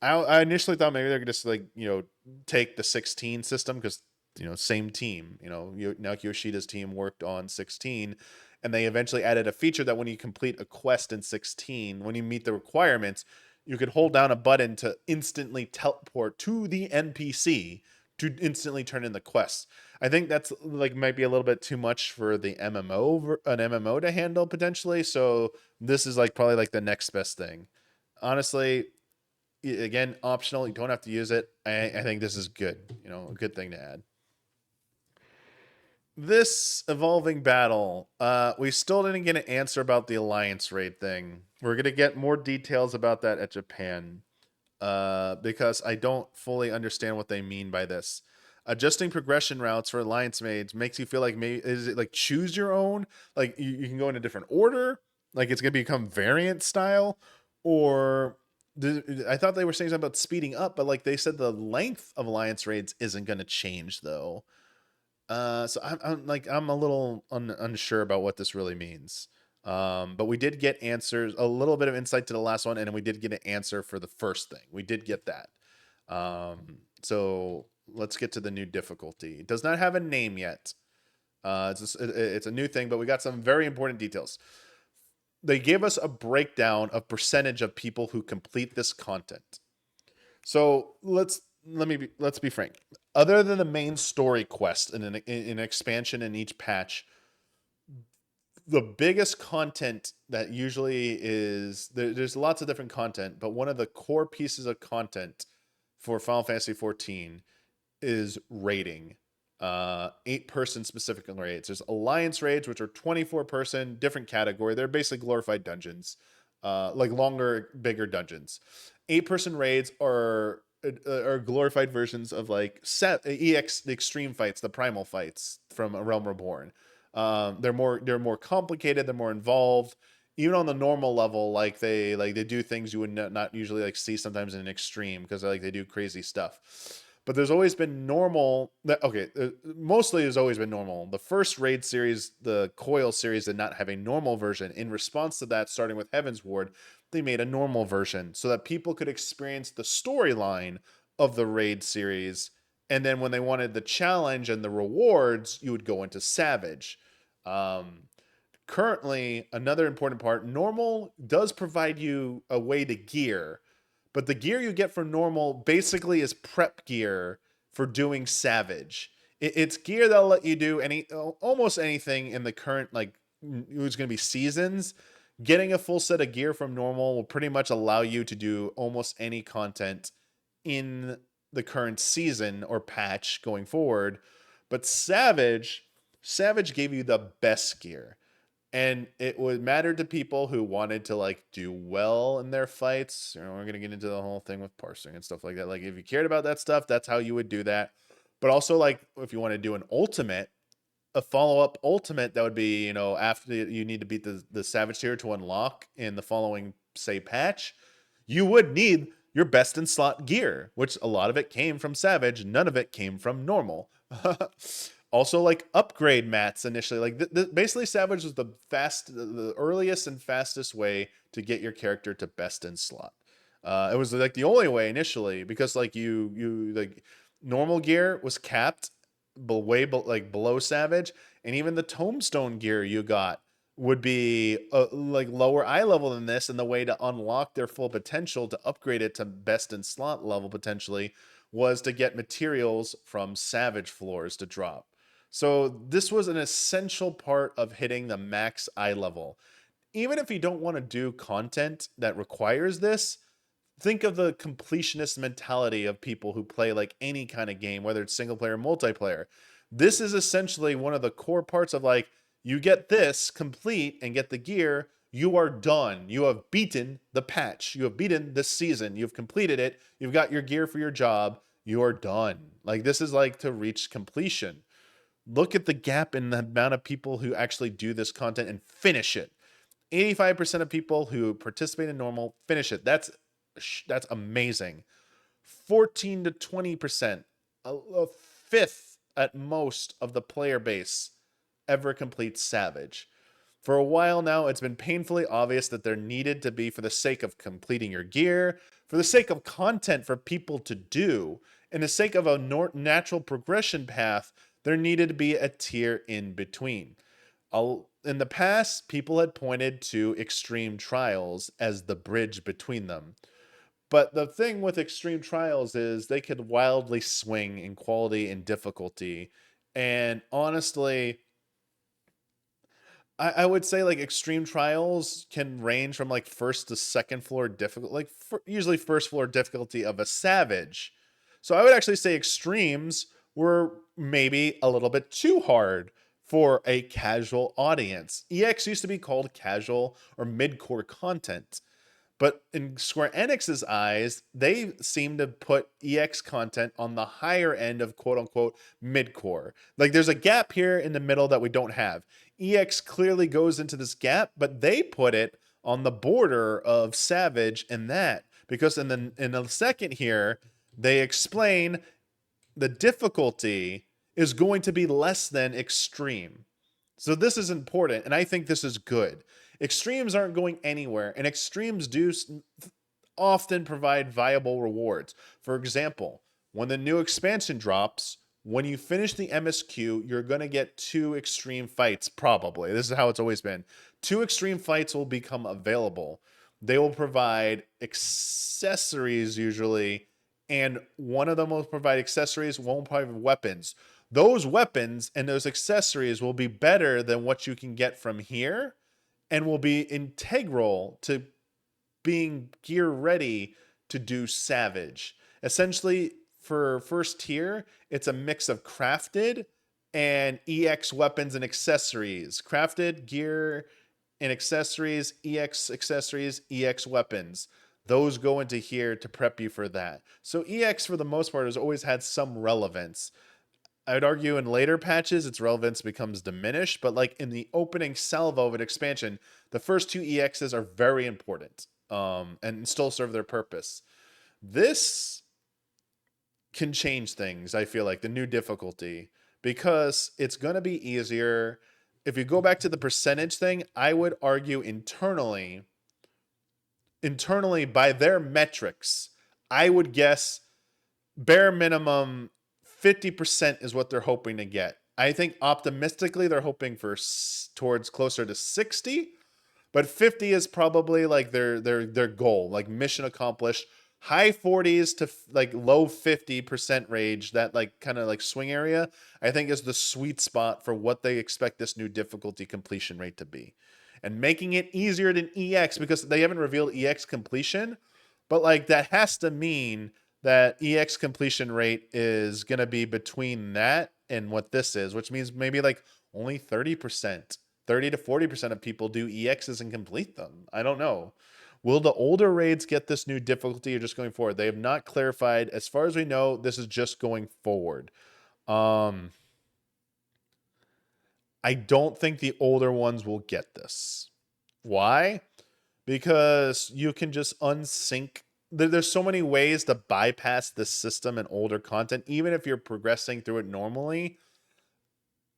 I initially thought maybe they're going to just take the 16 system because same team, Naoki Yoshida's team worked on 16, and they eventually added a feature that when you complete a quest in 16, when you meet the requirements, you could hold down a button to instantly teleport to the NPC to instantly turn in the quest. I think that's might be a little bit too much for an MMO to handle potentially. So this is probably the next best thing. Honestly, again, optional. You don't have to use it. I think this is good. A good thing to add. This evolving battle, we still didn't get an answer about the alliance raid thing. We're going to get more details about that at Japan, because I don't fully understand what they mean by this. Adjusting progression routes for alliance raids makes you feel is it choose your own? You can go in a different order? It's going to become variant style? Or I thought they were saying something about speeding up, but they said the length of alliance raids isn't going to change though. So I'm a little unsure about what this really means. But we did get answers, a little bit of insight to the last one, and then we did get an answer for the first thing. We did get that. So let's get to the new difficulty. It does not have a name yet. It's a new thing, but we got some very important details. They gave us a breakdown of percentage of people who complete this content. So let's be frank. Other than the main story quest and an expansion in each patch, the biggest content that usually is there's lots of different content, but one of the core pieces of content for Final Fantasy 14 is raiding. 8-person specific raids. There's alliance raids, which are 24-person, different category. They're basically glorified dungeons, longer, bigger dungeons. 8-person raids are glorified versions of EX, the extreme fights, the primal fights from A Realm Reborn. They're more complicated, they're more involved. Even on the normal level, they do things you would not usually see sometimes in an extreme, because they do crazy stuff. But there's always been normal. Mostly there's always been normal. The first raid series, the Coil series, did not have a normal version. In response to that, starting with Heaven's Ward, they made a normal version so that people could experience the storyline of the raid series. And then when they wanted the challenge and the rewards, you would go into Savage. Currently, another important part, normal does provide you a way to gear. But the gear you get from normal basically is prep gear for doing Savage. It's gear that'll let you do almost anything in the current, it's going to be seasons. Getting a full set of gear from normal will pretty much allow you to do almost any content in the current season or patch going forward. But Savage gave you the best gear. And it would matter to people who wanted to like do well in their fights. You know, we're gonna get into the whole thing with parsing and stuff like that. Like if you cared about that stuff, that's how you would do that. But also like if you want to do an ultimate, a follow-up ultimate that would be, you know, after you need to beat the Savage tier to unlock in the following, say, patch, you would need your best in slot gear, which a lot of it came from Savage, none of it came from normal. Also, like upgrade mats initially, like basically Savage was the earliest and fastest way to get your character to best in slot. It was like the only way initially because like you like normal gear was capped like below Savage, and even the Tombstone gear you got would be like lower eye level than this, and the way to unlock their full potential to upgrade it to best in slot level potentially was to get materials from Savage floors to drop. So this was an essential part of hitting the max eye level. Even if you don't want to do content that requires this, think of the completionist mentality of people who play like any kind of game, whether it's single player or multiplayer. This is essentially one of the core parts of like, you get this complete and get the gear, you are done. You have beaten the patch. You have beaten this season. You've completed it. You've got your gear for your job. You are done. Like this is like to reach completion. Look at the gap in the amount of people who actually do this content and finish it. 85% of people who participate in normal finish it. That's amazing. 14 to 20%, a fifth at most of the player base ever completes Savage. For a while now, it's been painfully obvious that there needed to be, for the sake of completing your gear, for the sake of content for people to do, and the sake of a natural progression path, there needed to be a tier in between. In the past, people had pointed to Extreme Trials as the bridge between them. But the thing with Extreme Trials is they could wildly swing in quality and difficulty. And honestly, I would say like Extreme Trials can range from like first to second floor difficult, like usually first floor difficulty of a Savage. So I would actually say Extremes were maybe a little bit too hard for a casual audience. EX used to be called casual or mid-core content. But in Square Enix's eyes, they seem to put EX content on the higher end of quote unquote mid-core. Like there's a gap here in the middle that we don't have. EX clearly goes into this gap, but they put it on the border of Savage and that. Because in the second here, they explain the difficulty is going to be less than extreme. So this is important, and I think this is good. Extremes aren't going anywhere, and extremes do often provide viable rewards. For example, when the new expansion drops, when you finish the MSQ, you're going to get 2 extreme fights, probably. This is how it's always been. 2 extreme fights will become available. They will provide accessories usually, and one of them will provide accessories, one will provide weapons. Those weapons and those accessories will be better than what you can get from here and will be integral to being gear ready to do Savage. Essentially, for first tier, it's a mix of crafted and EX weapons and accessories. Crafted gear and accessories, EX accessories, EX weapons. Those go into here to prep you for that. So EX, for the most part, has always had some relevance. I would argue in later patches, its relevance becomes diminished, but like in the opening salvo of an expansion, the first 2 EXs are very important and still serve their purpose. This can change things, I feel like, the new difficulty, because it's going to be easier. If you go back to the percentage thing, I would argue internally by their metrics, I would guess bare minimum 50% is what they're hoping to get. I think optimistically they're hoping for towards closer to 60, but 50 is probably like their goal, like mission accomplished. High 40s to like low 50% range, that like kind of like swing area, I think is the sweet spot for what they expect this new difficulty completion rate to be. And making it easier than EX, because they haven't revealed EX completion, but like that has to mean that EX completion rate is going to be between that and what this is, which means maybe like only 30%, 30 to 40% of people do EXs and complete them. I don't know. Will the older raids get this new difficulty or just going forward? They have not clarified. As far as we know, this is just going forward. I don't think the older ones will get this. Why? Because you can just unsync. There's so many ways to bypass this system and older content. Even if you're progressing through it normally,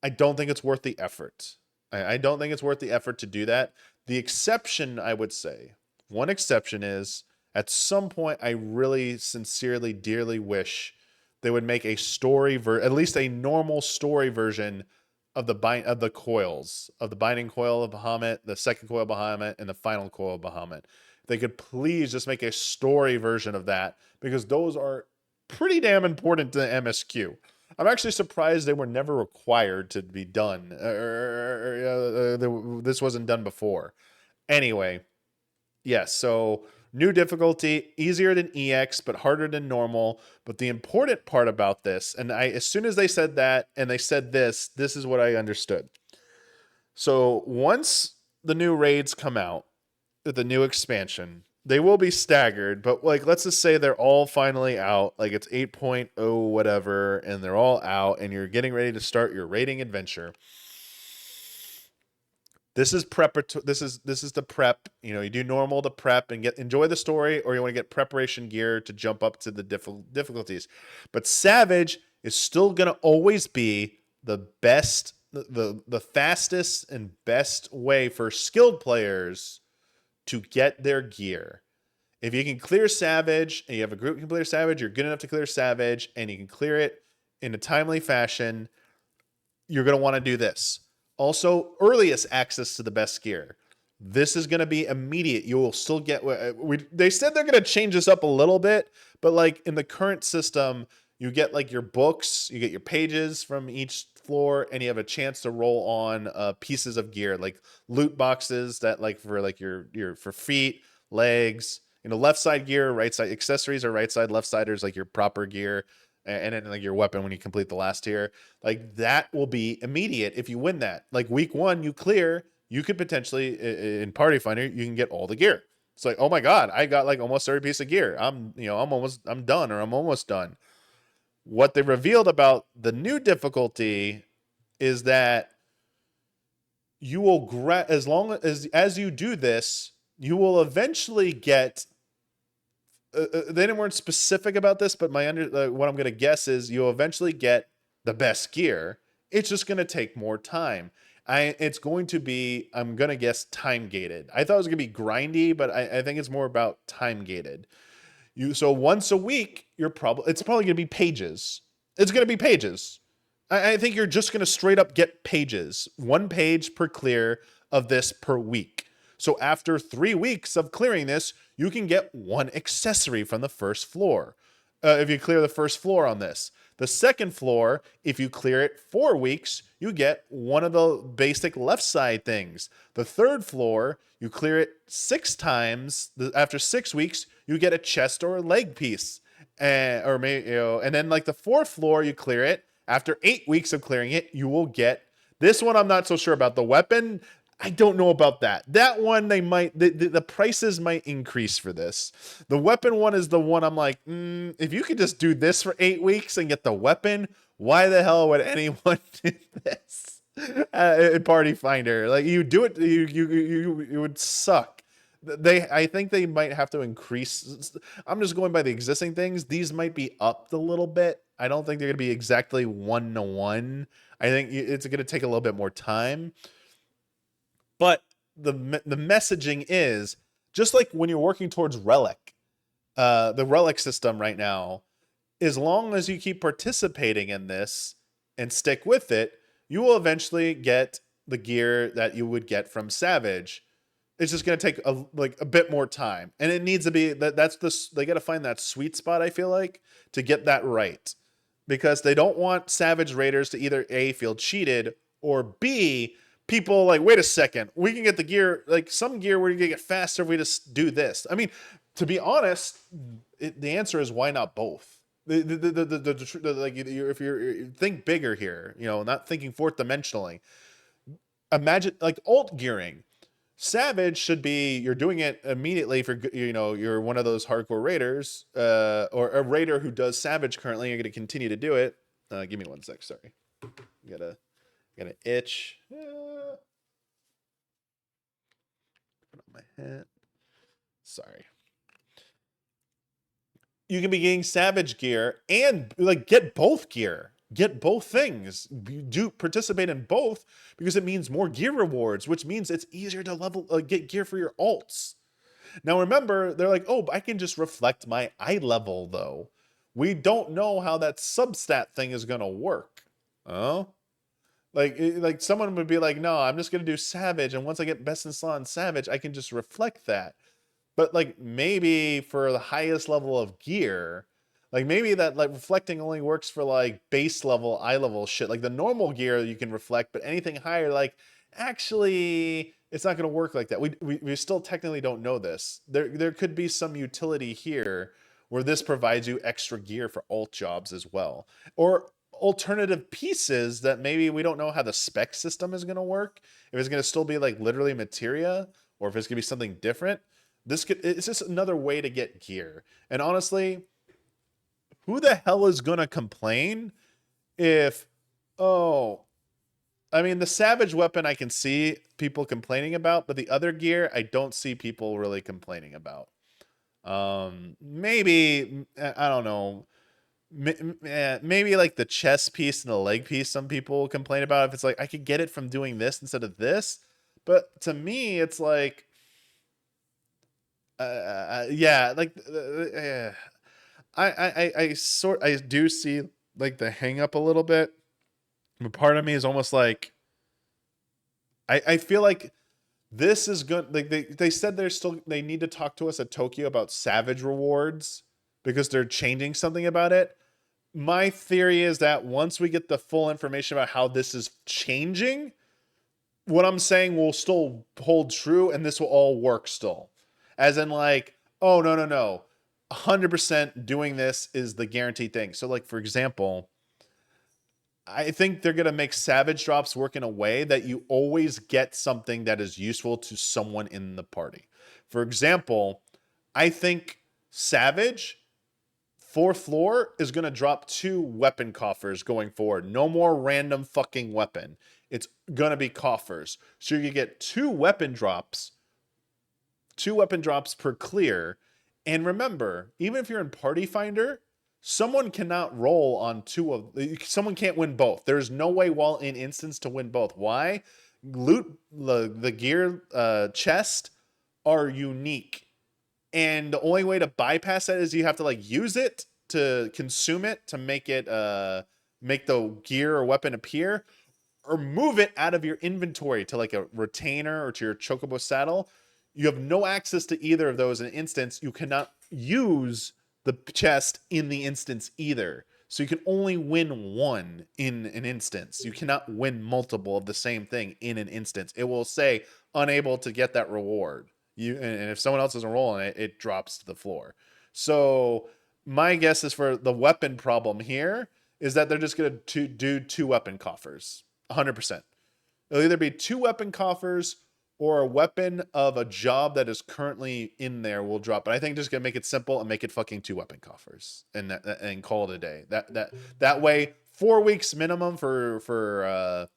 I don't think it's worth the effort. I don't think it's worth the effort to do that. The exception, I would say, one exception is at some point, I really sincerely, dearly wish they would make a story at least a normal story version of the coils, of the binding coil of Bahamut, the second coil of Bahamut, and the final coil of Bahamut. If they could please just make a story version of that, because those are pretty damn important to the MSQ. I'm actually surprised they were never required to be done. This wasn't done before. Anyway, yes, so new difficulty, easier than EX, but harder than normal. But the important part about this, and as soon as they said that and they said this is what I understood. So once the new raids come out, the new expansion, they will be staggered, but like, let's just say they're all finally out, like it's 8.0 whatever, and they're all out, and you're getting ready to start your raiding adventure. This is this is the prep. You know, you do normal to prep and enjoy the story, or you want to get preparation gear to jump up to the difficulties. But Savage is still gonna always be the best, the fastest and best way for skilled players to get their gear. If you can clear Savage and you have a group who can clear Savage, you're good enough to clear Savage, and you can clear it in a timely fashion, you're going to want to do this. Also, earliest access to the best gear. This is going to be immediate. You will still get... They said they're going to change this up a little bit, but like in the current system, you get like your books, you get your pages from each floor, and you have a chance to roll on pieces of gear, like loot boxes that like for like your for feet, legs, you know, left side gear, right side accessories, or right side, left siders like your proper gear, and then like your weapon when you complete the last tier. Like that will be immediate if you win that. Like week 1, you clear, you could potentially in Party Finder, you can get all the gear. It's like, oh my god, I got like almost every piece of gear. I'm done, or I'm almost done. What they revealed about the new difficulty is that you will as long as you do this, you will eventually get. They weren't specific about this, but what I'm going to guess is you'll eventually get the best gear. It's just going to take more time. It's going to be, I'm going to guess, time gated. I thought it was going to be grindy, but I think it's more about time gated. So once a week, it's probably going to be pages. It's going to be pages. I think you're just going to straight up get pages. 1 page per clear of this per week. So after 3 weeks of clearing this, you can get 1 accessory from the first floor. If you clear the first floor on this. The second floor, if you clear it 4 weeks, you get 1 of the basic left side things. The third floor, you clear it 6 times. After 6 weeks, you get a chest or a leg piece. Or maybe, you know, and then like the fourth floor, you clear it. After 8 weeks of clearing it, you will get this one. I'm not so sure about the weapon. I don't know about that. That one, the prices might increase for this. The weapon one is the one I'm like, if you could just do this for 8 weeks and get the weapon, why the hell would anyone do this? Party Finder, like you do it, you would suck. I think they might have to increase. I'm just going by the existing things. These might be upped a little bit. I don't think they're going to be exactly 1-to-1. I think it's going to take a little bit more time. But the messaging is just like when you're working towards Relic, the Relic system right now, as long as you keep participating in this and stick with it, you will eventually get the gear that you would get from Savage. It's just going to take a bit more time, and it needs to be they got to find that sweet spot, I feel like, to get that right, because they don't want Savage Raiders to either A, feel cheated, or B, people like, wait a second, we can get the gear, like some gear we're gonna get faster if we just do this. I mean, to be honest, the answer is why not both? Like if you think bigger here, you know, not thinking fourth dimensionally. imagine like alt gearing. Savage should be, you're doing it immediately for, you know, you're one of those hardcore raiders, or a raider who does Savage currently. You're going to continue to do it. Give me one sec. Sorry. Gotta itch. Put on my hat. Sorry. You can be getting Savage gear and like get both gear. Get both things. Do participate in both because it means more gear rewards, which means it's easier to level get gear for your alts. Now remember, they're like, oh, I can just reflect my eye level though. We don't know how that substat thing is gonna work. Oh, like someone would be like, no, I'm just gonna do Savage, and once I get best in slot on Savage, I can just reflect that. But like maybe for the highest level of gear, like maybe that like reflecting only works for like base level, eye level shit. Like the normal gear you can reflect, but anything higher, like actually it's not going to work like that. We still technically don't know this. There could be some utility here where this provides you extra gear for alt jobs as well, or alternative pieces that maybe we don't know how the spec system is going to work. If it's going to still be like literally materia, or if it's going to be something different. It's just another way to get gear. And honestly, who the hell is gonna complain if, oh, I mean, the Savage weapon I can see people complaining about, but the other gear I don't see people really complaining about. Maybe, I don't know, maybe like the chest piece and the leg piece some people complain about, if it's like I could get it from doing this instead of this. But to me, it's like, yeah, like I do see like the hang up a little bit, but part of me is almost like I feel like this is good. Like they said they need to talk to us at Tokyo about Savage rewards because they're changing something about it. My theory is that once we get the full information about how this is changing, what I'm saying will still hold true and this will all work still. As in like, oh, no. 100% doing this is the guaranteed thing. So like, for example, I think they're going to make Savage drops work in a way that you always get something that is useful to someone in the party. For example, I think Savage 4th floor is going to drop 2 weapon coffers going forward. No more random fucking weapon. It's going to be coffers. So you get 2 weapon drops per clear. And remember, even if you're in Party Finder, someone cannot roll on someone can't win both. There's no way while in instance to win both. Why? Loot, the gear chest are unique. And the only way to bypass that is you have to like use it to consume it to make it make the gear or weapon appear, or move it out of your inventory to like a retainer or to your chocobo saddle. You have no access to either of those in an instance. You cannot use the chest in the instance either. So you can only win one in an instance. You cannot win multiple of the same thing in an instance. It will say unable to get that reward. And if someone else isn't rolling it, it drops to the floor. So my guess is for the weapon problem here is that they're just going to do 2 weapon coffers. 100%. It'll either be 2 weapon coffers or a weapon of a job that is currently in there will drop. But I think just gonna make it simple and make it fucking 2 weapon coffers and call it a day. That way, 4 weeks minimum for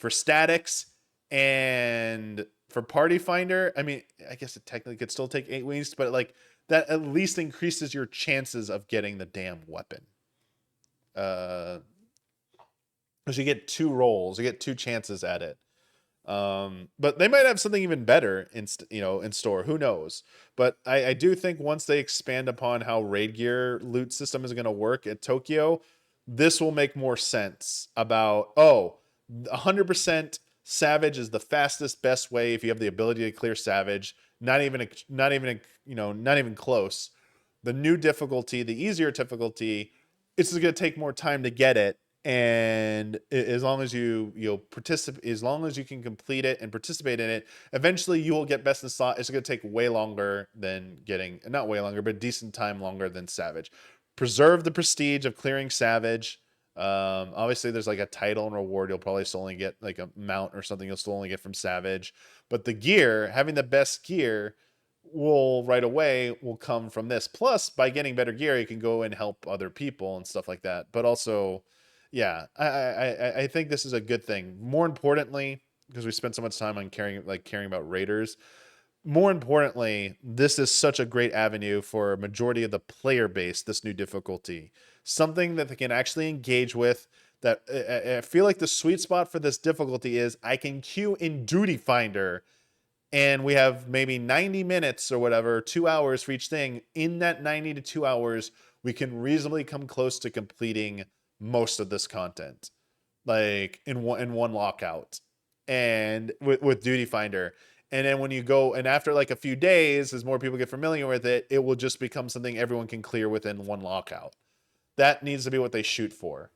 statics and for Party Finder. I mean, I guess it technically could still take 8 weeks, but like that at least increases your chances of getting the damn weapon. Because you get 2 rolls, you get 2 chances at it. But they might have something even better in store. Who knows? But I do think once they expand upon how raid gear loot system is going to work at Tokyo, this will make more sense about, 100% Savage is the fastest, best way if you have the ability to clear Savage. Not even close. The new difficulty, the easier difficulty, it's going to take more time to get it. And as long as you'll participate, as long as you can complete it and participate in it, eventually you will get best in slot. It's going to take way longer than not way longer, but decent time longer than Savage. Preserve the prestige of clearing Savage. Obviously, there's like a title and reward. You'll probably still only get like a mount or something. You'll still only get from Savage. But the gear, having the best gear, will right away will come from this. Plus, by getting better gear, you can go and help other people and stuff like that. But also, yeah, I think this is a good thing. More importantly, because we spent so much time on caring about raiders. More importantly, this is such a great avenue for a majority of the player base, this new difficulty. Something that they can actually engage with. That I feel like the sweet spot for this difficulty is I can queue in Duty Finder, and we have maybe 90 minutes or whatever, 2 hours for each thing. In that 90 to 2 hours, we can reasonably come close to completing most of this content, like in one lockout, and with Duty Finder. And then when you go, and after like a few days, as more people get familiar with it, it will just become something everyone can clear within one lockout. That needs to be what they shoot for.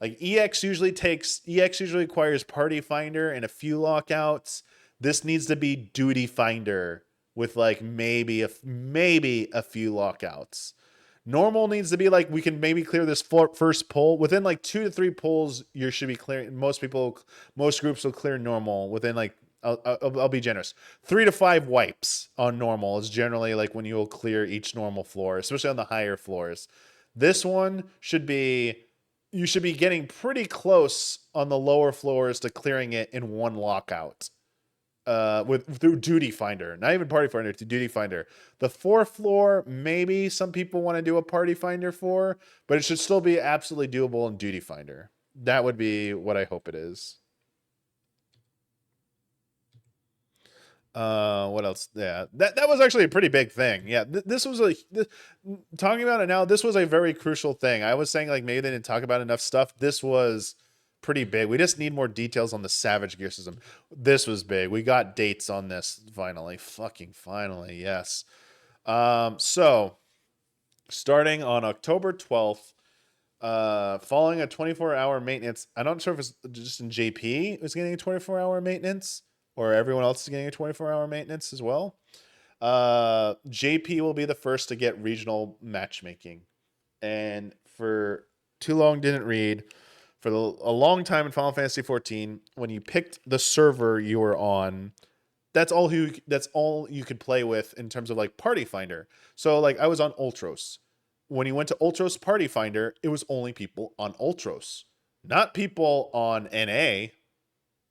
Like EX usually requires Party Finder and a few lockouts. This needs to be Duty Finder with like maybe a few lockouts. Normal needs to be like, we can maybe clear this first pull within like 2 to 3 pulls. You should be clearing. Most groups will clear normal within like, I'll be generous, 3 to 5 wipes on normal is generally like when you will clear each normal floor, especially on the higher floors. This one you should be getting pretty close on the lower floors to clearing it in one lockout. Through Duty Finder, not even Party Finder, to Duty Finder. The 4th floor, maybe some people want to do a Party Finder for, but it should still be absolutely doable in Duty Finder. That would be what I hope it is. What else? Yeah, that was actually a pretty big thing. Yeah, this was talking about it now. This was a very crucial thing. I was saying like maybe they didn't talk about enough stuff. This was pretty big. We just need more details on the Savage gear system. This was big. We got dates on this finally. Fucking finally, yes. So starting on October 12th, following a 24-hour maintenance. I'm not sure if it's just in JP is getting a 24-hour maintenance, or everyone else is getting a 24-hour maintenance as well. JP will be the first to get regional matchmaking. And for too long didn't read, for a long time in Final Fantasy XIV, when you picked the server you were on, that's all you could play with in terms of like Party Finder. So like I was on Ultros. When you went to Ultros Party Finder, it was only people on Ultros, not people on NA.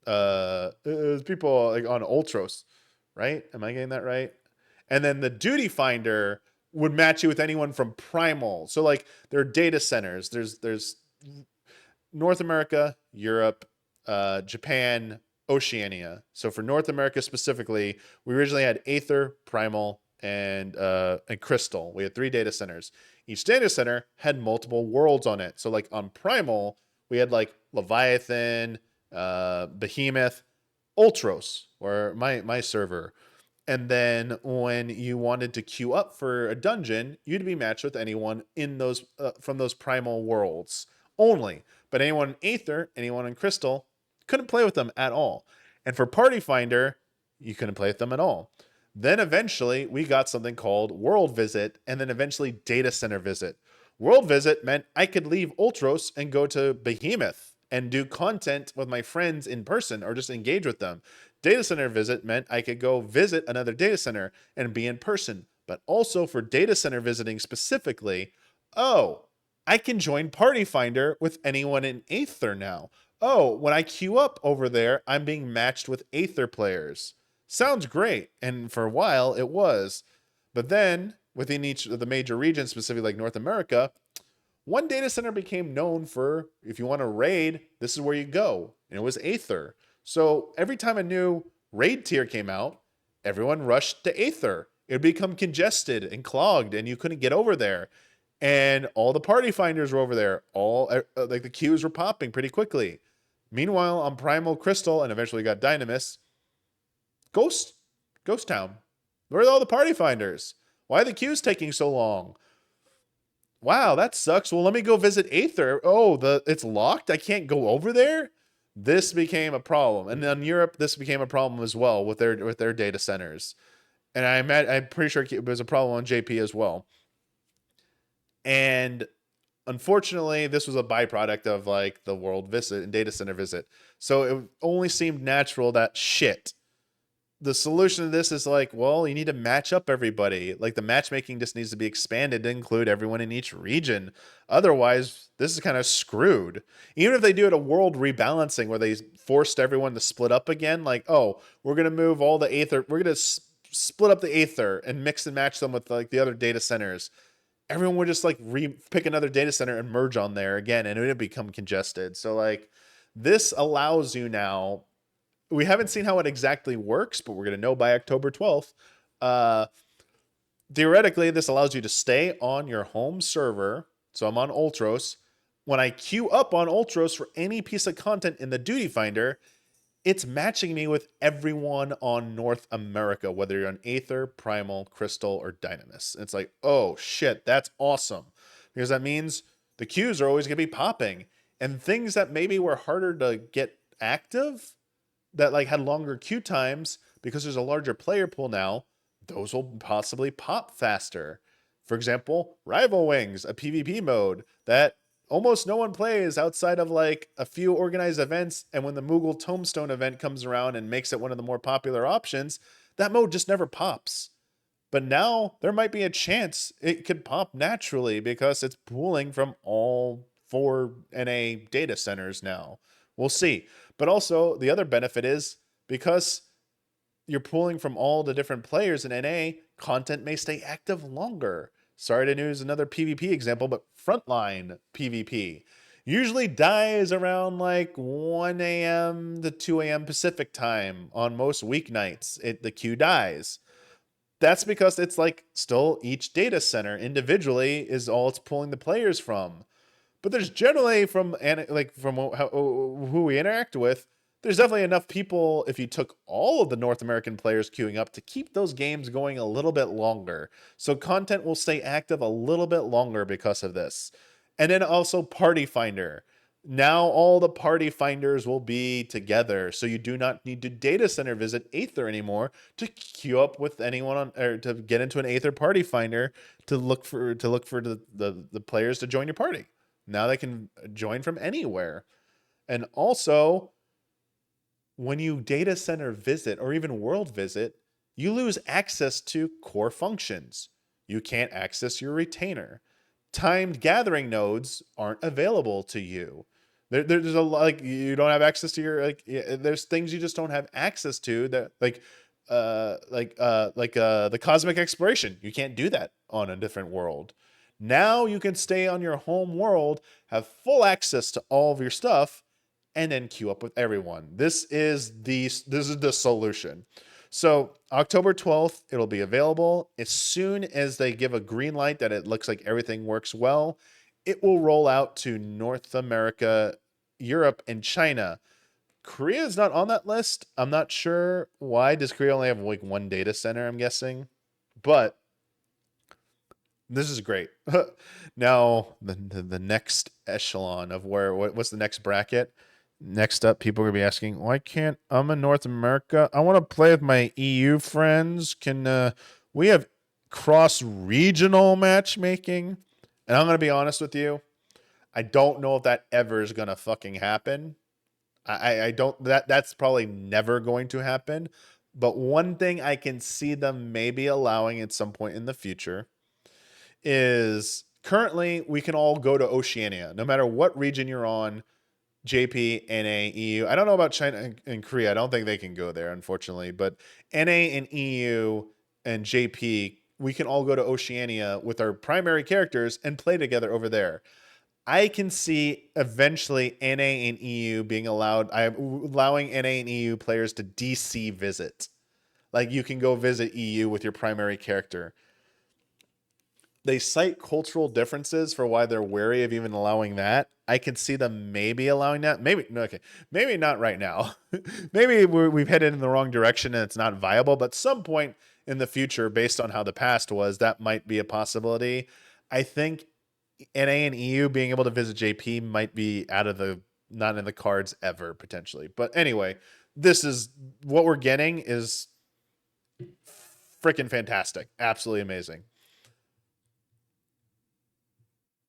It was people like on Ultros, right? Am I getting that right? And then the Duty Finder would match you with anyone from Primal. So like there are data centers. There's North America, Europe, Japan, Oceania. So for North America specifically, we originally had Aether, Primal, and Crystal. We had 3 data centers. Each data center had multiple worlds on it. So like on Primal, we had like Leviathan, Behemoth, Ultros, or my server. And then when you wanted to queue up for a dungeon, you'd be matched with anyone in those from those Primal worlds only. But anyone in Aether, anyone in Crystal, couldn't play with them at all. And for Party Finder, you couldn't play with them at all. Then eventually we got something called World Visit, and then eventually Data Center Visit. World Visit meant I could leave Ultros and go to Behemoth and do content with my friends in person or just engage with them. Data Center Visit meant I could go visit another data center and be in person. But also for data center visiting specifically, I can join Party Finder with anyone in Aether now. When I queue up over there, I'm being matched with Aether players. Sounds great, and for a while it was. But then, within each of the major regions, specifically like North America, one data center became known for, if you want to raid, this is where you go. And it was Aether. So every time a new raid tier came out, everyone rushed to Aether. It would become congested and clogged, and you couldn't get over there. And all the Party Finders were over there. All like the queues were popping pretty quickly. Meanwhile, on Primal, Crystal, and eventually got Dynamis, Ghost Town. Where are all the Party Finders? Why are the queues taking so long? Wow, that sucks. Well, let me go visit Aether. It's locked. I can't go over there. This became a problem, and in Europe, this became a problem as well with their data centers. And I'm pretty sure it was a problem on JP as well. And unfortunately, this was a byproduct of like the world visit and data center visit. So it only seemed natural that shit. The solution to this is like, well, you need to match up everybody. Like the matchmaking just needs to be expanded to include everyone in each region. Otherwise, this is kind of screwed. Even if they do it a world rebalancing where they forced everyone to split up again, like, oh, we're going to move all the Aether, we're going to split up the Aether and mix and match them with like the other data centers. Everyone would just like pick another data center and merge on there again, and it would become congested. So like this allows you now, we haven't seen how it exactly works, but we're going to know by October 12th. Theoretically, this allows you to stay on your home server. So I'm on Ultros. When I queue up on Ultros for any piece of content in the Duty Finder, it's matching me with everyone on North America, whether you're on Aether, Primal, Crystal, or Dynamis. It's like, oh shit, that's awesome. Because that means the queues are always going to be popping. And things that maybe were harder to get active, that like had longer queue times because there's a larger player pool now, those will possibly pop faster. For example, Rival Wings, a PvP mode that almost no one plays outside of like a few organized events. And when the Moogle Tombstone event comes around and makes it one of the more popular options, that mode just never pops. But now there might be a chance it could pop naturally because it's pooling from all 4 NA data centers now. We'll see. But also, the other benefit is because you're pulling from all the different players in NA, content may stay active longer. Sorry to use another PvP example, but Frontline PvP usually dies around like 1 a.m. to 2 a.m. Pacific time on most weeknights. The queue dies. That's because it's like still each data center individually is all it's pulling the players from. But there's generally from who we interact with, there's definitely enough people, if you took all of the North American players queuing up, to keep those games going a little bit longer. So content will stay active a little bit longer because of this. And then also Party Finder. Now all the Party Finders will be together, so you do not need to data center visit Aether anymore to queue up with anyone or to get into an Aether Party Finder to look for the players to join your party. Now they can join from anywhere. And also, when you data center visit or even world visit, you lose access to core functions. You can't access your retainer. Timed gathering nodes aren't available to you. There's a lot, like, you don't have access to your, like, there's things you just don't have access to that, the cosmic exploration. You can't do that on a different world. Now you can stay on your home world, have full access to all of your stuff, and then queue up with everyone. This is the solution. So October 12th, it'll be available. As soon as they give a green light that it looks like everything works well, it will roll out to North America, Europe, and China. Korea is not on that list. I'm not sure why. Does Korea only have like one data center, I'm guessing? But this is great. Now, the next echelon of what's the next bracket? Next up, people are going to be asking, why can't I'm in North America? I want to play with my EU friends. Can we have cross-regional matchmaking? And I'm going to be honest with you. I don't know if that ever is going to fucking happen. I don't, that's probably never going to happen. But one thing I can see them maybe allowing at some point in the future is currently we can all go to Oceania, no matter what region you're on. JP, NA, EU. I don't know about China and Korea. I don't think they can go there, unfortunately. But NA and EU and JP, we can all go to Oceania with our primary characters and play together over there. I can see eventually NA and EU being allowing NA and EU players to DC visit. Like you can go visit EU with your primary character. They cite cultural differences for why they're wary of even allowing that. I can see them maybe allowing that. Maybe not right now. Maybe we've headed in the wrong direction and it's not viable. But some point in the future, based on how the past was, that might be a possibility. I think NA and EU being able to visit JP might be not in the cards ever, potentially. But anyway, this is what we're getting is freaking fantastic. Absolutely amazing.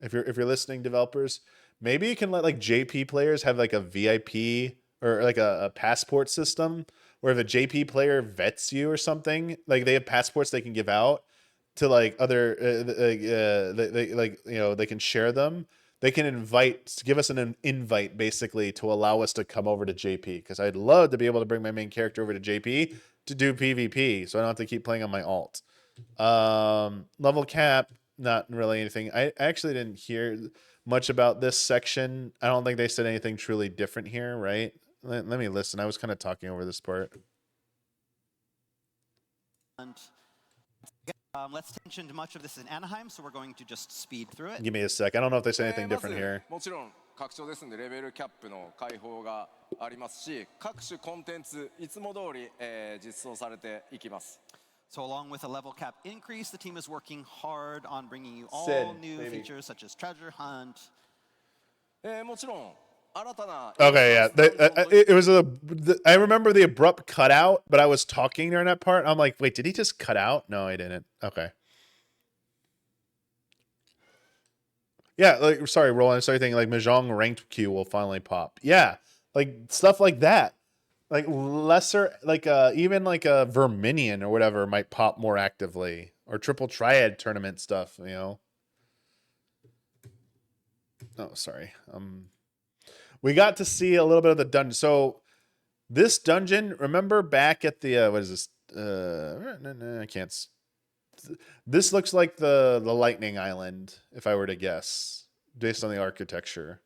If you're listening, developers, maybe you can let like JP players have like a VIP or like a passport system where if a JP player vets you or something, like they have passports they can give out to like other they like, you know, they can share them. They can give us an invite basically to allow us to come over to JP, because I'd love to be able to bring my main character over to JP to do PvP so I don't have to keep playing on my alt. Level cap, not really anything. I actually didn't hear much about this section. I don't think they said anything truly different here, right? Let me listen. I was kind of talking over this part. And let's mention much of this in Anaheim, so we're going to just speed through it. Give me a sec. I don't know if they say anything different here. もちろん拡張ですのでレベルキャップの開放がありますし、各種コンテンツいつも通り、実装されていきます。So along with a level cap increase, the team is working hard on bringing you all Sid, new maybe. features such as treasure hunt. もちろん新たな Okay, yeah. It was I remember the abrupt cutout, but I was talking during that part. I'm like, wait, did he just cut out? No, I didn't. Okay. Yeah, like, sorry, Roland. Sorry, thinking like Mahjong ranked queue will finally pop. Yeah, like stuff like that. Like lesser, like even like a Verminion or whatever might pop more actively, or triple triad tournament stuff. You know. Oh, sorry. We got to see a little bit of the dungeon. So this dungeon, remember back at the what is this? I can't. This looks like the Lightning Island, if I were to guess, based on the architecture.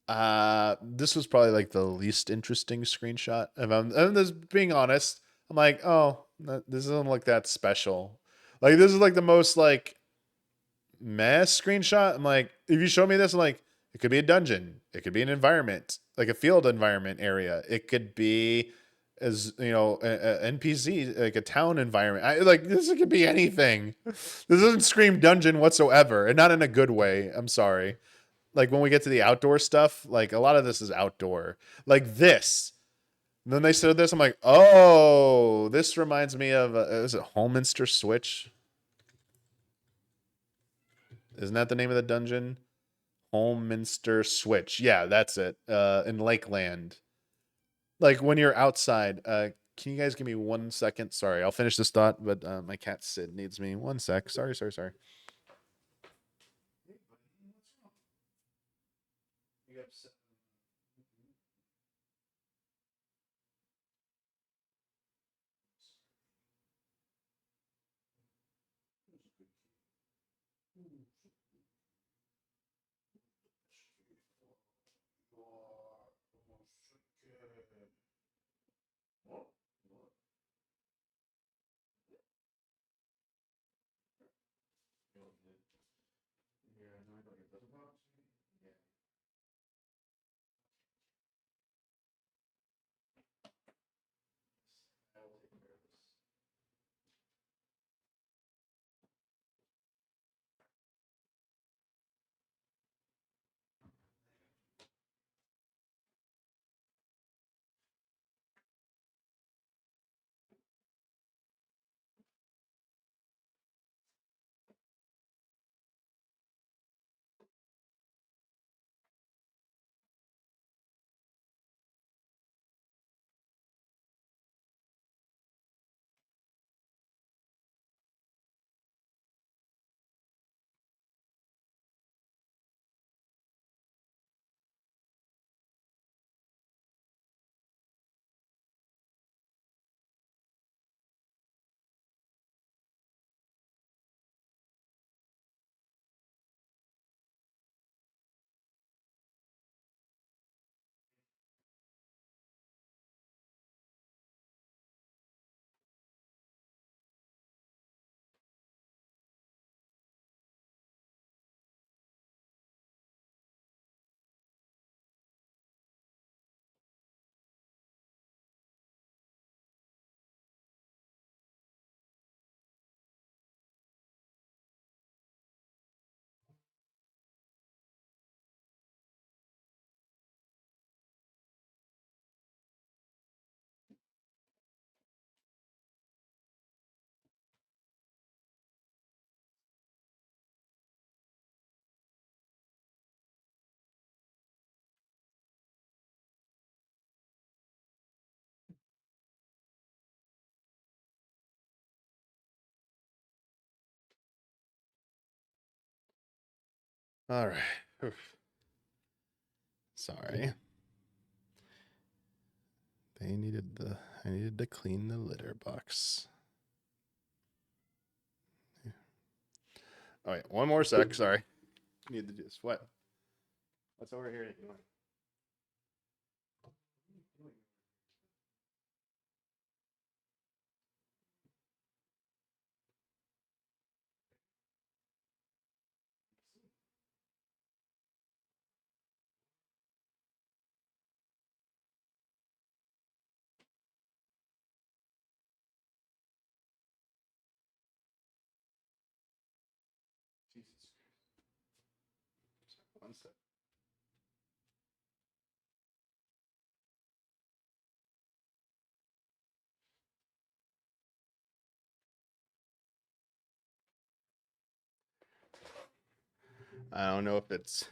This was probably like the least interesting screenshot. If I'm just being honest, I'm like, oh, this doesn't look that special. Like this is like the most like meh screenshot. I'm like, if you show me this, I'm like, it could be a dungeon, it could be an environment, like a field environment area. It could be, as you know, a NPC, like a town environment. Like this could be anything. This doesn't scream dungeon whatsoever, and not in a good way. I'm sorry. Like when we get to the outdoor stuff, like a lot of this is outdoor. Like this. And then they said this, I'm like, oh, this reminds me of, is it Holminster Switch? Isn't that the name of the dungeon? Holminster Switch. Yeah, that's it. In Lakeland. Like when you're outside, can you guys give me 1 second? Sorry, I'll finish this thought, but my cat Sid needs me. 1 sec. Sorry. All right. Sorry. I needed to clean the litter box. All right, one more sec. Sorry. Need to do this. What? What's over here? Jesus. One sec. I don't know if it's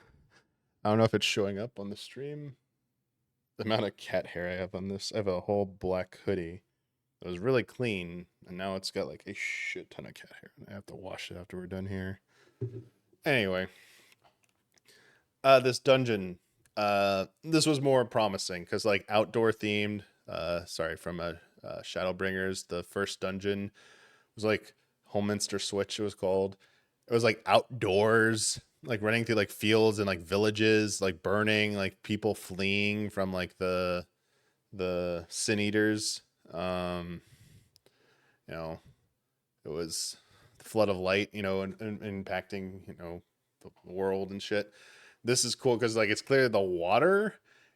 showing up on the stream. The amount of cat hair I have on this. I have a whole black hoodie. It was really clean, and now it's got like a shit ton of cat hair. I have to wash it after we're done here. Anyway, this dungeon, this was more promising because like outdoor themed. Sorry, from Shadowbringers. The first dungeon was like Holminster Switch. It was called. It was like outdoors, like running through like fields and like villages, like burning, like people fleeing from like the sin eaters. You know, it was the flood of light, and impacting, the world and shit. This is cool because like it's clear the water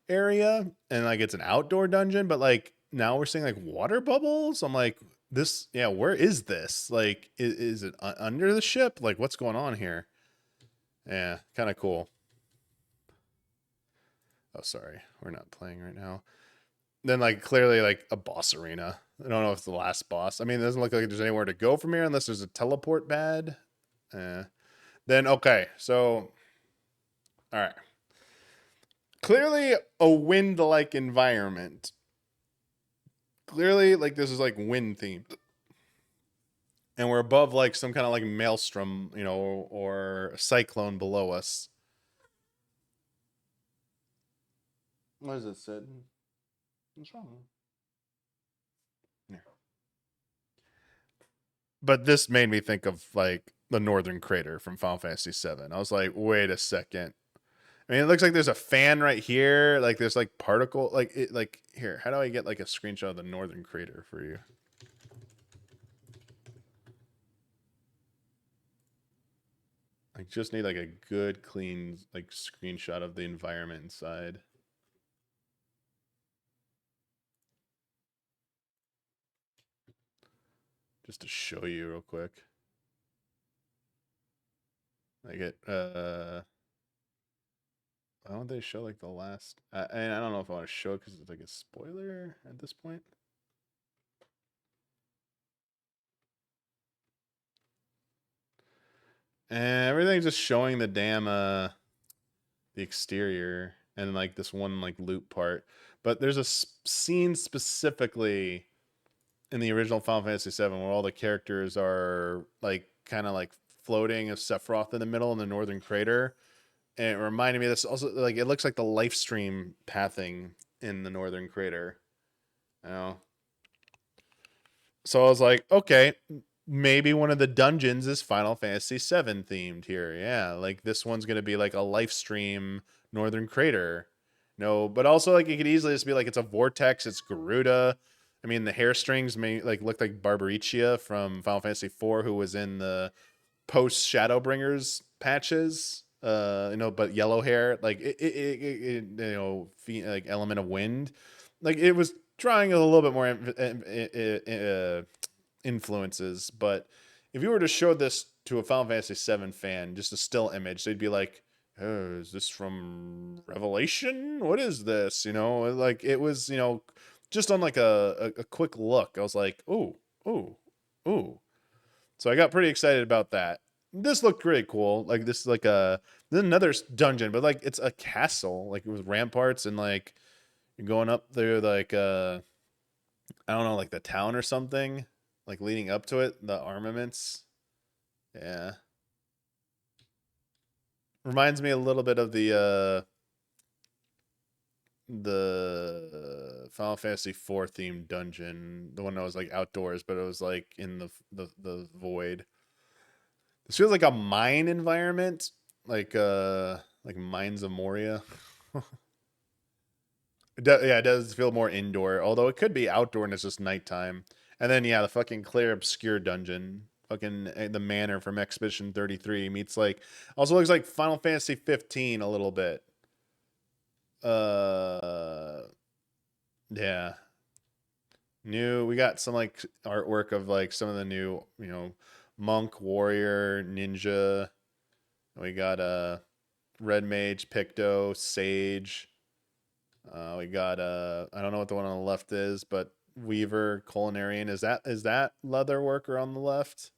area and like it's an outdoor dungeon, but like now we're seeing like water bubbles. I'm like, this, yeah, where is this? Like, is it under the ship? Like, what's going on here? Yeah, kind of cool. Oh, sorry, we're not playing right now. Then like clearly like a boss arena. I don't know if it's the last boss. I mean, it doesn't look like there's anywhere to go from here unless there's a teleport pad. Then okay, so all right. Clearly a wind-like environment. Clearly like this is like wind themed. And we're above like some kind of like maelstrom, or a cyclone below us. What is it, Sid? What's wrong? Here. But this made me think of like the Northern Crater from Final Fantasy VII. I was like, wait a second. I mean, it looks like there's a fan right here. Like there's like particle, like it, like here. How do I get like a screenshot of the Northern Crater for you? I just need like a good, clean, like screenshot of the environment inside. Just to show you real quick. Like it, why don't they show like the last? And I don't know if I want to show it because it's like a spoiler at this point. And everything's just showing the damn the exterior and like this one like loop part. But there's a scene specifically in the original Final Fantasy VII where all the characters are like kind of like floating of Sephiroth in the middle in the Northern Crater. And it reminded me of this also, like it looks like the life stream pathing in the Northern Crater. So I was like, okay, maybe one of the dungeons is Final Fantasy VII themed here. Yeah, like this one's gonna be like a life stream Northern Crater. No, but also like it could easily just be like it's a vortex. It's Garuda. I mean, the hair strings may like look like Barbaricia from Final Fantasy IV, who was in the post Shadowbringers patches. But yellow hair, like like element of wind, like it was trying a little bit more influences. But if you were to show this to a Final Fantasy VII fan, just a still image, they'd be like, "Oh, is this from Revelation? What is this?" Like it was, just on like a quick look, I was like, "Ooh, ooh, ooh." So I got pretty excited about that. This looked pretty cool. Like this is like another dungeon, but like it's a castle, like with ramparts and like you're going up there like I don't know, like the town or something, like leading up to it, the armaments. Yeah. Reminds me a little bit of the Final Fantasy IV themed dungeon, the one that was like outdoors, but it was like in the void. This feels like a mine environment, like Mines of Moria. Yeah, it does feel more indoor, although it could be outdoor and it's just nighttime. And then yeah, the fucking clear obscure dungeon, fucking the manor from Expedition 33 meets like also looks like Final Fantasy 15 a little bit. Yeah. We got some like artwork of like some of the new, monk, warrior, ninja. We got red mage, picto, sage. We got I don't know what the one on the left is, but weaver, culinarian. Is that leather worker on the left?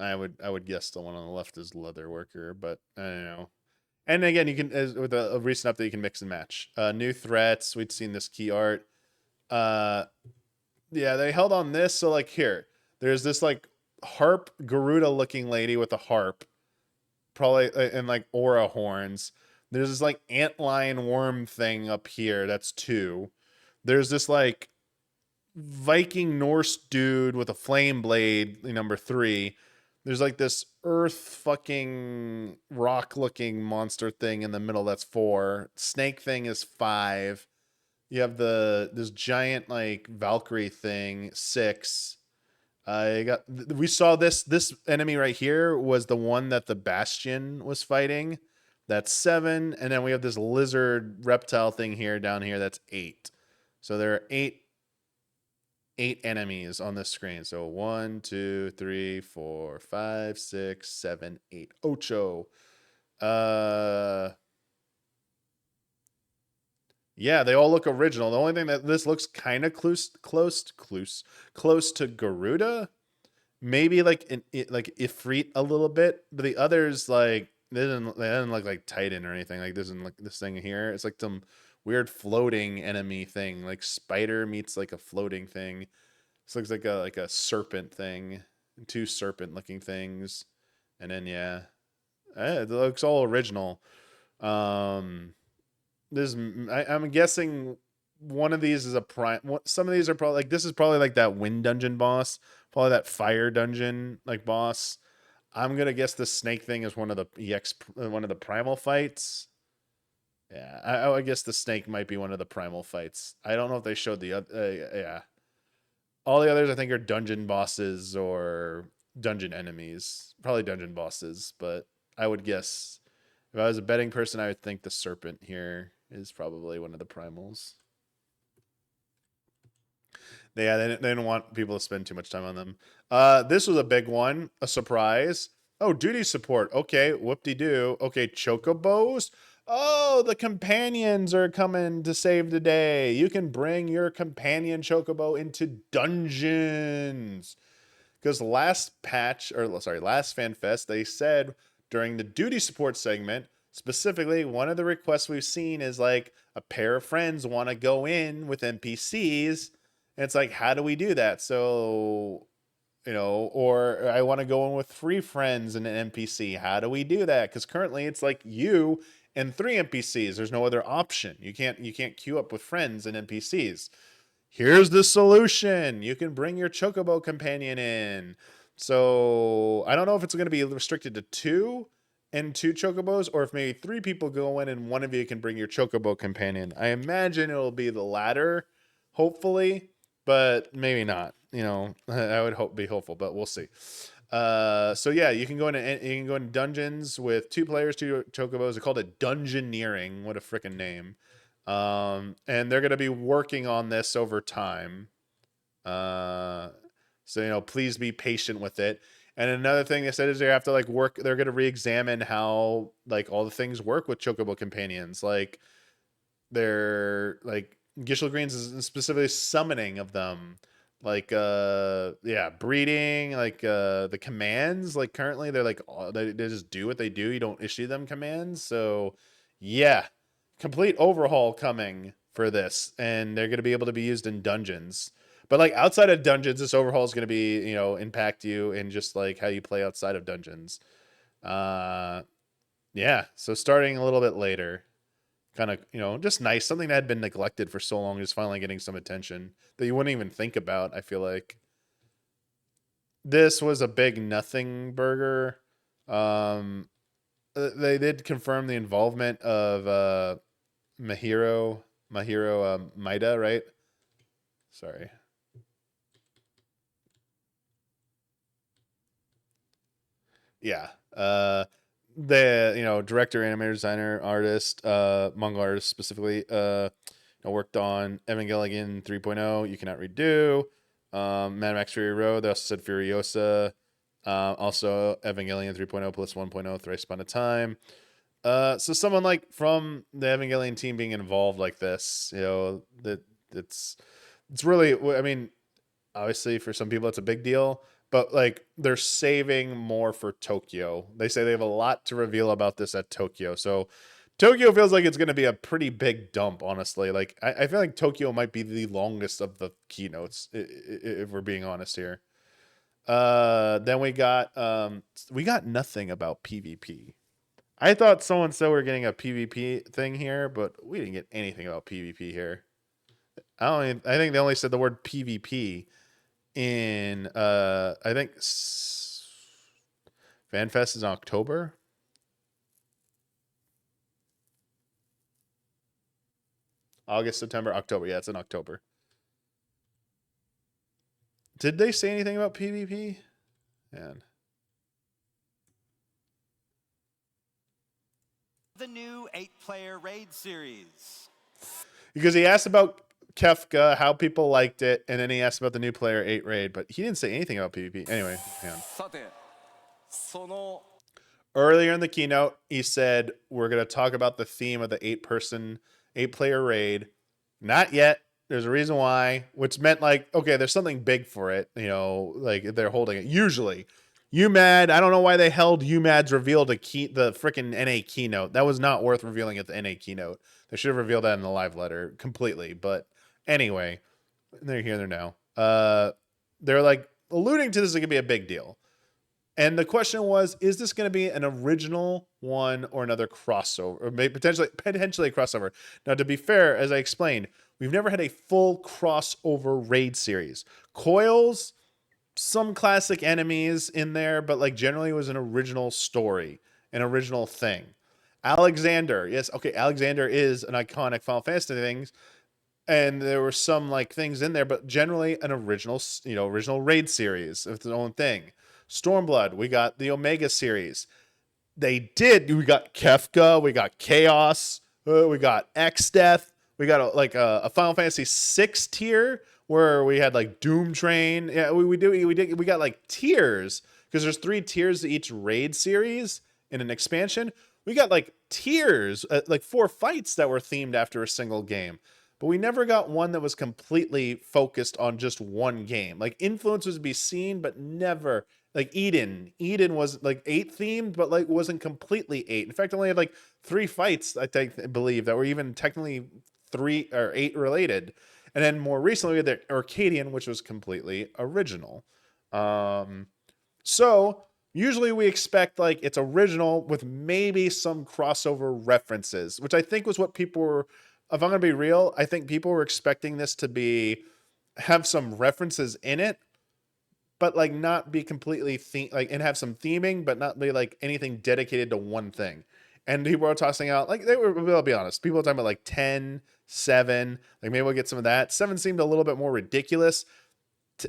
I would guess the one on the left is leather worker, but I don't know. And again, you can with a recent update, you can mix and match. New threats. We'd seen this key art. Yeah, they held on this. So like here, there's this like harp Garuda looking lady with a harp, probably and like aura horns. There's this like antlion worm thing up here. That's 2. There's this like Viking Norse dude with a flame blade, number 3. There's like this earth fucking rock looking monster thing in the middle. That's 4. Snake thing is 5. You have this giant like Valkyrie thing, 6. We saw this enemy right here was the one that the Bastion was fighting. That's 7. And then we have this lizard reptile thing here down here. That's 8. So there are 8 enemies on this screen. So 1, 2, 3, 4, 5, 6, 7, 8. Ocho. Yeah, they all look original. The only thing that this looks kind of close to Garuda, maybe like Ifrit a little bit, but the others like they didn't look like Titan or anything. Like this thing here. It's like some weird floating enemy thing, like spider meets like a floating thing. This looks like a serpent thing, 2 serpent looking things, and then yeah, it looks all original. I'm guessing one of these is a prime. Some of these are probably like this is probably like that wind dungeon boss, probably that fire dungeon like boss. I'm gonna guess the snake thing is one of the primal fights. Yeah, I guess the snake might be one of the primal fights. I don't know if they showed the other. Yeah, all the others I think are dungeon bosses or dungeon enemies. Probably dungeon bosses, but I would guess if I was a betting person, I would think the serpent here is probably one of the primals. Yeah, they didn't want people to spend too much time on them. This was a big one, a surprise. Oh, duty support. Okay, whoop-de-doo. Okay, chocobos. Oh, the companions are coming to save the day. You can bring your companion chocobo into dungeons. Because last FanFest, they said during the duty support segment, specifically, one of the requests we've seen is like a pair of friends want to go in with NPCs. And it's like, how do we do that? So, or I want to go in with 3 friends and an NPC. How do we do that? Because currently it's like you and 3 NPCs. There's no other option. You can't queue up with friends and NPCs. Here's the solution. You can bring your chocobo companion in. So I don't know if it's going to be restricted to 2 and 2 chocobos, or if maybe 3 people go in and one of you can bring your chocobo companion. I imagine it'll be the latter, hopefully, but maybe not. I would be hopeful, but we'll see. So yeah, you can go into dungeons with 2 players, 2 chocobos. They called it dungeoneering. What a freaking name. And they're going to be working on this over time. So, please be patient with it. And another thing they said is they have to they're going to re-examine how all the things work with chocobo companions. Like they're Gishel Greens is specifically summoning of them. Breeding, the commands, currently they're they just do what they do. You don't issue them commands. So yeah, complete overhaul coming for this, and they're going to be able to be used in dungeons. But like outside of dungeons, this overhaul is going to be, you know, impact you in just like how you play outside of dungeons. Yeah, so starting a little bit later, kind of, you know, just nice. Something that had been neglected for so long is finally getting some attention that you wouldn't even think about, I feel like. This was a big nothing burger. They did confirm the involvement of Mahiro Maida, right? Sorry. Yeah. The, you know, director, animator, designer, artist, manga artist specifically, worked on Evangelion 3.0, You Cannot Redo, Mad Max Fury Road. They also said Furiosa, also Evangelion 3.0 plus 1.0, Thrice Upon a Time. So someone like from the Evangelion team being involved like this, you know, that it's really, I mean, obviously for some people it's a big deal, but like they're saving more for Tokyo. They say they have a lot to reveal about this at Tokyo. So Tokyo feels like it's going to be a pretty big dump, honestly. Like I feel like Tokyo might be the longest of the keynotes, if we're being honest here. Then we got nothing about PvP. I thought someone said we were getting a PvP thing here, but we didn't get anything about PvP here. I think they only said the word PvP in I think FanFest is in October. August, September, October. Yeah, it's in October. Did they say anything about PvP? Man. The new 8-player raid series. Because he asked about Kefka, how people liked it, and then he asked about the new player 8 raid, but he didn't say anything about PvP. Anyway, hang on. Earlier in the keynote, he said, we're going to talk about the theme of the 8-player raid. Not yet. There's a reason why, which meant like, okay, there's something big for it. You know, like they're holding it. Usually, UMAD, I don't know why they held UMAD's reveal to the freaking NA keynote. That was not worth revealing at the NA keynote. They should have revealed that in the live letter completely. But anyway, they're here, they're now. They're like alluding to this is going to be a big deal. And the question was, is this going to be an original one or another crossover? Or maybe potentially a crossover. Now, to be fair, as I explained, we've never had a full crossover raid series. Coils, some classic enemies in there, but like generally it was an original story, an original thing. Alexander, yes, okay, Alexander is an iconic Final Fantasy things, and there were some like things in there, but generally an original, you know, original raid series of its own thing. Stormblood, we got the Omega series. We got Kefka, we got Chaos, we got X-Death, we got a Final Fantasy 6 tier where we had like Doom Train. Yeah, we got like tiers because there's 3 tiers to each raid series in an expansion. We got like tiers, like 4 fights that were themed after a single game. But we never got one that was completely focused on just one game. Like Influence was to be seen, but never like Eden. Eden was like 8 themed, but like wasn't completely 8. In fact, only had like 3 fights, I believe, that were even technically 3 or 8 related. And then more recently, we had the Arcadian, which was completely original. So usually we expect like it's original with maybe some crossover references, which I think was what people were. If I'm gonna be real, I think people were expecting this to have some references in it, but like not be completely and have some theming, but not be like anything dedicated to one thing. And people are tossing out like I'll be honest, people are talking about like 10, 7, like maybe we'll get some of that. 7 seemed a little bit more ridiculous.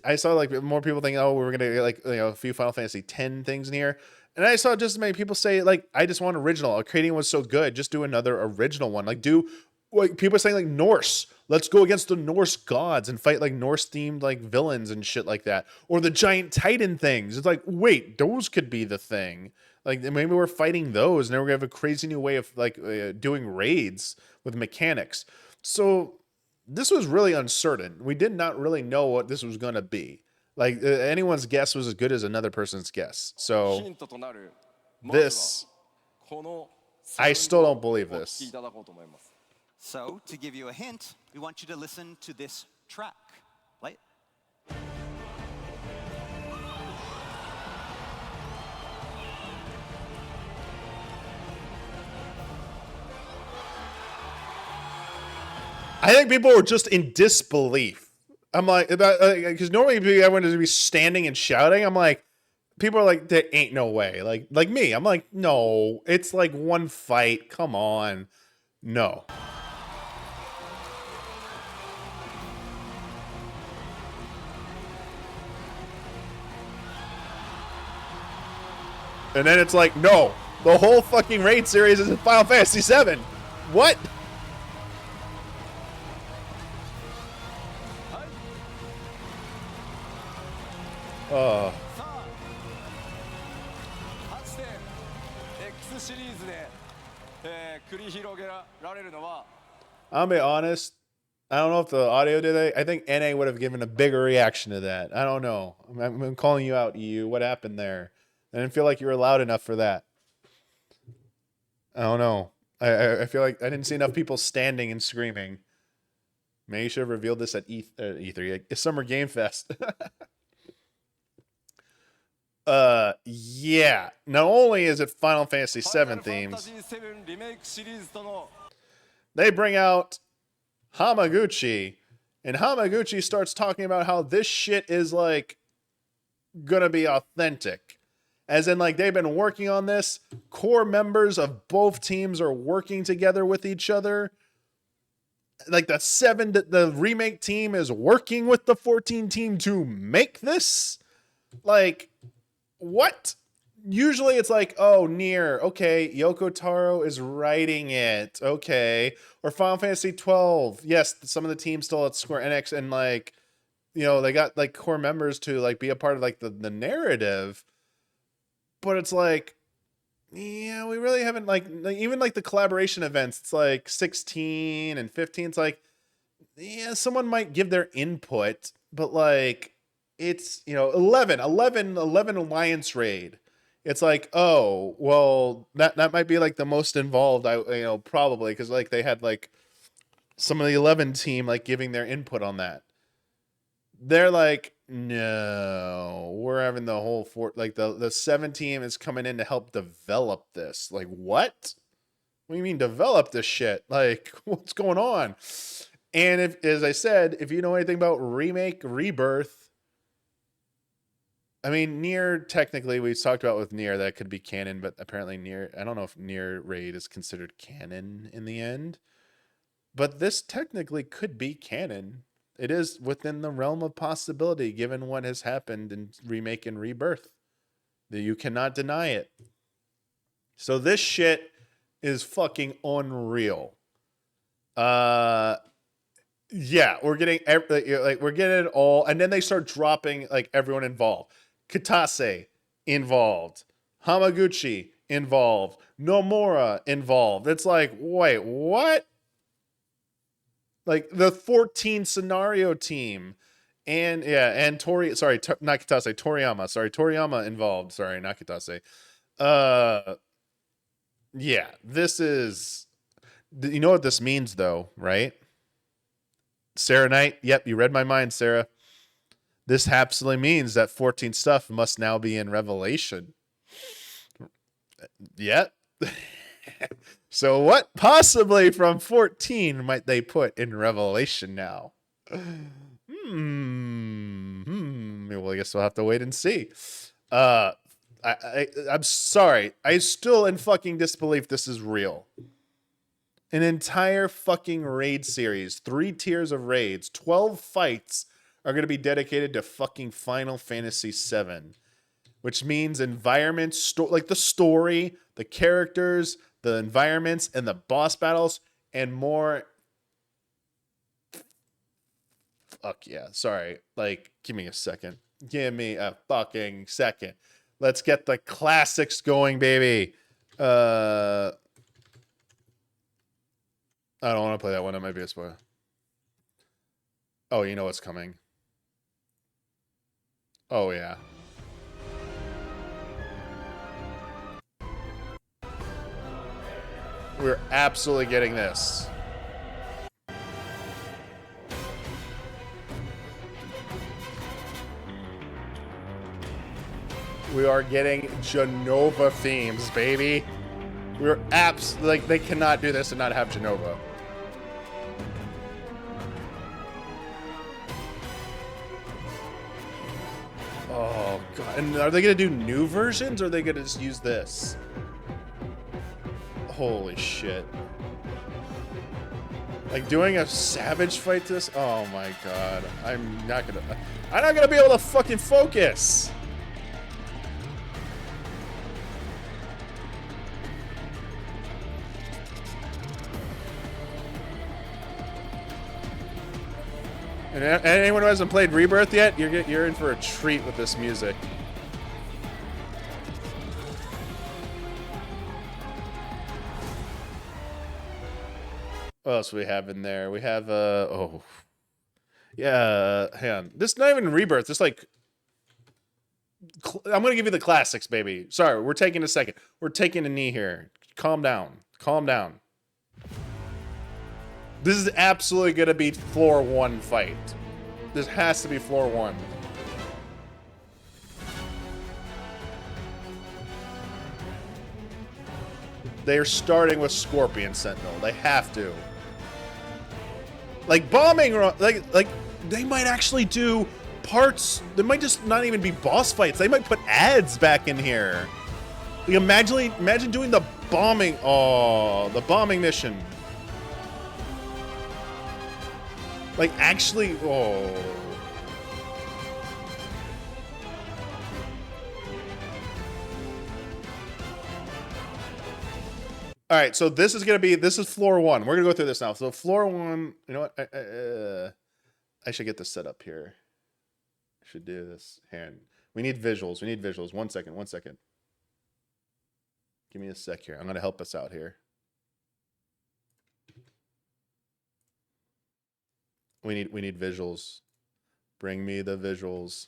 I saw like more people thinking, oh, we're gonna get like, you know, a few Final Fantasy 10 things in here. And I saw just as many people say like, I just want original. Arcadian was so good, just do another original one. Like people are saying like Norse. Let's go against the Norse gods and fight like Norse themed like villains and shit like that. Or the giant Titan things. It's like, wait, those could be the thing. Like maybe we're fighting those, and then we're gonna have a crazy new way of like doing raids with mechanics. So this was really uncertain. We did not really know what this was gonna be. Like anyone's guess was as good as another person's guess. So this, I still don't believe this. So, to give you a hint, we want you to listen to this track. Play it. I think people were just in disbelief. I'm like, because normally everyone would be standing and shouting. I'm like, people are like, there ain't no way. Like me, I'm like, no, it's like one fight. Come on, no. And then it's like, no, the whole fucking raid series is in Final Fantasy VII. What? Oh. かつて X シリーズで、繰り広げられるのは I'll be honest. I don't know if the audio did it. I think NA would have given a bigger reaction to that. I don't know. I'm calling you out, EU. What happened there? I didn't feel like you were loud enough for that. I don't know. I feel like I didn't see enough people standing and screaming. Maybe you should have revealed this at E3. Summer Game Fest. Yeah. Not only is it Final Fantasy VII themes, they bring out Hamaguchi, and Hamaguchi starts talking about how this shit is like gonna be authentic. As in, like, they've been working on this. Core members of both teams are working together with each other. Like, the remake team is working with the 14 team to make this. Like, what? Usually it's like, oh, Nier. Okay, Yoko Taro is writing it. Okay. Or Final Fantasy 12. Yes, some of the teams still at Square Enix, and, like, you know, they got, like, core members to, like, be a part of, like, the narrative. But it's like, yeah, we really haven't, like even like the collaboration events, it's like 16 and 15. It's like, yeah, someone might give their input, but like, it's, you know, 11 Alliance Raid. It's like, oh, well, that might be like the most involved, probably, because like they had like some of the 11 team like giving their input on that. They're like, no, we're having the whole the 7 team is coming in to help develop this. Like, what? What do you mean develop this shit? Like, what's going on? And if, as I said, if you know anything about Remake, Rebirth, I mean, Nier, technically, we talked about with Nier that could be canon, but apparently Nier, I don't know if Nier Raid is considered canon in the end. But this technically could be canon. It is within the realm of possibility, given what has happened in Remake and Rebirth. That you cannot deny it. So this shit is fucking unreal. Yeah, we're getting we're getting it all, and then they start dropping like everyone involved. Kitase involved, Hamaguchi involved, Nomura involved. It's like, wait, what? Like the 14 scenario team, and Toriyama involved. Sorry, not Kitase. Yeah, this is. You know what this means, though, right? Sarah Knight. Yep, you read my mind, Sarah. This absolutely means that 14 stuff must now be in Revelation. Yep. So what possibly from 14 might they put in Revelation now? Well, I guess we'll have to wait and see. I'm sorry. I'm still in fucking disbelief this is real. An entire fucking raid series, 3 tiers of raids, 12 fights are going to be dedicated to fucking Final Fantasy VII, which means environments, like the story, the characters, the environments, and the boss battles, and more. Fuck yeah. Sorry. Like, give me a second. Give me a fucking second. Let's get the classics going, baby. I don't want to play that one. That might be a spoiler. Oh, you know what's coming. Oh, yeah. We're absolutely getting this. We are getting Genova themes, baby. We're like, they cannot do this and not have Genova. Oh god! And are they gonna do new versions, or are they gonna just use this? Holy shit! Like doing a savage fight to this? Oh my god! I'm not gonna be able to fucking focus. And anyone who hasn't played Rebirth yet, you're in for a treat with this music. What else do we have in there? We have oh yeah, hang on. This is not even Rebirth. This like I'm gonna give you the classics, baby. Sorry, we're taking a second. We're taking a knee here. Calm down. Calm down. This is absolutely gonna be floor 1 fight. This has to be floor 1. They're starting with Scorpion Sentinel. They have to. Like bombing, like they might actually do parts. They might just not even be boss fights. They might put ads back in here. Like imagine doing the bombing. Oh, the bombing mission. Like actually, oh. All right, so this is floor 1. We're gonna go through this now. So floor 1, you know what? I should get this set up here. I should do this. Hand. We need visuals. 1 second. 1 second. Give me a sec here. I'm gonna help us out here. We need visuals. Bring me the visuals.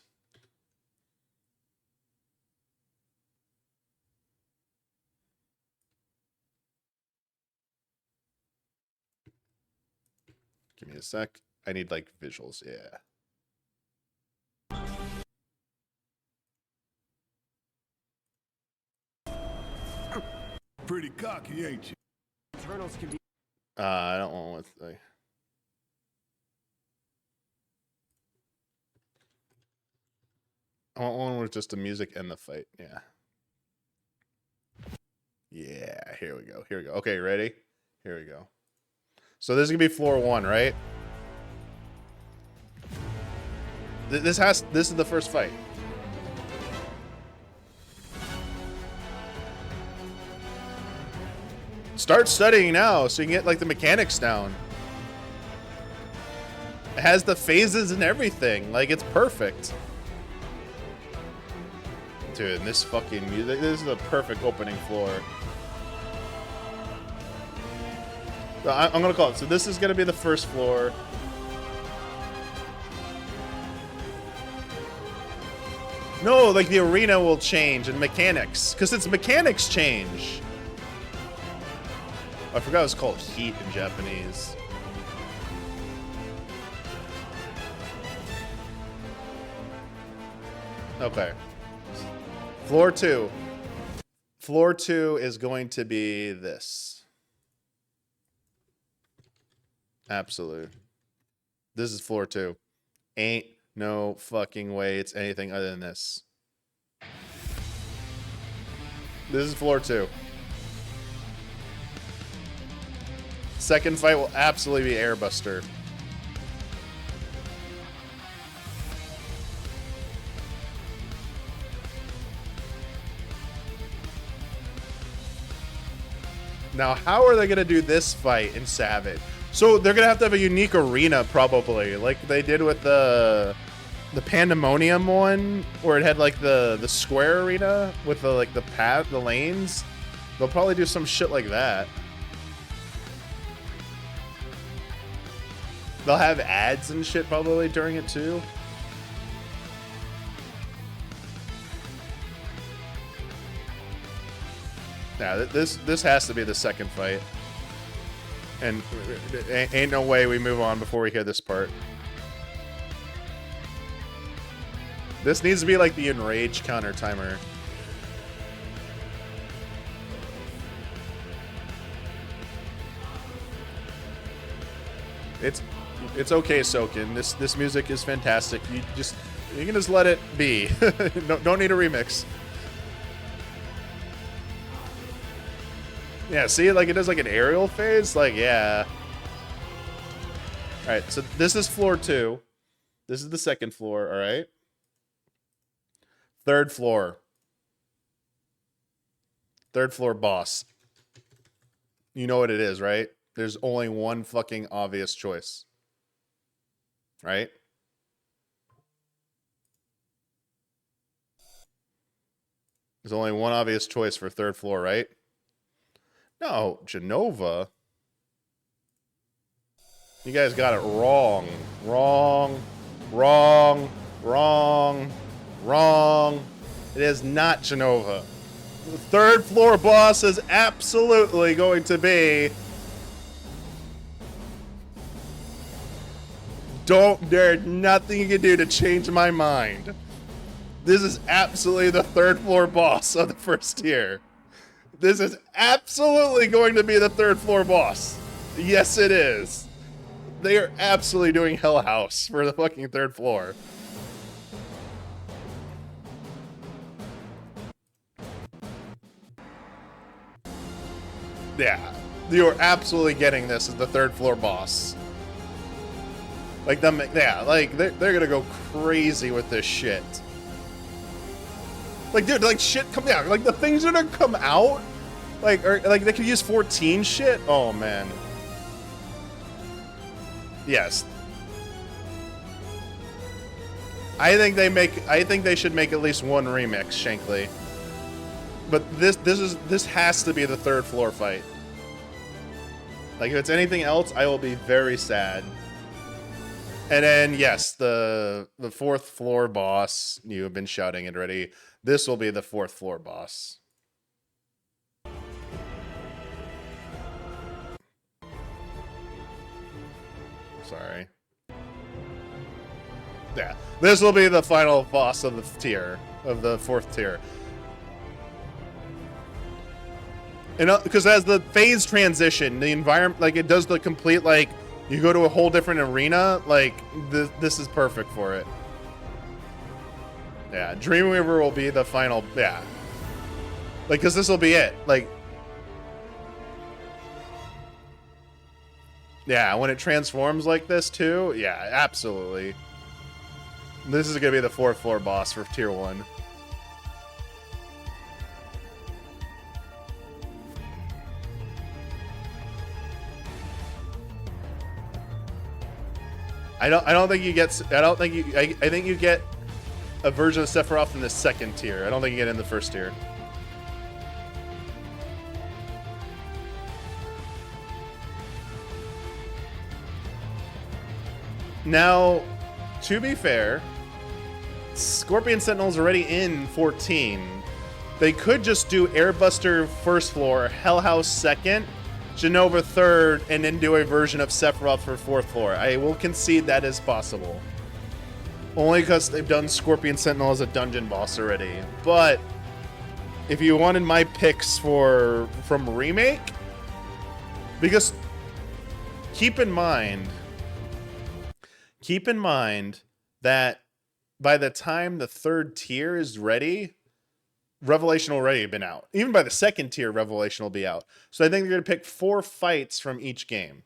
Give me a sec. I need like visuals. Yeah. Pretty cocky, ain't you? Eternals can be. I don't want with like. I want one with just the music and the fight. Yeah. Yeah. Here we go. Here we go. Okay, ready? Here we go. So this is gonna be floor 1, right? This is the first fight. Start studying now so you can get like the mechanics down. It has the phases and everything. Like it's perfect. Dude, and this fucking music, this is a perfect opening floor. So I'm gonna call it. So this is gonna be the first floor. No, like the arena will change and mechanics, because its mechanics change. I forgot it's called Heat in Japanese. Okay. Floor 2. Floor 2 is going to be this. Absolute. This is floor 2. Ain't no fucking way it's anything other than this. This is floor 2. Second fight will absolutely be Airbuster. Now, how are they going to do this fight in Savage? So they're going to have a unique arena, probably, like they did with the Pandemonium one, where it had like the square arena with the lanes. They'll probably do some shit like that. They'll have ads and shit probably during it too. Yeah, this has to be the second fight. And ain't no way we move on before we hear this part. This needs to be like the Enrage counter timer. It's okay, Soken. This music is fantastic. You just You can just let it be. Don't need a remix. Yeah, see, like it does like an aerial phase. Like, yeah. All right, so this is floor 2. This is the second floor. All right. Third floor. Third floor boss. You know what it is, right? There's only one fucking obvious choice. Right? There's only one obvious choice for third floor, right? No, Genova. You guys got it wrong. Wrong. Wrong. Wrong. Wrong. It is not Genova. The third floor boss is absolutely going to be... There's nothing you can do to change my mind. This is absolutely the third floor boss of the first tier. This is absolutely going to be the third floor boss. Yes, it is. They are absolutely doing Hell House for the fucking third floor. Yeah, you're absolutely getting this as the third floor boss. Like them, yeah, like they're gonna go crazy with this shit. Like, dude, like shit come out. Like the things that are come out, like, or like they could use 14 shit. Oh man. Yes. I think they should make at least one remix, Shankly. But this has to be the third floor fight. Like if it's anything else, I will be very sad. And then yes, the fourth floor boss, you have been shouting it already. This will be the fourth floor boss. Sorry. Yeah, this will be the final boss of the tier, of the fourth tier. And because as the phase transition, the environment, like it does the complete, like you go to a whole different arena, like this is perfect for it. Yeah, Dreamweaver will be the final, yeah. Like, because this will be it. Like, yeah, when it transforms like this too, yeah, absolutely. This is going to be the fourth floor boss for tier 1. I don't think you get, I think you get a version of Sephiroth in the second tier. I don't think you get in the first tier. Now, to be fair, Scorpion Sentinel's already in 14. They could just do Airbuster first floor, Hell House second, Genova third, and then do a version of Sephiroth for fourth floor. I will concede that is possible. Only because they've done Scorpion Sentinel as a dungeon boss already. But if you wanted my picks from Remake, because keep in mind that by the time the third tier is ready, Revelation already been out. Even by the second tier, Revelation will be out. So I think they're going to pick 4 fights from each game.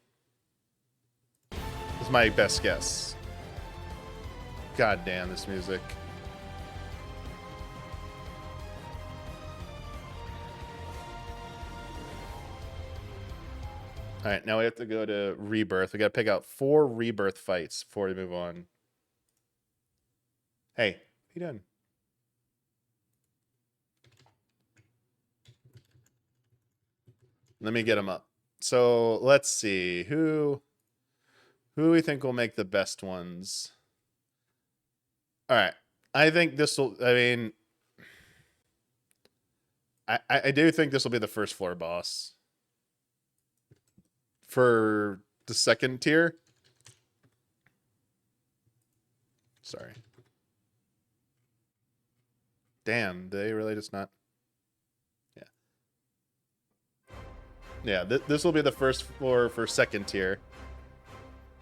Is my best guess. God damn, this music. All right, now we have to go to Rebirth. We got to pick out 4 Rebirth fights before we move on. Hey, what are you doing? Let me get them up. So let's see who we think will make the best ones. All right, I think this will. I mean, I do think this will be the first floor boss for the second tier. Sorry. Damn, they really just not. Yeah, this will be the first floor for second tier.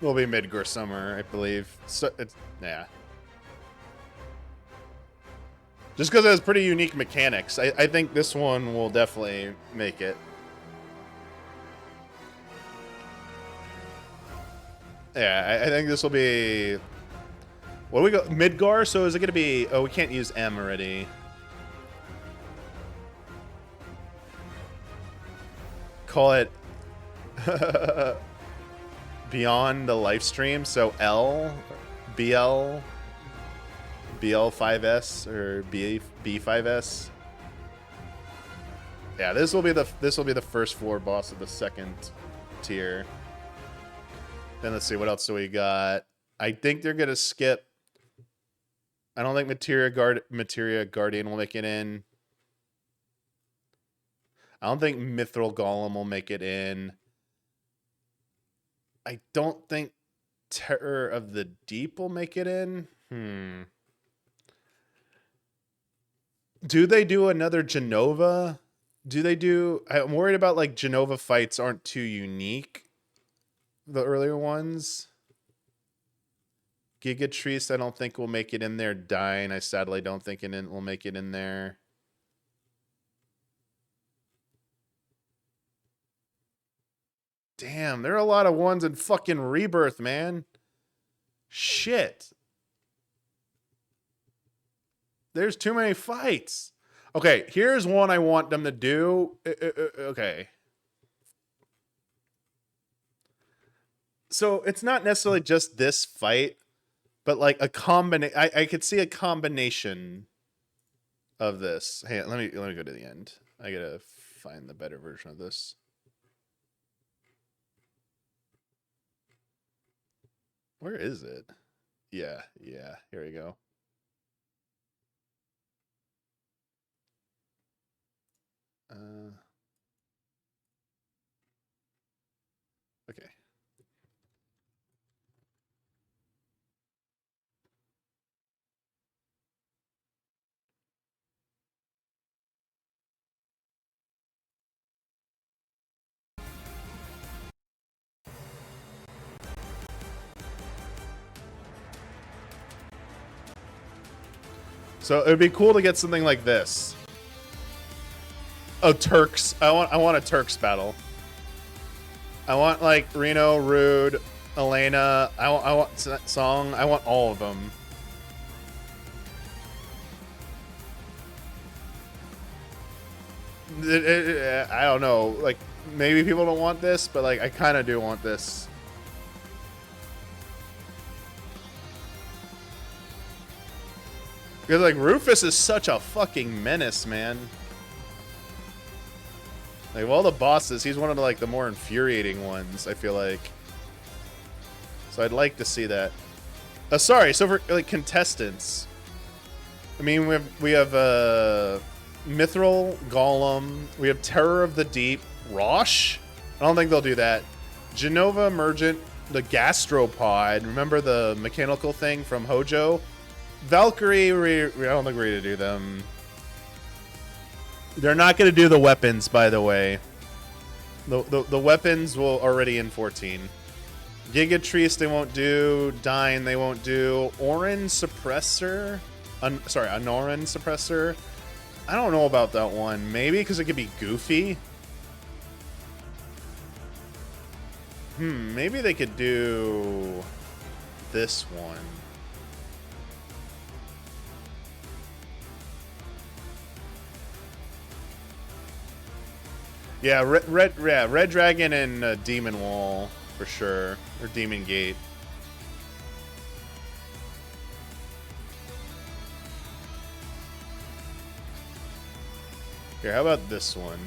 Will be Midgar Summer, I believe. So it's, yeah. Just because it has pretty unique mechanics. I think this one will definitely make it. Yeah, I think this will be... What do we go? Midgar? So is it going to be... Oh, we can't use M already. Call it... Beyond the live stream. So L, BL, BL5S or B5S. Yeah, this will be the first floor boss of the second tier. Then let's see, what else do we got? I think they're gonna skip. I don't think Materia Guardian will make it in. I don't think Mithril Golem will make it in. I don't think Terror of the Deep will make it in. Do they do another Genova? Do they do... I'm worried about, like, Genova fights aren't too unique. The earlier ones. Gigatrice, I don't think will make it in there. Dying, I sadly don't think it will make it in there. Damn, there are a lot of ones in fucking Rebirth, man. Shit. There's too many fights. Okay, here's one I want them to do. Okay. So it's not necessarily just this fight, but like a combination. I could see a combination of this. Hey, let me go to the end. I gotta find the better version of this. Where is it? Yeah, here we go. Okay. So it would be cool to get something like this. Oh, Turks. I want a Turks battle. I want like Reno, Rude, Elena. I want Song. I want all of them. I don't know. Like maybe people don't want this, but like I kind of do want this. Because, like, Rufus is such a fucking menace, man. Like, of all the bosses, he's one of the, like, the more infuriating ones, I feel like. So I'd like to see that. Sorry, so for, like, contestants. I mean, we have Mithril Golem. We have Terror of the Deep. Rosh? I don't think they'll do that. Genova Emergent. The Gastropod. Remember the mechanical thing from Hojo? Valkyrie, I don't think we're going to do them. They're not going to do the weapons, by the way. The weapons will already in 14. Gigatrice, they won't do. Dyne, they won't do. Orin Suppressor? Sorry, Anoran Suppressor? I don't know about that one. Maybe because it could be goofy. Maybe they could do this one. Yeah, Red Dragon and Demon Wall for sure, or Demon Gate. Here, how about this one?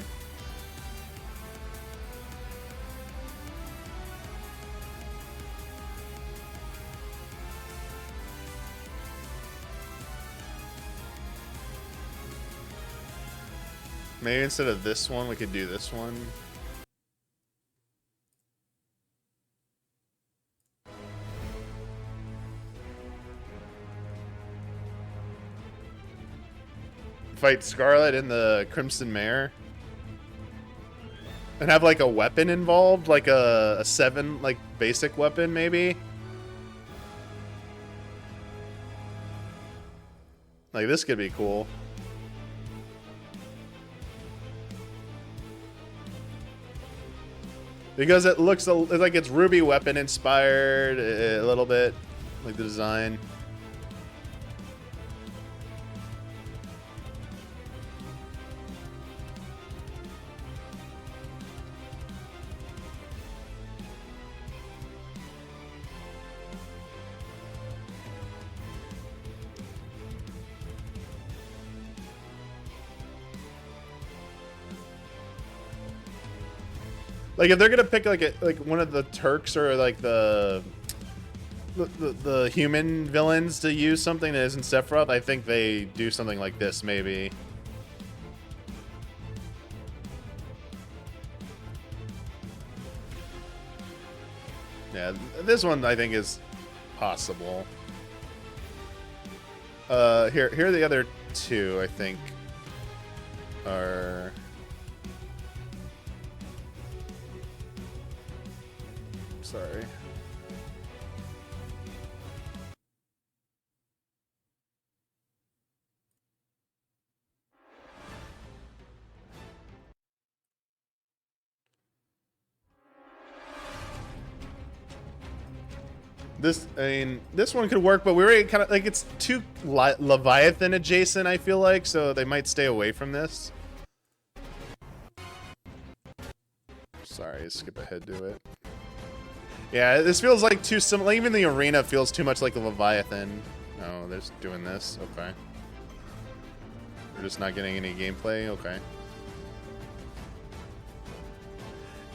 Maybe instead of this one, we could do this one. Fight Scarlet in the Crimson Mare. And have like a weapon involved, like a 7, like basic weapon maybe. Like this could be cool. Because it looks like it's Ruby Weapon inspired a little bit, like the design. Like if they're gonna pick like one of the Turks or like the human villains to use something that isn't Sephiroth, I think they do something like this maybe. Yeah, this one I think is possible. Here are the other two I think are. Sorry. This one could work, but we already kind of like it's too Leviathan adjacent, I feel like, so they might stay away from this. Sorry, skip ahead to it. Yeah, this feels like too similar. Even the arena feels too much like a Leviathan. Oh, they're just doing this. Okay. We're just not getting any gameplay. Okay.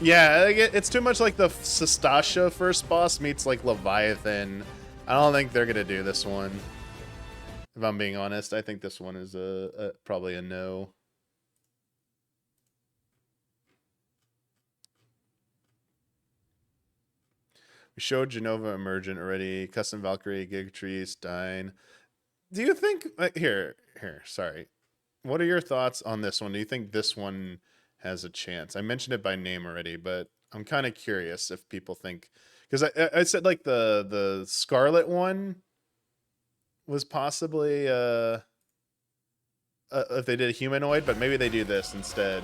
Yeah, it's too much like the Sastasha first boss meets like Leviathan. I don't think they're gonna do this one. If I'm being honest, I think this one is probably a no. We showed Genova Emergent already. Custom Valkyrie, Gigatree, Stein. Do you think here? Sorry. What are your thoughts on this one? Do you think this one has a chance? I mentioned it by name already, but I'm kind of curious if people think, because I said like the Scarlet one was possibly if they did a humanoid, but maybe they do this instead.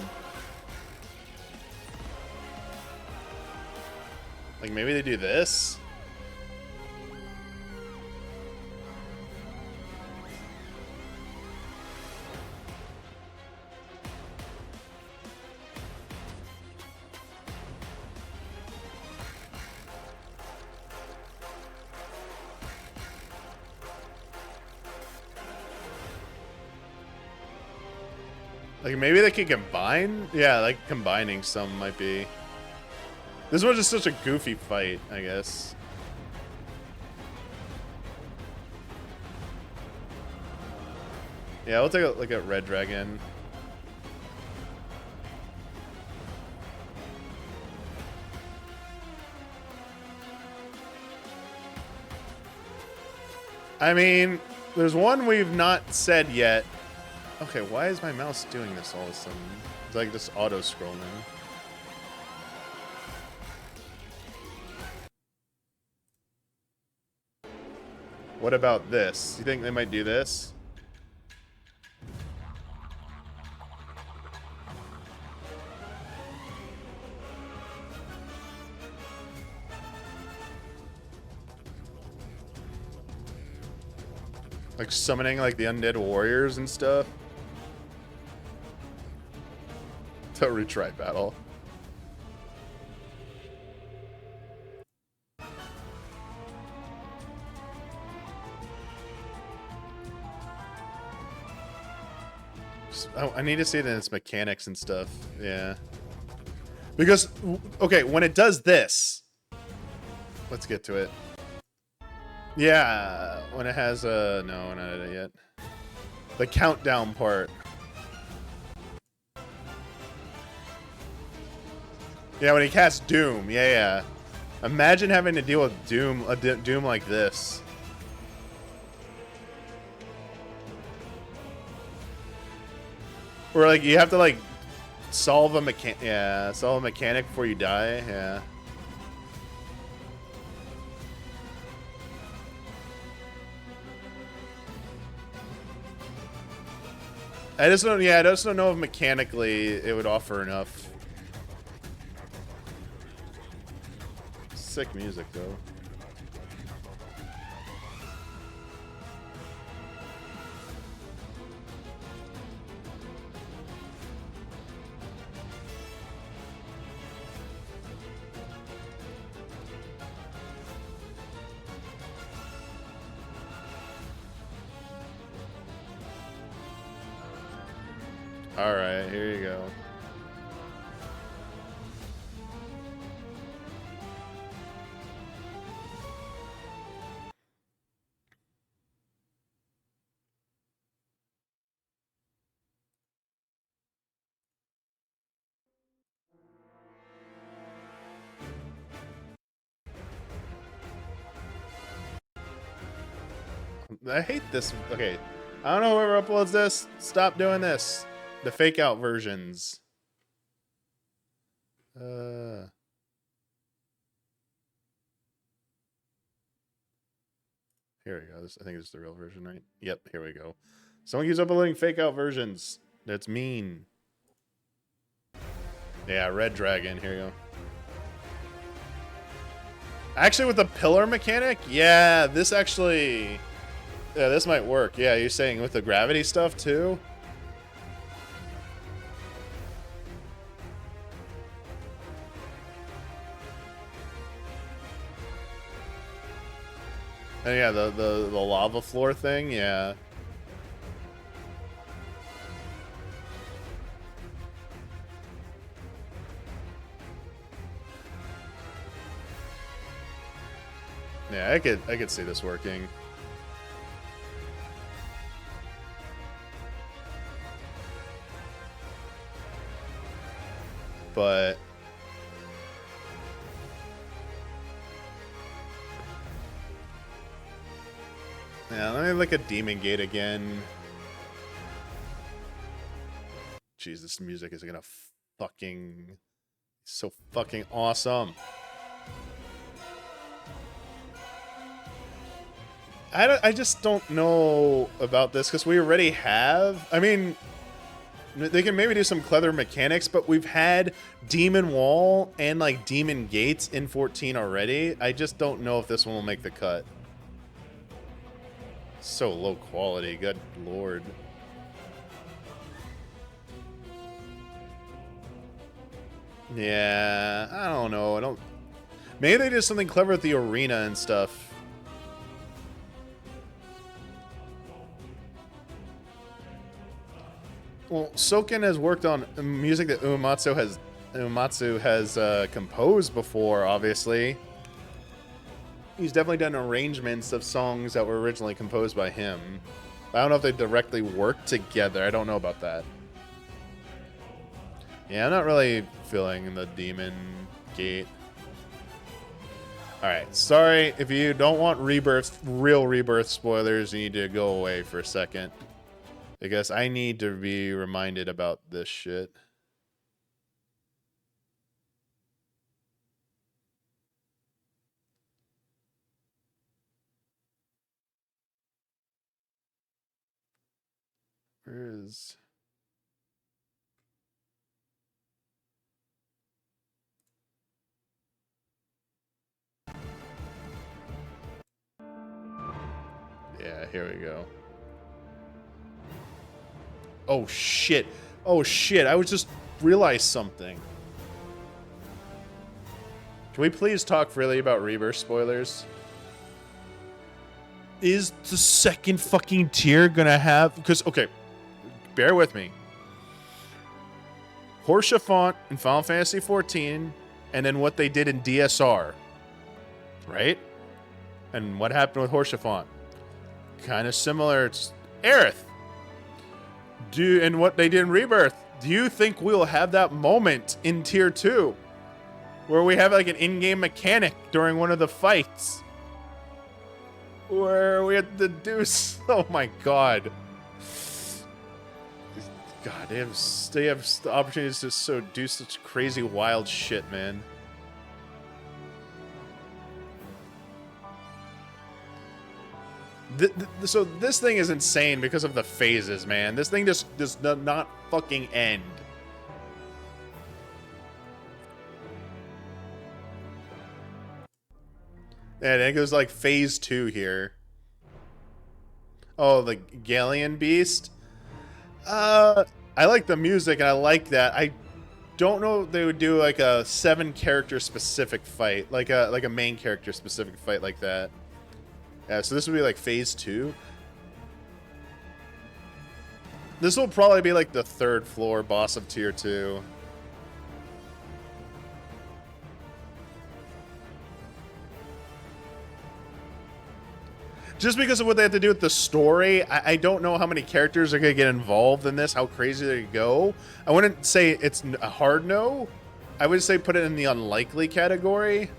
Like maybe they do this. Like maybe they could combine? Yeah, like combining some might be. This was just such a goofy fight, I guess. Yeah, we'll take a look at Red Dragon. I mean, there's one we've not said yet. Okay, why is my mouse doing this all of a sudden? It's like just auto-scrolling. What about this? You think they might do this? Like summoning like the undead warriors and stuff? To retry battle. I need to see it in its mechanics and stuff. Yeah. Because, okay, when it does this, let's get to it. Yeah, when it has no, not at it yet. The countdown part. Yeah, when he casts Doom. Yeah. Imagine having to deal with Doom, a Doom like this. Or like you have to like solve a mechanic before you die. Yeah. I just don't know if mechanically it would offer enough. sick music, though. All right, here you go. I hate this. Okay, I don't know whoever uploads this. Stop doing this. The fake out versions. Here we go. I think it's the real version, right? Yep, here we go. Someone keeps uploading fake out versions. That's mean. Yeah, Red Dragon. Here you go. Actually, with the pillar mechanic, yeah, this actually... Yeah, this might work. Yeah, you're saying with the gravity stuff, too? And yeah, the lava floor thing, yeah. Yeah, I could see this working. But yeah, let me look at Demon Gate again. Jeez, this music is gonna fucking so fucking awesome. I just don't know about this because we already have. I mean, they can maybe do some clever mechanics, but we've had Demon Wall and like Demon Gates in 14 already. I just don't know if this one will make the cut. So low quality, good lord. Yeah, I don't know. I don't. Maybe they did something clever with the arena and stuff. Well, Soken has worked on music that Uematsu has composed before, obviously. He's definitely done arrangements of songs that were originally composed by him. I don't know if they directly worked together. I don't know about that. Yeah, I'm not really feeling the Demon Gate. Alright, sorry. If you don't want real Rebirth spoilers, you need to go away for a second. Because I need to be reminded about this shit. Where is... Yeah, here we go. Oh shit. Oh shit, I was just realized something. Can we please talk freely about Rebirth spoilers? Is the second fucking tier gonna have... Because, okay, bear with me. Horsea font in Final Fantasy XIV, and then what they did in DSR. Right? And what happened with Horsea font? Kind of similar. It's Aerith. And what they did in Rebirth. Do you think we'll have that moment in Tier 2? Where we have like an in-game mechanic during one of the fights? Where we have to do... Oh my god. God, they have the opportunities to do such crazy wild shit, man. So this thing is insane because of the phases, man. This thing just does not fucking end. And it goes like phase 2 here. Oh, the Galleon Beast. I like the music and I like that. I don't know if they would do like a 7 character specific fight, like a main character specific fight like that. Yeah, so this would be like phase 2. This will probably be like the 3rd floor boss of tier 2. Just because of what they have to do with the story, I don't know how many characters are going to get involved in this, how crazy they go. I wouldn't say it's a hard no. I would say put it in the unlikely category.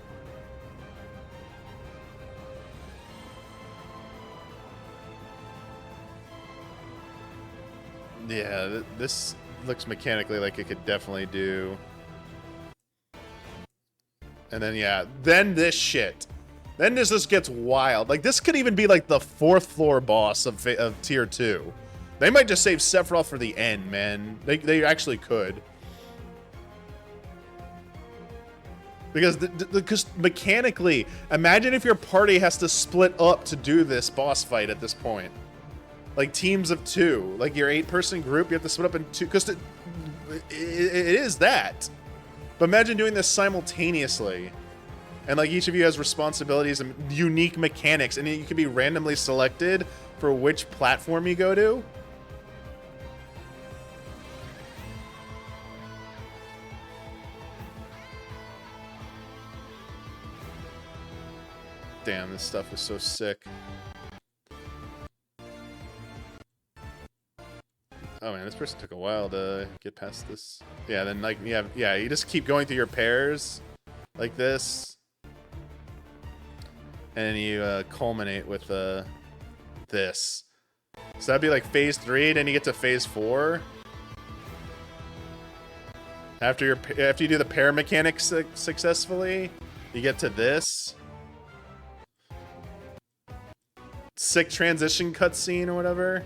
Yeah, this looks mechanically like it could definitely do. And then, yeah, then this shit. Then this just gets wild. Like, this could even be like the 4th floor boss of tier 2. They might just save Sephiroth for the end, man. They actually could. Because mechanically, imagine if your party has to split up to do this boss fight at this point. Like teams of 2. Like your 8-person group, you have to split up in 2. Because it is that. But imagine doing this simultaneously. And like each of you has responsibilities and unique mechanics. And you can be randomly selected for which platform you go to. Damn, this stuff is so sick. Oh man, this person took a while to get past this. Yeah, then like you just keep going through your pairs like this. And you culminate with this. So that'd be like phase 3, then you get to phase 4. After you do the pair mechanics successfully, you get to this. Sick transition cutscene or whatever.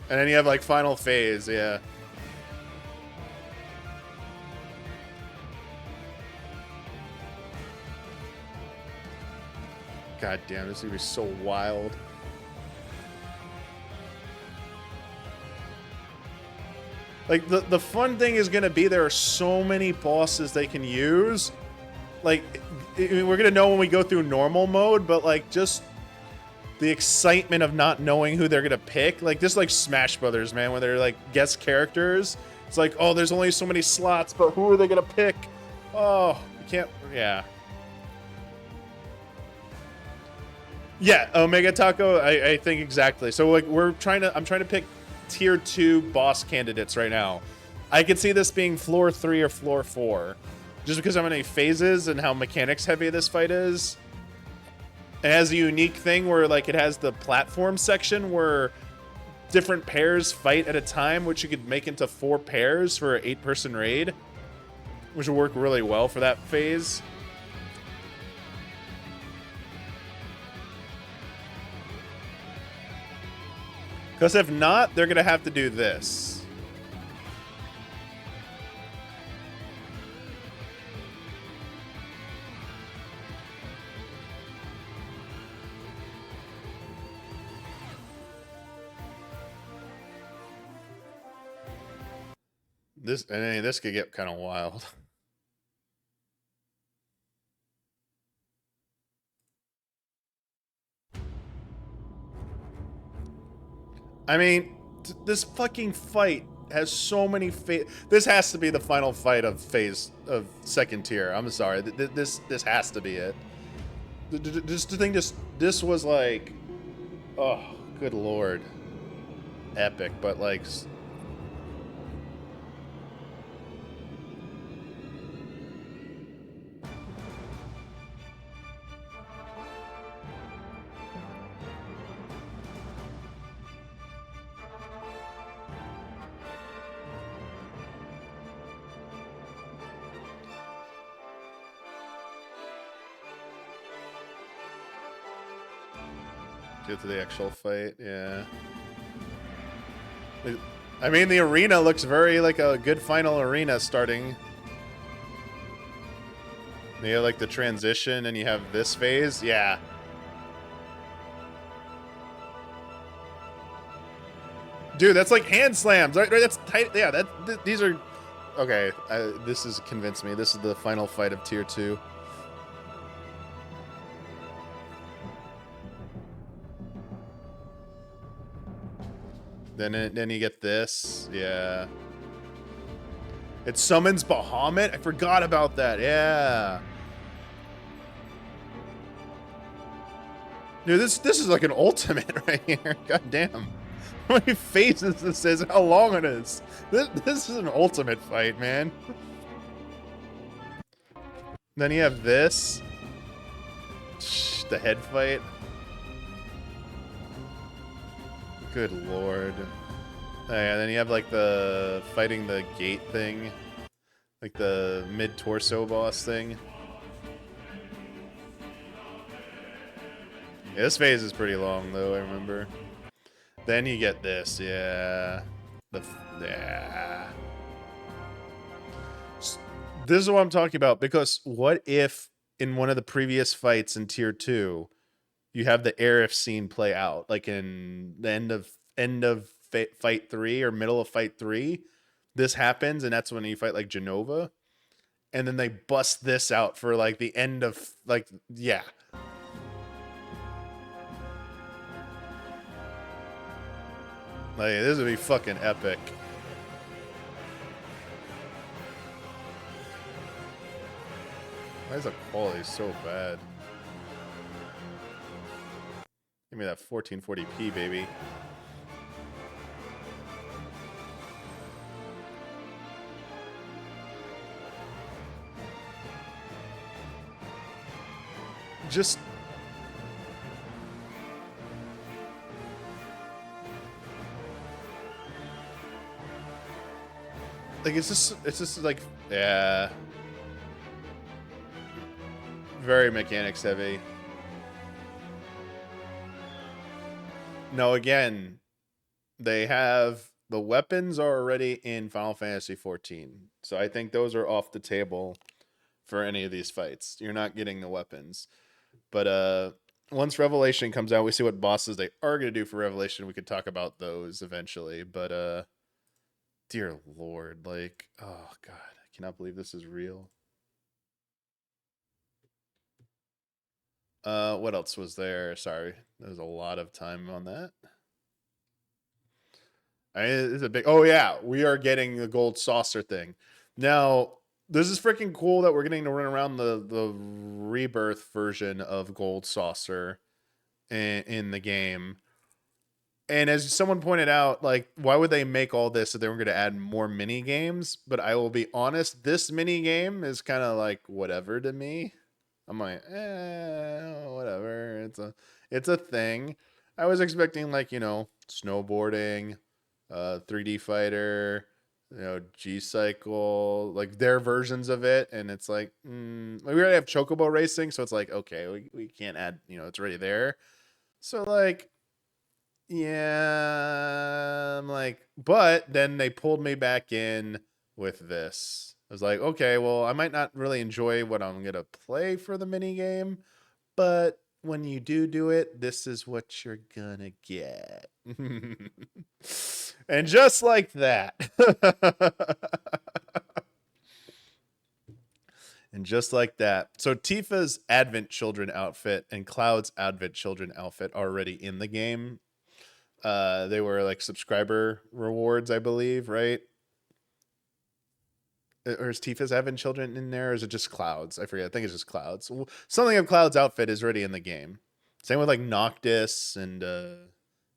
And then you have like final phase, yeah. God damn, this is gonna be so wild. Like the fun thing is gonna be there are so many bosses they can use. Like we're gonna know when we go through normal mode, but like just the excitement of not knowing who they're gonna pick, like just like Smash Brothers, man, when they're like guest characters. It's like, oh, there's only so many slots, but who are they gonna pick? Oh, you can't. Yeah. Yeah, Omega Taco. I think exactly. So like I'm trying to pick tier 2 boss candidates right now. I could see this being floor 3 or floor 4. Just because of how many phases and how mechanics heavy this fight is. It has a unique thing where like it has the platform section where different pairs fight at a time, which you could make into 4 pairs for an 8-person raid, which will work really well for that phase. Because if not, they're gonna have to do this. This could get kind of wild. I mean, this fucking fight has so many this has to be the final fight of second tier. I'm sorry. This has to be it. This was like, oh, good lord, epic. But like. Get to the actual fight, yeah. I mean, the arena looks very like a good final arena starting. You have like the transition and you have this phase. Yeah. Dude, that's like hand slams. Right? That's tight. Yeah, these are... Okay, this has convinced me. This is the final fight of Tier 2. Then you get this. Yeah. It summons Bahamut? I forgot about that. Yeah. Dude, this is like an ultimate right here. God damn. How many phases this is, how long it is. This is an ultimate fight, man. Then you have this. The head fight. Good lord. Oh, yeah, then you have like the fighting the gate thing. Like the mid-torso boss thing. Yeah, this phase is pretty long though, I remember. Then you get this, yeah. Yeah. This is what I'm talking about, because what if in one of the previous fights in Tier 2, you have the Aerith scene play out, like in the end of Fight 3 or middle of Fight 3, this happens, and that's when you fight like Genova, and then they bust this out for like the end of, like, yeah. Like, this would be fucking epic. Why is the quality so bad? Give me that 1440p, baby. Just... like, it's just like, yeah. Very mechanics heavy. No, again, they have, the weapons are already in Final Fantasy XIV. So I think those are off the table for any of these fights. You're not getting the weapons. But once Revelation comes out, we see what bosses they are going to do for Revelation. We could talk about those eventually. But dear Lord, like, oh God, I cannot believe this is real. What else was there? Sorry, there's a lot of time on that. It's a big... Oh yeah, we are getting the gold saucer thing. Now, this is freaking cool that we're getting to run around the rebirth version of Gold Saucer in the game. And as someone pointed out, like, why would they make all this if they were going to add more mini games? But I will be honest, this mini game is kind of like whatever to me. I'm like, whatever. It's a thing. I was expecting, like, you know, snowboarding, 3D fighter, you know, G-Cycle, like their versions of it. And it's like, we already have Chocobo Racing, so it's like, okay, we can't add, you know, it's already there. So, like, yeah, I'm like, but then they pulled me back in with this. I was like, okay, well, I might not really enjoy what I'm going to play for the mini game, but when you do it, this is what you're going to get. And just like that. And just like that. So Tifa's Advent Children outfit and Cloud's Advent Children outfit are already in the game. They were like subscriber rewards, I believe, right? Or is Tifa's Advent Children in there, or is it just Cloud's? I forget. I think it's just Cloud's. Something of Cloud's outfit is already in the game. Same with like Noctis and a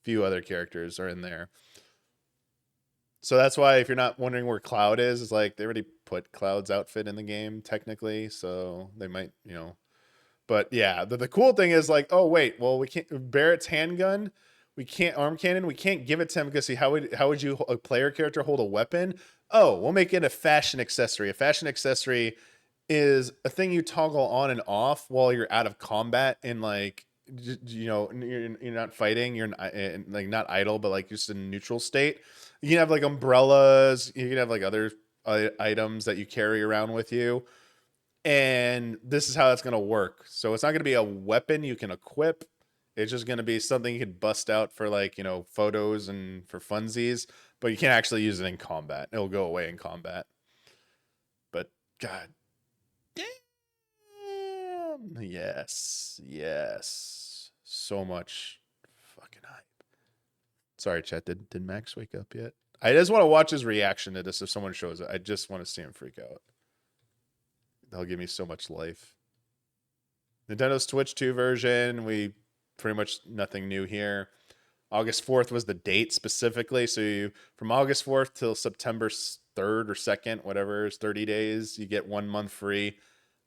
few other characters are in there. So that's why if you're not wondering where Cloud is, it's like they already put Cloud's outfit in the game technically. So they might, you know. But yeah, the cool thing is like, oh wait, well we can't, Barrett's handgun, we can't, arm cannon, we can't give it to him because see, how would you, a player character, hold a weapon? Oh, we'll make it a fashion accessory. A fashion accessory is a thing you toggle on and off while you're out of combat and like, you know, you're not fighting, you're like not idle, but like just in a neutral state. You can have like umbrellas, you can have like other items that you carry around with you. And this is how that's going to work. So it's not going to be a weapon you can equip. It's just going to be something you could bust out for, like, you know, photos and for funsies, but you can't actually use it in combat. It'll go away in combat. But god damn. Yes. Yes. So much fucking hype. Sorry, chat. Did Max wake up yet? I just want to watch his reaction to this if someone shows it. I just want to see him freak out. They'll give me so much life. Nintendo Switch 2 version, we pretty much nothing new here. August 4th was the date specifically. So you, from August 4th till September 3rd or 2nd, whatever, is 30 days. You get 1 month free.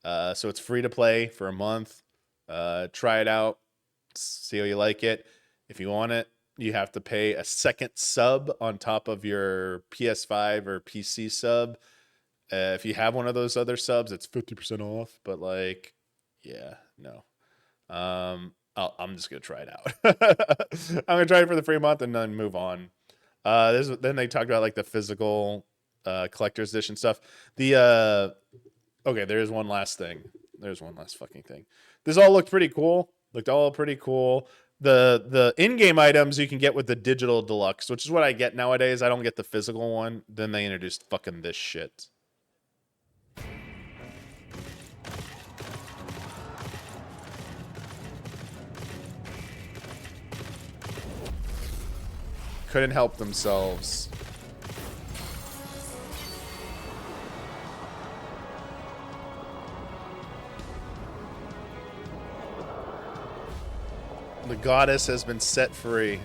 So it's free to play for a month. Try it out. See how you like it. If you want it, you have to pay a second sub on top of your PS5 or PC sub. If you have one of those other subs, it's 50% off. But like, yeah, no. I'm just gonna try it out. I'm gonna try it for the free month and then move on. Then they talked about like the physical collector's edition stuff. Okay, there is one last thing. There's one last fucking thing. This all looked pretty cool. Looked all pretty cool. The in-game items you can get with the digital deluxe, which is what I get nowadays. I don't get the physical one. Then they introduced fucking this shit. Couldn't help themselves. The goddess has been set free.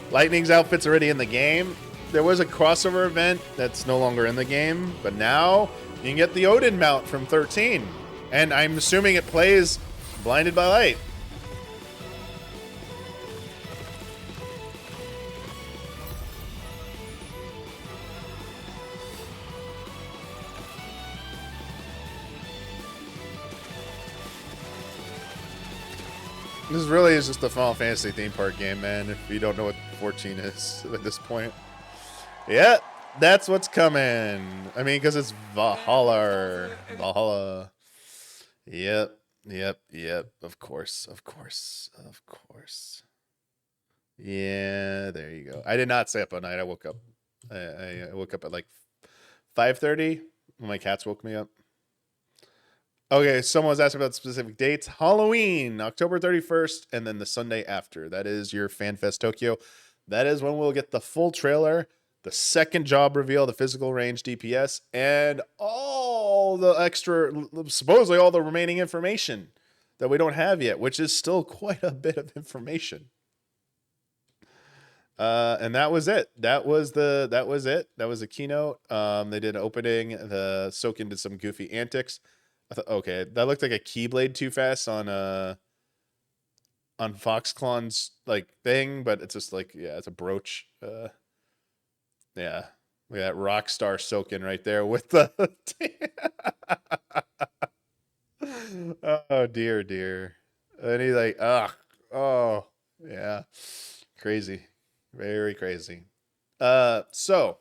Lightning's outfit's already in the game. There was a crossover event that's no longer in the game, but now you can get the Odin mount from 13. And I'm assuming it plays Blinded by Light. This really is just a Final Fantasy theme park game, man, if you don't know what 14 is at this point. Yeah, that's what's coming. I mean, because it's Valhalla. Valhalla. Yep. Of course. Yeah, there you go. I did not stay up all night. I woke up. I woke up at like 5:30 when my cats woke me up. Okay, someone was asking about specific dates. Halloween, October 31st, and then the Sunday after. That is your FanFest Tokyo. That is when we'll get the full trailer, the second job reveal, the physical range DPS, and all the extra, supposedly all the remaining information that we don't have yet, which is still quite a bit of information. And that was it. That was it. That was a keynote. They did an opening. The Soken did some goofy antics. I thought, okay, that looked like a Keyblade Too Fast on Foxclon's like thing, but it's just like, yeah, it's a brooch. Yeah, we got Rockstar Soken right there with the. Oh dear. And he's like, oh yeah, crazy, very crazy. So.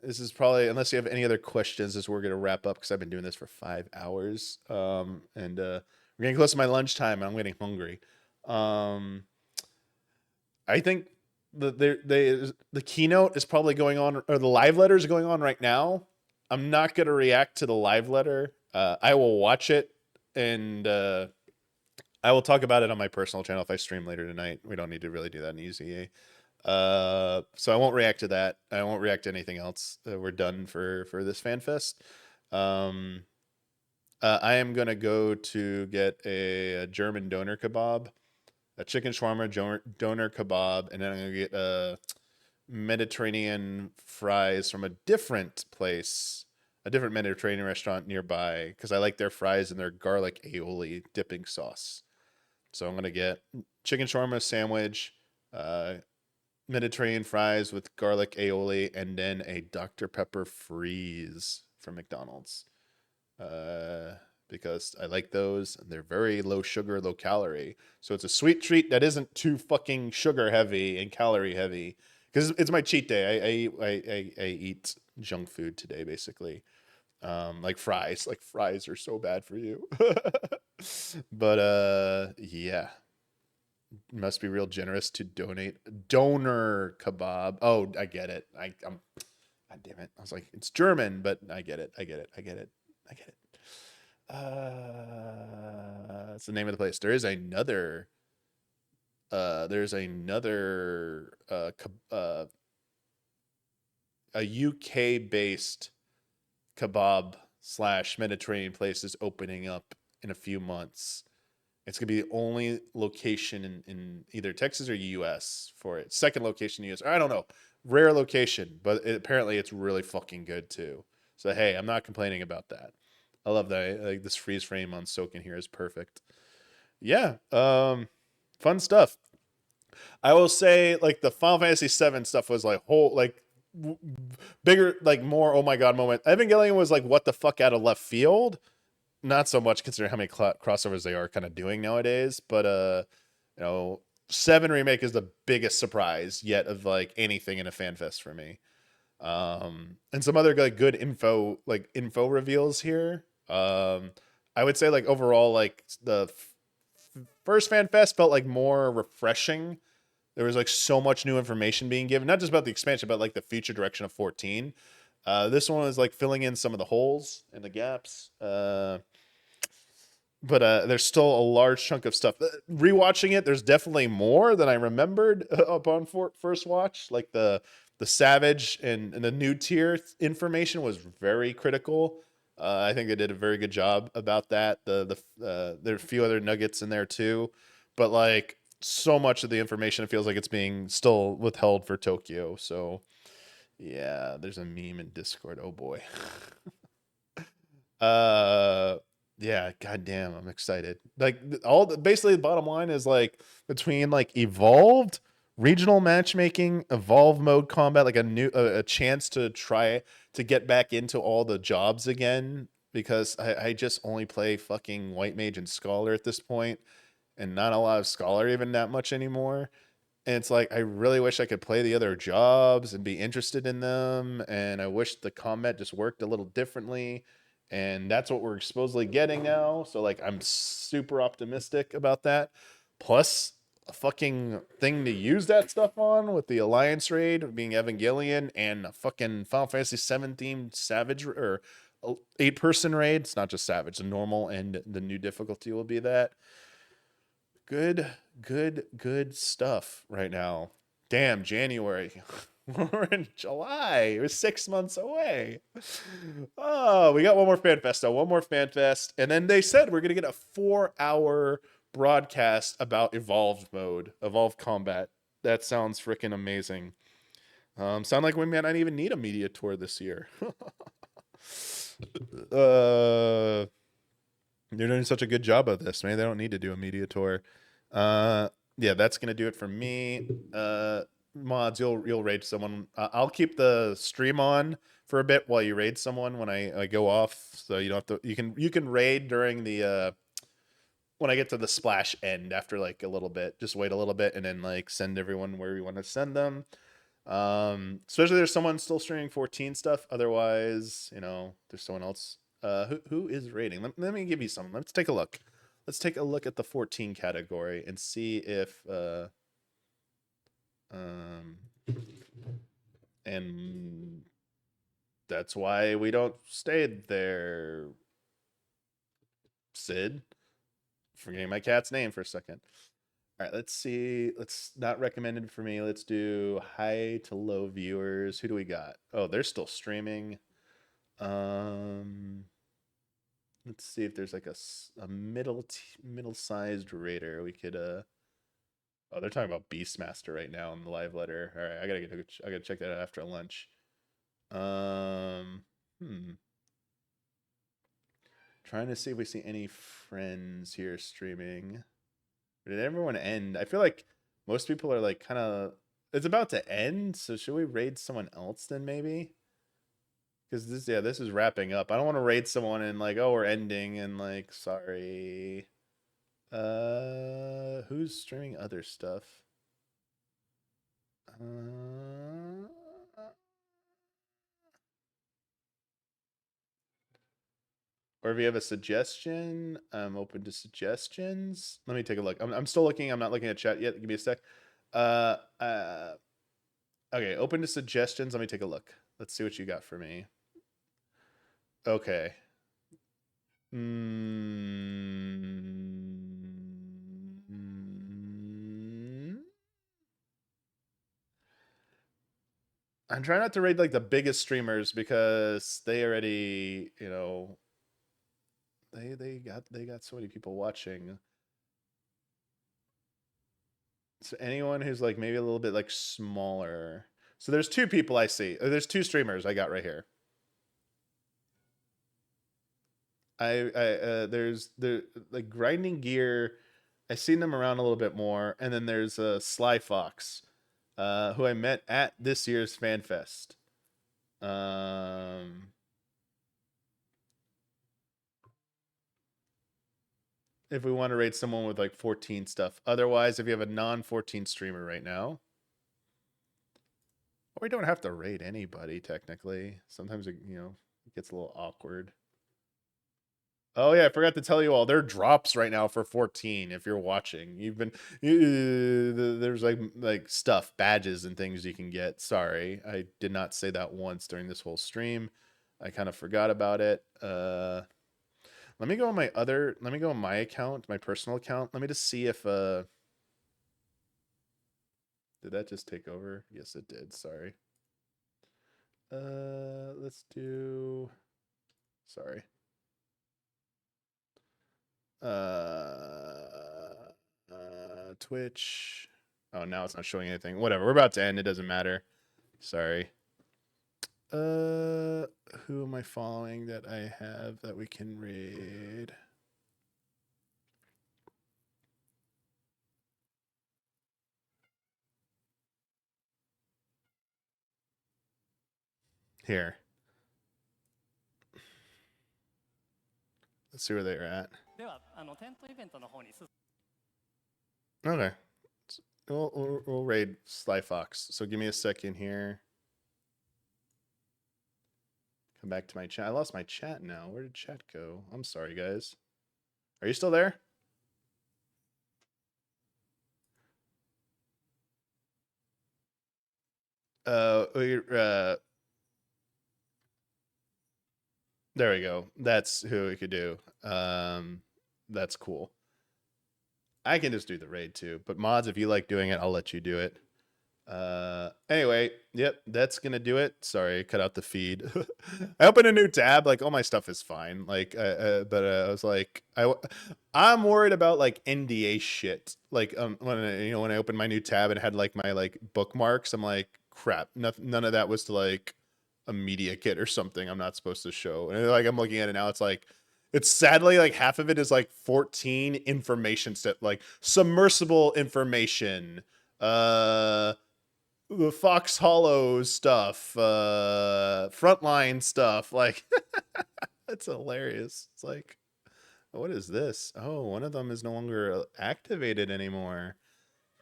This is probably, unless you have any other questions, as we're going to wrap up because I've been doing this for 5 hours. And we're getting close to my lunchtime and I'm getting hungry. I think the keynote is probably going on, or the live letter is going on right now. I'm not going to react to the live letter. I will watch it and I will talk about it on my personal channel if I stream later tonight. We don't need to really do that in EZA. So I won't react to that. I won't react to anything else. We're done for this FanFest. I am gonna go to get a German doner kebab, a chicken shawarma doner kebab, and then I'm gonna get Mediterranean fries from a different place, a different Mediterranean restaurant nearby, because I like their fries and their garlic aioli dipping sauce. So I'm gonna get chicken shawarma sandwich, Mediterranean fries with garlic aioli, and then a Dr. Pepper freeze from McDonald's. Because I like those, and they're very low sugar, low calorie. So it's a sweet treat that isn't too fucking sugar heavy and calorie heavy. Because it's my cheat day. I eat junk food today, basically. Like fries. Like fries are so bad for you. But yeah. Must be real generous to donate. Donor kebab. Oh, I get it. I'm God damn it. I was like, it's German, but I get it. I get it. I get it. I get it. It's the name of the place. There's another a UK based kebab / Mediterranean place is opening up in a few months. It's gonna be the only location in either Texas or US for it. Second location in US. Or I don't know. Rare location, but apparently it's really fucking good too. So hey, I'm not complaining about that. I love that. Like this freeze frame on Soken here is perfect. Yeah. Fun stuff. I will say like the Final Fantasy VII stuff was like bigger, like more oh my god moment. Evangelion was like what the fuck out of left field. Not so much considering how many crossovers they are kind of doing nowadays, but you know, 7 remake is the biggest surprise yet of like anything in a fan fest for me. And some other like good info reveals here. I would say like overall like the first fan fest felt like more refreshing. There was like so much new information being given, not just about the expansion, but like the future direction of 14. This one was like filling in some of the holes and the gaps. But there's still a large chunk of stuff. Rewatching it, there's definitely more than I remembered upon first watch. Like the Savage and the new tier information was very critical. I think they did a very good job about that. There's a few other nuggets in there too, but like so much of the information, it feels like it's being still withheld for Tokyo. So yeah, there's a meme in Discord. Oh boy. Yeah, goddamn, I'm excited. Like basically the bottom line is like between like evolved regional matchmaking, evolve mode combat, like a chance to try to get back into all the jobs again because I just only play fucking White Mage and Scholar at this point, and not a lot of Scholar even that much anymore. And it's like I really wish I could play the other jobs and be interested in them, and I wish the combat just worked a little differently. And that's what we're supposedly getting now. So like I'm super optimistic about that. Plus a fucking thing to use that stuff on with the Alliance raid being Evangelion and a fucking Final Fantasy 7 themed Savage or 8-person raid. It's not just Savage, the normal and the new difficulty will be that. Good stuff right now. Damn, January. We're in July. We're 6 months away. Oh, we got one more fan fest though. One more fan fest. And then they said we're gonna get a 4-hour broadcast about evolved mode, evolved combat. That sounds freaking amazing. Sound like we might not even need a media tour this year. They're doing such a good job of this, man. They don't need to do a media tour. Yeah, that's gonna do it for me. Mods, you'll raid someone. I'll keep the stream on for a bit while you raid someone when I go off, so you don't have to. You can raid during the when I get to the splash end after like a little bit. Just wait a little bit and then like send everyone where you want to send them. Especially there's someone still streaming 14 stuff. Otherwise, you know, there's someone else. Who is raiding? Let me give you some. Let's take a look. Let's take a look at the 14 category and see if and that's why we don't stay there. Sid, forgetting my cat's name for a second. All right, let's see. Let's not recommended for me. Let's do high to low viewers. Who do we got? Oh, they're still streaming. Let's see if there's like a middle-sized raider we could Oh, they're talking about Beastmaster right now in the live letter. All right, I gotta check that out after lunch. Trying to see if we see any friends here streaming. Did everyone end? I feel like most people are like kind of. It's about to end, so should we raid someone else then maybe? Because this is wrapping up. I don't want to raid someone and like, oh, we're ending and like, sorry. Who's streaming other stuff? Or if you have a suggestion, I'm open to suggestions. Let me take a look. I'm still looking. I'm not looking at chat yet. Give me a sec. Okay, open to suggestions. Let me take a look. Let's see what you got for me. Okay. I'm trying not to raid like the biggest streamers because they already, you know, they got so many people watching. So anyone who's like maybe a little bit like smaller. So there's two people I see. There's two streamers I got right here. There's like Grinding Gear. I've seen them around a little bit more, and then there's Sly Fox, who I met at this year's Fan Fest. If we want to rate someone with like 14 stuff. Otherwise, if you have a non-14 streamer right now, or we don't have to rate anybody technically. Sometimes it, you know, it gets a little awkward. Oh yeah, I forgot to tell you all. There are drops right now for 14. If you're watching, there's like stuff, badges, and things you can get. Sorry, I did not say that once during this whole stream. I kind of forgot about it. Let me go on my other. Let me go on my account, my personal account. Let me just see if did that just take over? Yes, it did. Sorry. Let's do. Sorry. Twitch. Oh, now it's not showing anything. Whatever. We're about to end. It doesn't matter. Sorry. Who am I following that I have that we can raid? Here. Let's see where they're at. Okay. We'll raid Sly Fox. So give me a second here. Come back to my chat. I lost my chat now. Where did chat go? I'm sorry, guys. Are you still there? There we go. That's who we could do. That's cool. I can just do the raid too, but mods, if you like doing it, I'll let you do it. Anyway, yep, that's gonna do it. Sorry, cut out the feed. I opened a new tab. Like all my stuff is fine. Like, but I was like, I'm worried about like NDA shit. Like, when I opened my new tab and had like my like bookmarks, I'm like, crap. None of that was to like a media kit or something I'm not supposed to show. And like I'm looking at it now, it's sadly like half of it is like 14 information set, like submersible information, the Fox Hollow stuff, frontline stuff. Like it's hilarious. It's like, what is this? Oh, one of them is no longer activated anymore.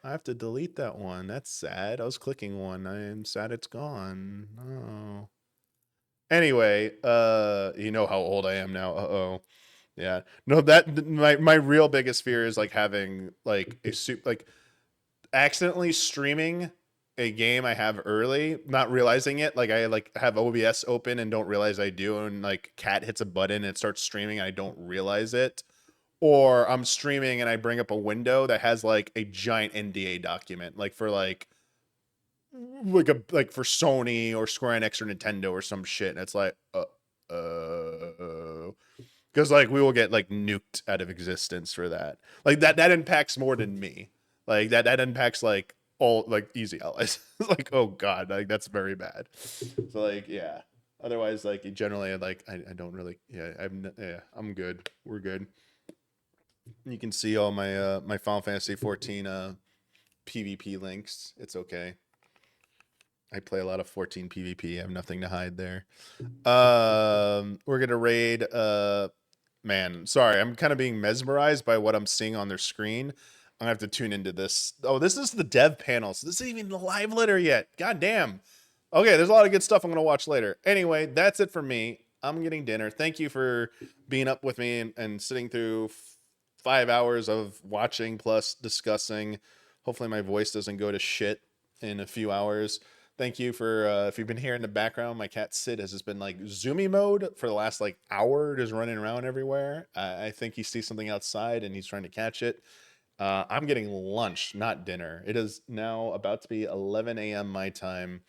I have to delete that one. That's sad. I was clicking one. I am sad it's gone. Oh. Anyway, you know how old I am now. Uh-oh. Yeah. No, that my real biggest fear is like having like like accidentally streaming a game I have early, not realizing it. Like I like have OBS open and don't realize I do, and like Cat hits a button and it starts streaming and I don't realize it. Or I'm streaming and I bring up a window that has like a giant NDA document, like for like for Sony or Square Enix or Nintendo or some shit, and it's like because like we will get like nuked out of existence for that. Like that impacts more than me. Like that impacts like all like easy allies. Like, oh god, like that's very bad. So like, yeah. Otherwise, like generally, like I don't really. Yeah, I'm good. We're good. You can see all my my Final Fantasy 14 PvP links. It's okay. I play a lot of 14 PvP. I have nothing to hide there. We're gonna raid. Man, sorry, I'm kind of being mesmerized by what I'm seeing on their screen. I'm gonna have to tune into this. Oh, this is the dev panel. So this isn't even the live letter yet. God damn. Okay, there's a lot of good stuff I'm gonna watch later. Anyway, that's it for me. I'm getting dinner. Thank you for being up with me and sitting through 5 hours of watching plus discussing. Hopefully my voice doesn't go to shit in a few hours. Thank you for if you've been hearing in the background, my cat Sid has just been like zoomy mode for the last like hour, just running around everywhere. I think he sees something outside and he's trying to catch it. I'm getting lunch, not dinner. It is now about to be 11 a.m. my time.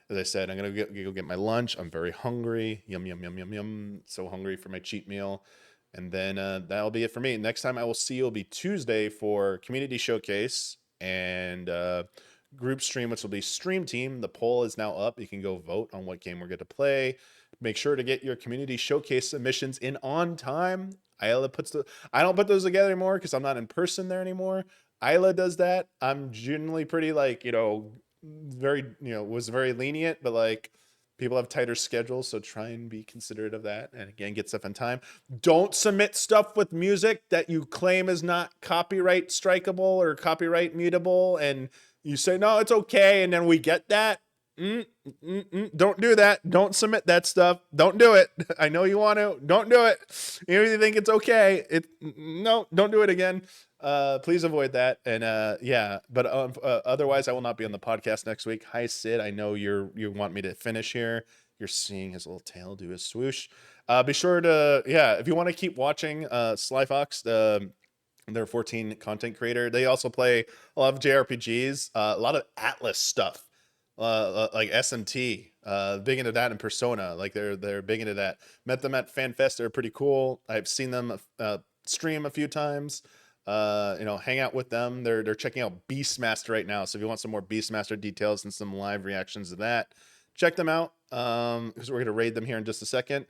As I said, I'm gonna go get my lunch. I'm very hungry. Yum yum yum yum yum. So hungry for my cheat meal. And then that'll be it for me. Next time I will see you will be Tuesday for Community Showcase and group stream, which will be Stream Team. The poll is now up. You can go vote on what game we're going to play. Make sure to get your Community Showcase submissions in on time. Isla puts I don't put those together anymore because I'm not in person there anymore. Isla does that. I'm generally pretty like, very, was very lenient, but like people have tighter schedules, so try and be considerate of that. And again, get stuff in time. Don't submit stuff with music that you claim is not copyright strikeable or copyright mutable, and you say, no, it's okay, and then we get that. Don't do that. Don't submit that stuff. Don't do it. I know you want to. Don't do it. Even if you think it's okay, no, don't do it again. Please avoid that. And yeah, but otherwise, I will not be on the podcast next week. Hi, Sid. I know you want me to finish here. You're seeing his little tail do his swoosh. Be sure to, if you want to keep watching Sly Fox, they're 14 content creator. They also play a lot of JRPGs, a lot of Atlas stuff, like SMT. Big into that, and Persona. Like they're big into that. Met them at FanFest. They're pretty cool. I've seen them stream a few times. Hang out with them. They're checking out Beastmaster right now. So if you want some more Beastmaster details and some live reactions to that, check them out. Because we're gonna raid them here in just a second.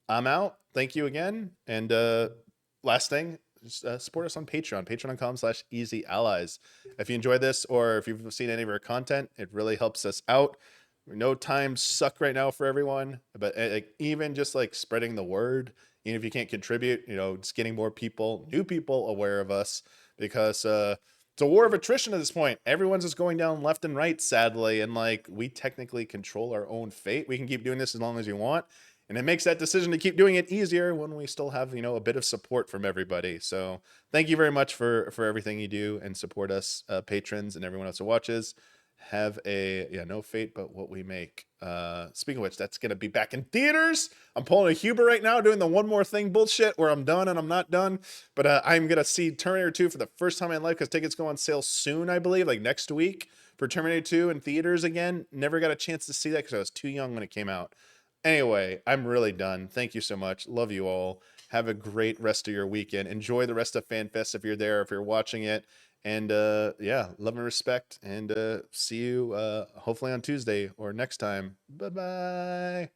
I'm out. Thank you again. And last thing, support us on Patreon, patreon.com/easyallies. If you enjoy this or if you've seen any of our content, it really helps us out. We know times suck right now for everyone, but even just like spreading the word, even if you can't contribute, just getting more people, new people aware of us, because it's a war of attrition at this point. Everyone's just going down left and right, sadly, and like we technically control our own fate. We can keep doing this as long as you want. And it makes that decision to keep doing it easier when we still have, a bit of support from everybody. So thank you very much for everything you do and support us, patrons and everyone else who watches. Have no fate but what we make. Speaking of which, that's going to be back in theaters. I'm pulling a Huber right now, doing the one more thing bullshit where I'm done and I'm not done. But I'm going to see Terminator 2 for the first time in my life because tickets go on sale soon, I believe, like next week for Terminator 2 in theaters again. Never got a chance to see that because I was too young when it came out. Anyway, I'm really done. Thank you so much. Love you all. Have a great rest of your weekend. Enjoy the rest of FanFest if you're there, if you're watching it. And love and respect. And see you hopefully on Tuesday or next time. Bye-bye.